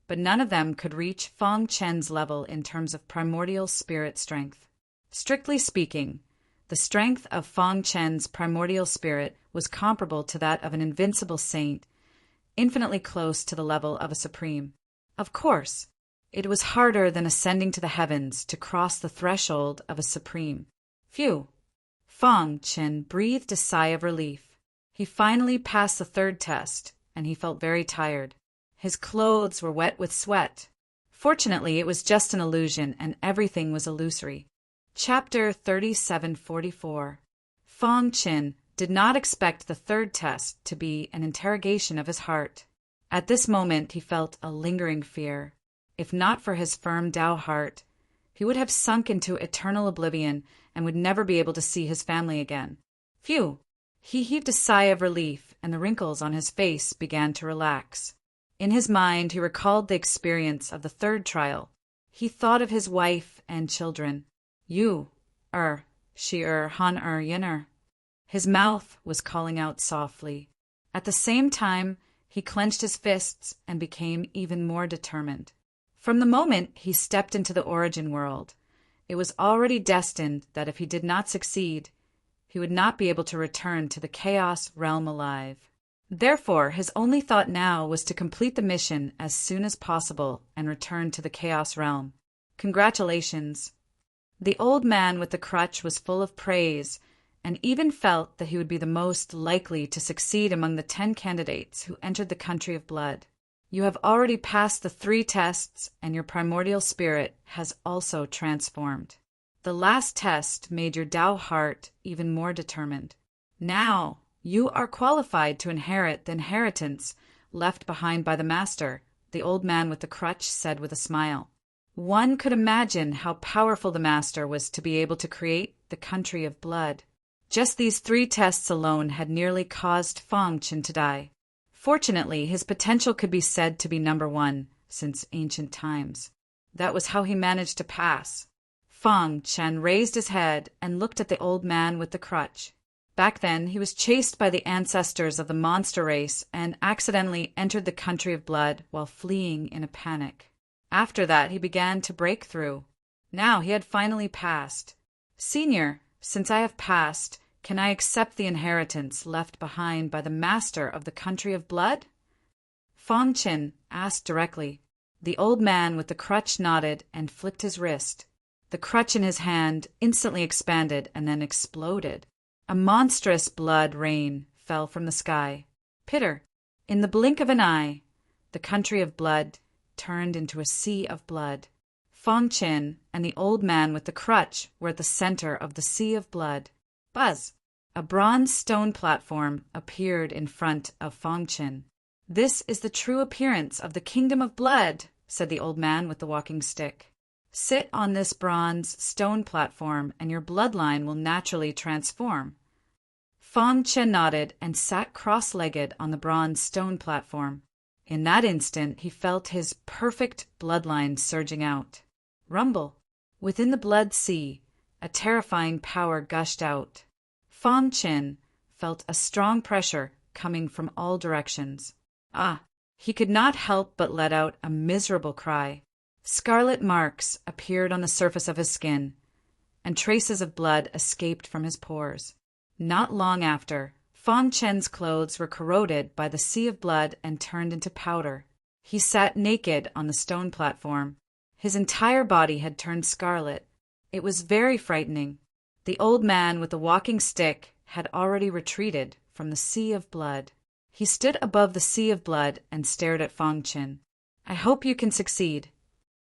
but none of them could reach Fang Chen's level in terms of primordial spirit strength. Strictly speaking, the strength of Fang Chen's primordial spirit was comparable to that of an invincible saint, infinitely close to the level of a supreme. Of course, it was harder than ascending to the heavens to cross the threshold of a supreme. Phew! Fang Chen breathed a sigh of relief. He finally passed the third test, and he felt very tired. His clothes were wet with sweat. Fortunately, it was just an illusion, and everything was illusory. Chapter 3744. Fang Chen did not expect the third test to be an interrogation of his heart. At this moment, he felt a lingering fear. If not for his firm Dao heart, he would have sunk into eternal oblivion and would never be able to see his family again. Phew! He heaved a sigh of relief, and the wrinkles on his face began to relax. In his mind, he recalled the experience of the third trial. He thought of his wife and children. You, she, han, yin. His mouth was calling out softly. At the same time, he clenched his fists and became even more determined. From the moment he stepped into the origin world, it was already destined that if he did not succeed, he would not be able to return to the chaos realm alive. Therefore, his only thought now was to complete the mission as soon as possible and return to the chaos realm. Congratulations. The old man with the crutch was full of praise and even felt that he would be the most likely to succeed among the 10 candidates who entered the country of blood. You have already passed the 3 tests, and your primordial spirit has also transformed. The last test made your Dao heart even more determined. Now, you are qualified to inherit the inheritance left behind by the master, the old man with the crutch said with a smile. One could imagine how powerful the master was to be able to create the country of blood. Just these 3 tests alone had nearly caused Fang Chen to die. Fortunately, his potential could be said to be number 1 since ancient times. That was how he managed to pass. Fang Chen raised his head and looked at the old man with the crutch. Back then, he was chased by the ancestors of the monster race and accidentally entered the country of blood while fleeing in a panic. After that, he began to break through. Now he had finally passed. Senior, since I have passed, can I accept the inheritance left behind by the master of the country of blood? Fang Chen asked directly. The old man with the crutch nodded and flicked his wrist. The crutch in his hand instantly expanded and then exploded. A monstrous blood rain fell from the sky. Pitter! In the blink of an eye, the country of blood turned into a sea of blood. Fong Chin and the old man with the crutch were at the center of the sea of blood. Buzz! A bronze stone platform appeared in front of Fong Chin. "This is the true appearance of the kingdom of blood," said the old man with the walking stick. "Sit on this bronze stone platform and your bloodline will naturally transform." Fong Chin nodded and sat cross-legged on the bronze stone platform. In that instant he felt his perfect bloodline surging out. Rumble! Within the blood sea, a terrifying power gushed out. Fong Chin felt a strong pressure coming from all directions. He could not help but let out a miserable cry. Scarlet marks appeared on the surface of his skin, and traces of blood escaped from his pores. Not long after, Fong Chen's clothes were corroded by the sea of blood and turned into powder. He sat naked on the stone platform. His entire body had turned scarlet. It was very frightening. The old man with the walking stick had already retreated from the sea of blood. He stood above the sea of blood and stared at Fong Chin. "I hope you can succeed."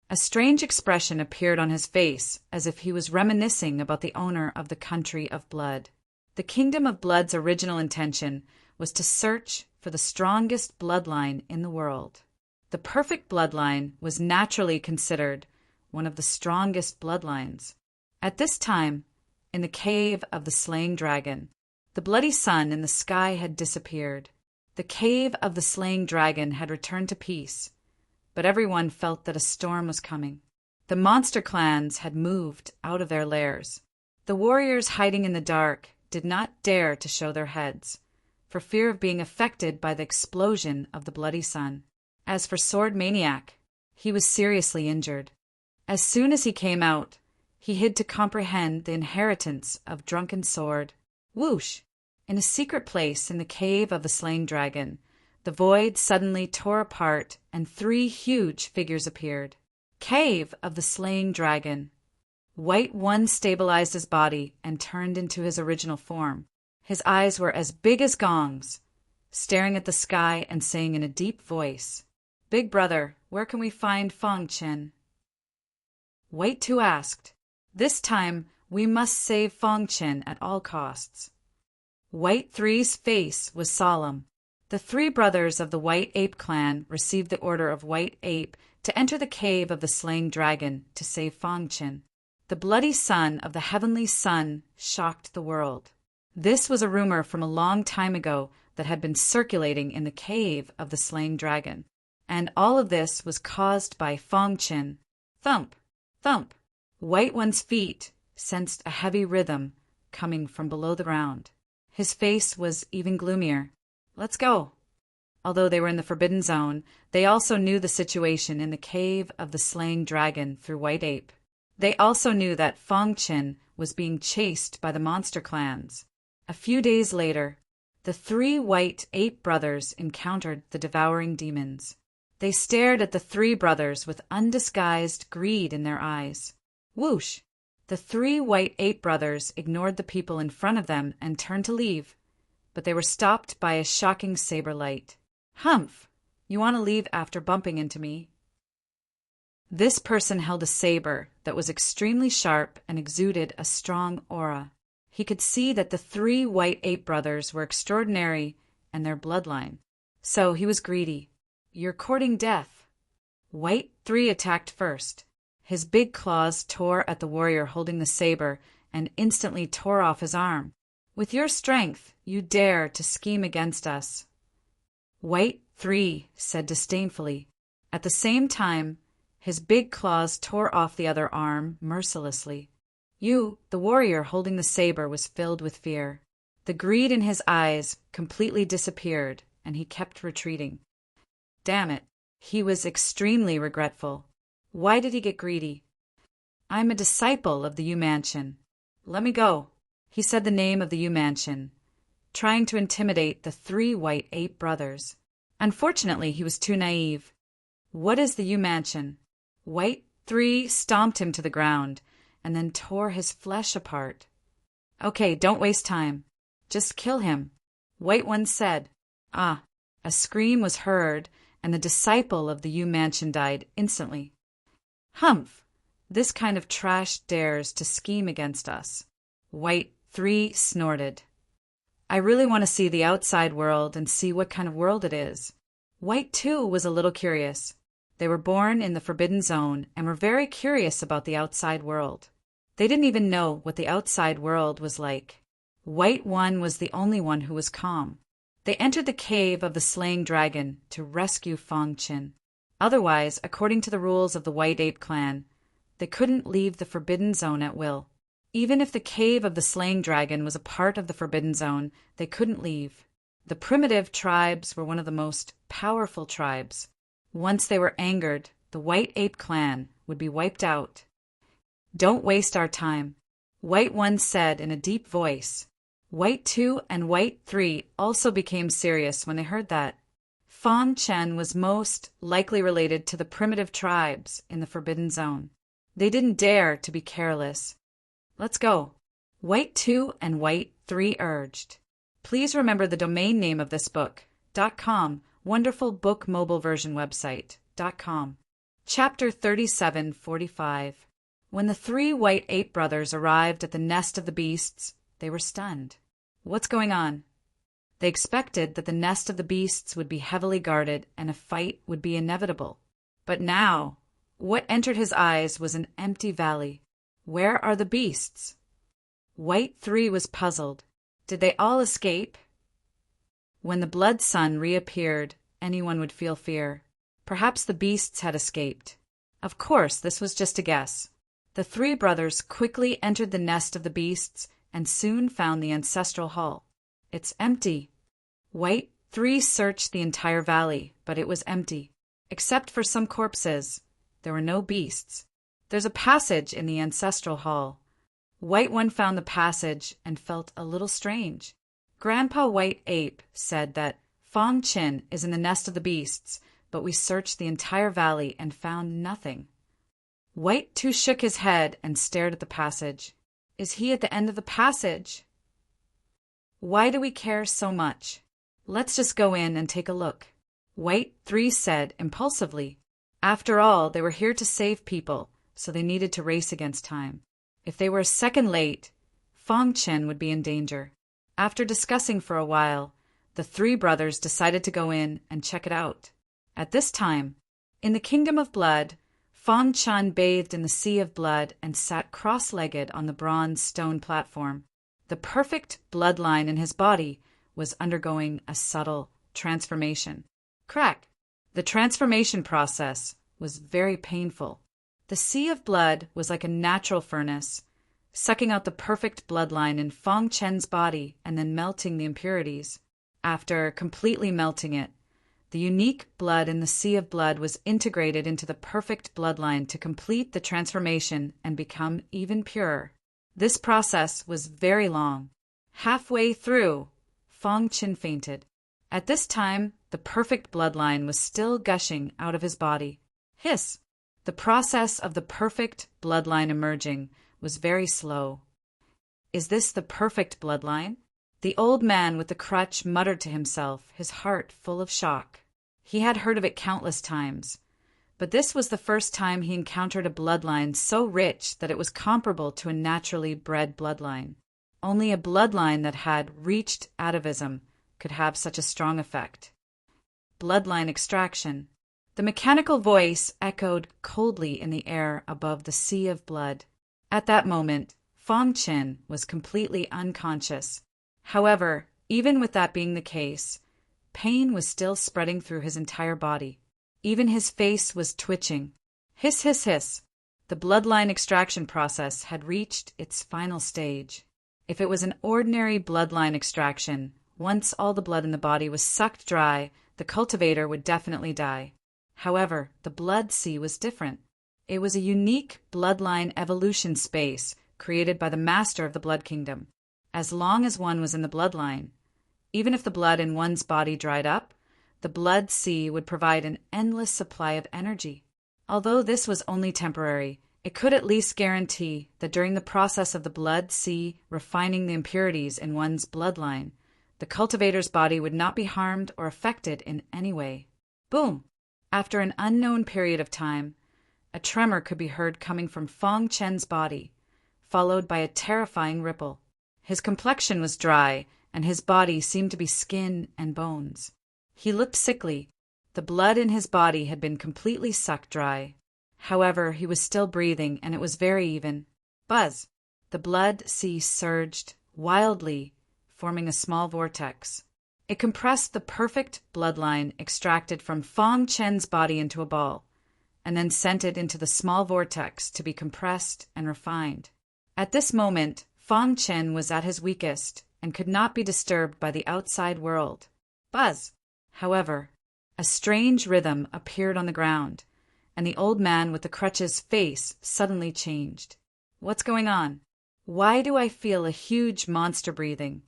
A strange expression appeared on his face, as if he was reminiscing about the owner of the country of blood. The kingdom of blood's original intention was to search for the strongest bloodline in the world. The perfect bloodline was naturally considered one of the strongest bloodlines. At this time, in the cave of the slaying dragon, the bloody sun in the sky had disappeared. The cave of the slaying dragon had returned to peace, but everyone felt that a storm was coming. The monster clans had moved out of their lairs. The warriors hiding in the dark did not dare to show their heads, for fear of being affected by the explosion of the bloody sun. As for Sword Maniac, he was seriously injured. As soon as he came out, he hid to comprehend the inheritance of Drunken Sword. Whoosh! In a secret place in the cave of the slain dragon, the void suddenly tore apart and 3 huge figures appeared. Cave of the slaying dragon. White One stabilized his body and turned into his original form. His eyes were as big as gongs, staring at the sky and saying in a deep voice, "Big brother, where can we find Fong Chin?" White Two asked, "This time we must save Fong Chin at all costs." White Three's face was solemn. The 3 brothers of the White Ape clan received the order of White Ape to enter the cave of the slain dragon to save Fong Chin. The bloody sun of the heavenly sun shocked the world. This was a rumor from a long time ago that had been circulating in the cave of the slain dragon. And all of this was caused by Fong Chin. Thump! Thump! White One's feet sensed a heavy rhythm coming from below the ground. His face was even gloomier. "Let's go." Although they were in the Forbidden Zone, they also knew the situation in the cave of the slaying dragon through White Ape. They also knew that Fong Chin was being chased by the monster clans. A few days later, the 3 White Ape brothers encountered the devouring demons. They stared at the 3 brothers with undisguised greed in their eyes. Whoosh! The 3 White Ape brothers ignored the people in front of them and turned to leave, but they were stopped by a shocking saber light. "Humph! You want to leave after bumping into me?" This person held a saber that was extremely sharp and exuded a strong aura. He could see that the 3 White Ape brothers were extraordinary and their bloodline. So he was greedy. "You're courting death." White 3 attacked first. His big claws tore at the warrior holding the saber and instantly tore off his arm. "With your strength, you dare to scheme against us." White 3 said disdainfully. At the same time, his big claws tore off the other arm mercilessly. The warrior holding the saber, was filled with fear. The greed in his eyes completely disappeared, and he kept retreating. Damn it, he was extremely regretful. Why did he get greedy? "I'm a disciple of the Yu Mansion. Let me go." He said the name of the Yu Mansion, trying to intimidate the 3 White Ape brothers. Unfortunately, he was too naive. What is the U-Mansion? White 3 stomped him to the ground and then tore his flesh apart. Okay, don't waste time. Just kill him, White 1 said. Ah, a scream was heard, and the disciple of the U-Mansion died instantly. Humph! This kind of trash dares to scheme against us, White 3 snorted. I really want to see the outside world and see what kind of world it is. White 2 was a little curious. They were born in the Forbidden Zone and were very curious about the outside world. They didn't even know what the outside world was like. White 1 was the only one who was calm. They entered the cave of the slaying dragon to rescue Fong Qin. Otherwise, according to the rules of the White Ape clan, they couldn't leave the Forbidden Zone at will. Even if the cave of the slaying dragon was a part of the Forbidden Zone, they couldn't leave. The primitive tribes were one of the most powerful tribes. Once they were angered, the White Ape clan would be wiped out. Don't waste our time, White 1 said in a deep voice. White 2 and White 3 also became serious when they heard that. Fong Qin was most likely related to the primitive tribes in the Forbidden Zone. They didn't dare to be careless. Let's go, White 2 and White 3 urged. Please remember the domain name of this book, .com, wonderful book mobile version website, .com. Chapter 3745. When the 3 White Ape brothers arrived at the nest of the beasts, they were stunned. What's going on? They expected that the nest of the beasts would be heavily guarded and a fight would be inevitable. But now, what entered his eyes was an empty valley. Where are the beasts? White 3 was puzzled. Did they all escape? When the blood sun reappeared, anyone would feel fear. Perhaps the beasts had escaped. Of course, this was just a guess. The 3 brothers quickly entered the nest of the beasts and soon found the ancestral hall. It's empty. White 3 searched the entire valley, but it was empty. Except for some corpses, there were no beasts. There's a passage in the ancestral hall. White 1 found the passage and felt a little strange. Grandpa White Ape said that Fong Qin is in the nest of the beasts, but we searched the entire valley and found nothing. White 2 shook his head and stared at the passage. Is he at the end of the passage? Why do we care so much? Let's just go in and take a look, White 3 said impulsively. After all, they were here to save people, so they needed to race against time. If they were a second late, Fong Qin would be in danger. After discussing for a while, the 3 brothers decided to go in and check it out. At this time, in the Kingdom of Blood, Fong Qin bathed in the sea of blood and sat cross-legged on the bronze stone platform. The perfect bloodline in his body was undergoing a subtle transformation. Crack! The transformation process was very painful. The sea of blood was like a natural furnace, sucking out the perfect bloodline in Fong Qin's body and then melting the impurities. After completely melting it, the unique blood in the sea of blood was integrated into the perfect bloodline to complete the transformation and become even purer. This process was very long. Halfway through, Fong Qin fainted. At this time, the perfect bloodline was still gushing out of his body. Hiss! The process of the perfect bloodline emerging was very slow. Is this the perfect bloodline? The old man with the crutch muttered to himself, his heart full of shock. He had heard of it countless times, but this was the first time he encountered a bloodline so rich that it was comparable to a naturally bred bloodline. Only a bloodline that had reached atavism could have such a strong effect. Bloodline extraction. The mechanical voice echoed coldly in the air above the sea of blood. At that moment, Fong Qin was completely unconscious. However, even with that being the case, pain was still spreading through his entire body. Even his face was twitching. Hiss, hiss, hiss. The bloodline extraction process had reached its final stage. If it was an ordinary bloodline extraction, once all the blood in the body was sucked dry, the cultivator would definitely die. However, the blood sea was different. It was a unique bloodline evolution space created by the master of the Blood Kingdom. As long as one was in the bloodline, even if the blood in one's body dried up, The blood sea would provide an endless supply of energy. Although this was only temporary, it could at least guarantee that during the process of the blood sea refining the impurities in one's bloodline, the cultivator's body would not be harmed or affected in any way. Boom! After an unknown period of time, a tremor could be heard coming from Fong Chen's body, followed by a terrifying ripple. His complexion was dry, and his body seemed to be skin and bones. He looked sickly. The blood in his body had been completely sucked dry. However, he was still breathing, and it was very even. Buzz! The blood sea surged wildly, forming a small vortex. It compressed the perfect bloodline extracted from Fong Chen's body into a ball, and then sent it into the small vortex to be compressed and refined. At this moment, Fong Chen was at his weakest and could not be disturbed by the outside world. Buzz! However, a strange rhythm appeared on the ground, and the old man with the crutch's face suddenly changed. What's going on? Why do I feel a huge monster breathing?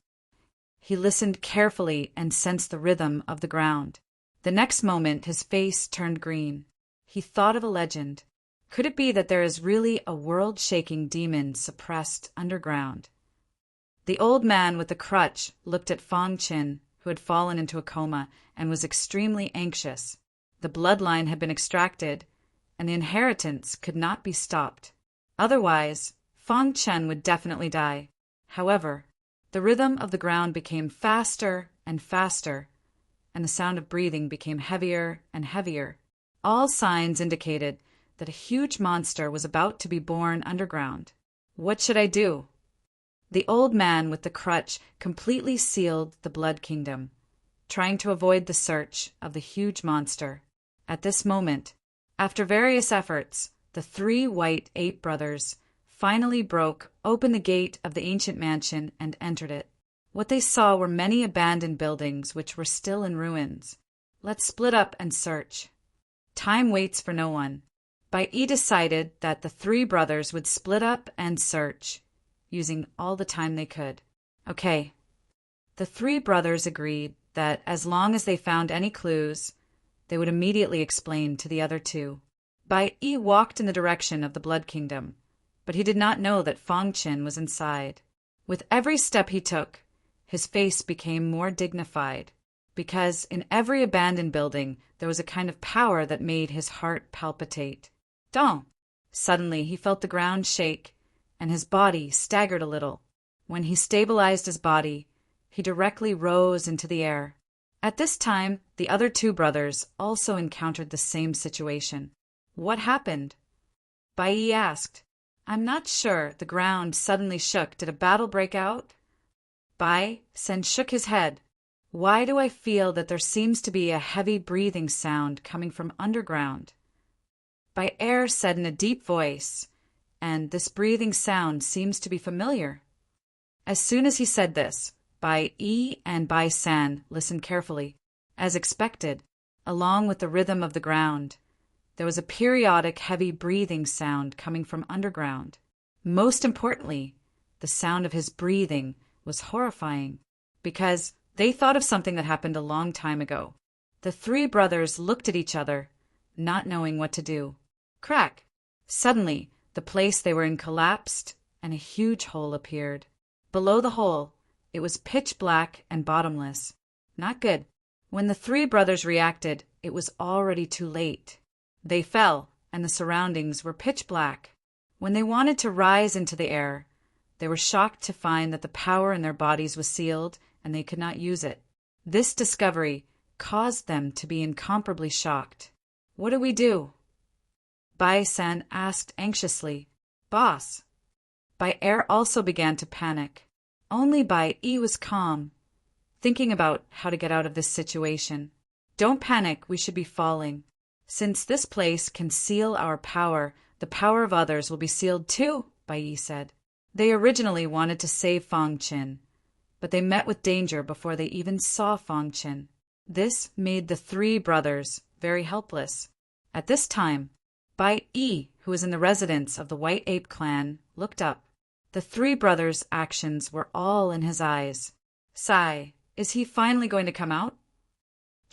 He listened carefully and sensed the rhythm of the ground. The next moment his face turned green. He thought of a legend. Could it be that there is really a world-shaking demon suppressed underground? The old man with the crutch looked at Fong Chen, who had fallen into a coma and was extremely anxious. The bloodline had been extracted, and the inheritance could not be stopped. Otherwise, Fong Chen would definitely die. However, the rhythm of the ground became faster and faster, and the sound of breathing became heavier and heavier. All signs indicated that a huge monster was about to be born underground. What should I do? The old man with the crutch completely sealed the Blood Kingdom, trying to avoid the search of the huge monster. At this moment, after various efforts, the three white ape brothers finally broke open the gate of the ancient mansion and entered it. What they saw were many abandoned buildings which were still in ruins. Let's split up and search. Time waits for no one. Bai Yi decided that the three brothers would split up and search, using all the time they could. Okay. The three brothers agreed that as long as they found any clues, they would immediately explain to the other two. Bai Yi walked in the direction of the Blood Kingdom, but he did not know that Fong Chen was inside. With every step he took, his face became more dignified, because in every abandoned building there was a kind of power that made his heart palpitate. Dong! Suddenly he felt the ground shake, and his body staggered a little. When he stabilized his body, he directly rose into the air. At this time, the other two brothers also encountered the same situation. What happened? Bai Yi asked. I'm not sure. The ground suddenly shook. Did a battle break out? Bai Sen shook his head. Why do I feel that there seems to be a heavy breathing sound coming from underground? Bai Er said in a deep voice, and this breathing sound seems to be familiar. As soon as he said this, Bai Yi and Bai San listened carefully. As expected, along with the rhythm of the ground, there was a periodic heavy breathing sound coming from underground. Most importantly, the sound of his breathing was horrifying, because they thought of something that happened a long time ago. The three brothers looked at each other, not knowing what to do. Crack! Suddenly, the place they were in collapsed, and a huge hole appeared. Below the hole, it was pitch black and bottomless. Not good. When the three brothers reacted, it was already too late. They fell, and the surroundings were pitch black. When they wanted to rise into the air, they were shocked to find that the power in their bodies was sealed, and they could not use it. This discovery caused them to be incomparably shocked. What do we do? Bai San asked anxiously. Boss. Bai Er also began to panic. Only Bai Yi was calm, thinking about how to get out of this situation. Don't panic, we should be falling. Since this place can seal our power, the power of others will be sealed too, Bai Yi said. They originally wanted to save Fong Chen, but they met with danger before they even saw Fong Chen. This made the three brothers very helpless. At this time, Bai Yi, who was in the residence of the White Ape clan, looked up. The three brothers' actions were all in his eyes. Sigh, is he finally going to come out?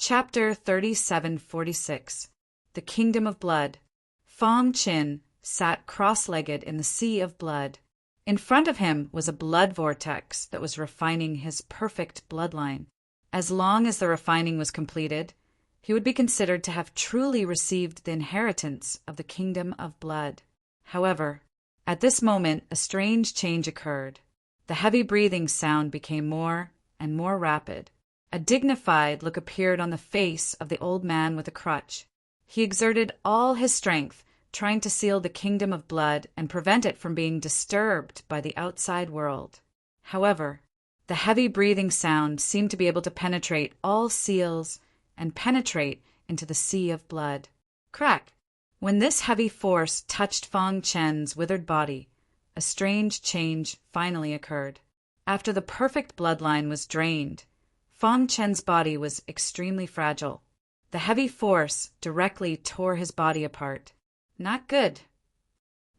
Chapter 3746. The Kingdom of Blood. Fong Qin sat cross-legged in the sea of blood. In front of him was a blood vortex that was refining his perfect bloodline. As long as the refining was completed, he would be considered to have truly received the inheritance of the Kingdom of Blood. However, at this moment a strange change occurred. The heavy breathing sound became more and more rapid. A dignified look appeared on the face of the old man with a crutch. He exerted all his strength, trying to seal the Kingdom of Blood and prevent it from being disturbed by the outside world. However, the heavy breathing sound seemed to be able to penetrate all seals and penetrate into the sea of blood. Crack! When this heavy force touched Fong Chen's withered body, a strange change finally occurred. After the perfect bloodline was drained, Fong Chen's body was extremely fragile. The heavy force directly tore his body apart. Not good.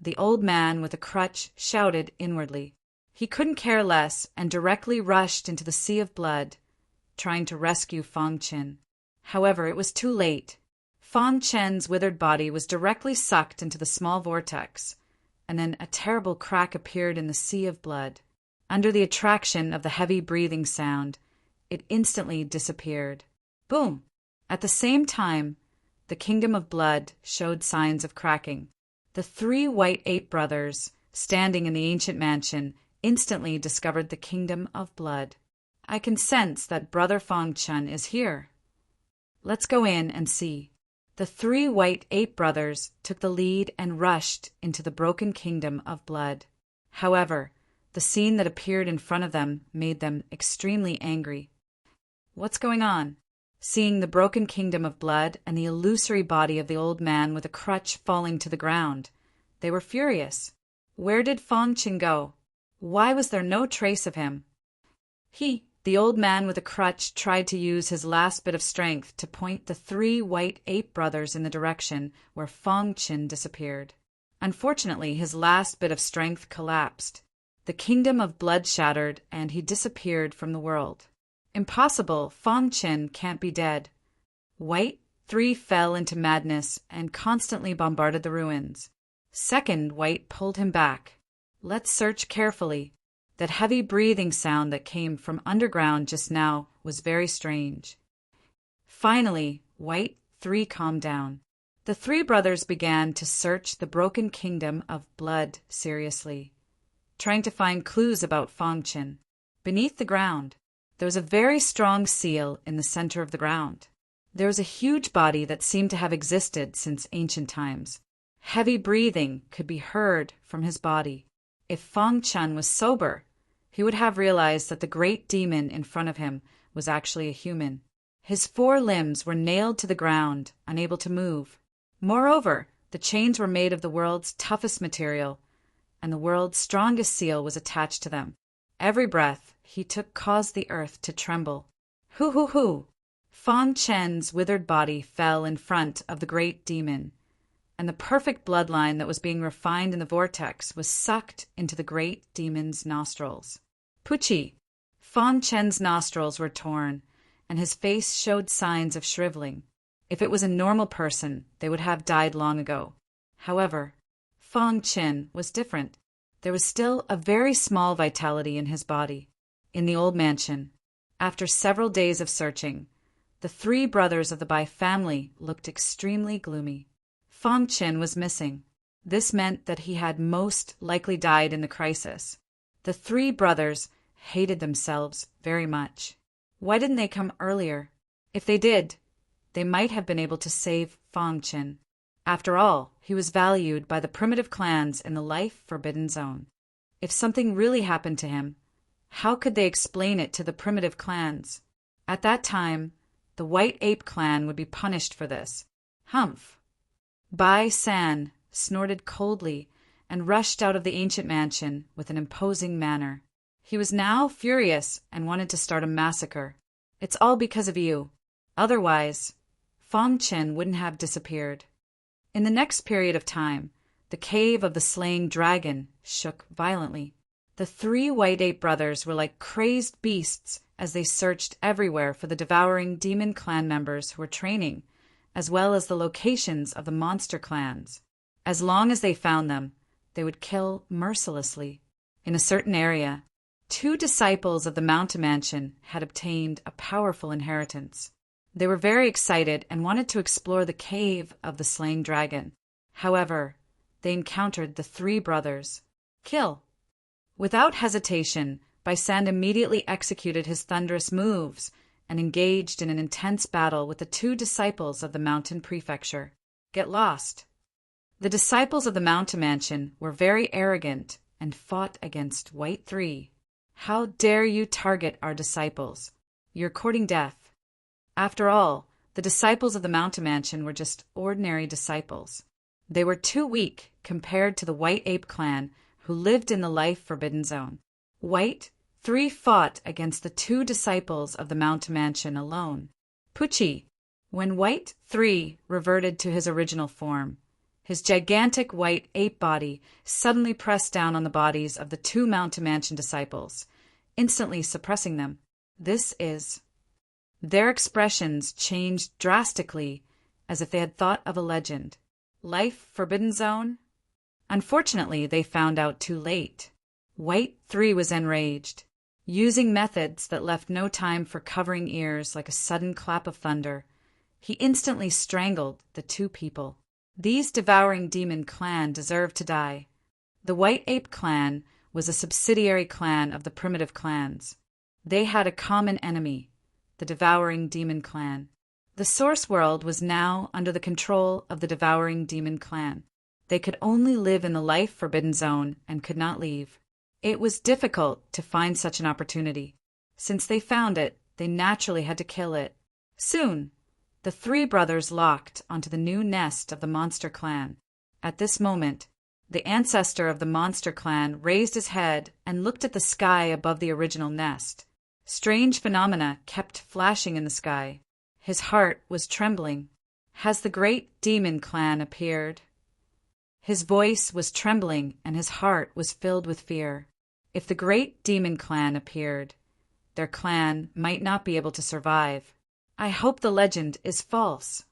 The old man with a crutch shouted inwardly. He couldn't care less and directly rushed into the sea of blood, trying to rescue Fong Chen. However, it was too late. Fong Chen's withered body was directly sucked into the small vortex, and then a terrible crack appeared in the sea of blood. Under the attraction of the heavy breathing sound, it instantly disappeared. Boom! At the same time, the Kingdom of Blood showed signs of cracking. The three white ape brothers, standing in the ancient mansion, instantly discovered the Kingdom of Blood. I can sense that Brother Fong Chen is here. Let's go in and see. The three white ape brothers took the lead and rushed into the broken Kingdom of Blood. However, the scene that appeared in front of them made them extremely angry. What's going on? Seeing the broken Kingdom of Blood and the illusory body of the old man with a crutch falling to the ground, they were furious. Where did Fong Chen go? Why was there no trace of him? The old man with a crutch, tried to use his last bit of strength to point the three white ape brothers in the direction where Fong Chen disappeared. Unfortunately, his last bit of strength collapsed. The Kingdom of Blood shattered, and he disappeared from the world. Impossible, Fong Chen can't be dead. White 3 fell into madness and constantly bombarded the ruins. Second White pulled him back. Let's search carefully. That heavy breathing sound that came from underground just now was very strange. Finally, White 3 calmed down. The three brothers began to search the broken Kingdom of Blood seriously, trying to find clues about Fong Chen. Beneath the ground, there was a very strong seal in the center of the ground. There was a huge body that seemed to have existed since ancient times. Heavy breathing could be heard from his body. If Fong Chen was sober, he would have realized that the great demon in front of him was actually a human. His 4 limbs were nailed to the ground, unable to move. Moreover, the chains were made of the world's toughest material, and the world's strongest seal was attached to them. Every breath he took caused the earth to tremble. Hoo! Fong Chen's withered body fell in front of the great demon, and the perfect bloodline that was being refined in the vortex was sucked into the great demon's nostrils. Pucci! Fong Chen's nostrils were torn, and his face showed signs of shriveling. If it was a normal person, they would have died long ago. However, Fong Chen was different. There was still a very small vitality in his body. In the old mansion, after several days of searching, the 3 brothers of the Bai family looked extremely gloomy. Fong Chen was missing. This meant that he had most likely died in the crisis. The 3 brothers hated themselves very much. Why didn't they come earlier? If they did, they might have been able to save Fong Chen. After all, he was valued by the primitive clans in the Life Forbidden Zone. If something really happened to him, how could they explain it to the primitive clans? At that time, the White Ape clan would be punished for this. Humph! Bai San snorted coldly and rushed out of the ancient mansion with an imposing manner. He was now furious and wanted to start a massacre. It's all because of you. Otherwise, Fong Chen wouldn't have disappeared. In the next period of time, the cave of the slaying dragon shook violently. The three white ape brothers were like crazed beasts as they searched everywhere for the devouring demon clan members who were training, as well as the locations of the monster clans. As long as they found them, they would kill mercilessly. In a certain area, 2 disciples of the Mountain Mansion had obtained a powerful inheritance. They were very excited and wanted to explore the cave of the slain dragon. However, they encountered the 3 brothers. Kill. Without hesitation, Bysand immediately executed his thunderous moves and engaged in an intense battle with the 2 disciples of the Mountain Prefecture. Get lost. The disciples of the Mountain Mansion were very arrogant and fought against White 3. How dare you target our disciples? You're courting death. After all, the disciples of the Mountain Mansion were just ordinary disciples. They were too weak compared to the White Ape clan who lived in the Life Forbidden Zone. White 3 fought against the 2 disciples of the Mountain Mansion alone. Pucci. When White 3 reverted to his original form, his gigantic white ape body suddenly pressed down on the bodies of the 2 Mountain Mansion disciples, instantly suppressing them. Their expressions changed drastically, as if they had thought of a legend. Life Forbidden Zone? Unfortunately, they found out too late. White 3 was enraged. Using methods that left no time for covering ears like a sudden clap of thunder, he instantly strangled the 2 people. These devouring demon clan deserved to die. The White Ape clan was a subsidiary clan of the primitive clans. They had a common enemy, the devouring demon clan. The source world was now under the control of the devouring demon clan. They could only live in the Life Forbidden Zone and could not leave. It was difficult to find such an opportunity. Since they found it, they naturally had to kill it. Soon, the 3 brothers locked onto the new nest of the monster clan. At this moment, the ancestor of the monster clan raised his head and looked at the sky above the original nest. Strange phenomena kept flashing in the sky. His heart was trembling. Has the great demon clan appeared? His voice was trembling and his heart was filled with fear. If the great demon clan appeared, their clan might not be able to survive. I hope the legend is false.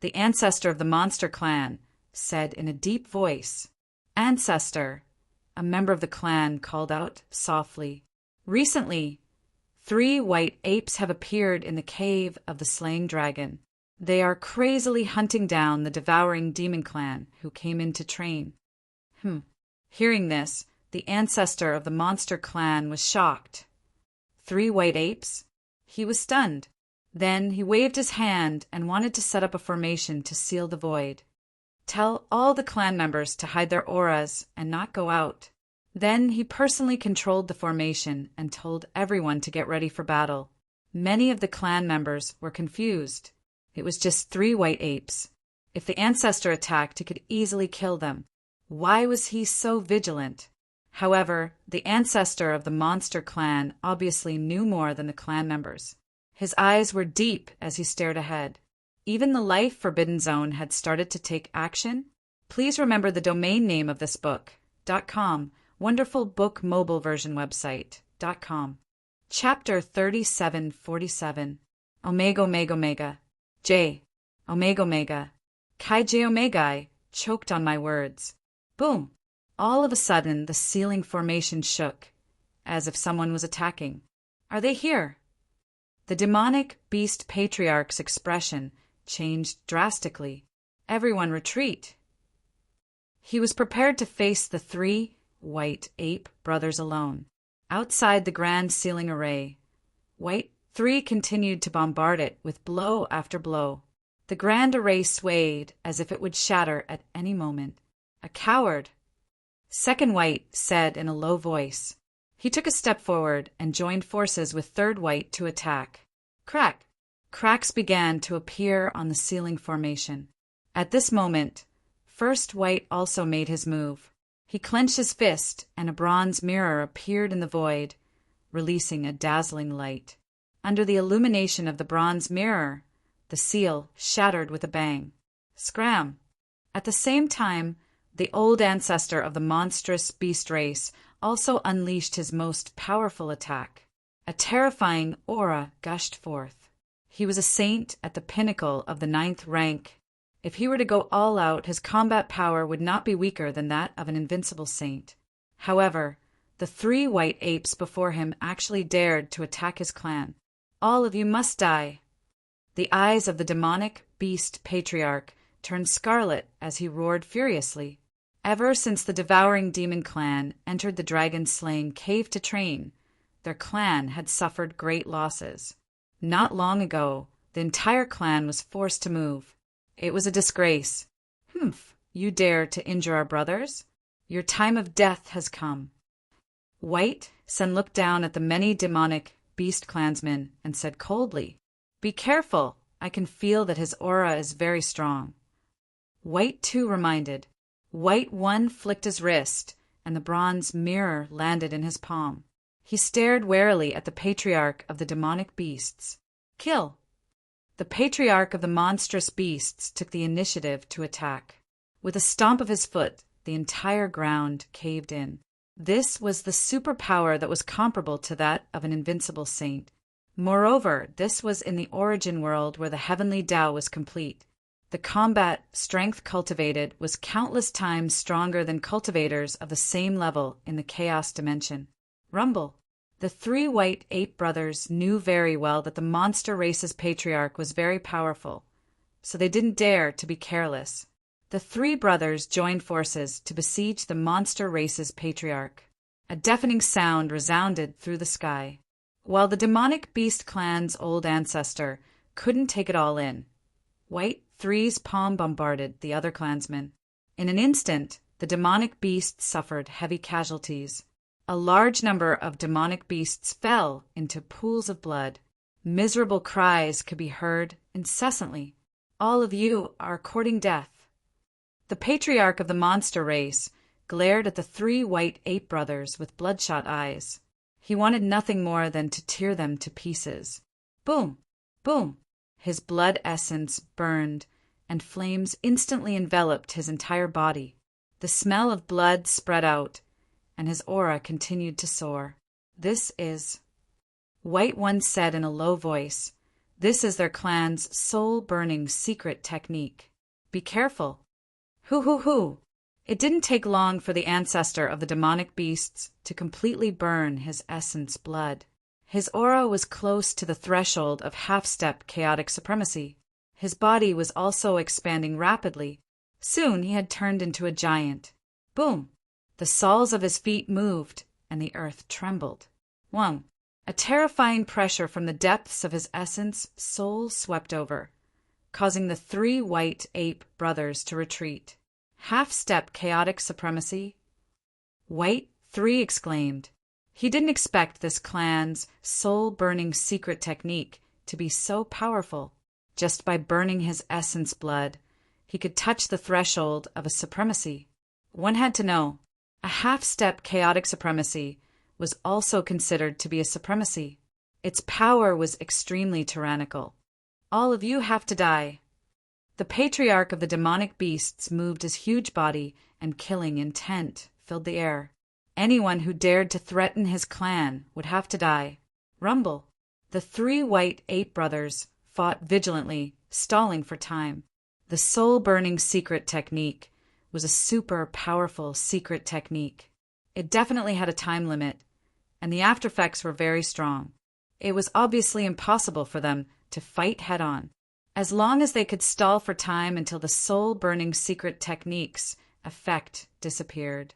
The ancestor of the monster clan said in a deep voice. Ancestor, a member of the clan called out softly. Recently, 3 white apes have appeared in the cave of the slain dragon. They are crazily hunting down the devouring demon clan who came in to train. Hearing this, the ancestor of the monster clan was shocked. 3 white apes? He was stunned. Then he waved his hand and wanted to set up a formation to seal the void. Tell all the clan members to hide their auras and not go out. Then he personally controlled the formation and told everyone to get ready for battle. Many of the clan members were confused. It was just 3 white apes. If the ancestor attacked, he could easily kill them. Why was he so vigilant? However, the ancestor of the monster clan obviously knew more than the clan members. His eyes were deep as he stared ahead. Even the Life Forbidden Zone had started to take action. Please remember the domain name of this book, .com, wonderful book mobile version website, .com. Chapter 3747. Omega Omega Omega. J. Omega Omega. Kai J Omegai choked on my words. Boom! All of a sudden, the ceiling formation shook, as if someone was attacking. Are they here? The demonic beast patriarch's expression changed drastically. Everyone retreat. He was prepared to face the 3 white ape brothers alone. Outside the grand ceiling array, White 3 continued to bombard it with blow after blow. The grand array swayed as if it would shatter at any moment. A coward, Second White said in a low voice. He took a step forward and joined forces with Third White to attack. Crack! Cracks began to appear on the ceiling formation. At this moment, First White also made his move. He clenched his fist, and a bronze mirror appeared in the void, releasing a dazzling light. Under the illumination of the bronze mirror, the seal shattered with a bang. Scram! At the same time, the old ancestor of the monstrous beast race also unleashed his most powerful attack. A terrifying aura gushed forth. He was a saint at the pinnacle of the 9th rank. If he were to go all out, his combat power would not be weaker than that of an invincible saint. However, the 3 white apes before him actually dared to attack his clan. "All of you must die." The eyes of the demonic beast patriarch turned scarlet as he roared furiously. Ever since the devouring demon clan entered the dragon-slaying cave to train, their clan had suffered great losses. Not long ago, the entire clan was forced to move. It was a disgrace. "Humph, you dare to injure our brothers? Your time of death has come." White Sen looked down at the many demonic beast clansmen and said coldly, "Be careful, I can feel that his aura is very strong." White 2 reminded. White 1 flicked his wrist, and the bronze mirror landed in his palm. He stared warily at the patriarch of the demonic beasts. "Kill!" The patriarch of the monstrous beasts took the initiative to attack. With a stomp of his foot, the entire ground caved in. This was the superpower that was comparable to that of an invincible saint. Moreover, this was in the origin world where the heavenly Tao was complete. The combat strength cultivated was countless times stronger than cultivators of the same level in the chaos dimension. Rumble. The 3 white ape brothers knew very well that the monster race's patriarch was very powerful, so they didn't dare to be careless. The 3 brothers joined forces to besiege the monster race's patriarch. A deafening sound resounded through the sky. While the demonic beast clan's old ancestor couldn't take it all in, White 3's palm bombarded the other clansmen. In an instant, the demonic beasts suffered heavy casualties. A large number of demonic beasts fell into pools of blood. Miserable cries could be heard incessantly. "All of you are courting death." The patriarch of the monster race glared at the 3 white ape brothers with bloodshot eyes. He wanted nothing more than to tear them to pieces. Boom! Boom! His blood essence burned, and flames instantly enveloped his entire body. The smell of blood spread out, and his aura continued to soar. "This is," White 1 said in a low voice, "this is their clan's soul-burning secret technique. Be careful." Hoo! It didn't take long for the ancestor of the demonic beasts to completely burn his essence blood. His aura was close to the threshold of half-step chaotic supremacy. His body was also expanding rapidly. Soon he had turned into a giant. Boom! The soles of his feet moved, and the earth trembled. Whong! A terrifying pressure from the depths of his essence soul swept over, causing the 3 white ape brothers to retreat. Half-step chaotic supremacy? White 3 exclaimed. He didn't expect this clan's soul-burning secret technique to be so powerful. Just by burning his essence blood, he could touch the threshold of a supremacy. One had to know, a half-step chaotic supremacy was also considered to be a supremacy. Its power was extremely tyrannical. "All of you have to die." The patriarch of the demonic beasts moved his huge body, and killing intent filled the air. Anyone who dared to threaten his clan would have to die. Rumble. The 3 white ape brothers fought vigilantly, stalling for time. The soul-burning secret technique was a super powerful secret technique. It definitely had a time limit, and the aftereffects were very strong. It was obviously impossible for them to fight head-on. As long as they could stall for time until the soul-burning secret technique's effect disappeared,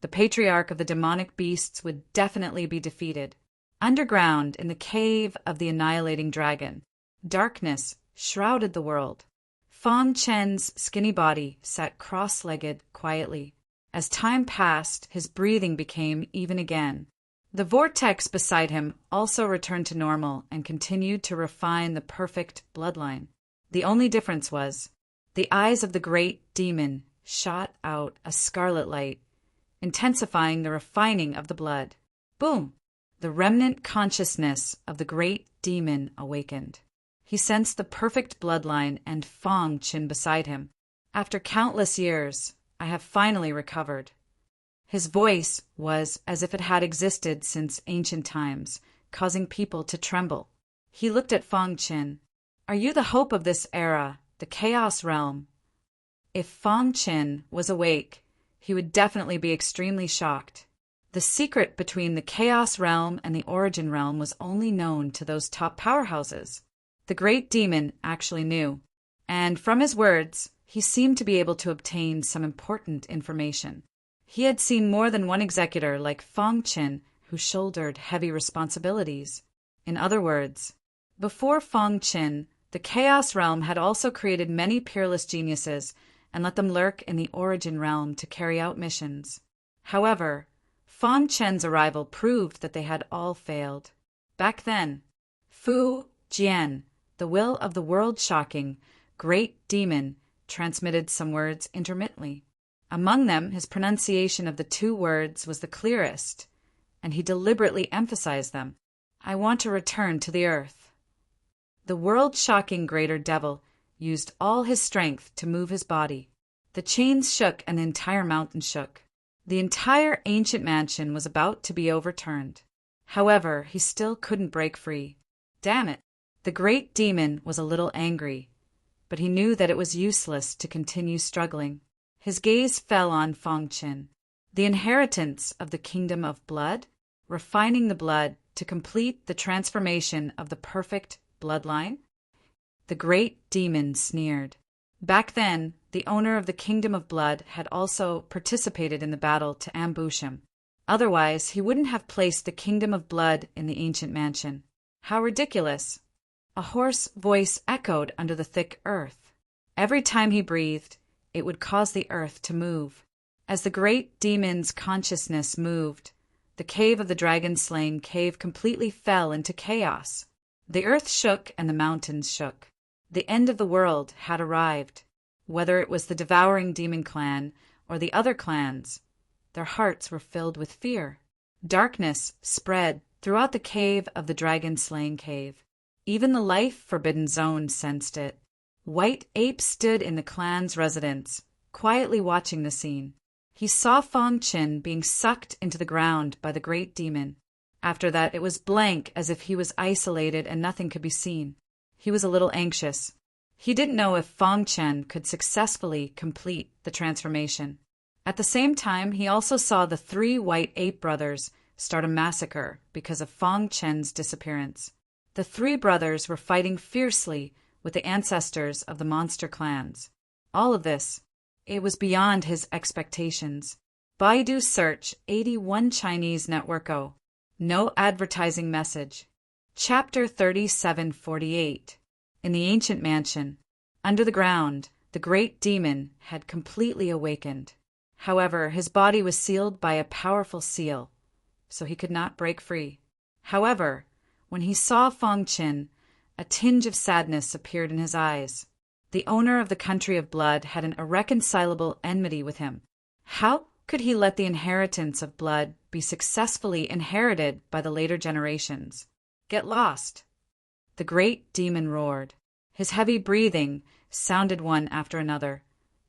the patriarch of the demonic beasts would definitely be defeated. Underground, in the cave of the annihilating dragon, darkness shrouded the world. Fong Chen's skinny body sat cross-legged quietly. As time passed, his breathing became even again. The vortex beside him also returned to normal and continued to refine the perfect bloodline. The only difference was, the eyes of the great demon shot out a scarlet light, intensifying the refining of the blood. Boom! The remnant consciousness of the great demon awakened. He sensed the perfect bloodline and Fong Chin beside him. "After countless years, I have finally recovered." His voice was as if it had existed since ancient times, causing people to tremble. He looked at Feng Qin. "Are you the hope of this era, the Chaos Realm?" If Feng Qin was awake, he would definitely be extremely shocked. The secret between the Chaos Realm and the Origin Realm was only known to those top powerhouses. The great demon actually knew, and from his words, he seemed to be able to obtain some important information. He had seen more than one executor like Feng Qin who shouldered heavy responsibilities. In other words, before Feng Qin, the Chaos Realm had also created many peerless geniuses and let them lurk in the Origin Realm to carry out missions. However, Feng Qin's arrival proved that they had all failed. Back then, Fu Jian, the will of the world-shocking great demon, transmitted some words intermittently. Among them, his pronunciation of the two words was the clearest, and he deliberately emphasized them. "I want to return to the earth." The world-shocking greater devil used all his strength to move his body. The chains shook and the entire mountain shook. The entire ancient mansion was about to be overturned. However, he still couldn't break free. Damn it! The great demon was a little angry, but he knew that it was useless to continue struggling. His gaze fell on Feng Qin. The inheritance of the kingdom of blood, refining the blood to complete the transformation of the perfect bloodline? The great demon sneered. Back then, the owner of the kingdom of blood had also participated in the battle to ambush him. Otherwise, he wouldn't have placed the kingdom of blood in the ancient mansion. How ridiculous! A hoarse voice echoed under the thick earth. Every time he breathed, it would cause the earth to move. As the great demon's consciousness moved, the cave of the dragon-slaying cave completely fell into chaos. The earth shook and the mountains shook. The end of the world had arrived. Whether it was the devouring demon clan or the other clans, their hearts were filled with fear. Darkness spread throughout the cave of the dragon-slaying cave. Even the life-forbidden zone sensed it. White Ape stood in the clan's residence, quietly watching the scene. He saw Feng Qin being sucked into the ground by the great demon. After that, it was blank, as if he was isolated and nothing could be seen. He was a little anxious. He didn't know if Feng Qin could successfully complete the transformation. At the same time, he also saw the three White Ape brothers start a massacre because of Feng Qin's disappearance. The three brothers were fighting fiercely with the ancestors of the monster clans. All of this, it was beyond his expectations. Baidu search 81 Chinese networko. No advertising message. Chapter 3748. In the ancient mansion, under the ground, the great demon had completely awakened. However, his body was sealed by a powerful seal, so he could not break free. However, when he saw Feng Qin, a tinge of sadness appeared in his eyes. The owner of the country of blood had an irreconcilable enmity with him. How could he let the inheritance of blood be successfully inherited by the later generations? Get lost! The great demon roared. His heavy breathing sounded one after another,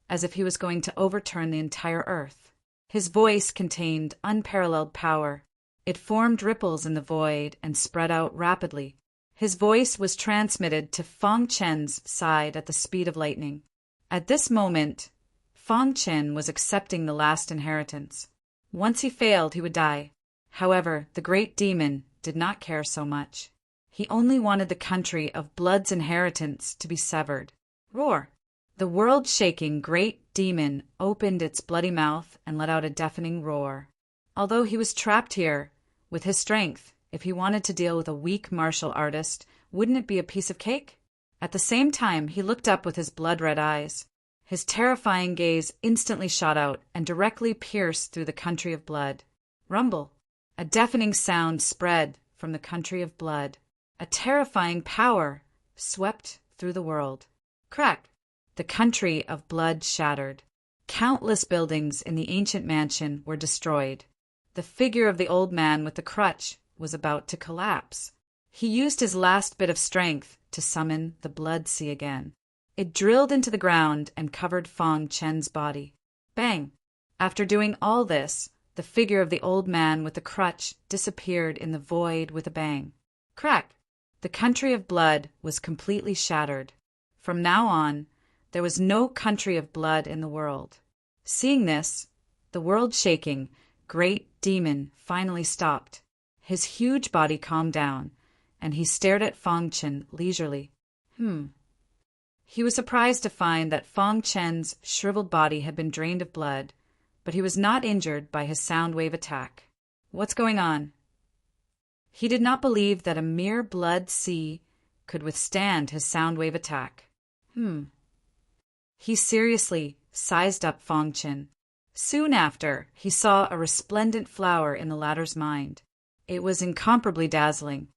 as if he was going to overturn the entire earth. His voice contained unparalleled power. It formed ripples in the void and spread out rapidly. His voice was transmitted to Feng Qin's side at the speed of lightning. At this moment, Feng Qin was accepting the last inheritance. Once he failed, he would die. However, the great demon did not care so much. He only wanted the country of blood's inheritance to be severed. Roar! The world-shaking great demon opened its bloody mouth and let out a deafening roar. Although he was trapped here, with his strength, if he wanted to deal with a weak martial artist, wouldn't it be a piece of cake? At the same time, he looked up with his blood-red eyes. His terrifying gaze instantly shot out and directly pierced through the country of blood. Rumble! A deafening sound spread from the country of blood. A terrifying power swept through the world. Crack! The country of blood shattered. Countless buildings in the ancient mansion were destroyed. The figure of the old man with the crutch was about to collapse. He used his last bit of strength to summon the blood sea again. It drilled into the ground and covered Feng Qin's body. Bang! After doing all this, The figure of the old man with the crutch disappeared in the void with a bang. Crack! The country of blood was completely shattered. From now on, there was no country of blood in the world. Seeing this, the world-shaking, great demon finally stopped. His huge body calmed down, and he stared at Fong Chen leisurely. He was surprised to find that Fong Chen's shriveled body had been drained of blood, but he was not injured by his sound wave attack. What's going on? He did not believe that a mere blood sea could withstand his sound wave attack. He seriously sized up Fong Chen. Soon after, he saw a resplendent flower in the latter's mind. It was incomparably dazzling.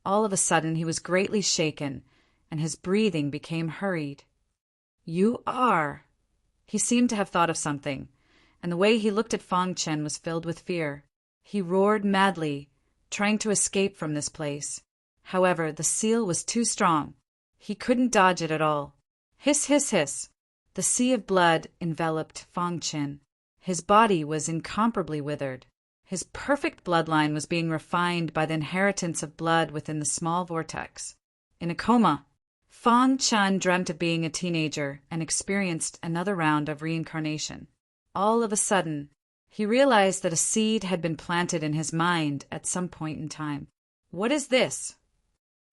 All of a sudden he was greatly shaken, and his breathing became hurried. You are... He seemed to have thought of something, and the way he looked at Fong Chen was filled with fear. He roared madly, trying to escape from this place. However, the seal was too strong. He couldn't dodge it at all. Hiss, hiss, hiss. The sea of blood enveloped Fong Chen. His body was incomparably withered. His perfect bloodline was being refined by the inheritance of blood within the small vortex. In a coma, Fong Chen dreamt of being a teenager and experienced another round of reincarnation. All of a sudden, he realized that a seed had been planted in his mind at some point in time. What is this?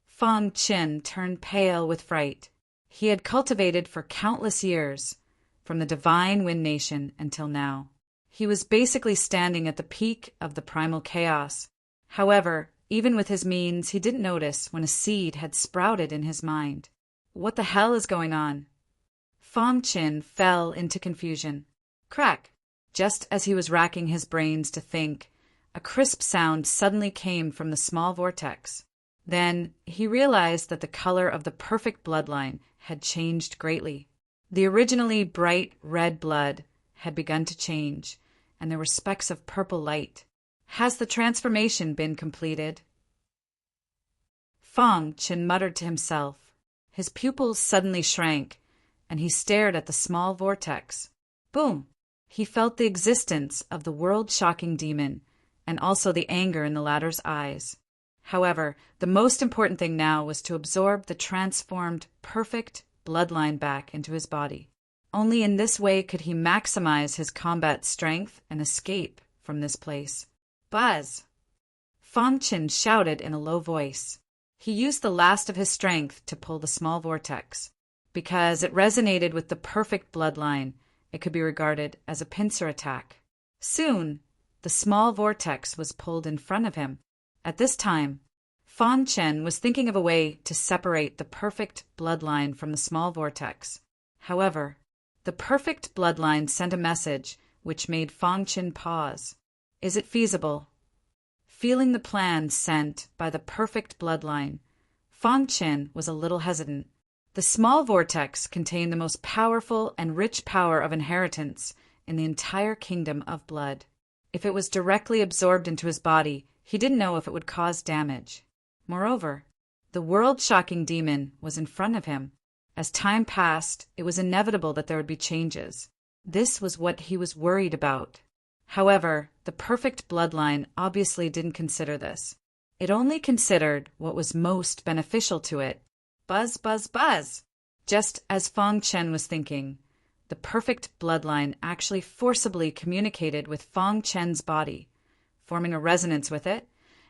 Fong Chen turned pale with fright. He had cultivated for countless years, from the divine Wind Nation until now. He was basically standing at the peak of the primal chaos. However, even with his means, he didn't notice when a seed had sprouted in his mind. What the hell is going on? Fong Chen fell into confusion. Crack! Just as he was racking his brains to think, a crisp sound suddenly came from the small vortex. Then he realized that the color of the perfect bloodline had changed greatly. The originally bright red blood had begun to change, and there were specks of purple light. Has the transformation been completed? Fong Chen muttered to himself. His pupils suddenly shrank, and he stared at the small vortex. Boom! He felt the existence of the world-shocking demon, and also the anger in the latter's eyes. However, the most important thing now was to absorb the transformed, perfect bloodline back into his body. Only in this way could he maximize his combat strength and escape from this place. Buzz! Fong Chen shouted in a low voice. He used the last of his strength to pull the small vortex. Because it resonated with the perfect bloodline, it could be regarded as a pincer attack. Soon, the small vortex was pulled in front of him. At this time, Fong Chen was thinking of a way to separate the perfect bloodline from the small vortex. However, the perfect bloodline sent a message which made Fong Chen pause. Is it feasible? Feeling the plan sent by the perfect bloodline, Fong Chen was a little hesitant. The small vortex contained the most powerful and rich power of inheritance in the entire kingdom of blood. If it was directly absorbed into his body, he didn't know if it would cause damage. Moreover, the world-shocking demon was in front of him. As time passed, it was inevitable that there would be changes. This was what he was worried about. However, the perfect bloodline obviously didn't consider this. It only considered what was most beneficial to it. Buzz, buzz, buzz! Just as Fong Chen was thinking, the perfect bloodline actually forcibly communicated with Fong Chen's body, forming a resonance with it,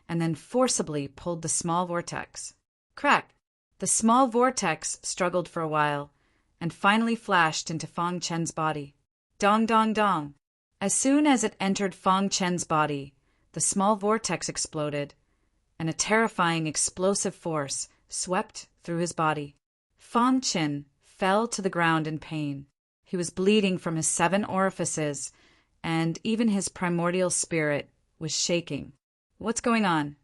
and then forcibly pulled the small vortex. Crack! The small vortex struggled for a while, and finally flashed into Fong Chen's body. Dong, dong, dong! As soon as it entered Fong Chen's body, the small vortex exploded, and a terrifying explosive force swept through his body. Fong Chen fell to the ground in pain. He was bleeding from his 7 orifices, and even his primordial spirit was shaking. What's going on?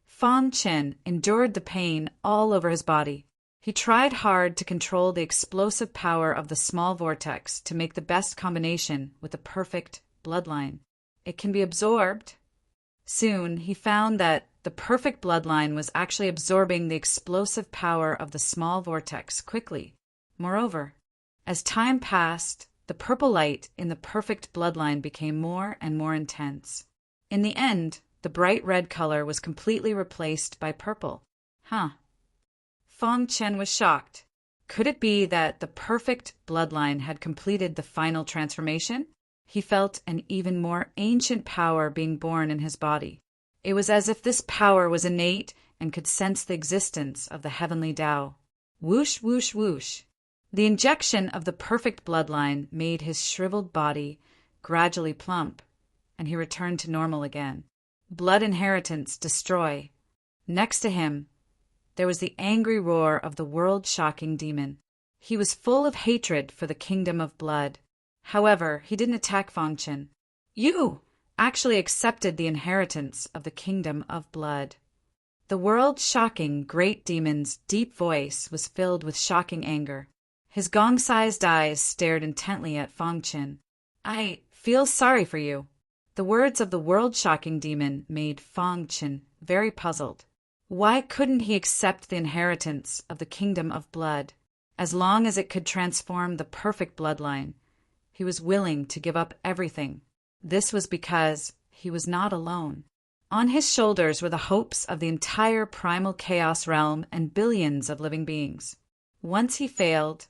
Fong Chen endured the pain all over his body. He tried hard to control the explosive power of the small vortex to make the best combination with the perfect bloodline. It can be absorbed. Soon, he found that the perfect bloodline was actually absorbing the explosive power of the small vortex quickly. Moreover, as time passed, The purple light in the perfect bloodline became more and more intense. In the end, the bright red color was completely replaced by purple. Huh. Feng Chen was shocked. Could it be that the perfect bloodline had completed the final transformation? He felt an even more ancient power being born in his body. It was as if this power was innate and could sense the existence of the heavenly Tao. Whoosh, whoosh, whoosh. The injection of the perfect bloodline made his shriveled body gradually plump, and he returned to normal again. Blood inheritance destroy. Next to him, there was the angry roar of the world-shocking demon. He was full of hatred for the kingdom of blood. However, he didn't attack Feng Chen. You actually accepted the inheritance of the kingdom of blood. The world-shocking great demon's deep voice was filled with shocking anger. His gong-sized eyes stared intently at Feng Chen. I feel sorry for you. The words of the world-shocking demon made Feng Chen very puzzled. Why couldn't he accept the inheritance of the kingdom of blood? As long as it could transform the perfect bloodline, he was willing to give up everything. This was because he was not alone. On his shoulders were the hopes of the entire primal chaos realm and billions of living beings. Once he failed,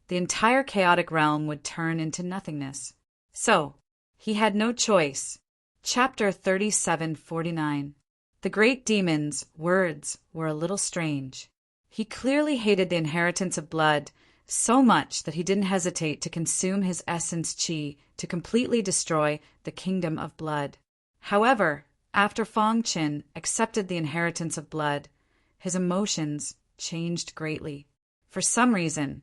the entire chaotic realm would turn into nothingness. So, he had no choice. Chapter 3749. The great demon's words were a little strange. He clearly hated the inheritance of blood so much that he didn't hesitate to consume his essence qi to completely destroy the kingdom of blood. However, after Feng Chen accepted the inheritance of blood, his emotions changed greatly. For some reason,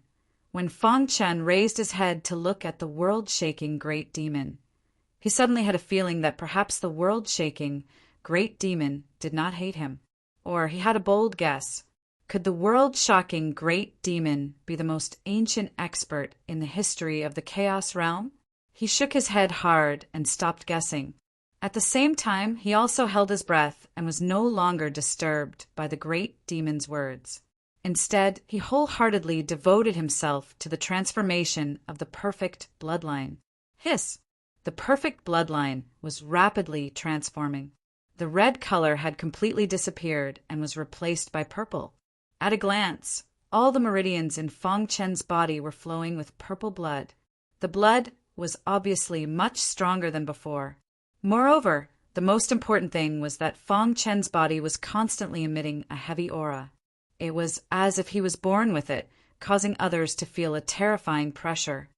when Feng Chen raised his head to look at the world-shaking great demon, he suddenly had a feeling that perhaps the world-shaking great demon did not hate him. Or he had a bold guess. Could the world-shocking great demon be the most ancient expert in the history of the Chaos Realm? He shook his head hard and stopped guessing. At the same time, he also held his breath and was no longer disturbed by the great demon's words. Instead, he wholeheartedly devoted himself to the transformation of the perfect bloodline. Hiss! The perfect bloodline was rapidly transforming. The red color had completely disappeared and was replaced by purple. At a glance, all the meridians in Feng Chen's body were flowing with purple blood. The blood was obviously much stronger than before. Moreover, the most important thing was that Feng Chen's body was constantly emitting a heavy aura. It was as if he was born with it, causing others to feel a terrifying pressure.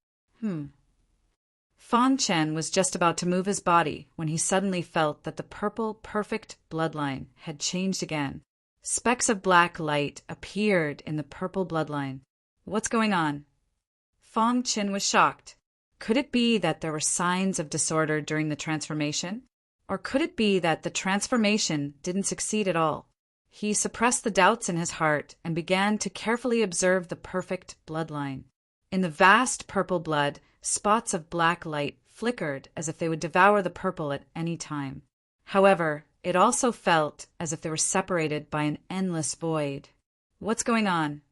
Feng Chen was just about to move his body when he suddenly felt that the purple, perfect bloodline had changed again. Specks of black light appeared in the purple bloodline. What's going on? Feng Chen was shocked. Could it be that there were signs of disorder during the transformation? Or could it be that the transformation didn't succeed at all? He suppressed the doubts in his heart and began to carefully observe the perfect bloodline. In the vast purple blood, spots of black light flickered as if they would devour the purple at any time. However, it also felt as if they were separated by an endless void. What's going on?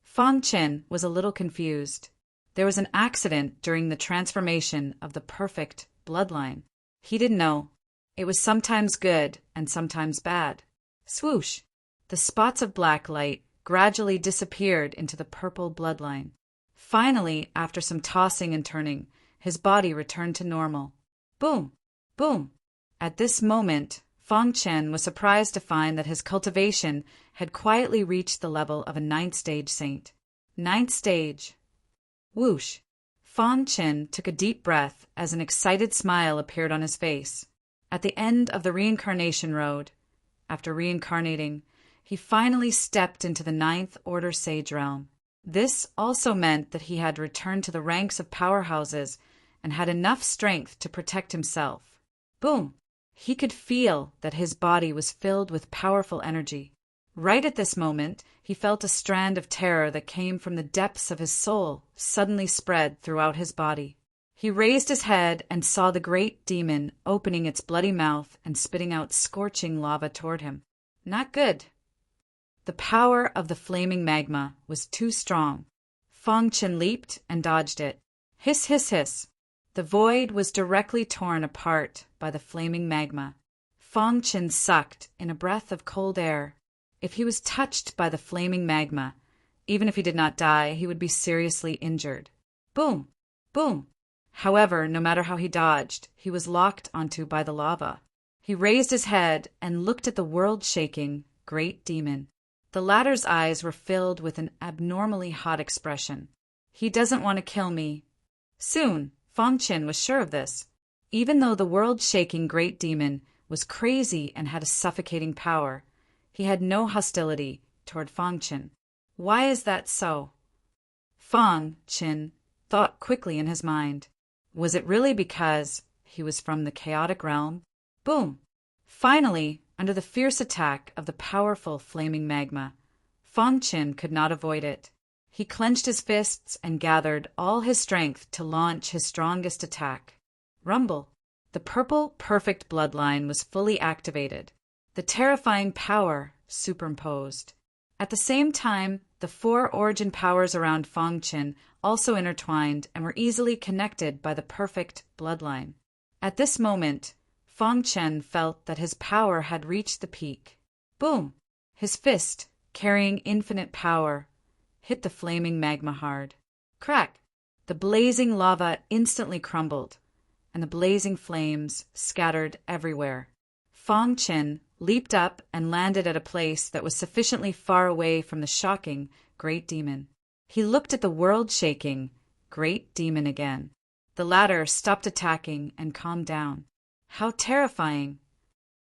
Feng Chen was a little confused. There was an accident during the transformation of the perfect bloodline. He didn't know. It was sometimes good and sometimes bad. Swoosh! The spots of black light gradually disappeared into the purple bloodline. Finally, after some tossing and turning, his body returned to normal. Boom! Boom! At this moment, Feng Chen was surprised to find that his cultivation had quietly reached the level of a 9th stage saint. 9th stage. Whoosh! Feng Chen took a deep breath as an excited smile appeared on his face. At the end of the reincarnation road, after reincarnating, he finally stepped into the 9th Order Sage realm. This also meant that he had returned to the ranks of powerhouses and had enough strength to protect himself. Boom! He could feel that his body was filled with powerful energy. Right at this moment, he felt a strand of terror that came from the depths of his soul suddenly spread throughout his body. He raised his head and saw the great demon opening its bloody mouth and spitting out scorching lava toward him. Not good. The power of the flaming magma was too strong. Feng Chen leaped and dodged it. Hiss, hiss, hiss. The void was directly torn apart by the flaming magma. Fong Qin sucked in a breath of cold air. If he was touched by the flaming magma, even if he did not die, he would be seriously injured. Boom! Boom! However, no matter how he dodged, he was locked onto by the lava. He raised his head and looked at the world-shaking great demon. The latter's eyes were filled with an abnormally hot expression. He doesn't want to kill me. Soon, Fong Qin was sure of this. Even though the world-shaking great demon was crazy and had a suffocating power, he had no hostility toward Fong Qin. Why is that so? Fong Qin thought quickly in his mind. Was it really because he was from the chaotic realm? Boom! Finally, under the fierce attack of the powerful flaming magma, Fong Qin could not avoid it. He clenched his fists and gathered all his strength to launch his strongest attack. Rumble! The purple perfect bloodline was fully activated, the terrifying power superimposed. At the same time, the 4 origin powers around Fong Qin also intertwined and were easily connected by the perfect bloodline. At this moment, Fong Qin felt that his power had reached the peak. Boom! His fist, carrying infinite power, hit the flaming magma hard. Crack! The blazing lava instantly crumbled, and the blazing flames scattered everywhere. Fong Qin leaped up and landed at a place that was sufficiently far away from the shocking great demon. He looked at the world-shaking great demon again. The latter stopped attacking and calmed down. How terrifying!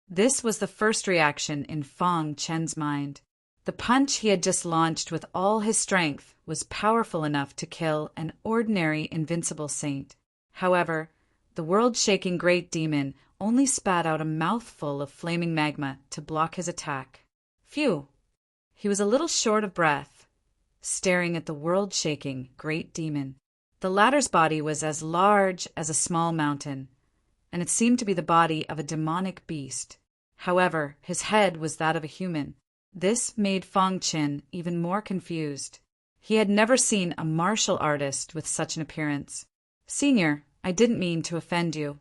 This was the first reaction in Fong Qin's mind. The punch he had just launched with all his strength was powerful enough to kill an ordinary invincible saint. However, the world-shaking great demon only spat out a mouthful of flaming magma to block his attack. Phew! He was a little short of breath, staring at the world-shaking great demon. The latter's body was as large as a small mountain, and it seemed to be the body of a demonic beast. However, his head was that of a human. This made Fong Qin even more confused. He had never seen a martial artist with such an appearance. "Senior, I didn't mean to offend you."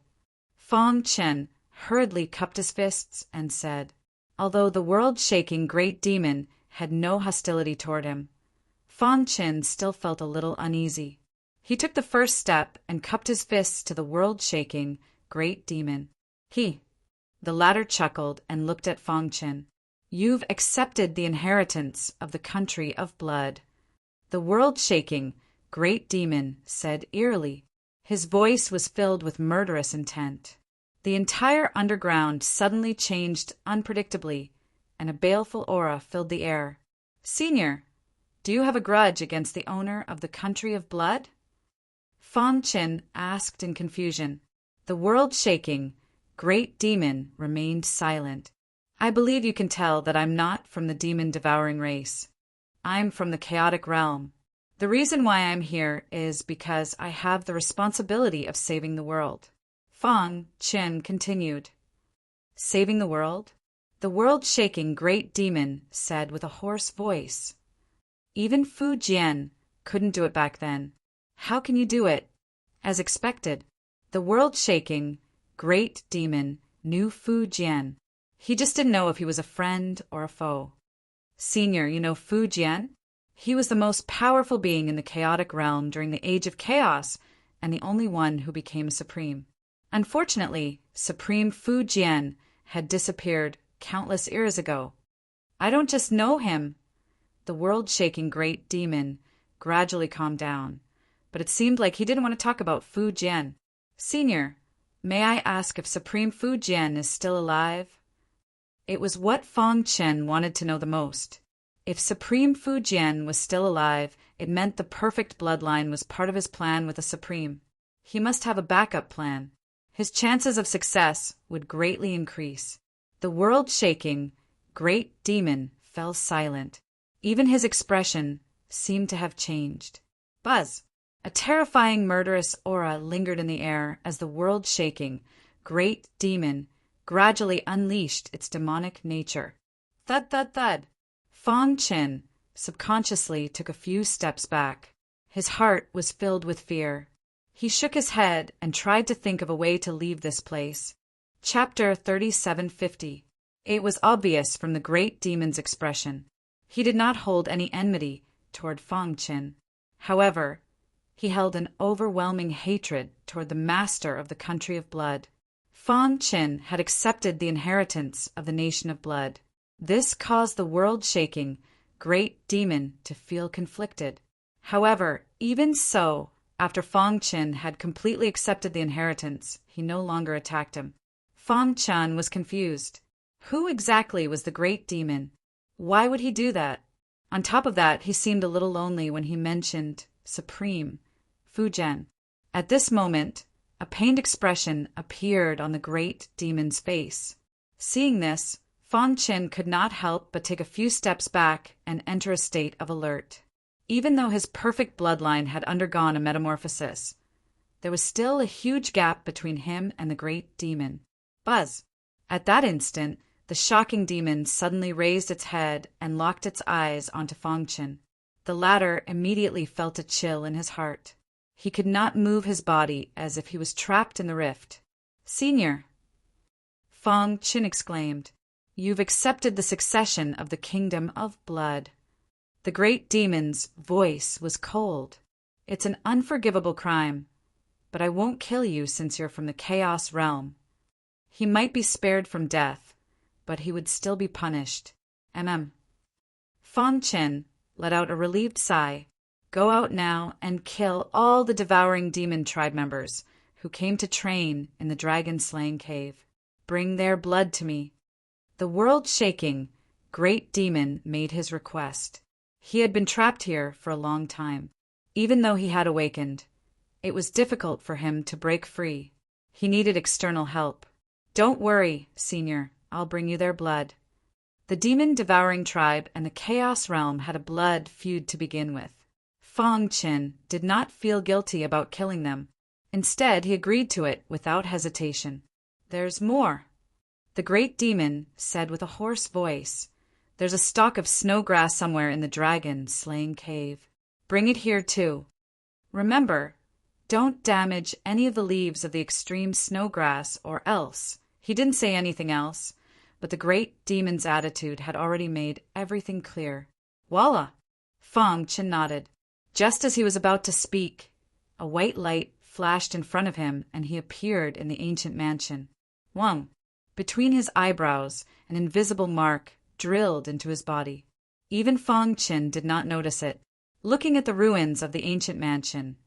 Fong Qin hurriedly cupped his fists and said, although the world-shaking great demon had no hostility toward him, Fong Qin still felt a little uneasy. He took the first step and cupped his fists to the world-shaking great demon. The latter chuckled and looked at Fong Qin. "You've accepted the inheritance of the country of blood," the world-shaking great demon said eerily. His voice was filled with murderous intent. The entire underground suddenly changed unpredictably, and a baleful aura filled the air. "Senior, do you have a grudge against the owner of the country of blood?" Fong Qin asked in confusion. The world-shaking great demon remained silent. "I believe you can tell that I'm not from the demon-devouring race. I'm from the chaotic realm. The reason why I'm here is because I have the responsibility of saving the world." Fong Qin continued. "Saving the world?" The world-shaking great demon said with a hoarse voice. "Even Fu Jian couldn't do it back then. How can you do it?" As expected, the world-shaking great demon knew Fu Jian. He just didn't know if he was a friend or a foe. "Senior, you know Fu Jian? He was the most powerful being in the chaotic realm during the Age of Chaos and the only one who became supreme. Unfortunately, Supreme Fu Jian had disappeared countless eras ago." "I don't just know him." The world-shaking great demon gradually calmed down, but it seemed like he didn't want to talk about Fu Jian. "Senior, may I ask if Supreme Fu Jian is still alive?" It was what Fong Qin wanted to know the most. If Supreme Fu Jian was still alive, it meant the perfect bloodline was part of his plan with the Supreme. He must have a backup plan. His chances of success would greatly increase. The world-shaking great demon fell silent. Even his expression seemed to have changed. Buzz! A terrifying murderous aura lingered in the air as the world-shaking great demon gradually unleashed its demonic nature. Thud, thud, thud. Fong Qin subconsciously took a few steps back. His heart was filled with fear. He shook his head and tried to think of a way to leave this place. Chapter 3750. It was obvious from the great demon's expression. He did not hold any enmity toward Fang Qin. However, he held an overwhelming hatred toward the master of the country of blood. Fang Qin had accepted the inheritance of the nation of blood. This caused the world-shaking great demon to feel conflicted. However, even so, after Fang Qin had completely accepted the inheritance, he no longer attacked him. Fang Qin was confused. Who exactly was the great demon? Why would he do that? On top of that, he seemed a little lonely when he mentioned Supreme Fujian. At this moment, a pained expression appeared on the great demon's face. Seeing this, Fang Qin could not help but take a few steps back and enter a state of alert. Even though his perfect bloodline had undergone a metamorphosis, there was still a huge gap between him and the great demon. Buzz! At that instant, the shocking demon suddenly raised its head and locked its eyes onto Fang Qin. The latter immediately felt a chill in his heart. He could not move his body as if he was trapped in the rift. "Senior," Fang Qin exclaimed, "you've accepted the succession of the kingdom of blood." The great demon's voice was cold. "It's an unforgivable crime, but I won't kill you since you're from the Chaos Realm." He might be spared from death, but he would still be punished. Fang Qin let out a relieved sigh. "Go out now and kill all the devouring demon tribe members who came to train in the dragon-slaying cave. Bring their blood to me." The world-shaking great demon made his request. He had been trapped here for a long time. Even though he had awakened, it was difficult for him to break free. He needed external help. "Don't worry, Senior, I'll bring you their blood." The demon-devouring tribe and the Chaos Realm had a blood feud to begin with. Fang Qin did not feel guilty about killing them. Instead, he agreed to it without hesitation. "There's more," the great demon said with a hoarse voice. "There's a stalk of snowgrass somewhere in the dragon-slaying cave. Bring it here, too. Remember, don't damage any of the leaves of the extreme snowgrass or else." He didn't say anything else, but the great demon's attitude had already made everything clear. "Voila!" Fang Qin nodded. Just as he was about to speak, a white light flashed in front of him and he appeared in the ancient mansion. Wang! Between his eyebrows, an invisible mark drilled into his body. Even Fang Qin did not notice it. Looking at the ruins of the ancient mansion,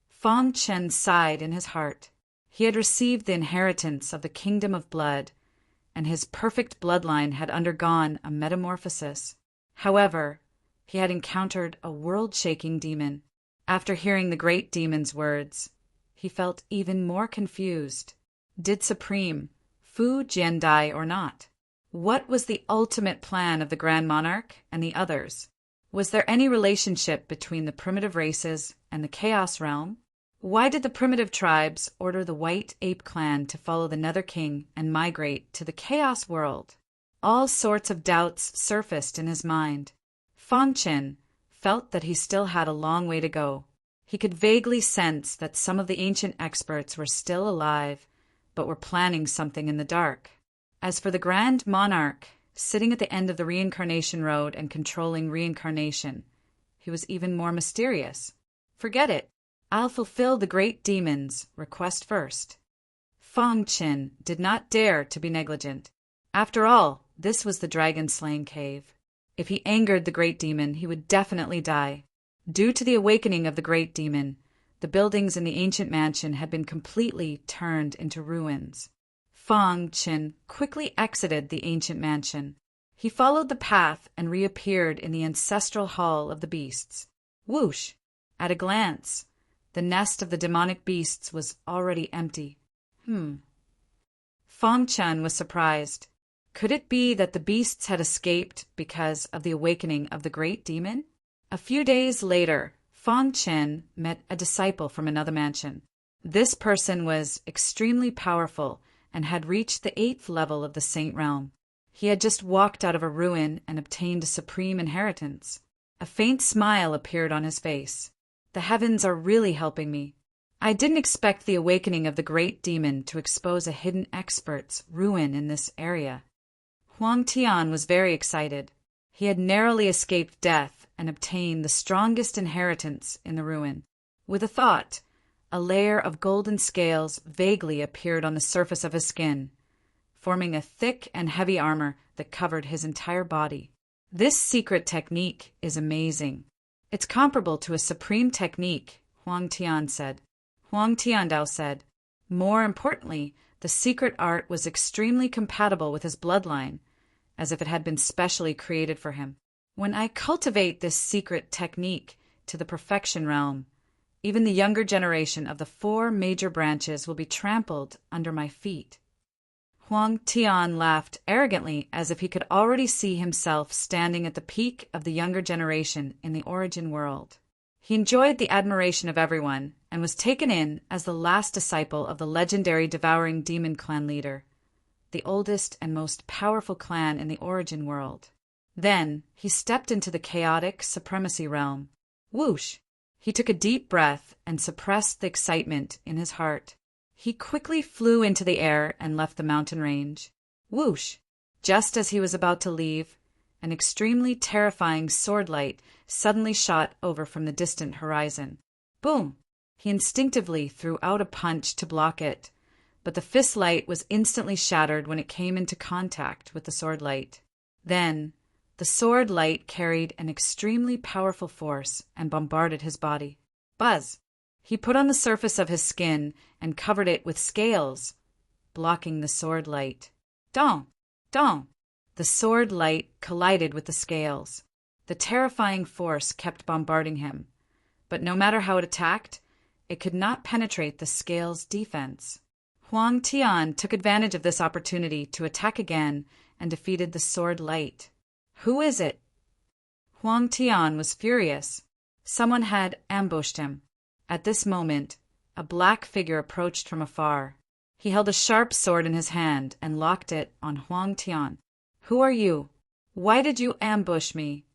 Fang Qin sighed in his heart. He had received the inheritance of the kingdom of blood, and his perfect bloodline had undergone a metamorphosis. However, he had encountered a world-shaking demon. After hearing the great demon's words, he felt even more confused. Did Supreme Fu Jian die or not? What was the ultimate plan of the Grand Monarch and the others? Was there any relationship between the primitive races and the Chaos Realm? Why did the primitive tribes order the White Ape clan to follow the Nether King and migrate to the Chaos world? All sorts of doubts surfaced in his mind. Fang Qin felt that he still had a long way to go. He could vaguely sense that some of the ancient experts were still alive, but were planning something in the dark. As for the Grand Monarch, sitting at the end of the reincarnation road and controlling reincarnation, he was even more mysterious. "Forget it. I'll fulfill the great demon's request first." Fang Qin did not dare to be negligent. After all, this was the dragon-slaying cave. If he angered the great demon, he would definitely die. Due to the awakening of the great demon, the buildings in the ancient mansion had been completely turned into ruins. Fang Qin quickly exited the ancient mansion. He followed the path and reappeared in the ancestral hall of the beasts. Whoosh! At a glance, the nest of the demonic beasts was already empty. Fang Qin was surprised. Could it be that the beasts had escaped because of the awakening of the great demon? A few days later, Fang Qin met a disciple from another mansion. This person was extremely powerful and had reached the 8th level of the Saint Realm. He had just walked out of a ruin and obtained a supreme inheritance. A faint smile appeared on his face. "The heavens are really helping me. I didn't expect the awakening of the great demon to expose a hidden expert's ruin in this area. Huang Tian was very excited. He had narrowly escaped death and obtained the strongest inheritance in the ruin. With a thought, a layer of golden scales vaguely appeared on the surface of his skin, forming a thick and heavy armor that covered his entire body. This secret technique is amazing. It's comparable to a supreme technique, Huang Tian said. Huang Tiandao said, more importantly, the secret art was extremely compatible with his bloodline, as if it had been specially created for him. When I cultivate this secret technique to the perfection realm, even the younger generation of the 4 major branches will be trampled under my feet. Huang Tian laughed arrogantly as if he could already see himself standing at the peak of the younger generation in the origin world. He enjoyed the admiration of everyone and was taken in as the last disciple of the legendary devouring demon clan leader, the oldest and most powerful clan in the origin world. Then he stepped into the chaotic supremacy realm. Whoosh! He took a deep breath and suppressed the excitement in his heart. He quickly flew into the air and left the mountain range. Whoosh! Just as he was about to leave, an extremely terrifying sword light suddenly shot over from the distant horizon. Boom! He instinctively threw out a punch to block it, but the fist light was instantly shattered when it came into contact with the sword light. Then, the sword light carried an extremely powerful force and bombarded his body. Buzz! He put on the surface of his skin and covered it with scales, blocking the sword light. Dong! Dong! The sword light collided with the scales. The terrifying force kept bombarding him, but no matter how it attacked, it could not penetrate the scales' defense. Huang Tian took advantage of this opportunity to attack again and defeated the sword light. Who is it? Huang Tian was furious. Someone had ambushed him. At this moment, a black figure approached from afar. He held a sharp sword in his hand and locked it on Huang Tian. Who are you? Why did you ambush me?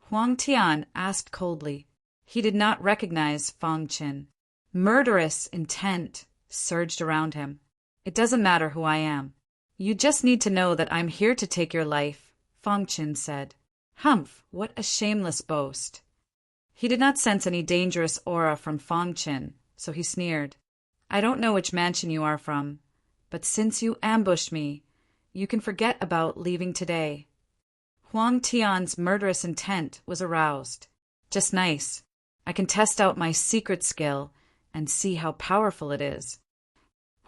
Huang Tian asked coldly. He did not recognize Fang Qin. Murderous intent surged around him. It doesn't matter who I am. You just need to know that I'm here to take your life, Fang Qin said. Humph, what a shameless boast. He did not sense any dangerous aura from Fang Qin, so he sneered. I don't know which mansion you are from, but since you ambushed me, you can forget about leaving today. Huang Tian's murderous intent was aroused. Just nice. I can test out my secret skill and see how powerful it is.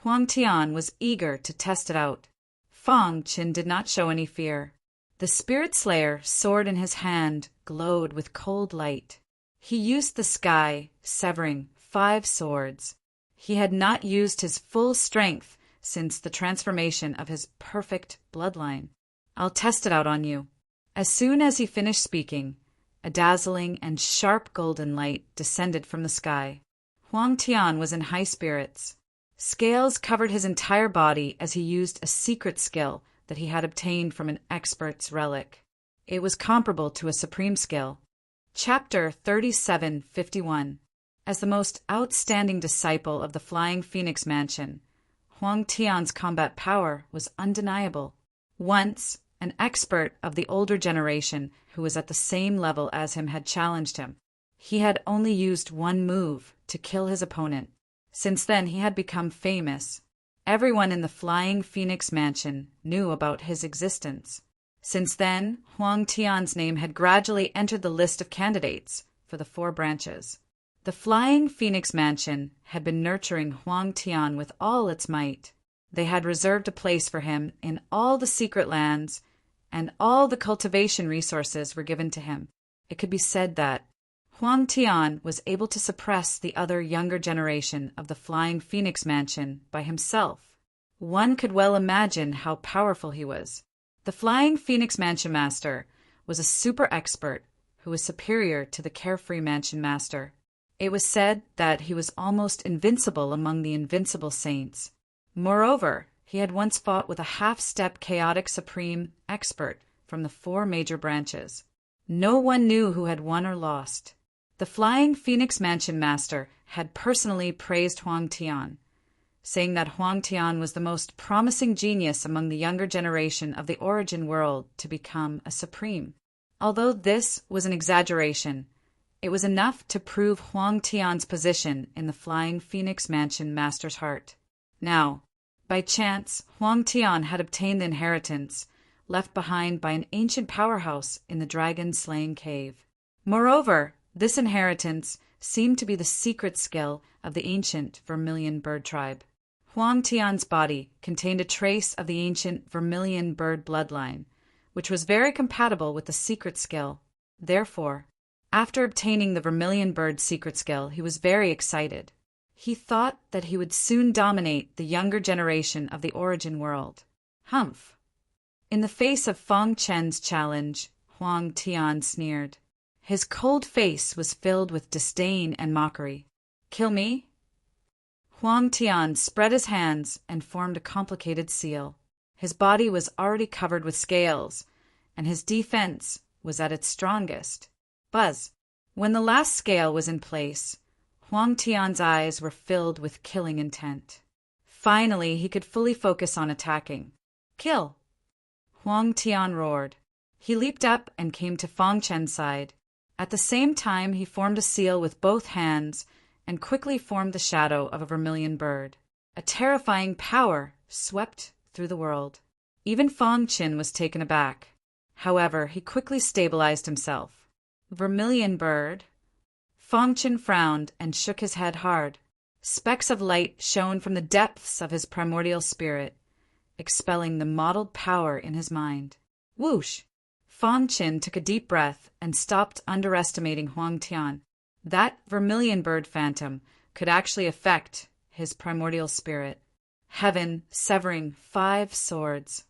Huang Tian was eager to test it out. Fang Qin did not show any fear. The Spirit Slayer, sword in his hand, glowed with cold light. He used the sky, severing 5 swords. He had not used his full strength since the transformation of his perfect bloodline. I'll test it out on you. As soon as he finished speaking, a dazzling and sharp golden light descended from the sky. Huang Tian was in high spirits. Scales covered his entire body as he used a secret skill that he had obtained from an expert's relic. It was comparable to a supreme skill. Chapter 3751. As the most outstanding disciple of the Flying Phoenix Mansion, Huang Tian's combat power was undeniable. Once, an expert of the older generation who was at the same level as him had challenged him. He had only used one move to kill his opponent. Since then, he had become famous. Everyone in the Flying Phoenix Mansion knew about his existence. Since then, Huang Tian's name had gradually entered the list of candidates for the 4 branches. The Flying Phoenix Mansion had been nurturing Huang Tian with all its might. They had reserved a place for him in all the secret lands, and all the cultivation resources were given to him. It could be said that Huang Tian was able to suppress the other younger generation of the Flying Phoenix Mansion by himself. One could well imagine how powerful he was. The Flying Phoenix Mansion Master was a super expert who was superior to the Carefree Mansion Master. It was said that he was almost invincible among the invincible saints. Moreover, he had once fought with a half-step chaotic supreme expert from the 4 major branches. No one knew who had won or lost. The Flying Phoenix Mansion Master had personally praised Huang Tian, saying that Huang Tian was the most promising genius among the younger generation of the origin world to become a supreme. Although this was an exaggeration, it was enough to prove Huang Tian's position in the Flying Phoenix Mansion Master's heart. Now, by chance, Huang Tian had obtained the inheritance left behind by an ancient powerhouse in the dragon-slaying cave. Moreover, this inheritance seemed to be the secret skill of the ancient vermilion bird tribe. Huang Tian's body contained a trace of the ancient vermilion bird bloodline, which was very compatible with the secret skill. Therefore, after obtaining the vermilion bird secret skill, he was very excited. He thought that he would soon dominate the younger generation of the origin world. Humph! In the face of Feng Chen's challenge, Huang Tian sneered. His cold face was filled with disdain and mockery. Kill me? Huang Tian spread his hands and formed a complicated seal. His body was already covered with scales, and his defense was at its strongest. Buzz! When the last scale was in place, Huang Tian's eyes were filled with killing intent. Finally, he could fully focus on attacking. Kill! Huang Tian roared. He leaped up and came to Feng Chen's side. At the same time, he formed a seal with both hands and quickly formed the shadow of a vermilion bird. A terrifying power swept through the world. Even Feng Chen was taken aback. However, he quickly stabilized himself. Vermilion bird? Feng Chen frowned and shook his head hard. Specks of light shone from the depths of his primordial spirit, expelling the mottled power in his mind. Whoosh! Feng Chen took a deep breath and stopped underestimating Huang Tian. That vermilion bird phantom could actually affect his primordial spirit. Heaven severing 5 swords.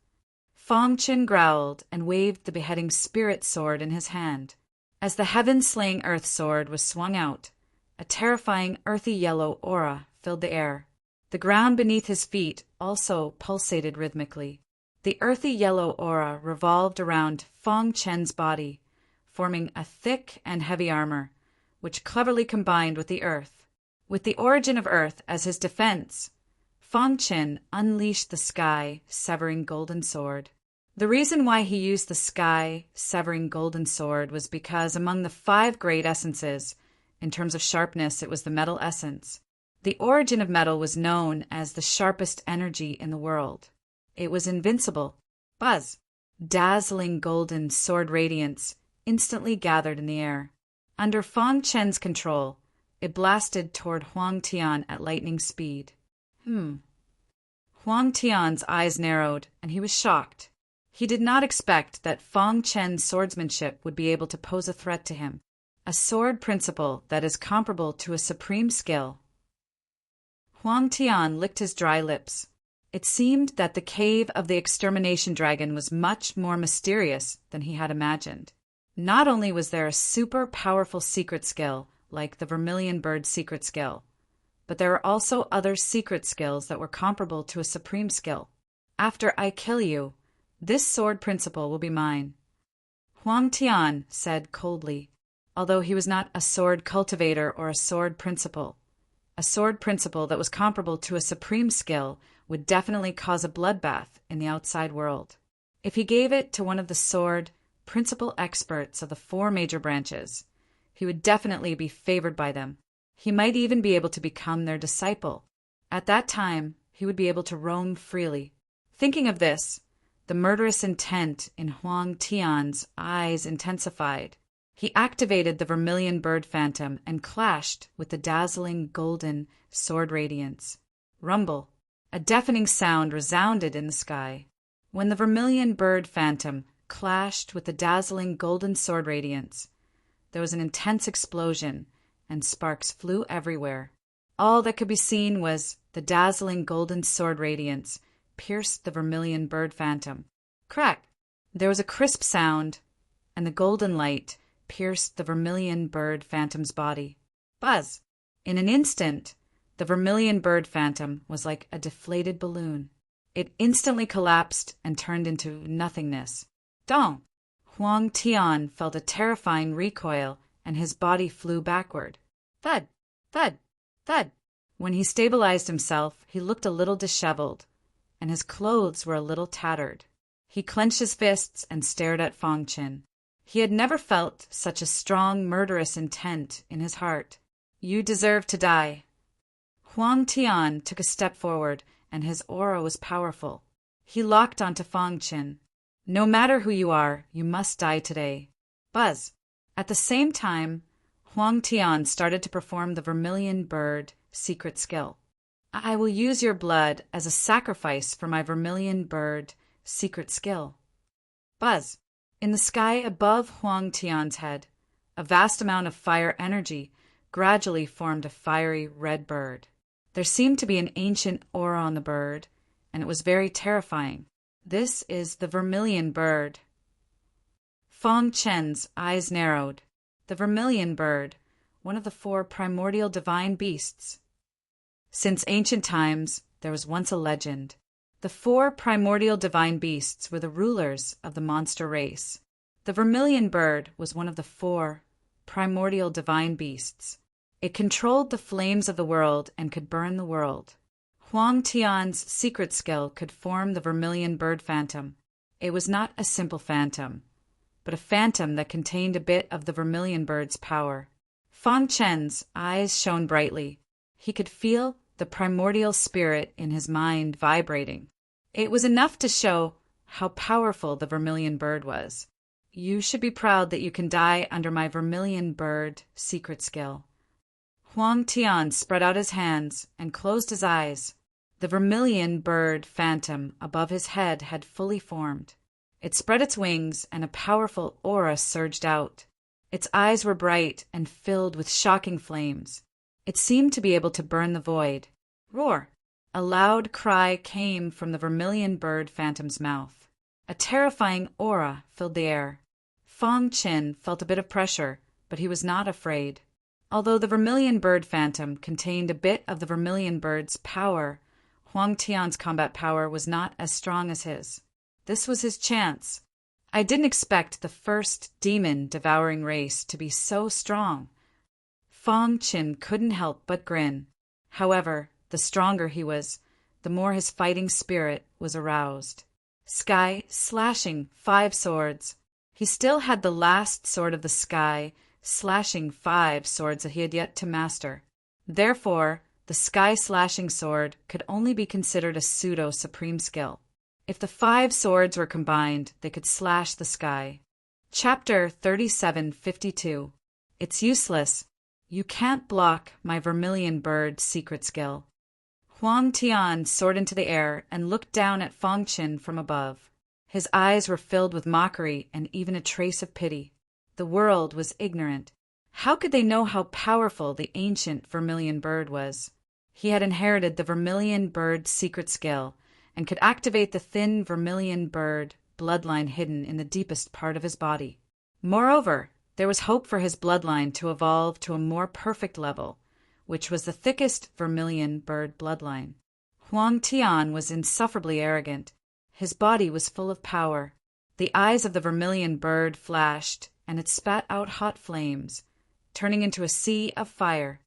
Feng Chen growled and waved the beheading spirit sword in his hand. As the heaven-slaying earth sword was swung out, a terrifying earthy yellow aura filled the air. The ground beneath his feet also pulsated rhythmically. The earthy yellow aura revolved around Feng Chen's body, forming a thick and heavy armor, which cleverly combined with the earth. With the origin of earth as his defense, Feng Chen unleashed the sky-severing golden sword. The reason why he used the sky-severing golden sword was because among the 5 great essences, in terms of sharpness, it was the metal essence. The origin of metal was known as the sharpest energy in the world. It was invincible. Buzz! Dazzling golden sword radiance instantly gathered in the air. Under Feng Chen's control, it blasted toward Huang Tian at lightning speed. Huang Tian's eyes narrowed, and he was shocked. He did not expect that Feng Chen's swordsmanship would be able to pose a threat to him. A sword principle that is comparable to a supreme skill. Huang Tian licked his dry lips. It seemed that the cave of the extermination dragon was much more mysterious than he had imagined. Not only was there a super powerful secret skill, like the vermilion bird secret skill, but there were also other secret skills that were comparable to a supreme skill. After I kill you, this sword principle will be mine. Huang Tian said coldly, although he was not a sword cultivator or a sword principle. A sword principle that was comparable to a supreme skill would definitely cause a bloodbath in the outside world. If he gave it to one of the sword principle experts of the 4 major branches, he would definitely be favored by them. He might even be able to become their disciple. At that time, he would be able to roam freely. Thinking of this, the murderous intent in Huang Tian's eyes intensified. He activated the vermilion bird phantom and clashed with the dazzling golden sword radiance. Rumble. A deafening sound resounded in the sky. When the vermilion bird phantom clashed with the dazzling golden sword radiance, there was an intense explosion, and sparks flew everywhere. All that could be seen was the dazzling golden sword radiance pierced the vermilion bird phantom. Crack! There was a crisp sound, and the golden light pierced the vermilion bird phantom's body. Buzz! In an instant, the vermilion bird phantom was like a deflated balloon. It instantly collapsed and turned into nothingness. Dong! Huang Tian felt a terrifying recoil and his body flew backward. Thud, thud, thud. When he stabilized himself, he looked a little disheveled, and his clothes were a little tattered. He clenched his fists and stared at Fong Qin. He had never felt such a strong, murderous intent in his heart. You deserve to die. Huang Tian took a step forward, and his aura was powerful. He locked onto Fong Qin. No matter who you are, you must die today. Buzz. At the same time, Huang Tian started to perform the Vermilion Bird secret skill. I will use your blood as a sacrifice for my Vermilion Bird secret skill. Buzz. In the sky above Huang Tian's head, a vast amount of fire energy gradually formed a fiery red bird. There seemed to be an ancient aura on the bird, and it was very terrifying. This is the Vermilion Bird. Fong Chen's eyes narrowed. The Vermilion Bird, one of the 4 primordial divine beasts. Since ancient times, there was once a legend. The 4 primordial divine beasts were the rulers of the monster race. The Vermilion Bird was one of the 4 primordial divine beasts. It controlled the flames of the world and could burn the world. Huang Tian's secret skill could form the Vermilion Bird Phantom. It was not a simple phantom, but a phantom that contained a bit of the Vermilion Bird's power. Fong Chen's eyes shone brightly. He could feel the primordial spirit in his mind vibrating. It was enough to show how powerful the Vermilion Bird was. You should be proud that you can die under my Vermilion Bird secret skill. Huang Tian spread out his hands and closed his eyes. The Vermilion Bird Phantom above his head had fully formed. It spread its wings and a powerful aura surged out. Its eyes were bright and filled with shocking flames. It seemed to be able to burn the void. Roar! A loud cry came from the Vermilion Bird Phantom's mouth. A terrifying aura filled the air. Fong Qin felt a bit of pressure, but he was not afraid. Although the Vermilion Bird Phantom contained a bit of the Vermilion Bird's power, Huang Tian's combat power was not as strong as his. This was his chance. I didn't expect the first demon-devouring race to be so strong. Fong Qin couldn't help but grin. However, the stronger he was, the more his fighting spirit was aroused. Sky slashing 5 swords. He still had the last sword of the sky, slashing 5 swords that he had yet to master. Therefore, the sky-slashing sword could only be considered a pseudo-supreme skill. If the 5 swords were combined, they could slash the sky. Chapter 3752. It's useless. You can't block my Vermilion Bird secret skill. Huang Tian soared into the air and looked down at Fong Qin from above. His eyes were filled with mockery and even a trace of pity. The world was ignorant. How could they know how powerful the ancient Vermilion Bird was? He had inherited the Vermilion Bird secret skill and could activate the thin Vermilion Bird bloodline hidden in the deepest part of his body. Moreover, there was hope for his bloodline to evolve to a more perfect level, which was the thickest Vermilion Bird bloodline. Huang Tian was insufferably arrogant. His body was full of power. The eyes of the Vermilion Bird flashed, and it spat out hot flames, turning into a sea of fire.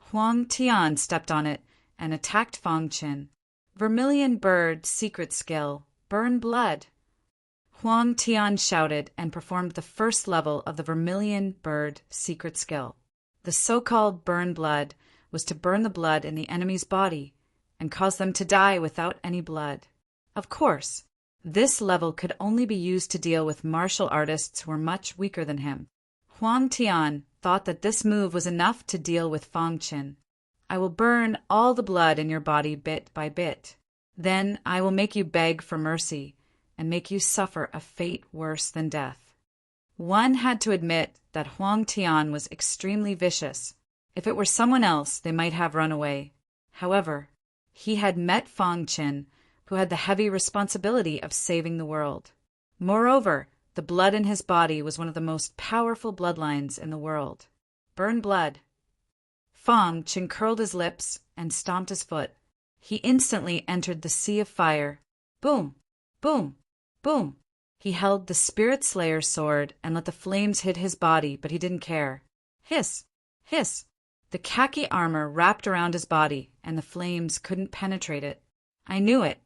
Huang Tian stepped on it and attacked Fong Qin. Vermilion Bird secret skill, burn blood. Huang Tian shouted and performed the first level of the Vermilion Bird secret skill. The so-called burn blood was to burn the blood in the enemy's body and cause them to die without any blood. Of course, this level could only be used to deal with martial artists who were much weaker than him. Huang Tian thought that this move was enough to deal with Fong Qin. I will burn all the blood in your body bit by bit. Then I will make you beg for mercy and make you suffer a fate worse than death. One had to admit that Huang Tian was extremely vicious. If it were someone else, they might have run away. However, he had met Fong Qin, who had the heavy responsibility of saving the world. Moreover, the blood in his body was one of the most powerful bloodlines in the world. Burn blood. Fong Qin curled his lips and stomped his foot. He instantly entered the sea of fire. Boom! Boom! Boom! He held the Spirit Slayer's sword and let the flames hit his body, but he didn't care. Hiss! Hiss! The khaki armor wrapped around his body, and the flames couldn't penetrate it. I knew it.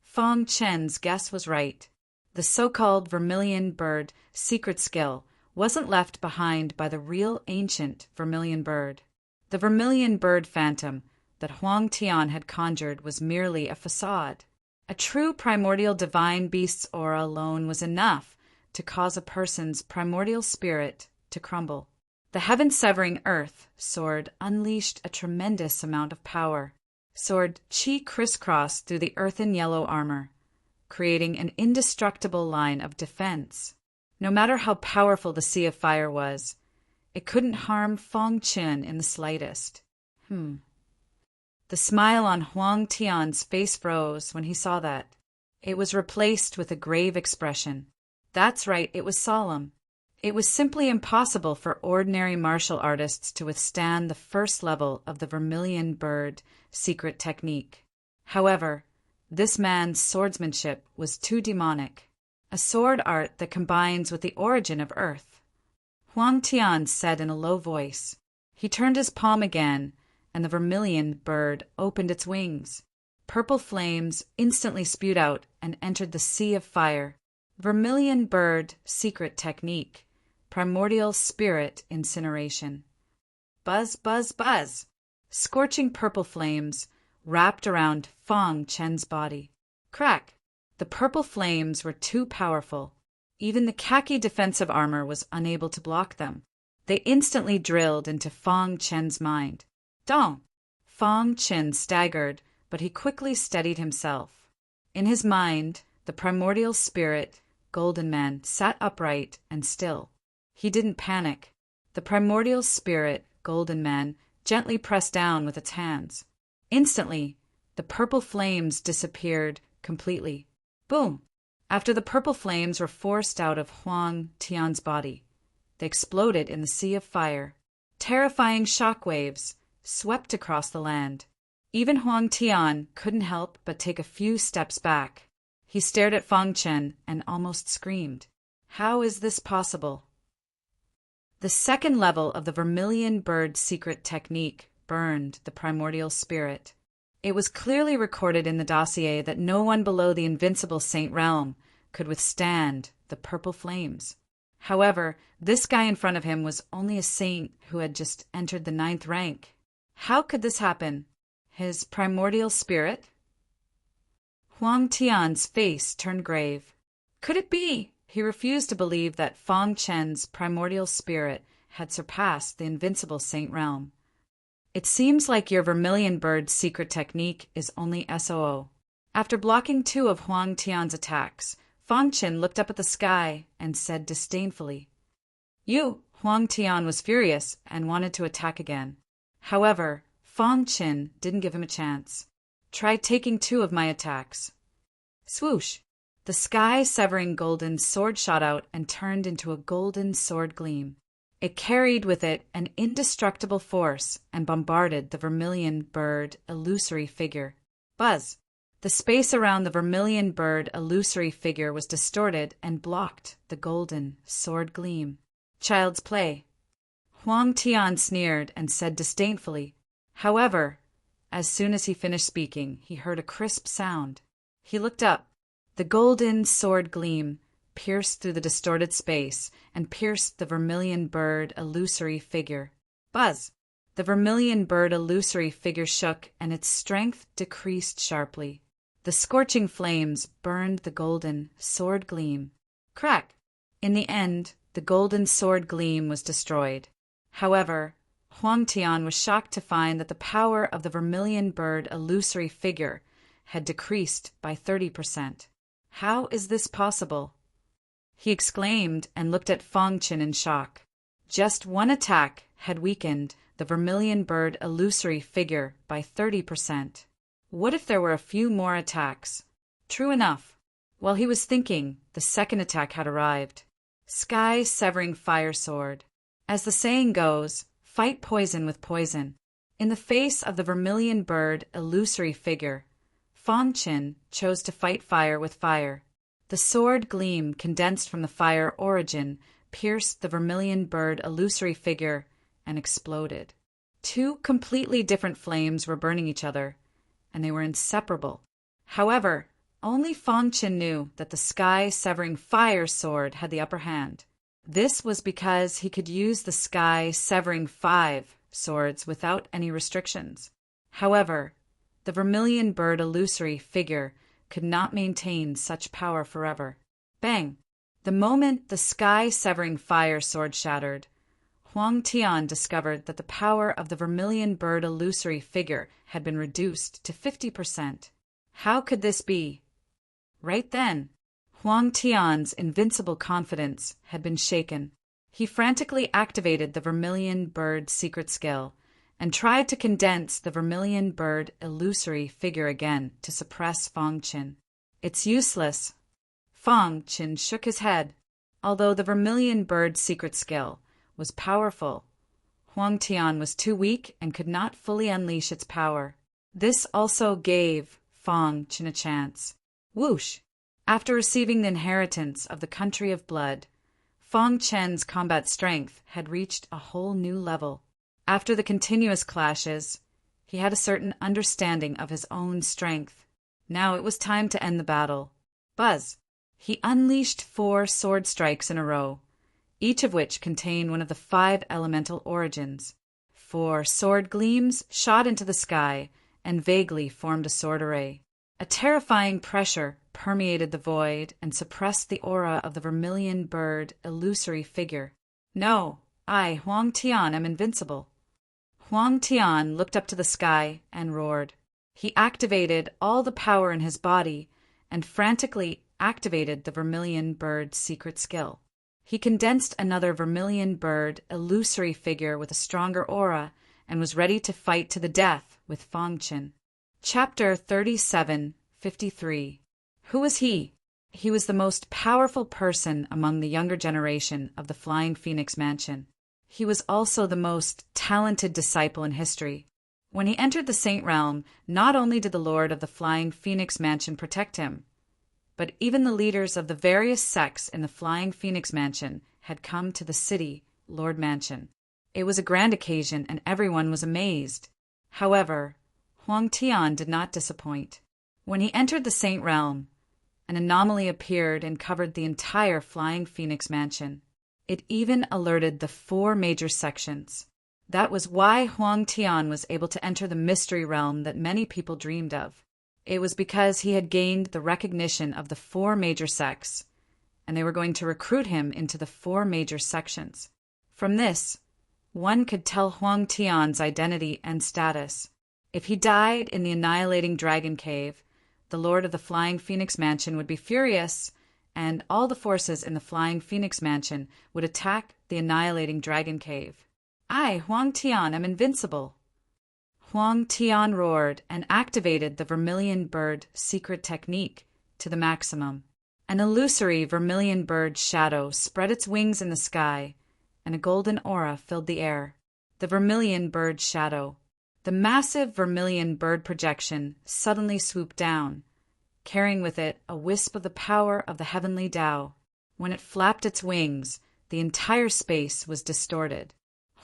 Fong Chen's guess was right. The so-called vermilion bird secret skill wasn't left behind by the real ancient vermilion bird. The vermilion bird phantom that Huang Tian had conjured was merely a facade. A true primordial divine beast's aura alone was enough to cause a person's primordial spirit to crumble. The heaven-severing earth sword unleashed a tremendous amount of power. Sword chi crisscrossed through the earthen yellow armor, creating an indestructible line of defense. No matter how powerful the Sea of Fire was, it couldn't harm Fong Chen in the slightest. The smile on Huang Tian's face froze when he saw that. It was replaced with a grave expression. That's right, it was solemn. It was simply impossible for ordinary martial artists to withstand the first level of the vermilion bird secret technique. However, this man's swordsmanship was too demonic, a sword art that combines with the origin of earth. Huang Tian said in a low voice. He turned his palm again, and the vermilion bird opened its wings. Purple flames instantly spewed out and entered the Sea of Fire. Vermilion bird secret technique. Primordial spirit incineration. Buzz, buzz, buzz! Scorching purple flames wrapped around Fong Chen's body. Crack! The purple flames were too powerful. Even the khaki defensive armor was unable to block them. They instantly drilled into Fong Chen's mind. Dong! Fong Chen staggered, but he quickly steadied himself. In his mind, the primordial spirit, Golden Man, sat upright and still. He didn't panic. The primordial spirit, Golden Man, gently pressed down with its hands. Instantly, the purple flames disappeared completely. Boom! After the purple flames were forced out of Huang Tian's body, they exploded in the Sea of Fire. Terrifying shockwaves swept across the land. Even Huang Tian couldn't help but take a few steps back. He stared at Fong Chen and almost screamed. How is this possible? The second level of the vermilion bird secret technique burned the primordial spirit. It was clearly recorded in the dossier that no one below the invincible Saint Realm could withstand the purple flames. However, this guy in front of him was only a saint who had just entered the 9th rank. How could this happen? His primordial spirit? Huang Tian's face turned grave. Could it be? He refused to believe that Fong Chen's primordial spirit had surpassed the invincible Saint Realm. It seems like your vermilion bird secret technique is only SOO. After blocking 2 of Huang Tian's attacks, Fong Chen looked up at the sky and said disdainfully, "You!" Huang Tian was furious and wanted to attack again. However, Fong Chen didn't give him a chance. Try taking 2 of my attacks. Swoosh! The sky-severing golden sword shot out and turned into a golden sword gleam. It carried with it an indestructible force and bombarded the vermilion bird illusory figure. Buzz! The space around the vermilion bird illusory figure was distorted and blocked the golden sword gleam. Child's play. Huang Tian sneered and said disdainfully. However, as soon as he finished speaking, he heard a crisp sound. He looked up. The golden sword gleam pierced through the distorted space and pierced the vermilion bird illusory figure. Buzz! The vermilion bird illusory figure shook and its strength decreased sharply. The scorching flames burned the golden sword gleam. Crack! In the end, the golden sword gleam was destroyed. However, Huang Tian was shocked to find that the power of the vermilion bird illusory figure had decreased by 30%. How is this possible? He exclaimed and looked at Fong Chen in shock. Just one attack had weakened the vermilion bird illusory figure by 30%. What if there were a few more attacks? True enough. While he was thinking, the second attack had arrived. Sky-severing fire sword. As the saying goes, fight poison with poison. In the face of the vermilion bird illusory figure, Fong Chen chose to fight fire with fire. The sword gleam condensed from the fire origin pierced the vermilion bird illusory figure and exploded. Two completely different flames were burning each other, and they were inseparable. However, only Fang Qin knew that the sky-severing fire sword had the upper hand. This was because he could use the sky-severing 5 swords without any restrictions. However, the vermilion bird illusory figure could not maintain such power forever. Bang! The moment the sky-severing fire sword shattered, Huang Tian discovered that the power of the vermilion bird illusory figure had been reduced to 50%. How could this be? Right then, Huang Tian's invincible confidence had been shaken. He frantically activated the vermilion bird secret skill and tried to condense the vermilion bird illusory figure again to suppress Fang Qin. It's useless. Fang Qin shook his head. Although the vermilion bird secret skill was powerful, Huang Tian was too weak and could not fully unleash its power. This also gave Fang Qin a chance. Whoosh! After receiving the inheritance of the country of blood, Fang Qin's combat strength had reached a whole new level. After the continuous clashes, he had a certain understanding of his own strength. Now it was time to end the battle. Buzz! He unleashed 4 sword strikes in a row, each of which contained one of the 5 elemental origins. 4 sword gleams shot into the sky and vaguely formed a sword array. A terrifying pressure permeated the void and suppressed the aura of the vermilion bird illusory figure. No, I, Huang Tian, am invincible. Huang Tian looked up to the sky and roared. He activated all the power in his body and frantically activated the vermilion bird secret skill. He condensed another vermilion bird illusory figure with a stronger aura and was ready to fight to the death with Fang Qin. Chapter 37:53. Who was he? He was the most powerful person among the younger generation of the Flying Phoenix Mansion. He was also the most talented disciple in history. When he entered the Saint Realm, not only did the Lord of the Flying Phoenix Mansion protect him, but even the leaders of the various sects in the Flying Phoenix Mansion had come to the city Lord Mansion. It was a grand occasion and everyone was amazed. However, Huang Tian did not disappoint. When he entered the Saint Realm, an anomaly appeared and covered the entire Flying Phoenix Mansion. It even alerted the 4 major sections. That was why Huang Tian was able to enter the mystery realm that many people dreamed of. It was because he had gained the recognition of the 4 major sects, and they were going to recruit him into the 4 major sections. From this, one could tell Huang Tian's identity and status. If he died in the annihilating dragon cave, the Lord of the Flying Phoenix Mansion would be furious, and all the forces in the Flying Phoenix Mansion would attack the annihilating dragon cave. I, Huang Tian, am invincible. Huang Tian roared and activated the vermilion bird secret technique to the maximum. An illusory vermilion bird shadow spread its wings in the sky, and a golden aura filled the air. The vermilion bird shadow. The massive vermilion bird projection suddenly swooped down, carrying with it a wisp of the power of the heavenly Tao. When it flapped its wings, the entire space was distorted.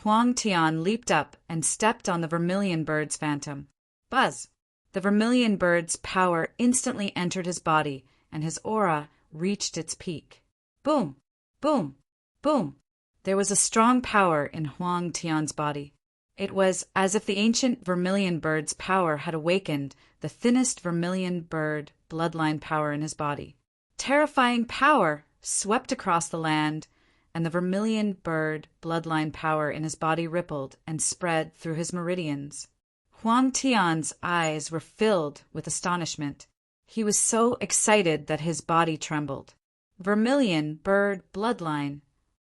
Huang Tian leaped up and stepped on the vermilion bird's phantom. Buzz! The vermilion bird's power instantly entered his body, and his aura reached its peak. Boom! Boom! Boom! There was a strong power in Huang Tian's body. It was as if the ancient vermilion bird's power had awakened the thinnest vermilion bird bloodline power in his body. Terrifying power swept across the land, and the vermilion bird bloodline power in his body rippled and spread through his meridians. Huang Tian's eyes were filled with astonishment. He was so excited that his body trembled. Vermilion bird bloodline!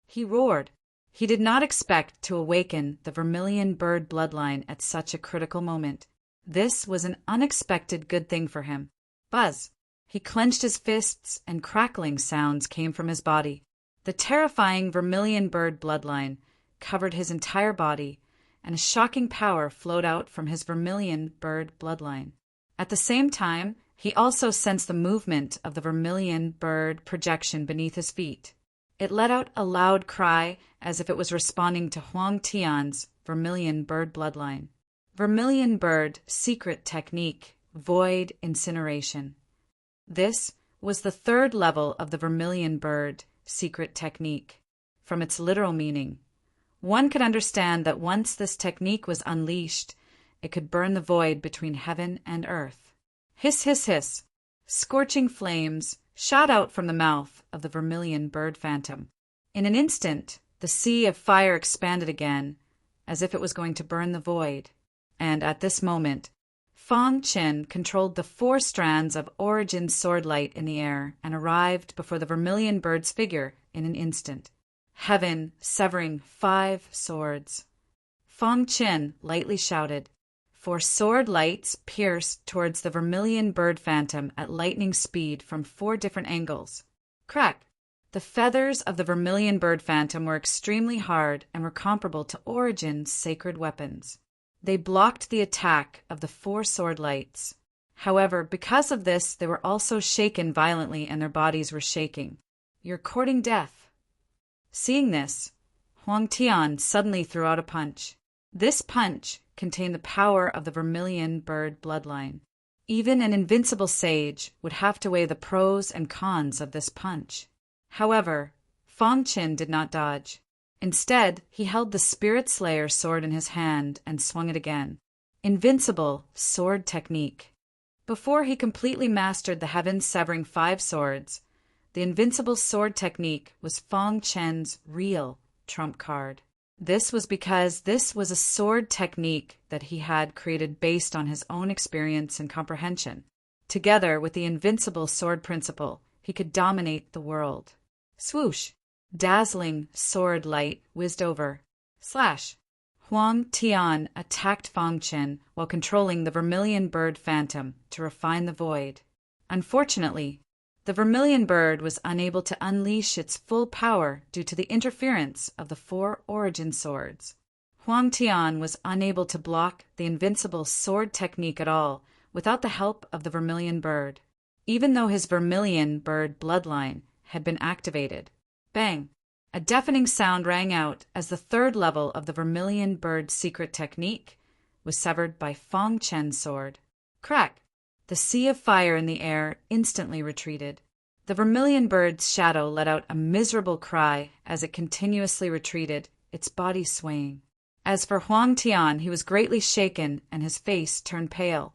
He roared. He did not expect to awaken the vermilion bird bloodline at such a critical moment. This was an unexpected good thing for him. Buzz! He clenched his fists and crackling sounds came from his body. The terrifying vermilion bird bloodline covered his entire body, and a shocking power flowed out from his vermilion bird bloodline. At the same time, he also sensed the movement of the vermilion bird projection beneath his feet. It let out a loud cry as if it was responding to Huang Tian's vermilion bird bloodline. Vermilion bird secret technique, void incineration. This was the third level of the vermilion bird secret technique. From its literal meaning, one could understand that once this technique was unleashed, it could burn the void between heaven and earth. Hiss, hiss, hiss. Scorching flames shot out from the mouth of the vermilion bird phantom. In an instant, the sea of fire expanded again, as if it was going to burn the void. And at this moment, Fang Qin controlled the 4 strands of origin sword light in the air and arrived before the vermilion bird's figure in an instant. Heaven severing 5 swords. Fang Qin lightly shouted, 4 sword lights pierced towards the vermilion bird phantom at lightning speed from 4 different angles. Crack! The feathers of the vermilion bird phantom were extremely hard and were comparable to Origin's sacred weapons. They blocked the attack of the 4 sword lights. However, because of this, they were also shaken violently and their bodies were shaking. You're courting death. Seeing this, Huang Tian suddenly threw out a punch. This punch contained the power of the vermilion bird bloodline. Even an invincible sage would have to weigh the pros and cons of this punch. However, Fang Qin did not dodge. Instead, he held the Spirit Slayer sword in his hand and swung it again. Invincible sword technique. Before he completely mastered the heaven-severing 5 swords, the invincible sword technique was Fang Qin's real trump card. This was because this was a sword technique that he had created based on his own experience and comprehension. Together with the invincible sword principle, he could dominate the world. Swoosh! Dazzling sword light whizzed over. Slash! Huang Tian attacked Fang Qin while controlling the vermilion bird phantom to refine the void. Unfortunately, the vermilion bird was unable to unleash its full power due to the interference of the 4 origin swords. Huang Tian was unable to block the invincible sword technique at all without the help of the vermilion bird, even though his vermilion bird bloodline had been activated. Bang! A deafening sound rang out as the 3rd level of the vermilion bird secret technique was severed by Fang Qin's sword. Crack! The sea of fire in the air instantly retreated. The vermilion bird's shadow let out a miserable cry as it continuously retreated, its body swaying. As for Huang Tian, he was greatly shaken and his face turned pale.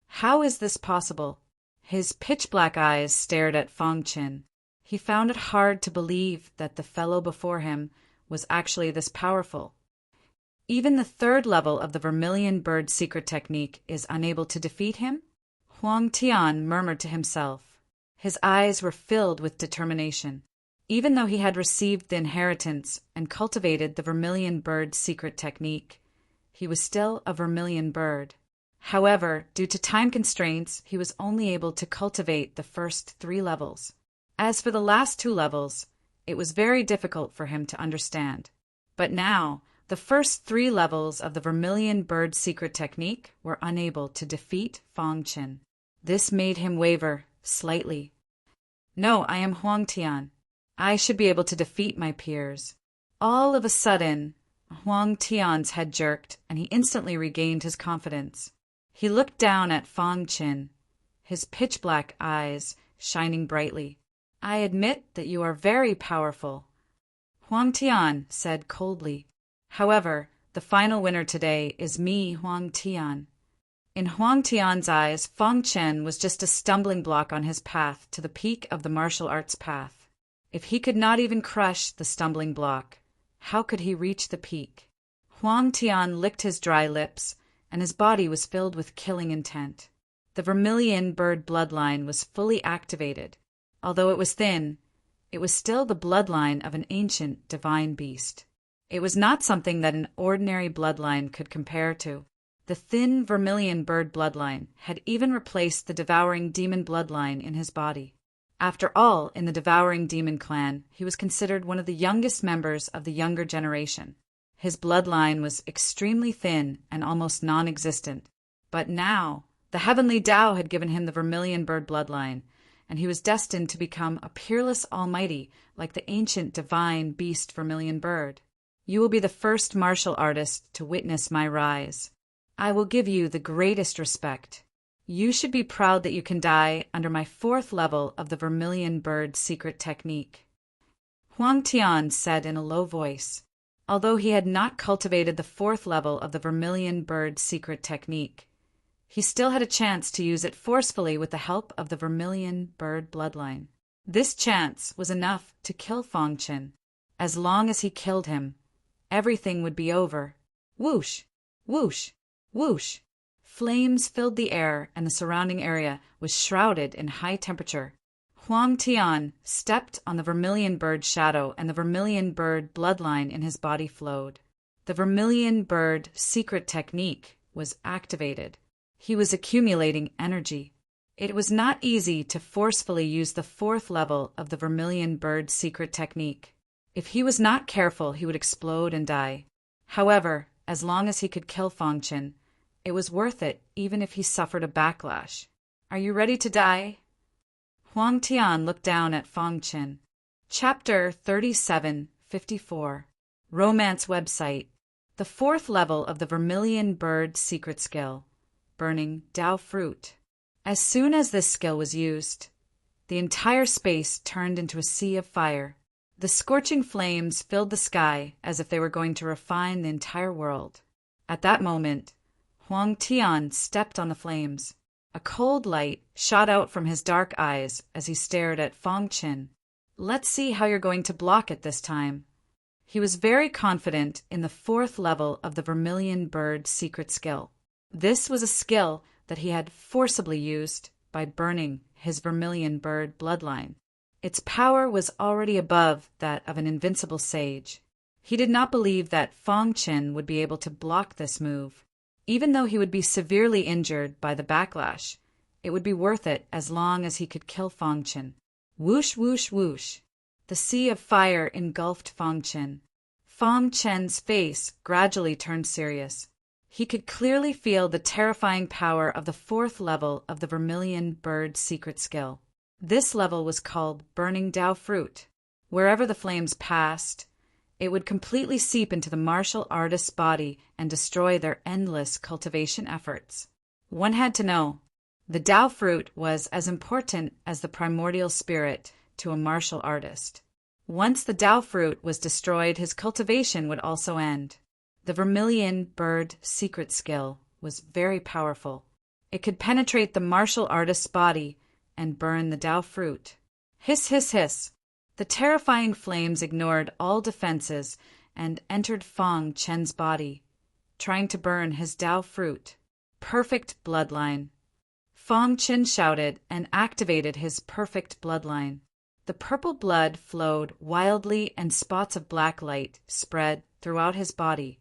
How is this possible? His pitch-black eyes stared at Fang Qin. He found it hard to believe that the fellow before him was actually this powerful. Even the 3rd level of the vermilion bird secret technique is unable to defeat him? Huang Tian murmured to himself. His eyes were filled with determination. Even though he had received the inheritance and cultivated the vermilion bird secret technique, he was still a vermilion bird. However, due to time constraints, he was only able to cultivate the first 3 levels. As for the last 2 levels, it was very difficult for him to understand. But now, the first 3 levels of the vermilion bird secret technique were unable to defeat Fang Qin. This made him waver slightly. No, I am Huang Tian. I should be able to defeat my peers. All of a sudden, Huang Tian's head jerked, and he instantly regained his confidence. He looked down at Fang Qin, his pitch-black eyes shining brightly. I admit that you are very powerful, Huang Tian said coldly. However, the final winner today is me, Huang Tian. In Huang Tian's eyes, Fang Qin was just a stumbling block on his path to the peak of the martial arts path. If he could not even crush the stumbling block, how could he reach the peak? Huang Tian licked his dry lips, and his body was filled with killing intent. The vermilion bird bloodline was fully activated. Although it was thin, it was still the bloodline of an ancient divine beast. It was not something that an ordinary bloodline could compare to. The thin vermilion bird bloodline had even replaced the devouring demon bloodline in his body. After all, in the devouring demon clan, he was considered one of the youngest members of the younger generation. His bloodline was extremely thin and almost non-existent. But now, the heavenly Tao had given him the vermilion bird bloodline, and he was destined to become a peerless almighty like the ancient divine beast Vermilion Bird. You will be the first martial artist to witness my rise. I will give you the greatest respect. You should be proud that you can die under my 4th level of the Vermilion Bird secret technique." Huang Tian said in a low voice. Although he had not cultivated the 4th level of the Vermilion Bird secret technique, he still had a chance to use it forcefully with the help of the Vermilion Bird bloodline. This chance was enough to kill Fang Chen. As long as he killed him, everything would be over. Whoosh! Whoosh! Whoosh! Flames filled the air, and the surrounding area was shrouded in high temperature. Huang Tian stepped on the Vermilion Bird shadow, and the Vermilion Bird bloodline in his body flowed. The Vermilion Bird secret technique was activated. He was accumulating energy. It was not easy to forcefully use the 4th level of the Vermilion Bird secret technique. If he was not careful, he would explode and die. However, as long as he could kill Fang Chen, it was worth it even if he suffered a backlash. "Are you ready to die?" Huang Tian looked down at Fang Chen. Chapter 3754. Romance Website. The 4th level of the Vermilion Bird secret skill. Burning Dao Fruit. As soon as this skill was used, the entire space turned into a sea of fire. The scorching flames filled the sky as if they were going to refine the entire world. At that moment, Huang Tian stepped on the flames. A cold light shot out from his dark eyes as he stared at Fang Chen. "Let's see how you're going to block it this time." He was very confident in the 4th level of the Vermilion Bird secret skill. This was a skill that he had forcibly used by burning his Vermilion Bird bloodline. Its power was already above that of an invincible sage. He did not believe that Fang Chen would be able to block this move. Even though he would be severely injured by the backlash, it would be worth it as long as he could kill Fang Chen. Whoosh, whoosh, whoosh. The sea of fire engulfed Fang Chen. Fang Chen's face gradually turned serious. He could clearly feel the terrifying power of the 4th level of the Vermilion Bird secret skill. This level was called Burning Dao Fruit. Wherever the flames passed, it would completely seep into the martial artist's body and destroy their endless cultivation efforts. One had to know, the Dao Fruit was as important as the primordial spirit to a martial artist. Once the Dao Fruit was destroyed, his cultivation would also end. The Vermilion Bird secret skill was very powerful. It could penetrate the martial artist's body and burn the Dao Fruit. Hiss, hiss, hiss. The terrifying flames ignored all defenses and entered Fang Chen's body, trying to burn his Dao Fruit. Perfect bloodline. Fang Chen shouted and activated his perfect bloodline. The purple blood flowed wildly, and spots of black light spread throughout his body,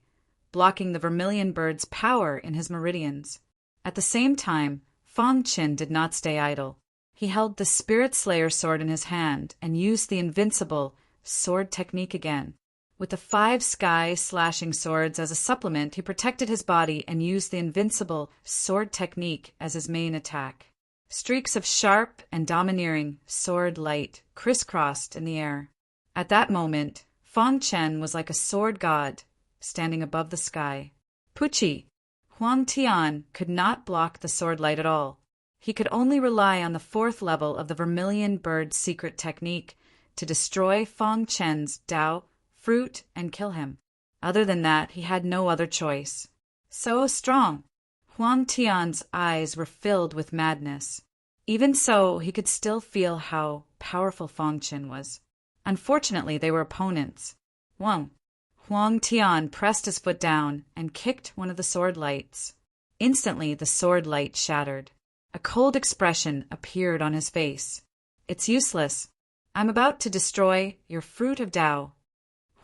blocking the Vermilion Bird's power in his meridians. At the same time, Fang Chen did not stay idle. He held the Spirit Slayer sword in his hand and used the invincible sword technique again. With the 5 sky slashing swords as a supplement, he protected his body and used the invincible sword technique as his main attack. Streaks of sharp and domineering sword light crisscrossed in the air. At that moment, Fang Chen was like a sword god, standing above the sky. Puchi! Huang Tian could not block the sword light at all. He could only rely on the 4th level of the Vermilion Bird secret technique to destroy Fang Chen's Dao Fruit and kill him. Other than that, he had no other choice. So strong! Huang Tian's eyes were filled with madness. Even so, he could still feel how powerful Fang Chen was. Unfortunately, they were opponents. Huang Tian pressed his foot down and kicked one of the sword lights. Instantly, the sword light shattered. A cold expression appeared on his face. "It's useless. I'm about to destroy your fruit of Dao."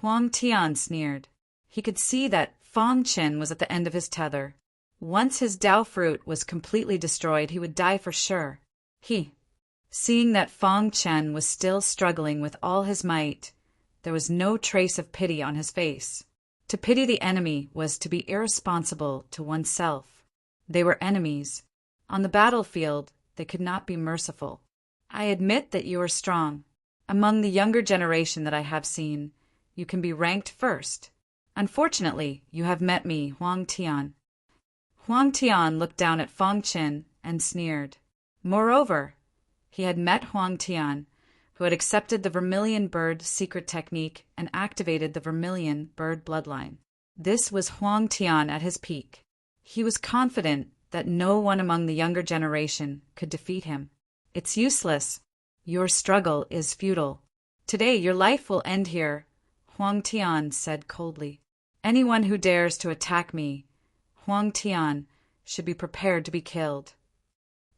Huang Tian sneered. He could see that Fang Chen was at the end of his tether. Once his Dao fruit was completely destroyed, he would die for sure. Seeing that Fang Chen was still struggling with all his might, there was no trace of pity on his face. To pity the enemy was to be irresponsible to oneself. They were enemies. On the battlefield, they could not be merciful. I admit that you are strong. Among the younger generation that I have seen, you can be ranked first. Unfortunately, you have met me, Huang Tian. Huang Tian looked down at Fang Qin and sneered. Moreover, he had met Huang Tian, who had accepted the Vermilion Bird secret technique and activated the Vermilion Bird bloodline. This was Huang Tian at his peak. He was confident that no one among the younger generation could defeat him. It's useless. Your struggle is futile. Today your life will end here, Huang Tian said coldly. Anyone who dares to attack me, Huang Tian, should be prepared to be killed.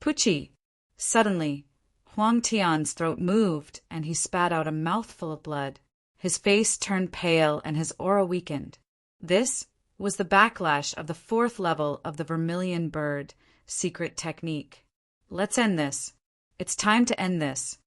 Pucci! Suddenly, Huang Tian's throat moved and he spat out a mouthful of blood. His face turned pale and his aura weakened. This was the backlash of the 4th level of the Vermilion Bird secret technique. Let's end this. It's time to end this.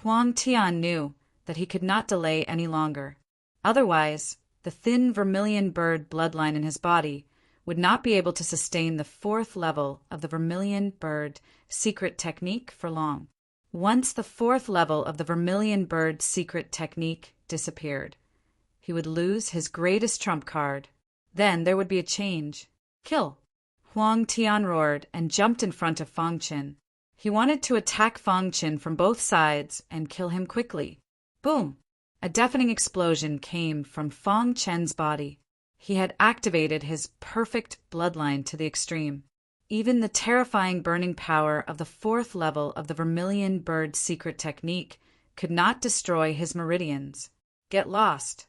Huang Tian knew that he could not delay any longer. Otherwise, the thin Vermilion Bird bloodline in his body would not be able to sustain the 4th level of the Vermilion Bird secret technique for long. Once the 4th level of the Vermilion Bird secret technique disappeared, he would lose his greatest trump card. Then there would be a change. Kill! Huang Tian roared and jumped in front of Fang Qin. He wanted to attack Fang Qin from both sides and kill him quickly. Boom! A deafening explosion came from Fang Qin's body. He had activated his perfect bloodline to the extreme. Even the terrifying burning power of the 4th level of the Vermilion Bird secret technique could not destroy his meridians. Get lost!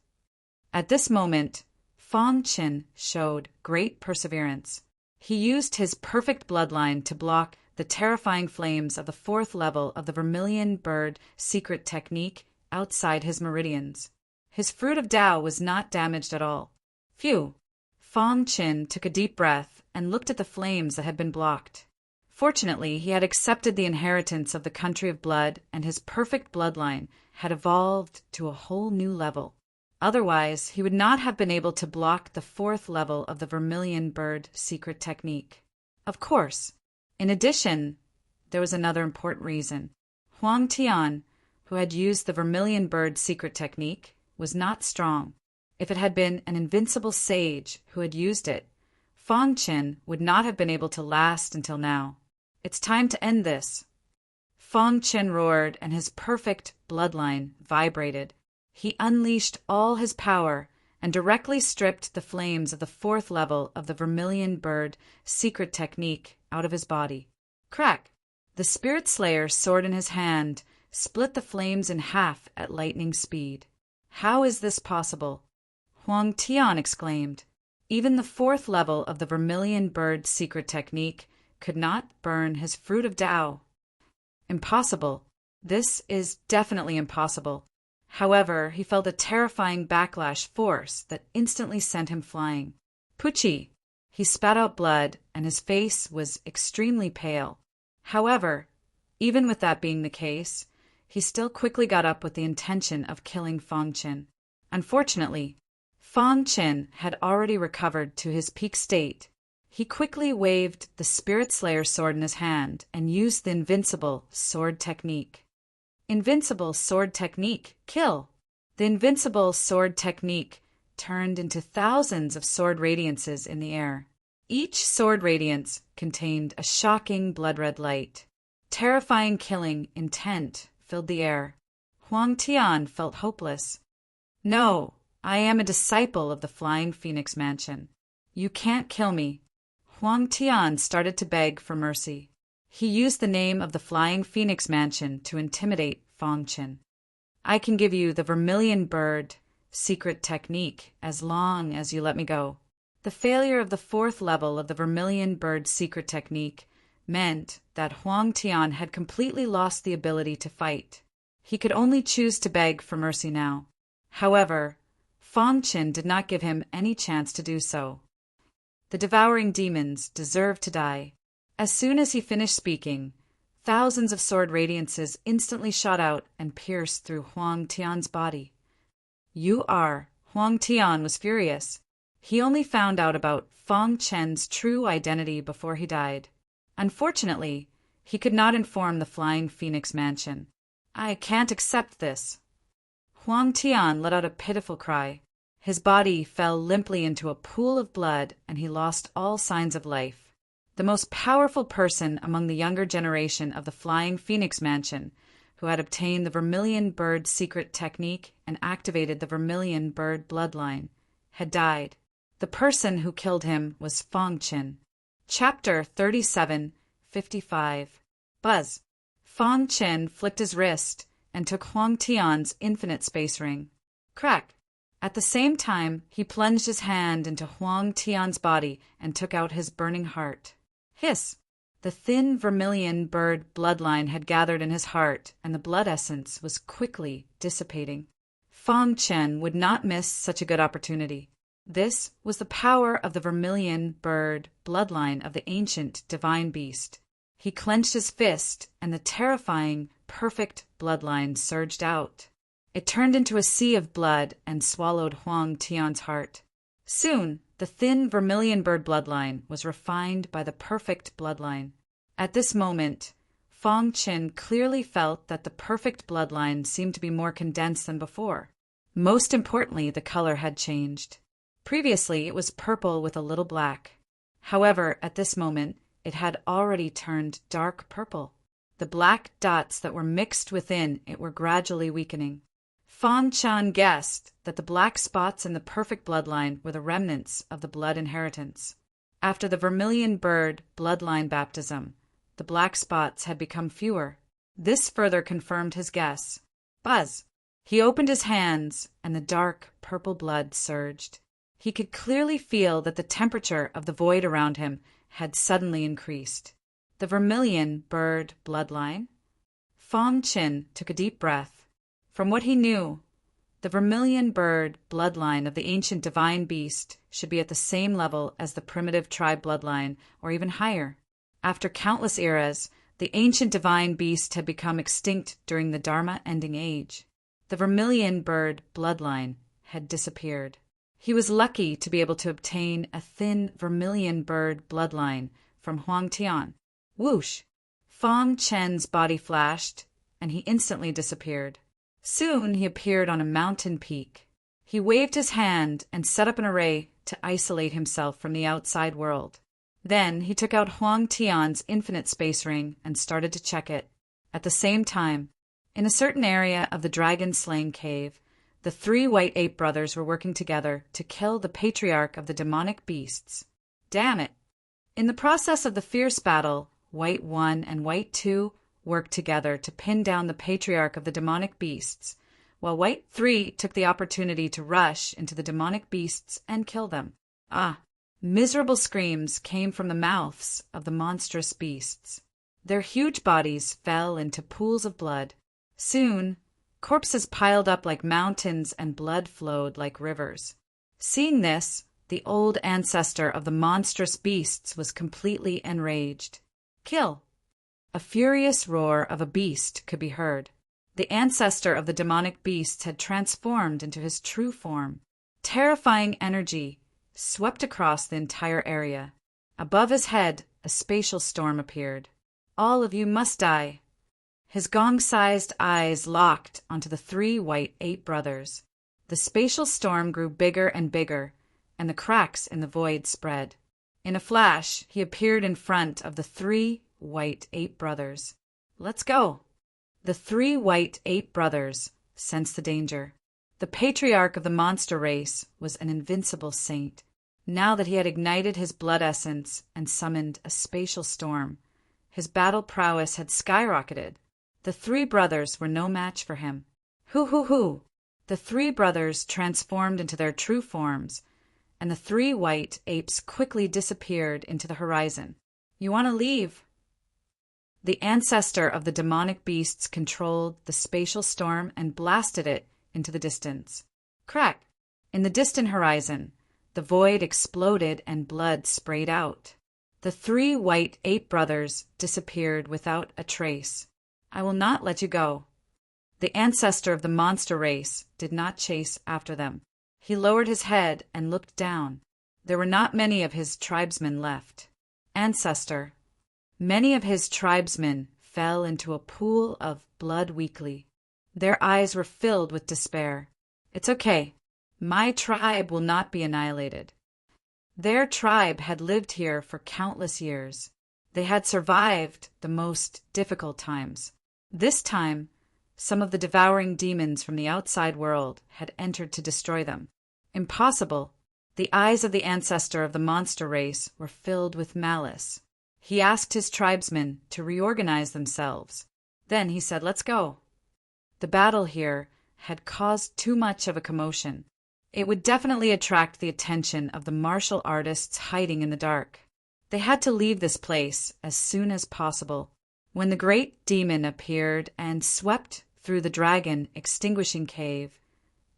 At this moment, Fang Qin showed great perseverance. He used his perfect bloodline to block the terrifying flames of the 4th level of the Vermilion Bird secret technique outside his meridians. His fruit of Tao was not damaged at all. Phew! Fang Qin took a deep breath and looked at the flames that had been blocked. Fortunately, he had accepted the inheritance of the country of blood, and his perfect bloodline had evolved to a whole new level. Otherwise, he would not have been able to block the 4th level of the Vermilion Bird secret technique. Of course, in addition, there was another important reason. Huang Tian, who had used the Vermilion Bird secret technique, was not strong. If it had been an invincible sage who had used it, Fang Qin would not have been able to last until now. It's time to end this. Fang Qin roared and his perfect bloodline vibrated. He unleashed all his power and directly stripped the flames of the 4th level of the Vermilion Bird secret technique out of his body. Crack! The Spirit Slayer's sword in his hand split the flames in half at lightning speed. How is this possible? Huang Tian exclaimed. Even the 4th level of the Vermilion Bird secret technique could not burn his fruit of Tao. Impossible. This is definitely impossible. However, he felt a terrifying backlash force that instantly sent him flying. Pucci! He spat out blood, and his face was extremely pale. However, even with that being the case, he still quickly got up with the intention of killing Fang Qin. Unfortunately, Fang Qin had already recovered to his peak state. He quickly waved the Spirit Slayer sword in his hand and used the invincible sword technique. Invincible sword technique, kill! The invincible sword technique turned into thousands of sword radiances in the air. Each sword radiance contained a shocking blood-red light. Terrifying killing intent filled the air. Huang Tian felt hopeless. No, I am a disciple of the Flying Phoenix Mansion. You can't kill me. Huang Tian started to beg for mercy. He used the name of the Flying Phoenix Mansion to intimidate Fang Qin. I can give you the Vermilion Bird secret technique as long as you let me go. The failure of the 4th level of the Vermilion Bird secret technique meant that Huang Tian had completely lost the ability to fight. He could only choose to beg for mercy now. However, Fang Qin did not give him any chance to do so. The devouring demons deserve to die. As soon as he finished speaking, thousands of sword radiances instantly shot out and pierced through Huang Tian's body. Huang Tian was furious. He only found out about Fang Qin's true identity before he died. Unfortunately, He could not inform the Flying Phoenix Mansion. "I can't accept this." Huang Tian let out a pitiful cry. His body fell limply into a pool of blood, and he lost all signs of life. The most powerful person among the younger generation of the Flying Phoenix Mansion, who had obtained the Vermilion Bird secret technique and activated the Vermilion Bird bloodline, had died. The person who killed him was Fong Qin. Chapter 37:55. Buzz. Fong Qin flicked his wrist and took Huang Tian's infinite space ring. Crack! At the same time, he plunged his hand into Huang Tian's body and took out his burning heart. Hiss! The thin Vermilion Bird bloodline had gathered in his heart, and the blood essence was quickly dissipating. Fong Qin would not miss such a good opportunity. This was the power of the Vermilion Bird bloodline of the ancient divine beast. He clenched his fist, and the terrifying, perfect bloodline surged out. It turned into a sea of blood and swallowed Huang Tian's heart. Soon, the thin Vermilion Bird bloodline was refined by the perfect bloodline. At this moment, Fong Qin clearly felt that the perfect bloodline seemed to be more condensed than before. Most importantly, the color had changed. Previously, it was purple with a little black. However, at this moment, it had already turned dark purple. The black dots that were mixed within it were gradually weakening. Fong Qin guessed that the black spots in the perfect bloodline were the remnants of the blood inheritance. After the Vermilion Bird bloodline baptism, the black spots had become fewer. This further confirmed his guess. Buzz! He opened his hands, and the dark purple blood surged. He could clearly feel that the temperature of the void around him had suddenly increased. The Vermilion Bird bloodline? Fong Qin took a deep breath. From what he knew, the Vermilion Bird bloodline of the ancient divine beast should be at the same level as the primitive tribe bloodline, or even higher. After countless eras, the ancient divine beast had become extinct during the Dharma-ending age. The Vermilion Bird bloodline had disappeared. He was lucky to be able to obtain a thin Vermilion Bird bloodline from Huang Tian. Whoosh! Fong Qin's body flashed, and he instantly disappeared. Soon he appeared on a mountain peak. He waved his hand and set up an array to isolate himself from the outside world. Then he took out Huang Tian's infinite space ring and started to check it. At the same time, in a certain area of the dragon-slaying cave, the three white ape brothers were working together to kill the patriarch of the demonic beasts. Damn it! In the process of the fierce battle, White 1 and White 2 worked together to pin down the patriarch of the demonic beasts, while White 3 took the opportunity to rush into the demonic beasts and kill them. Ah! Miserable screams came from the mouths of the monstrous beasts. Their huge bodies fell into pools of blood. Soon, corpses piled up like mountains and blood flowed like rivers. Seeing this, the old ancestor of the monstrous beasts was completely enraged. Kill! A furious roar of a beast could be heard. The ancestor of the demonic beasts had transformed into his true form. Terrifying energy swept across the entire area. Above his head, a spatial storm appeared. All of you must die. His gong-sized eyes locked onto the three white ape brothers. The spatial storm grew bigger and bigger, and the cracks in the void spread. In a flash, he appeared in front of the three white ape brothers. Let's go! The three white ape brothers sensed the danger. The patriarch of the monster race was an invincible saint. Now that he had ignited his blood essence and summoned a spatial storm, his battle prowess had skyrocketed. The three brothers were no match for him. Hoo! The three brothers transformed into their true forms, and the three white apes quickly disappeared into the horizon. You want to leave? The ancestor of the demonic beasts controlled the spatial storm and blasted it into the distance. Crack! In the distant horizon, the void exploded and blood sprayed out. The three white ape brothers disappeared without a trace. I will not let you go. The ancestor of the monster race did not chase after them. He lowered his head and looked down. There were not many of his tribesmen left. Ancestor. Many of his tribesmen fell into a pool of blood weakly. Their eyes were filled with despair. It's okay. My tribe will not be annihilated. Their tribe had lived here for countless years. They had survived the most difficult times. This time, some of the devouring demons from the outside world had entered to destroy them. Impossible. The eyes of the ancestor of the monster race were filled with malice. He asked his tribesmen to reorganize themselves. Then he said, "Let's go." The battle here had caused too much of a commotion. It would definitely attract the attention of the martial artists hiding in the dark. They had to leave this place as soon as possible. When the great demon appeared and swept through the dragon extinguishing cave,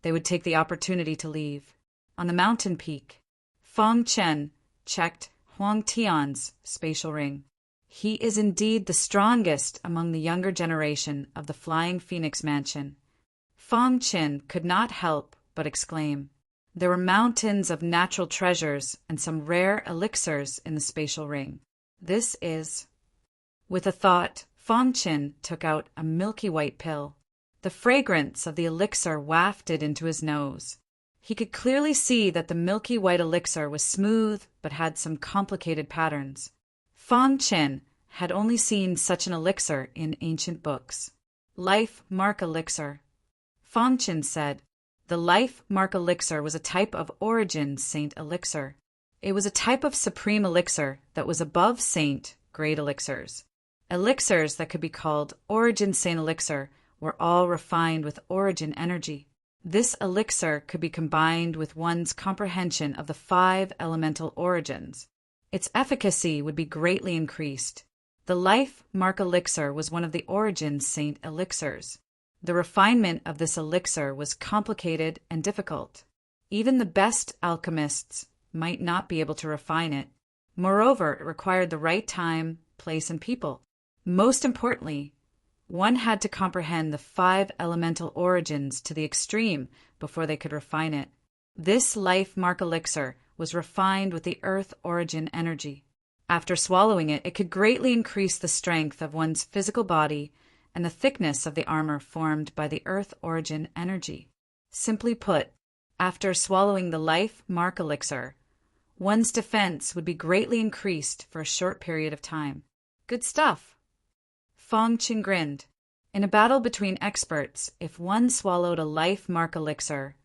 they would take the opportunity to leave. On the mountain peak, Fong Chen checked Huang Tian's spatial ring. He is indeed the strongest among the younger generation of the Flying Phoenix Mansion. Fong Chen could not help but exclaim. There were mountains of natural treasures and some rare elixirs in the spatial ring. This is... With a thought, Fong Chen took out a milky white pill. The fragrance of the elixir wafted into his nose. He could clearly see that the milky white elixir was smooth but had some complicated patterns. Fong Chen had only seen such an elixir in ancient books. Life Mark Elixir. Fong Chen said, the Life Mark Elixir was a type of Origin Saint Elixir. It was a type of supreme elixir that was above Saint Great Elixirs. Elixirs that could be called Origin Saint Elixir were all refined with origin energy. This elixir could be combined with one's comprehension of the 5 elemental origins. Its efficacy would be greatly increased. The Life Mark Elixir was one of the Origin Saint Elixirs. The refinement of this elixir was complicated and difficult. Even the best alchemists might not be able to refine it. Moreover, it required the right time, place, and people. Most importantly, one had to comprehend the 5 elemental origins to the extreme before they could refine it. This Life Mark Elixir was refined with the Earth Origin energy. After swallowing it, it could greatly increase the strength of one's physical body and the thickness of the armor formed by the Earth Origin energy. Simply put, after swallowing the Life Mark Elixir, one's defense would be greatly increased for a short period of time. Good stuff. Fong Chen grinned. In a battle between experts, if one swallowed a Life Mark Elixir,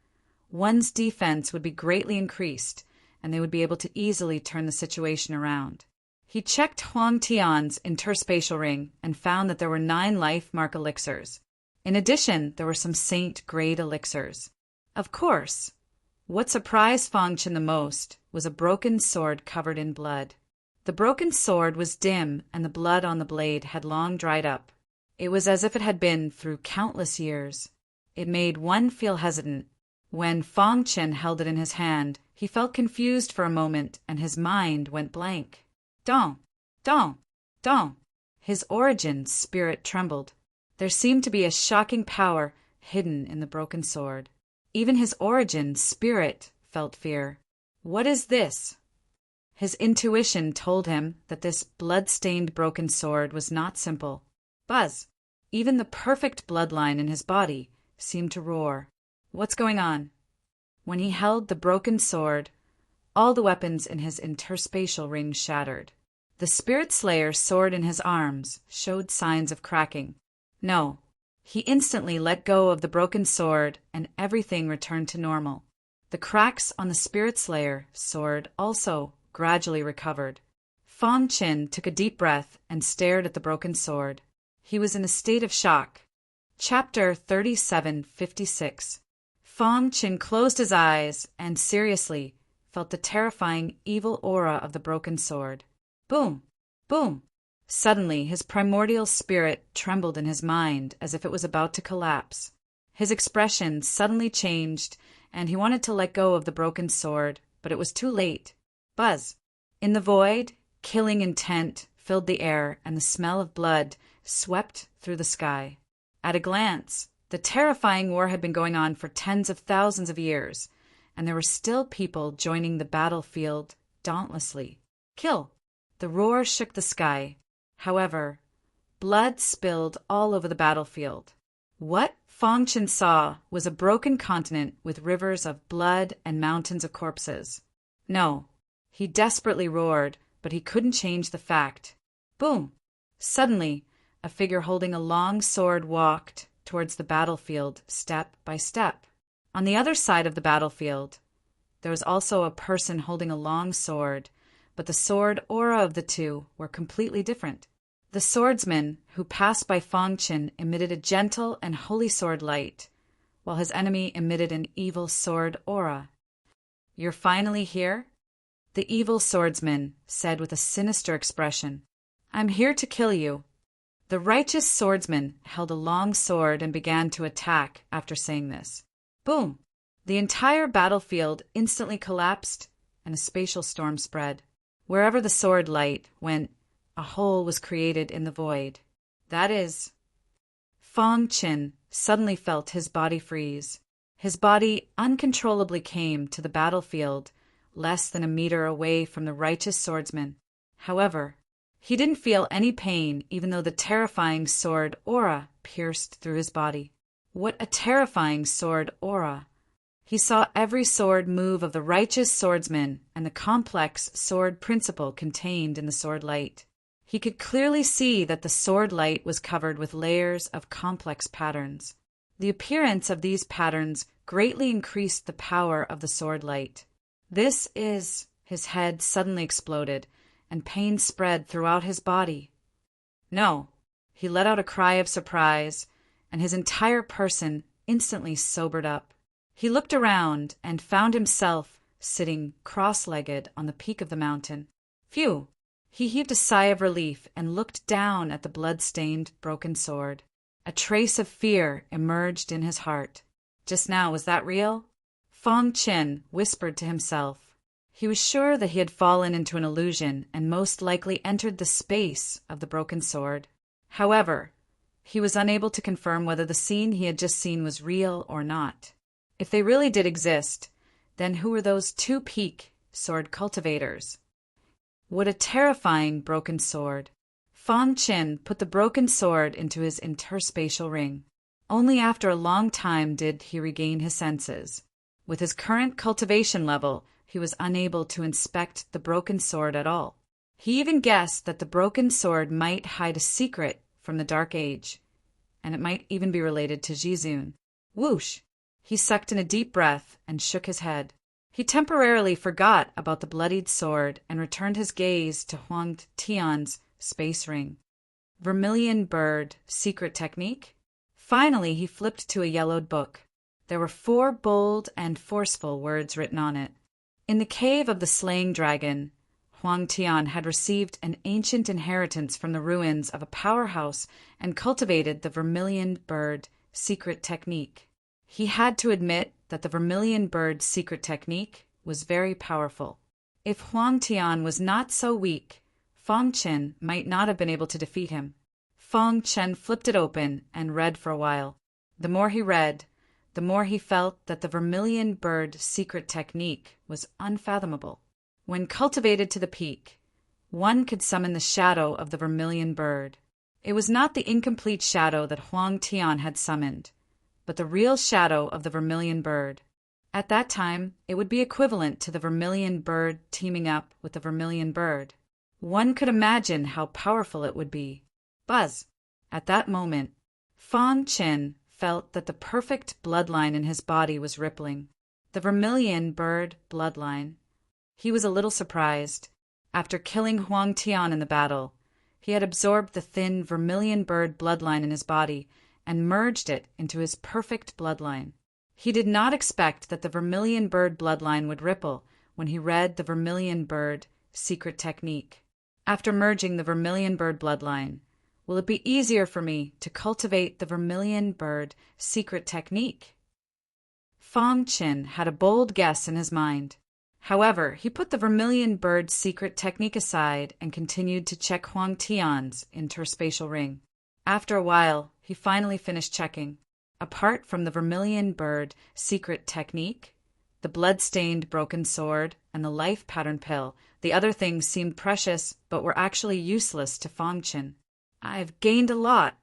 one's defense would be greatly increased, and they would be able to easily turn the situation around. He checked Huang Tian's interspatial ring and found that there were 9 Life Mark Elixirs. In addition, there were some Saint Grade Elixirs. Of course, what surprised Fong Chen the most was a broken sword covered in blood. The broken sword was dim, and the blood on the blade had long dried up. It was as if it had been through countless years. It made one feel hesitant. When Fong Chen held it in his hand, he felt confused for a moment, and his mind went blank. Dong, dong, dong. His origin spirit trembled. There seemed to be a shocking power hidden in the broken sword. Even his origin spirit felt fear. What is this? His intuition told him that this blood-stained broken sword was not simple. Buzz! Even the perfect bloodline in his body seemed to roar. What's going on? When he held the broken sword, all the weapons in his interspatial ring shattered. The Spirit Slayer's sword in his arms showed signs of cracking. No, he instantly let go of the broken sword and everything returned to normal. The cracks on the Spirit Slayer sword also gradually recovered. Fong Chen took a deep breath and stared at the broken sword. He was in a state of shock. Chapter 3756. Fong Chen closed his eyes and seriously felt the terrifying evil aura of the broken sword. Boom! Boom! Suddenly, his primordial spirit trembled in his mind as if it was about to collapse. His expression suddenly changed, and he wanted to let go of the broken sword, but it was too late. Buzz! In the void, killing intent filled the air, and the smell of blood swept through the sky. At a glance, the terrifying war had been going on for tens of thousands of years, and there were still people joining the battlefield dauntlessly. Kill! The roar shook the sky. However, blood spilled all over the battlefield. What Fong Chen saw was a broken continent with rivers of blood and mountains of corpses. No, he desperately roared, but he couldn't change the fact. Boom! Suddenly, a figure holding a long sword walked towards the battlefield step by step. On the other side of the battlefield, there was also a person holding a long sword, but the sword aura of the two were completely different. The swordsman who passed by Fong Chen emitted a gentle and holy sword light, while his enemy emitted an evil sword aura. "You're finally here?" the evil swordsman said with a sinister expression. "I'm here to kill you." The righteous swordsman held a long sword and began to attack after saying this. Boom! The entire battlefield instantly collapsed and a spatial storm spread. Wherever the sword light went, a hole was created in the void. That is, Fong Chen suddenly felt his body freeze. His body uncontrollably came to the battlefield less than a meter away from the righteous swordsman. However, he didn't feel any pain even though the terrifying sword aura pierced through his body. What a terrifying sword aura! He saw every sword move of the righteous swordsman and the complex sword principle contained in the sword light. He could clearly see that the sword light was covered with layers of complex patterns. The appearance of these patterns greatly increased the power of the sword light. His head suddenly exploded, and pain spread throughout his body. No, he let out a cry of surprise, and his entire person instantly sobered up. He looked around and found himself sitting cross-legged on the peak of the mountain. Phew! He heaved a sigh of relief and looked down at the blood-stained, broken sword. A trace of fear emerged in his heart. Just now, was that real? Fong Chen whispered to himself. He was sure that he had fallen into an illusion and most likely entered the space of the broken sword. However, he was unable to confirm whether the scene he had just seen was real or not. If they really did exist, then who were those two peak sword cultivators? What a terrifying broken sword! Fong Chen put the broken sword into his interspatial ring. Only after a long time did he regain his senses. With his current cultivation level, he was unable to inspect the broken sword at all. He even guessed that the broken sword might hide a secret from the Dark Age, and it might even be related to Jizun. Whoosh! He sucked in a deep breath and shook his head. He temporarily forgot about the bloodied sword and returned his gaze to Huang Tian's space ring. Vermilion Bird Secret Technique? Finally, he flipped to a yellowed book. There were 4 bold and forceful words written on it. In the cave of the slaying dragon, Huang Tian had received an ancient inheritance from the ruins of a powerhouse and cultivated the Vermilion Bird Secret Technique. He had to admit that the Vermilion Bird Secret Technique was very powerful. If Huang Tian was not so weak, Fong Chen might not have been able to defeat him. Fong Chen flipped it open and read for a while. The more he read, the more he felt that the Vermilion Bird Secret Technique was unfathomable. When cultivated to the peak, one could summon the shadow of the Vermilion Bird. It was not the incomplete shadow that Huang Tian had summoned, but the real shadow of the Vermilion Bird. At that time, it would be equivalent to the Vermilion Bird teaming up with the Vermilion Bird. One could imagine how powerful it would be. Buzz! At that moment, Fong Chen felt that the perfect bloodline in his body was rippling. The Vermilion Bird bloodline. He was a little surprised. After killing Huang Tian in the battle, he had absorbed the thin Vermilion Bird bloodline in his body and merged it into his perfect bloodline. He did not expect that the Vermilion Bird bloodline would ripple when he read the Vermilion Bird Secret Technique. After merging the Vermilion Bird bloodline, will it be easier for me to cultivate the Vermilion Bird Secret Technique? Fong Chen had a bold guess in his mind. However, he put the Vermilion Bird Secret Technique aside and continued to check Huang Tian's interspatial ring. After a while, he finally finished checking. Apart from the Vermilion Bird Secret Technique, the blood-stained broken sword, and the life pattern pill. The other things seemed precious, but were actually useless to Fong Chen. "I've gained a lot."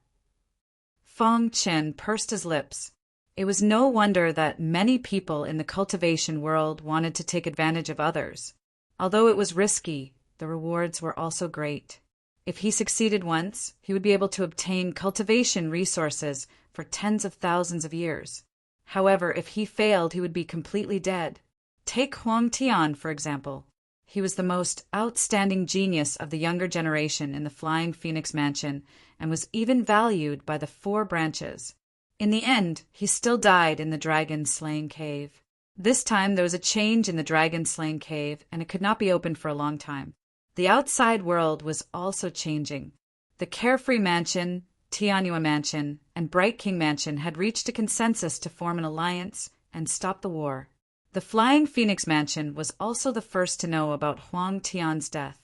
Fong Chen pursed his lips. It was no wonder that many people in the cultivation world wanted to take advantage of others. Although it was risky, the rewards were also great. If he succeeded once, he would be able to obtain cultivation resources for tens of thousands of years. However, if he failed, he would be completely dead. Take Huang Tian, for example. He was the most outstanding genius of the younger generation in the Flying Phoenix Mansion and was even valued by the 4 branches. In the end, he still died in the dragon-slaying cave. This time there was a change in the dragon-slaying cave, and it could not be opened for a long time. The outside world was also changing. The Carefree Mansion, Tianyua Mansion, and Bright King Mansion had reached a consensus to form an alliance and stop the war. The Flying Phoenix Mansion was also the first to know about Huang Tian's death.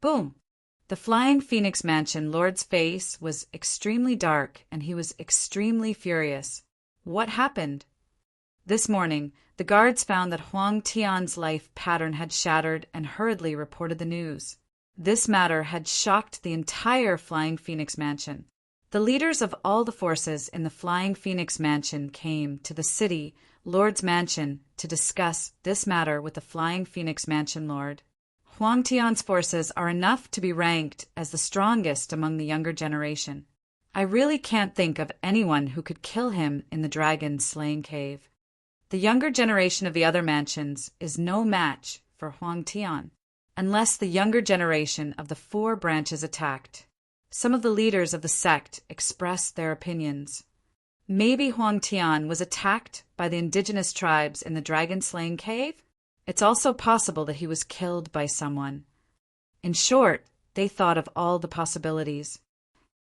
Boom! The Flying Phoenix Mansion Lord's face was extremely dark, and he was extremely furious. What happened? This morning, the guards found that Huang Tian's life pattern had shattered and hurriedly reported the news. This matter had shocked the entire Flying Phoenix Mansion. The leaders of all the forces in the Flying Phoenix Mansion came to the city Lord's Mansion to discuss this matter with the Flying Phoenix Mansion Lord. Huang Tian's forces are enough to be ranked as the strongest among the younger generation. I really can't think of anyone who could kill him in the dragon-slaying cave. The younger generation of the other mansions is no match for Huang Tian, unless the younger generation of the 4 branches attacked. Some of the leaders of the sect expressed their opinions. Maybe Huang Tian was attacked by the indigenous tribes in the dragon-slaying cave? It's also possible that he was killed by someone. In short, they thought of all the possibilities.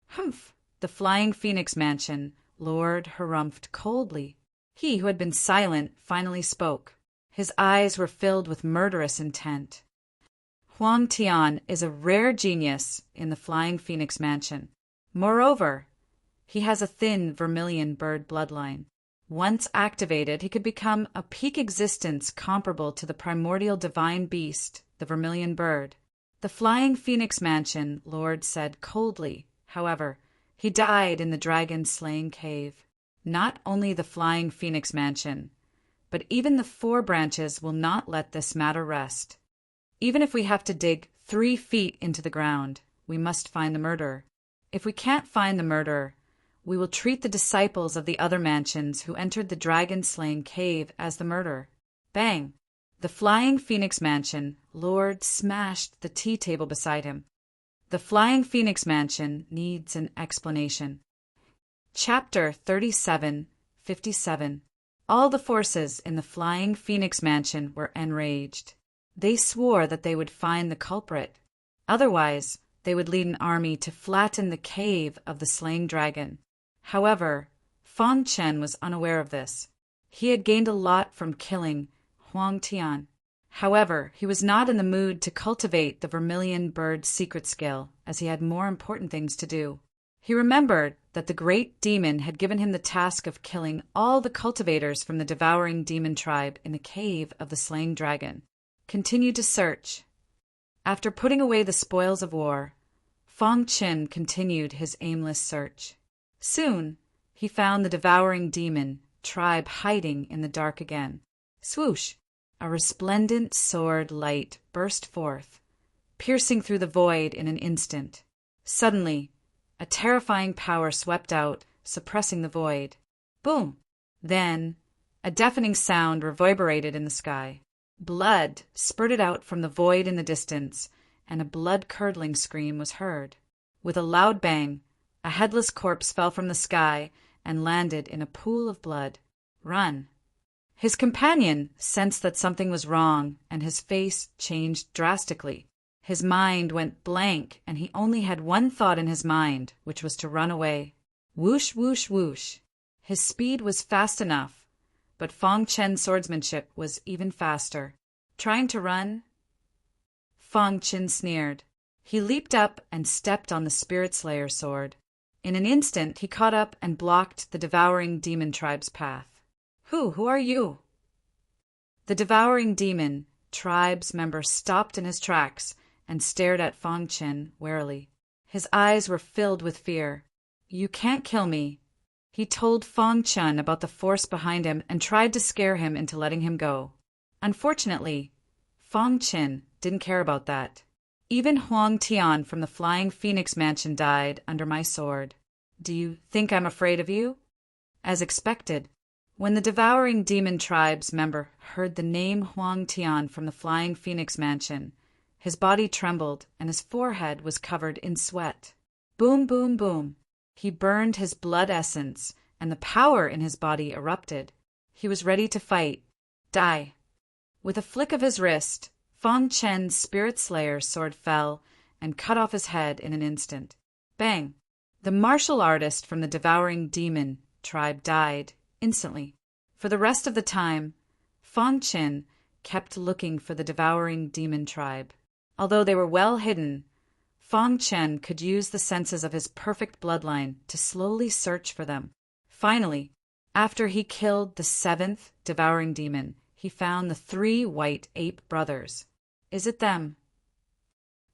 Humph! The Flying Phoenix Mansion Lord harumphed coldly. He who had been silent finally spoke. His eyes were filled with murderous intent. Huang Tian is a rare genius in the Flying Phoenix Mansion. Moreover, he has a thin vermilion bird bloodline. Once activated, he could become a peak existence comparable to the primordial divine beast, the vermilion bird. The Flying Phoenix Mansion Lord said coldly. However, he died in the dragon-slaying cave. Not only the Flying Phoenix Mansion, but even the 4 branches will not let this matter rest. Even if we have to dig 3 feet into the ground, we must find the murderer. If we can't find the murderer, we will treat the disciples of the other mansions who entered the dragon-slaying cave as the murderer. Bang! The Flying Phoenix Mansion Lord smashed the tea table beside him. The Flying Phoenix Mansion needs an explanation. Chapter 37:57. All the forces in the Flying Phoenix Mansion were enraged. They swore that they would find the culprit. Otherwise, they would lead an army to flatten the cave of the slain dragon. However, Fong Chen was unaware of this. He had gained a lot from killing Huang Tian. However, he was not in the mood to cultivate the vermilion bird's secret skill, as he had more important things to do. He remembered that the great demon had given him the task of killing all the cultivators from the devouring demon tribe in the cave of the slain dragon. Continued to search. After putting away the spoils of war, Fong Chen continued his aimless search. Soon, he found the devouring demon tribe hiding in the dark again. Swoosh! A resplendent sword light burst forth, piercing through the void in an instant. Suddenly, a terrifying power swept out, suppressing the void. Boom! Then, a deafening sound reverberated in the sky. Blood spurted out from the void in the distance, and a blood-curdling scream was heard. With a loud bang, a headless corpse fell from the sky and landed in a pool of blood. Run! His companion sensed that something was wrong, and his face changed drastically. His mind went blank, and he only had one thought in his mind, which was to run away. Whoosh, whoosh, whoosh. His speed was fast enough, but Fong Chen's swordsmanship was even faster. Trying to run? Fong Chen sneered. He leaped up and stepped on the Spirit Slayer's sword. In an instant, he caught up and blocked the devouring demon tribe's path. Who are you? The devouring demon tribe's member stopped in his tracks and stared at Fang Chen warily. His eyes were filled with fear. "You can't kill me." He told Fang Chen about the force behind him and tried to scare him into letting him go. Unfortunately, Fang Chen didn't care about that. "Even Huang Tian from the Flying Phoenix Mansion died under my sword. Do you think I'm afraid of you?" As expected, when the devouring demon tribe's member heard the name Huang Tian from the Flying Phoenix Mansion, his body trembled and his forehead was covered in sweat. Boom, boom, boom. He burned his blood essence, and the power in his body erupted. He was ready to fight. Die. With a flick of his wrist, Fang Chen's Spirit Slayer's sword fell and cut off his head in an instant. Bang! The martial artist from the devouring demon tribe died instantly. For the rest of the time, Fang Chen kept looking for the devouring demon tribe. Although they were well hidden, Fang Chen could use the senses of his perfect bloodline to slowly search for them. Finally, after he killed the 7th devouring demon, he found the 3 white ape brothers. Is it them?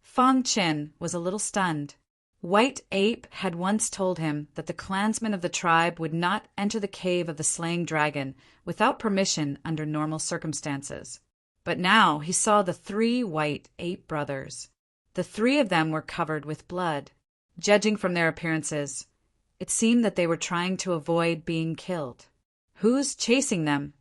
Fang Chen was a little stunned. White Ape had once told him that the clansmen of the tribe would not enter the cave of the slaying dragon without permission under normal circumstances. But now he saw the 3 white ape brothers. The 3 of them were covered with blood. Judging from their appearances, it seemed that they were trying to avoid being killed. Who's chasing them?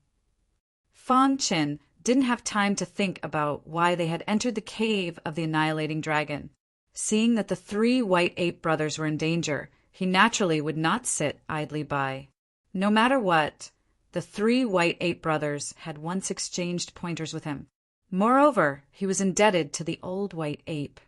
Fang Chen didn't have time to think about why they had entered the cave of the annihilating dragon. Seeing that the 3 white ape brothers were in danger, he naturally would not sit idly by. No matter what, the 3 white ape brothers had once exchanged pointers with him. Moreover, he was indebted to the old white ape.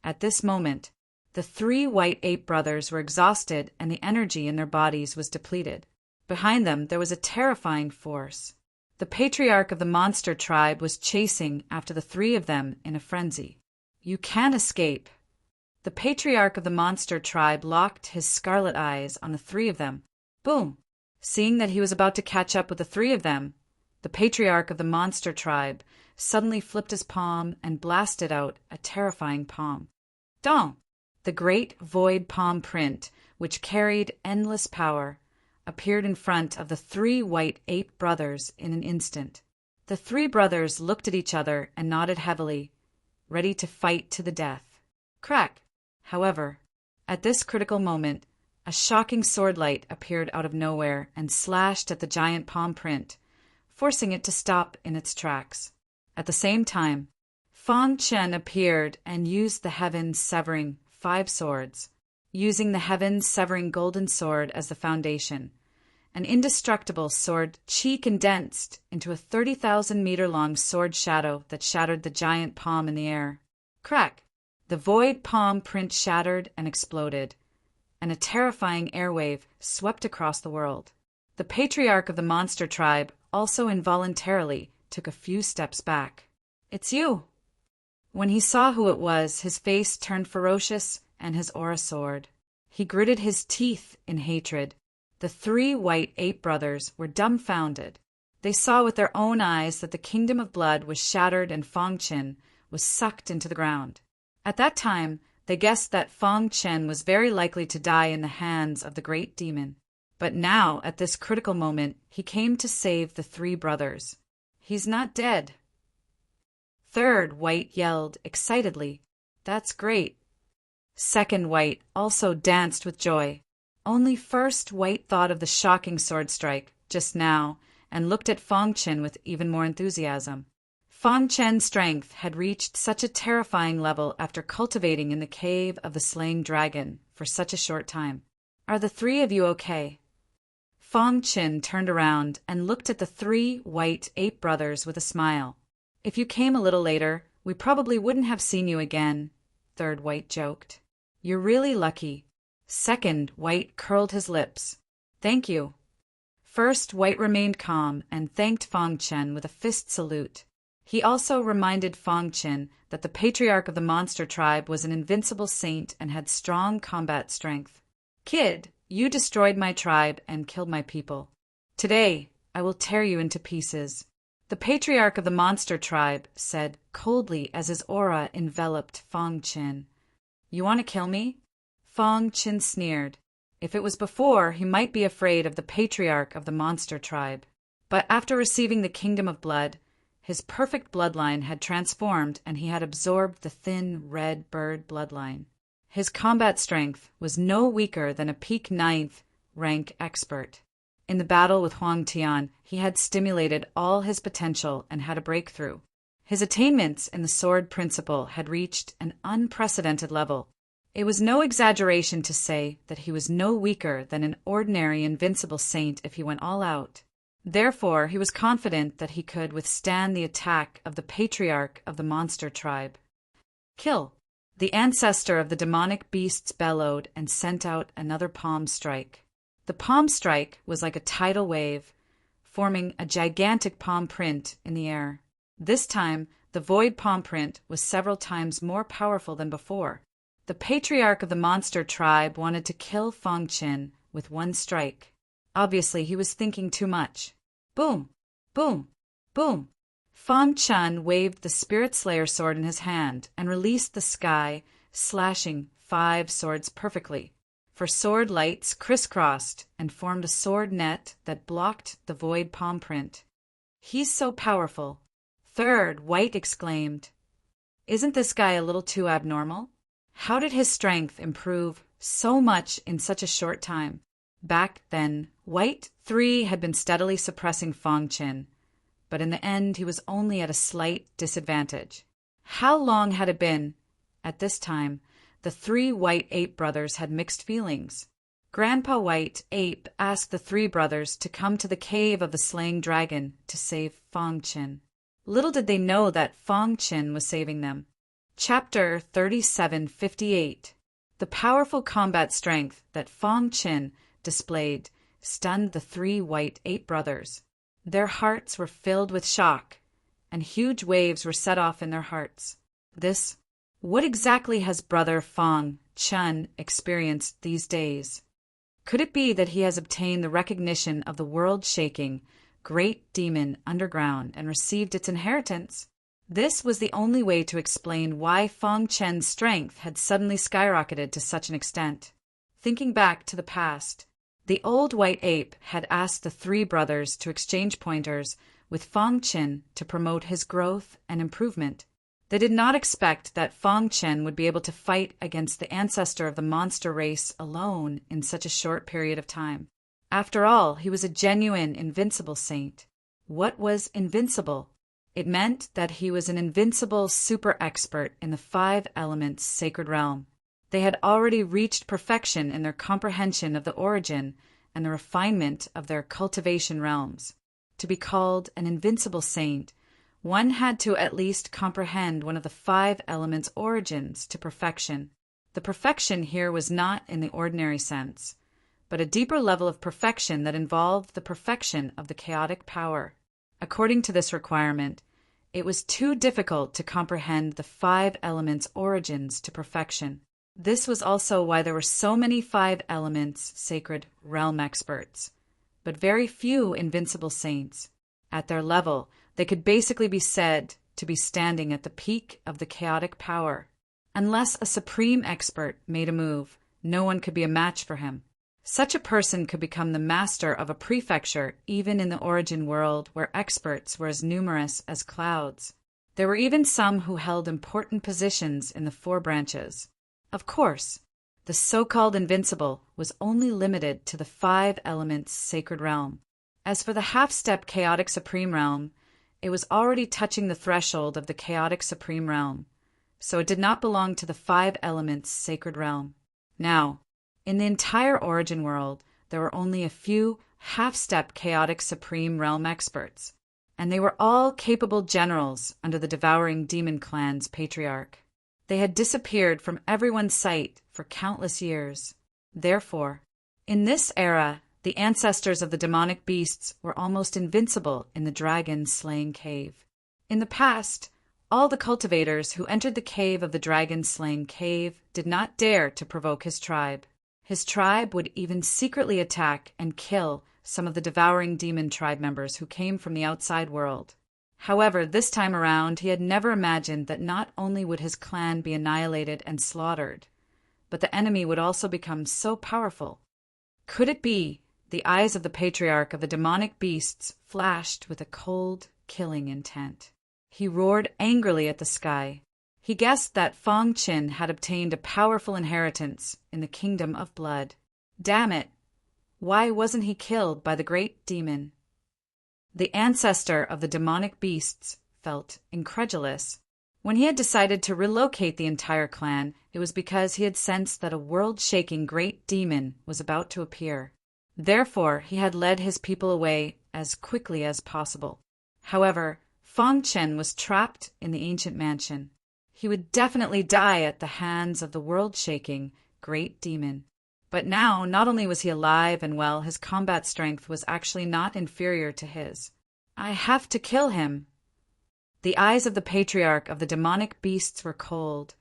At this moment, the 3 white ape brothers were exhausted and the energy in their bodies was depleted. Behind them, there was a terrifying force. The patriarch of the monster tribe was chasing after the 3 of them in a frenzy. "You can't escape." The patriarch of the monster tribe locked his scarlet eyes on the 3 of them. Boom! Seeing that he was about to catch up with the 3 of them, the patriarch of the monster tribe suddenly flipped his palm and blasted out a terrifying palm. Dong! The great void palm print, which carried endless power, appeared in front of the 3 white ape brothers in an instant. The 3 brothers looked at each other and nodded heavily, ready to fight to the death. Crack! However, at this critical moment, a shocking sword light appeared out of nowhere and slashed at the giant palm print, forcing it to stop in its tracks. At the same time, Fang Chen appeared and used the heaven-severing 5 swords. Using the heaven-severing golden sword as the foundation, an indestructible sword qi condensed into a 30,000-meter-long sword shadow that shattered the giant palm in the air. Crack! The void palm print shattered and exploded, and a terrifying airwave swept across the world. The patriarch of the monster tribe also involuntarily took a few steps back. "It's you!" When he saw who it was, his face turned ferocious and his aura soared. He gritted his teeth in hatred. The 3 white ape brothers were dumbfounded. They saw with their own eyes that the kingdom of blood was shattered and Fang Chen was sucked into the ground. At that time, they guessed that Fang Chen was very likely to die in the hands of the great demon. But now, at this critical moment, he came to save the 3 brothers. "He's not dead." 3rd White yelled excitedly, "That's great." 2nd White also danced with joy. Only 1st White thought of the shocking sword strike just now and looked at Fang Chen with even more enthusiasm. Fang Chen's strength had reached such a terrifying level after cultivating in the cave of the slaying dragon for such a short time. "Are the 3 of you okay?" Fang Chen turned around and looked at the 3 white ape brothers with a smile. "If you came a little later, we probably wouldn't have seen you again," 3rd White joked. "You're really lucky." 2nd White curled his lips. "Thank you." 1st White remained calm and thanked Fang Chen with a fist salute. He also reminded Fang Chen that the patriarch of the monster tribe was an invincible saint and had strong combat strength. "Kid, you destroyed my tribe and killed my people. Today, I will tear you into pieces. The patriarch of the monster tribe said coldly as his aura enveloped Fong Qin. "You want to kill me?" Fong Qin sneered. If it was before, he might be afraid of the patriarch of the monster tribe. But after receiving the kingdom of blood, his perfect bloodline had transformed and he had absorbed the thin red bird bloodline. His combat strength was no weaker than a peak 9th rank expert. In the battle with Huang Tian, he had stimulated all his potential and had a breakthrough. His attainments in the sword principle had reached an unprecedented level. It was no exaggeration to say that he was no weaker than an ordinary invincible saint if he went all out. Therefore, he was confident that he could withstand the attack of the patriarch of the monster tribe. "Kill!" The ancestor of the demonic beasts bellowed and sent out another palm strike. The palm strike was like a tidal wave, forming a gigantic palm print in the air. This time, the void palm print was several times more powerful than before. The patriarch of the monster tribe wanted to kill Fong Qin with one strike. Obviously, he was thinking too much. Boom! Boom! Boom! Fong Qin waved the Spirit Slayer sword in his hand and released the sky, slashing 5 swords perfectly. For sword lights crisscrossed and formed a sword net that blocked the void palm print. "He's so powerful," Third White exclaimed. "Isn't this guy a little too abnormal? How did his strength improve so much in such a short time?" Back then, White 3 had been steadily suppressing Fong Qin, but in the end he was only at a slight disadvantage. How long had it been? At this time, the 3 White Ape brothers had mixed feelings. Grandpa White Ape asked the 3 brothers to come to the cave of the slaying dragon to save Fong Qin. Little did they know that Fong Qin was saving them. Chapter 3758. The powerful combat strength that Fong Qin displayed stunned the 3 White Ape brothers. Their hearts were filled with shock, and huge waves were set off in their hearts. What exactly has Brother Fong Qin experienced these days? Could it be that he has obtained the recognition of the world-shaking, great demon underground and received its inheritance? This was the only way to explain why Fong Qin's strength had suddenly skyrocketed to such an extent. Thinking back to the past, the old White Ape had asked the 3 brothers to exchange pointers with Fong Qin to promote his growth and improvement. They did not expect that Fong Qin would be able to fight against the ancestor of the monster race alone in such a short period of time. After all, he was a genuine invincible saint. What was invincible? It meant that he was an invincible super expert in the 5 elements sacred realm. They had already reached perfection in their comprehension of the origin and the refinement of their cultivation realms. To be called an invincible saint, one had to at least comprehend one of the 5 elements' origins to perfection. The perfection here was not in the ordinary sense, but a deeper level of perfection that involved the perfection of the chaotic power. According to this requirement, it was too difficult to comprehend the 5 elements' origins to perfection. This was also why there were so many 5 elements sacred realm experts, but very few invincible saints. At their level, they could basically be said to be standing at the peak of the chaotic power. Unless a supreme expert made a move, no one could be a match for him. Such a person could become the master of a prefecture even in the origin world where experts were as numerous as clouds. There were even some who held important positions in the 4 branches. Of course, the so-called invincible was only limited to the 5 elements sacred realm. As for the half-step chaotic supreme realm, it was already touching the threshold of the chaotic supreme realm, so it did not belong to the 5 elements sacred realm. Now, in the entire origin world, there were only a few half-step chaotic supreme realm experts, and they were all capable generals under the devouring demon clan's patriarch. They had disappeared from everyone's sight for countless years. Therefore, in this era, the ancestors of the demonic beasts were almost invincible in the dragon-slaying cave. In the past, all the cultivators who entered the cave of the dragon-slaying cave did not dare to provoke his tribe. His tribe would even secretly attack and kill some of the devouring demon tribe members who came from the outside world. However, this time around, he had never imagined that not only would his clan be annihilated and slaughtered, but the enemy would also become so powerful. Could it be the eyes of the patriarch of the demonic beasts flashed with a cold, killing intent? He roared angrily at the sky. He guessed that Fong Qin had obtained a powerful inheritance in the kingdom of blood. Damn it! Why wasn't he killed by the great demon? The ancestor of the demonic beasts felt incredulous. When he had decided to relocate the entire clan, it was because he had sensed that a world-shaking great demon was about to appear. Therefore, he had led his people away as quickly as possible. However, Fong Chen was trapped in the ancient mansion. He would definitely die at the hands of the world-shaking great demon. But now, not only was he alive and well, his combat strength was actually not inferior to his. I have to kill him. The eyes of the patriarch of the demonic beasts were cold,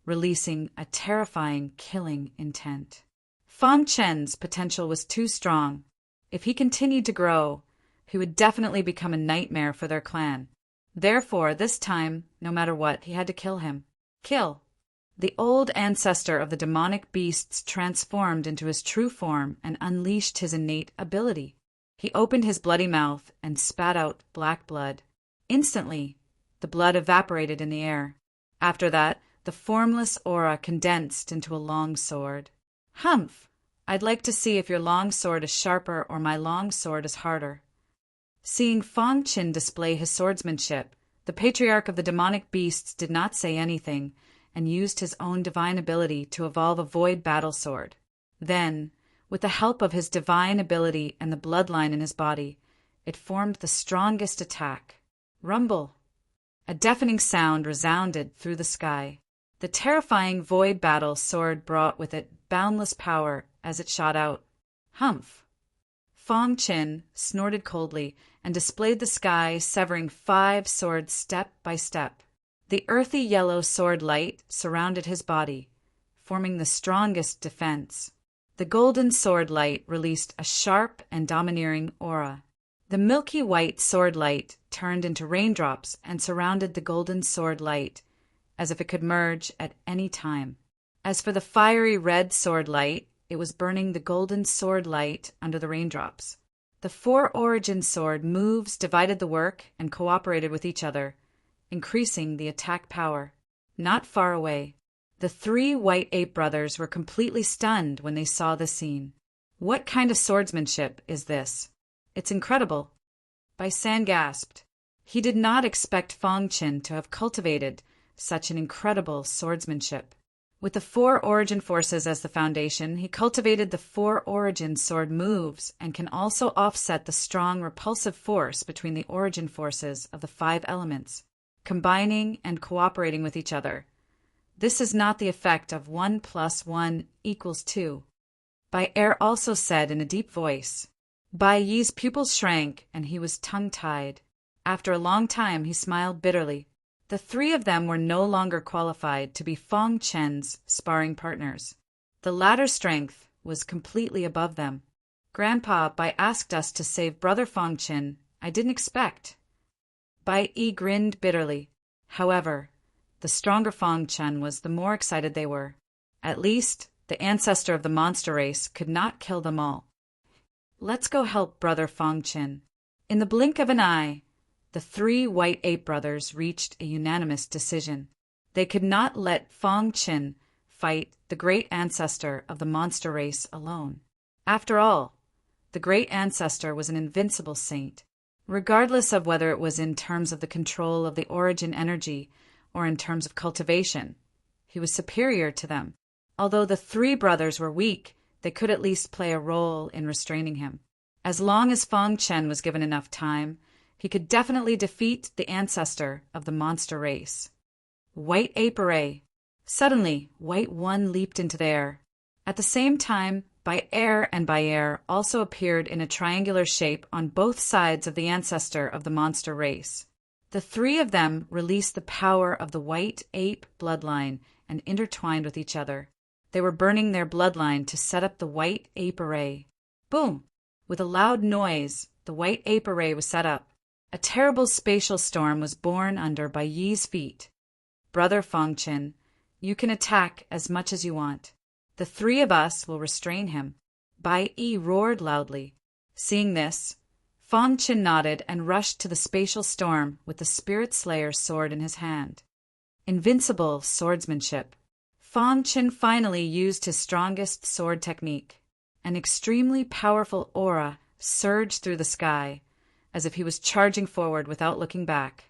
releasing a terrifying, killing intent. Fong Chen's potential was too strong. If he continued to grow, he would definitely become a nightmare for their clan. Therefore, this time, no matter what, he had to kill him. Kill. The old ancestor of the demonic beasts transformed into his true form and unleashed his innate ability. He opened his bloody mouth and spat out black blood. Instantly, the blood evaporated in the air. After that, the formless aura condensed into a long sword. Humph! I'd like to see if your long sword is sharper or my long sword is harder. Seeing Fong Qin display his swordsmanship, the patriarch of the demonic beasts did not say anything and used his own divine ability to evolve a void battle sword. Then, with the help of his divine ability and the bloodline in his body, it formed the strongest attack. Rumble! A deafening sound resounded through the sky. The terrifying void battle sword brought with it boundless power as it shot out. Humph! Fong Qin snorted coldly and displayed the sky, severing 5 swords step by step. The earthy yellow sword light surrounded his body, forming the strongest defense. The golden sword light released a sharp and domineering aura. The milky white sword light turned into raindrops and surrounded the golden sword light, as if it could merge at any time. As for the fiery red sword light, it was burning the golden sword light under the raindrops. The 4 origin sword moves divided the work and cooperated with each other, increasing the attack power. Not far away, the 3 white ape brothers were completely stunned when they saw the scene. What kind of swordsmanship is this? It's incredible. Bai San gasped. He did not expect Fong Qin to have cultivated such an incredible swordsmanship. With the 4 origin forces as the foundation, he cultivated the 4 origin sword moves and can also offset the strong repulsive force between the origin forces of the 5 elements, combining and cooperating with each other. This is not the effect of 1 + 1 = 2. Bai Er also said in a deep voice. Bai Yi's pupils shrank and he was tongue-tied. After a long time he smiled bitterly. The 3 of them were no longer qualified to be Fong Chen's sparring partners. The latter's strength was completely above them. Grandpa, Bai asked us to save Brother Fong Chen. I didn't expect. Bai Yi grinned bitterly. However, the stronger Fong Chen was, the more excited they were. At least, the ancestor of the monster race could not kill them all. Let's go help Brother Fong Chen. In the blink of an eye, the 3 white ape brothers reached a unanimous decision. They could not let Fong Qin fight the great ancestor of the monster race alone. After all, the great ancestor was an invincible saint. Regardless of whether it was in terms of the control of the origin energy or in terms of cultivation, he was superior to them. Although the 3 brothers were weak, they could at least play a role in restraining him. As long as Fong Chen was given enough time, he could definitely defeat the ancestor of the monster race. White ape array. Suddenly, White One leaped into the air. At the same time, Bai Er and Bai Er also appeared in a triangular shape on both sides of the ancestor of the monster race. The 3 of them released the power of the white ape bloodline and intertwined with each other. They were burning their bloodline to set up the white ape array. Boom! With a loud noise, the white ape array was set up. A terrible spatial storm was born under by Yi's feet. Brother Fangchen, you can attack as much as you want. The three of us will restrain him. Bai Yi roared loudly. Seeing this, Fangchen nodded and rushed to the spatial storm with the Spirit Slayer's sword in his hand. Invincible swordsmanship. Fangchen finally used his strongest sword technique. An extremely powerful aura surged through the sky, as if he was charging forward without looking back.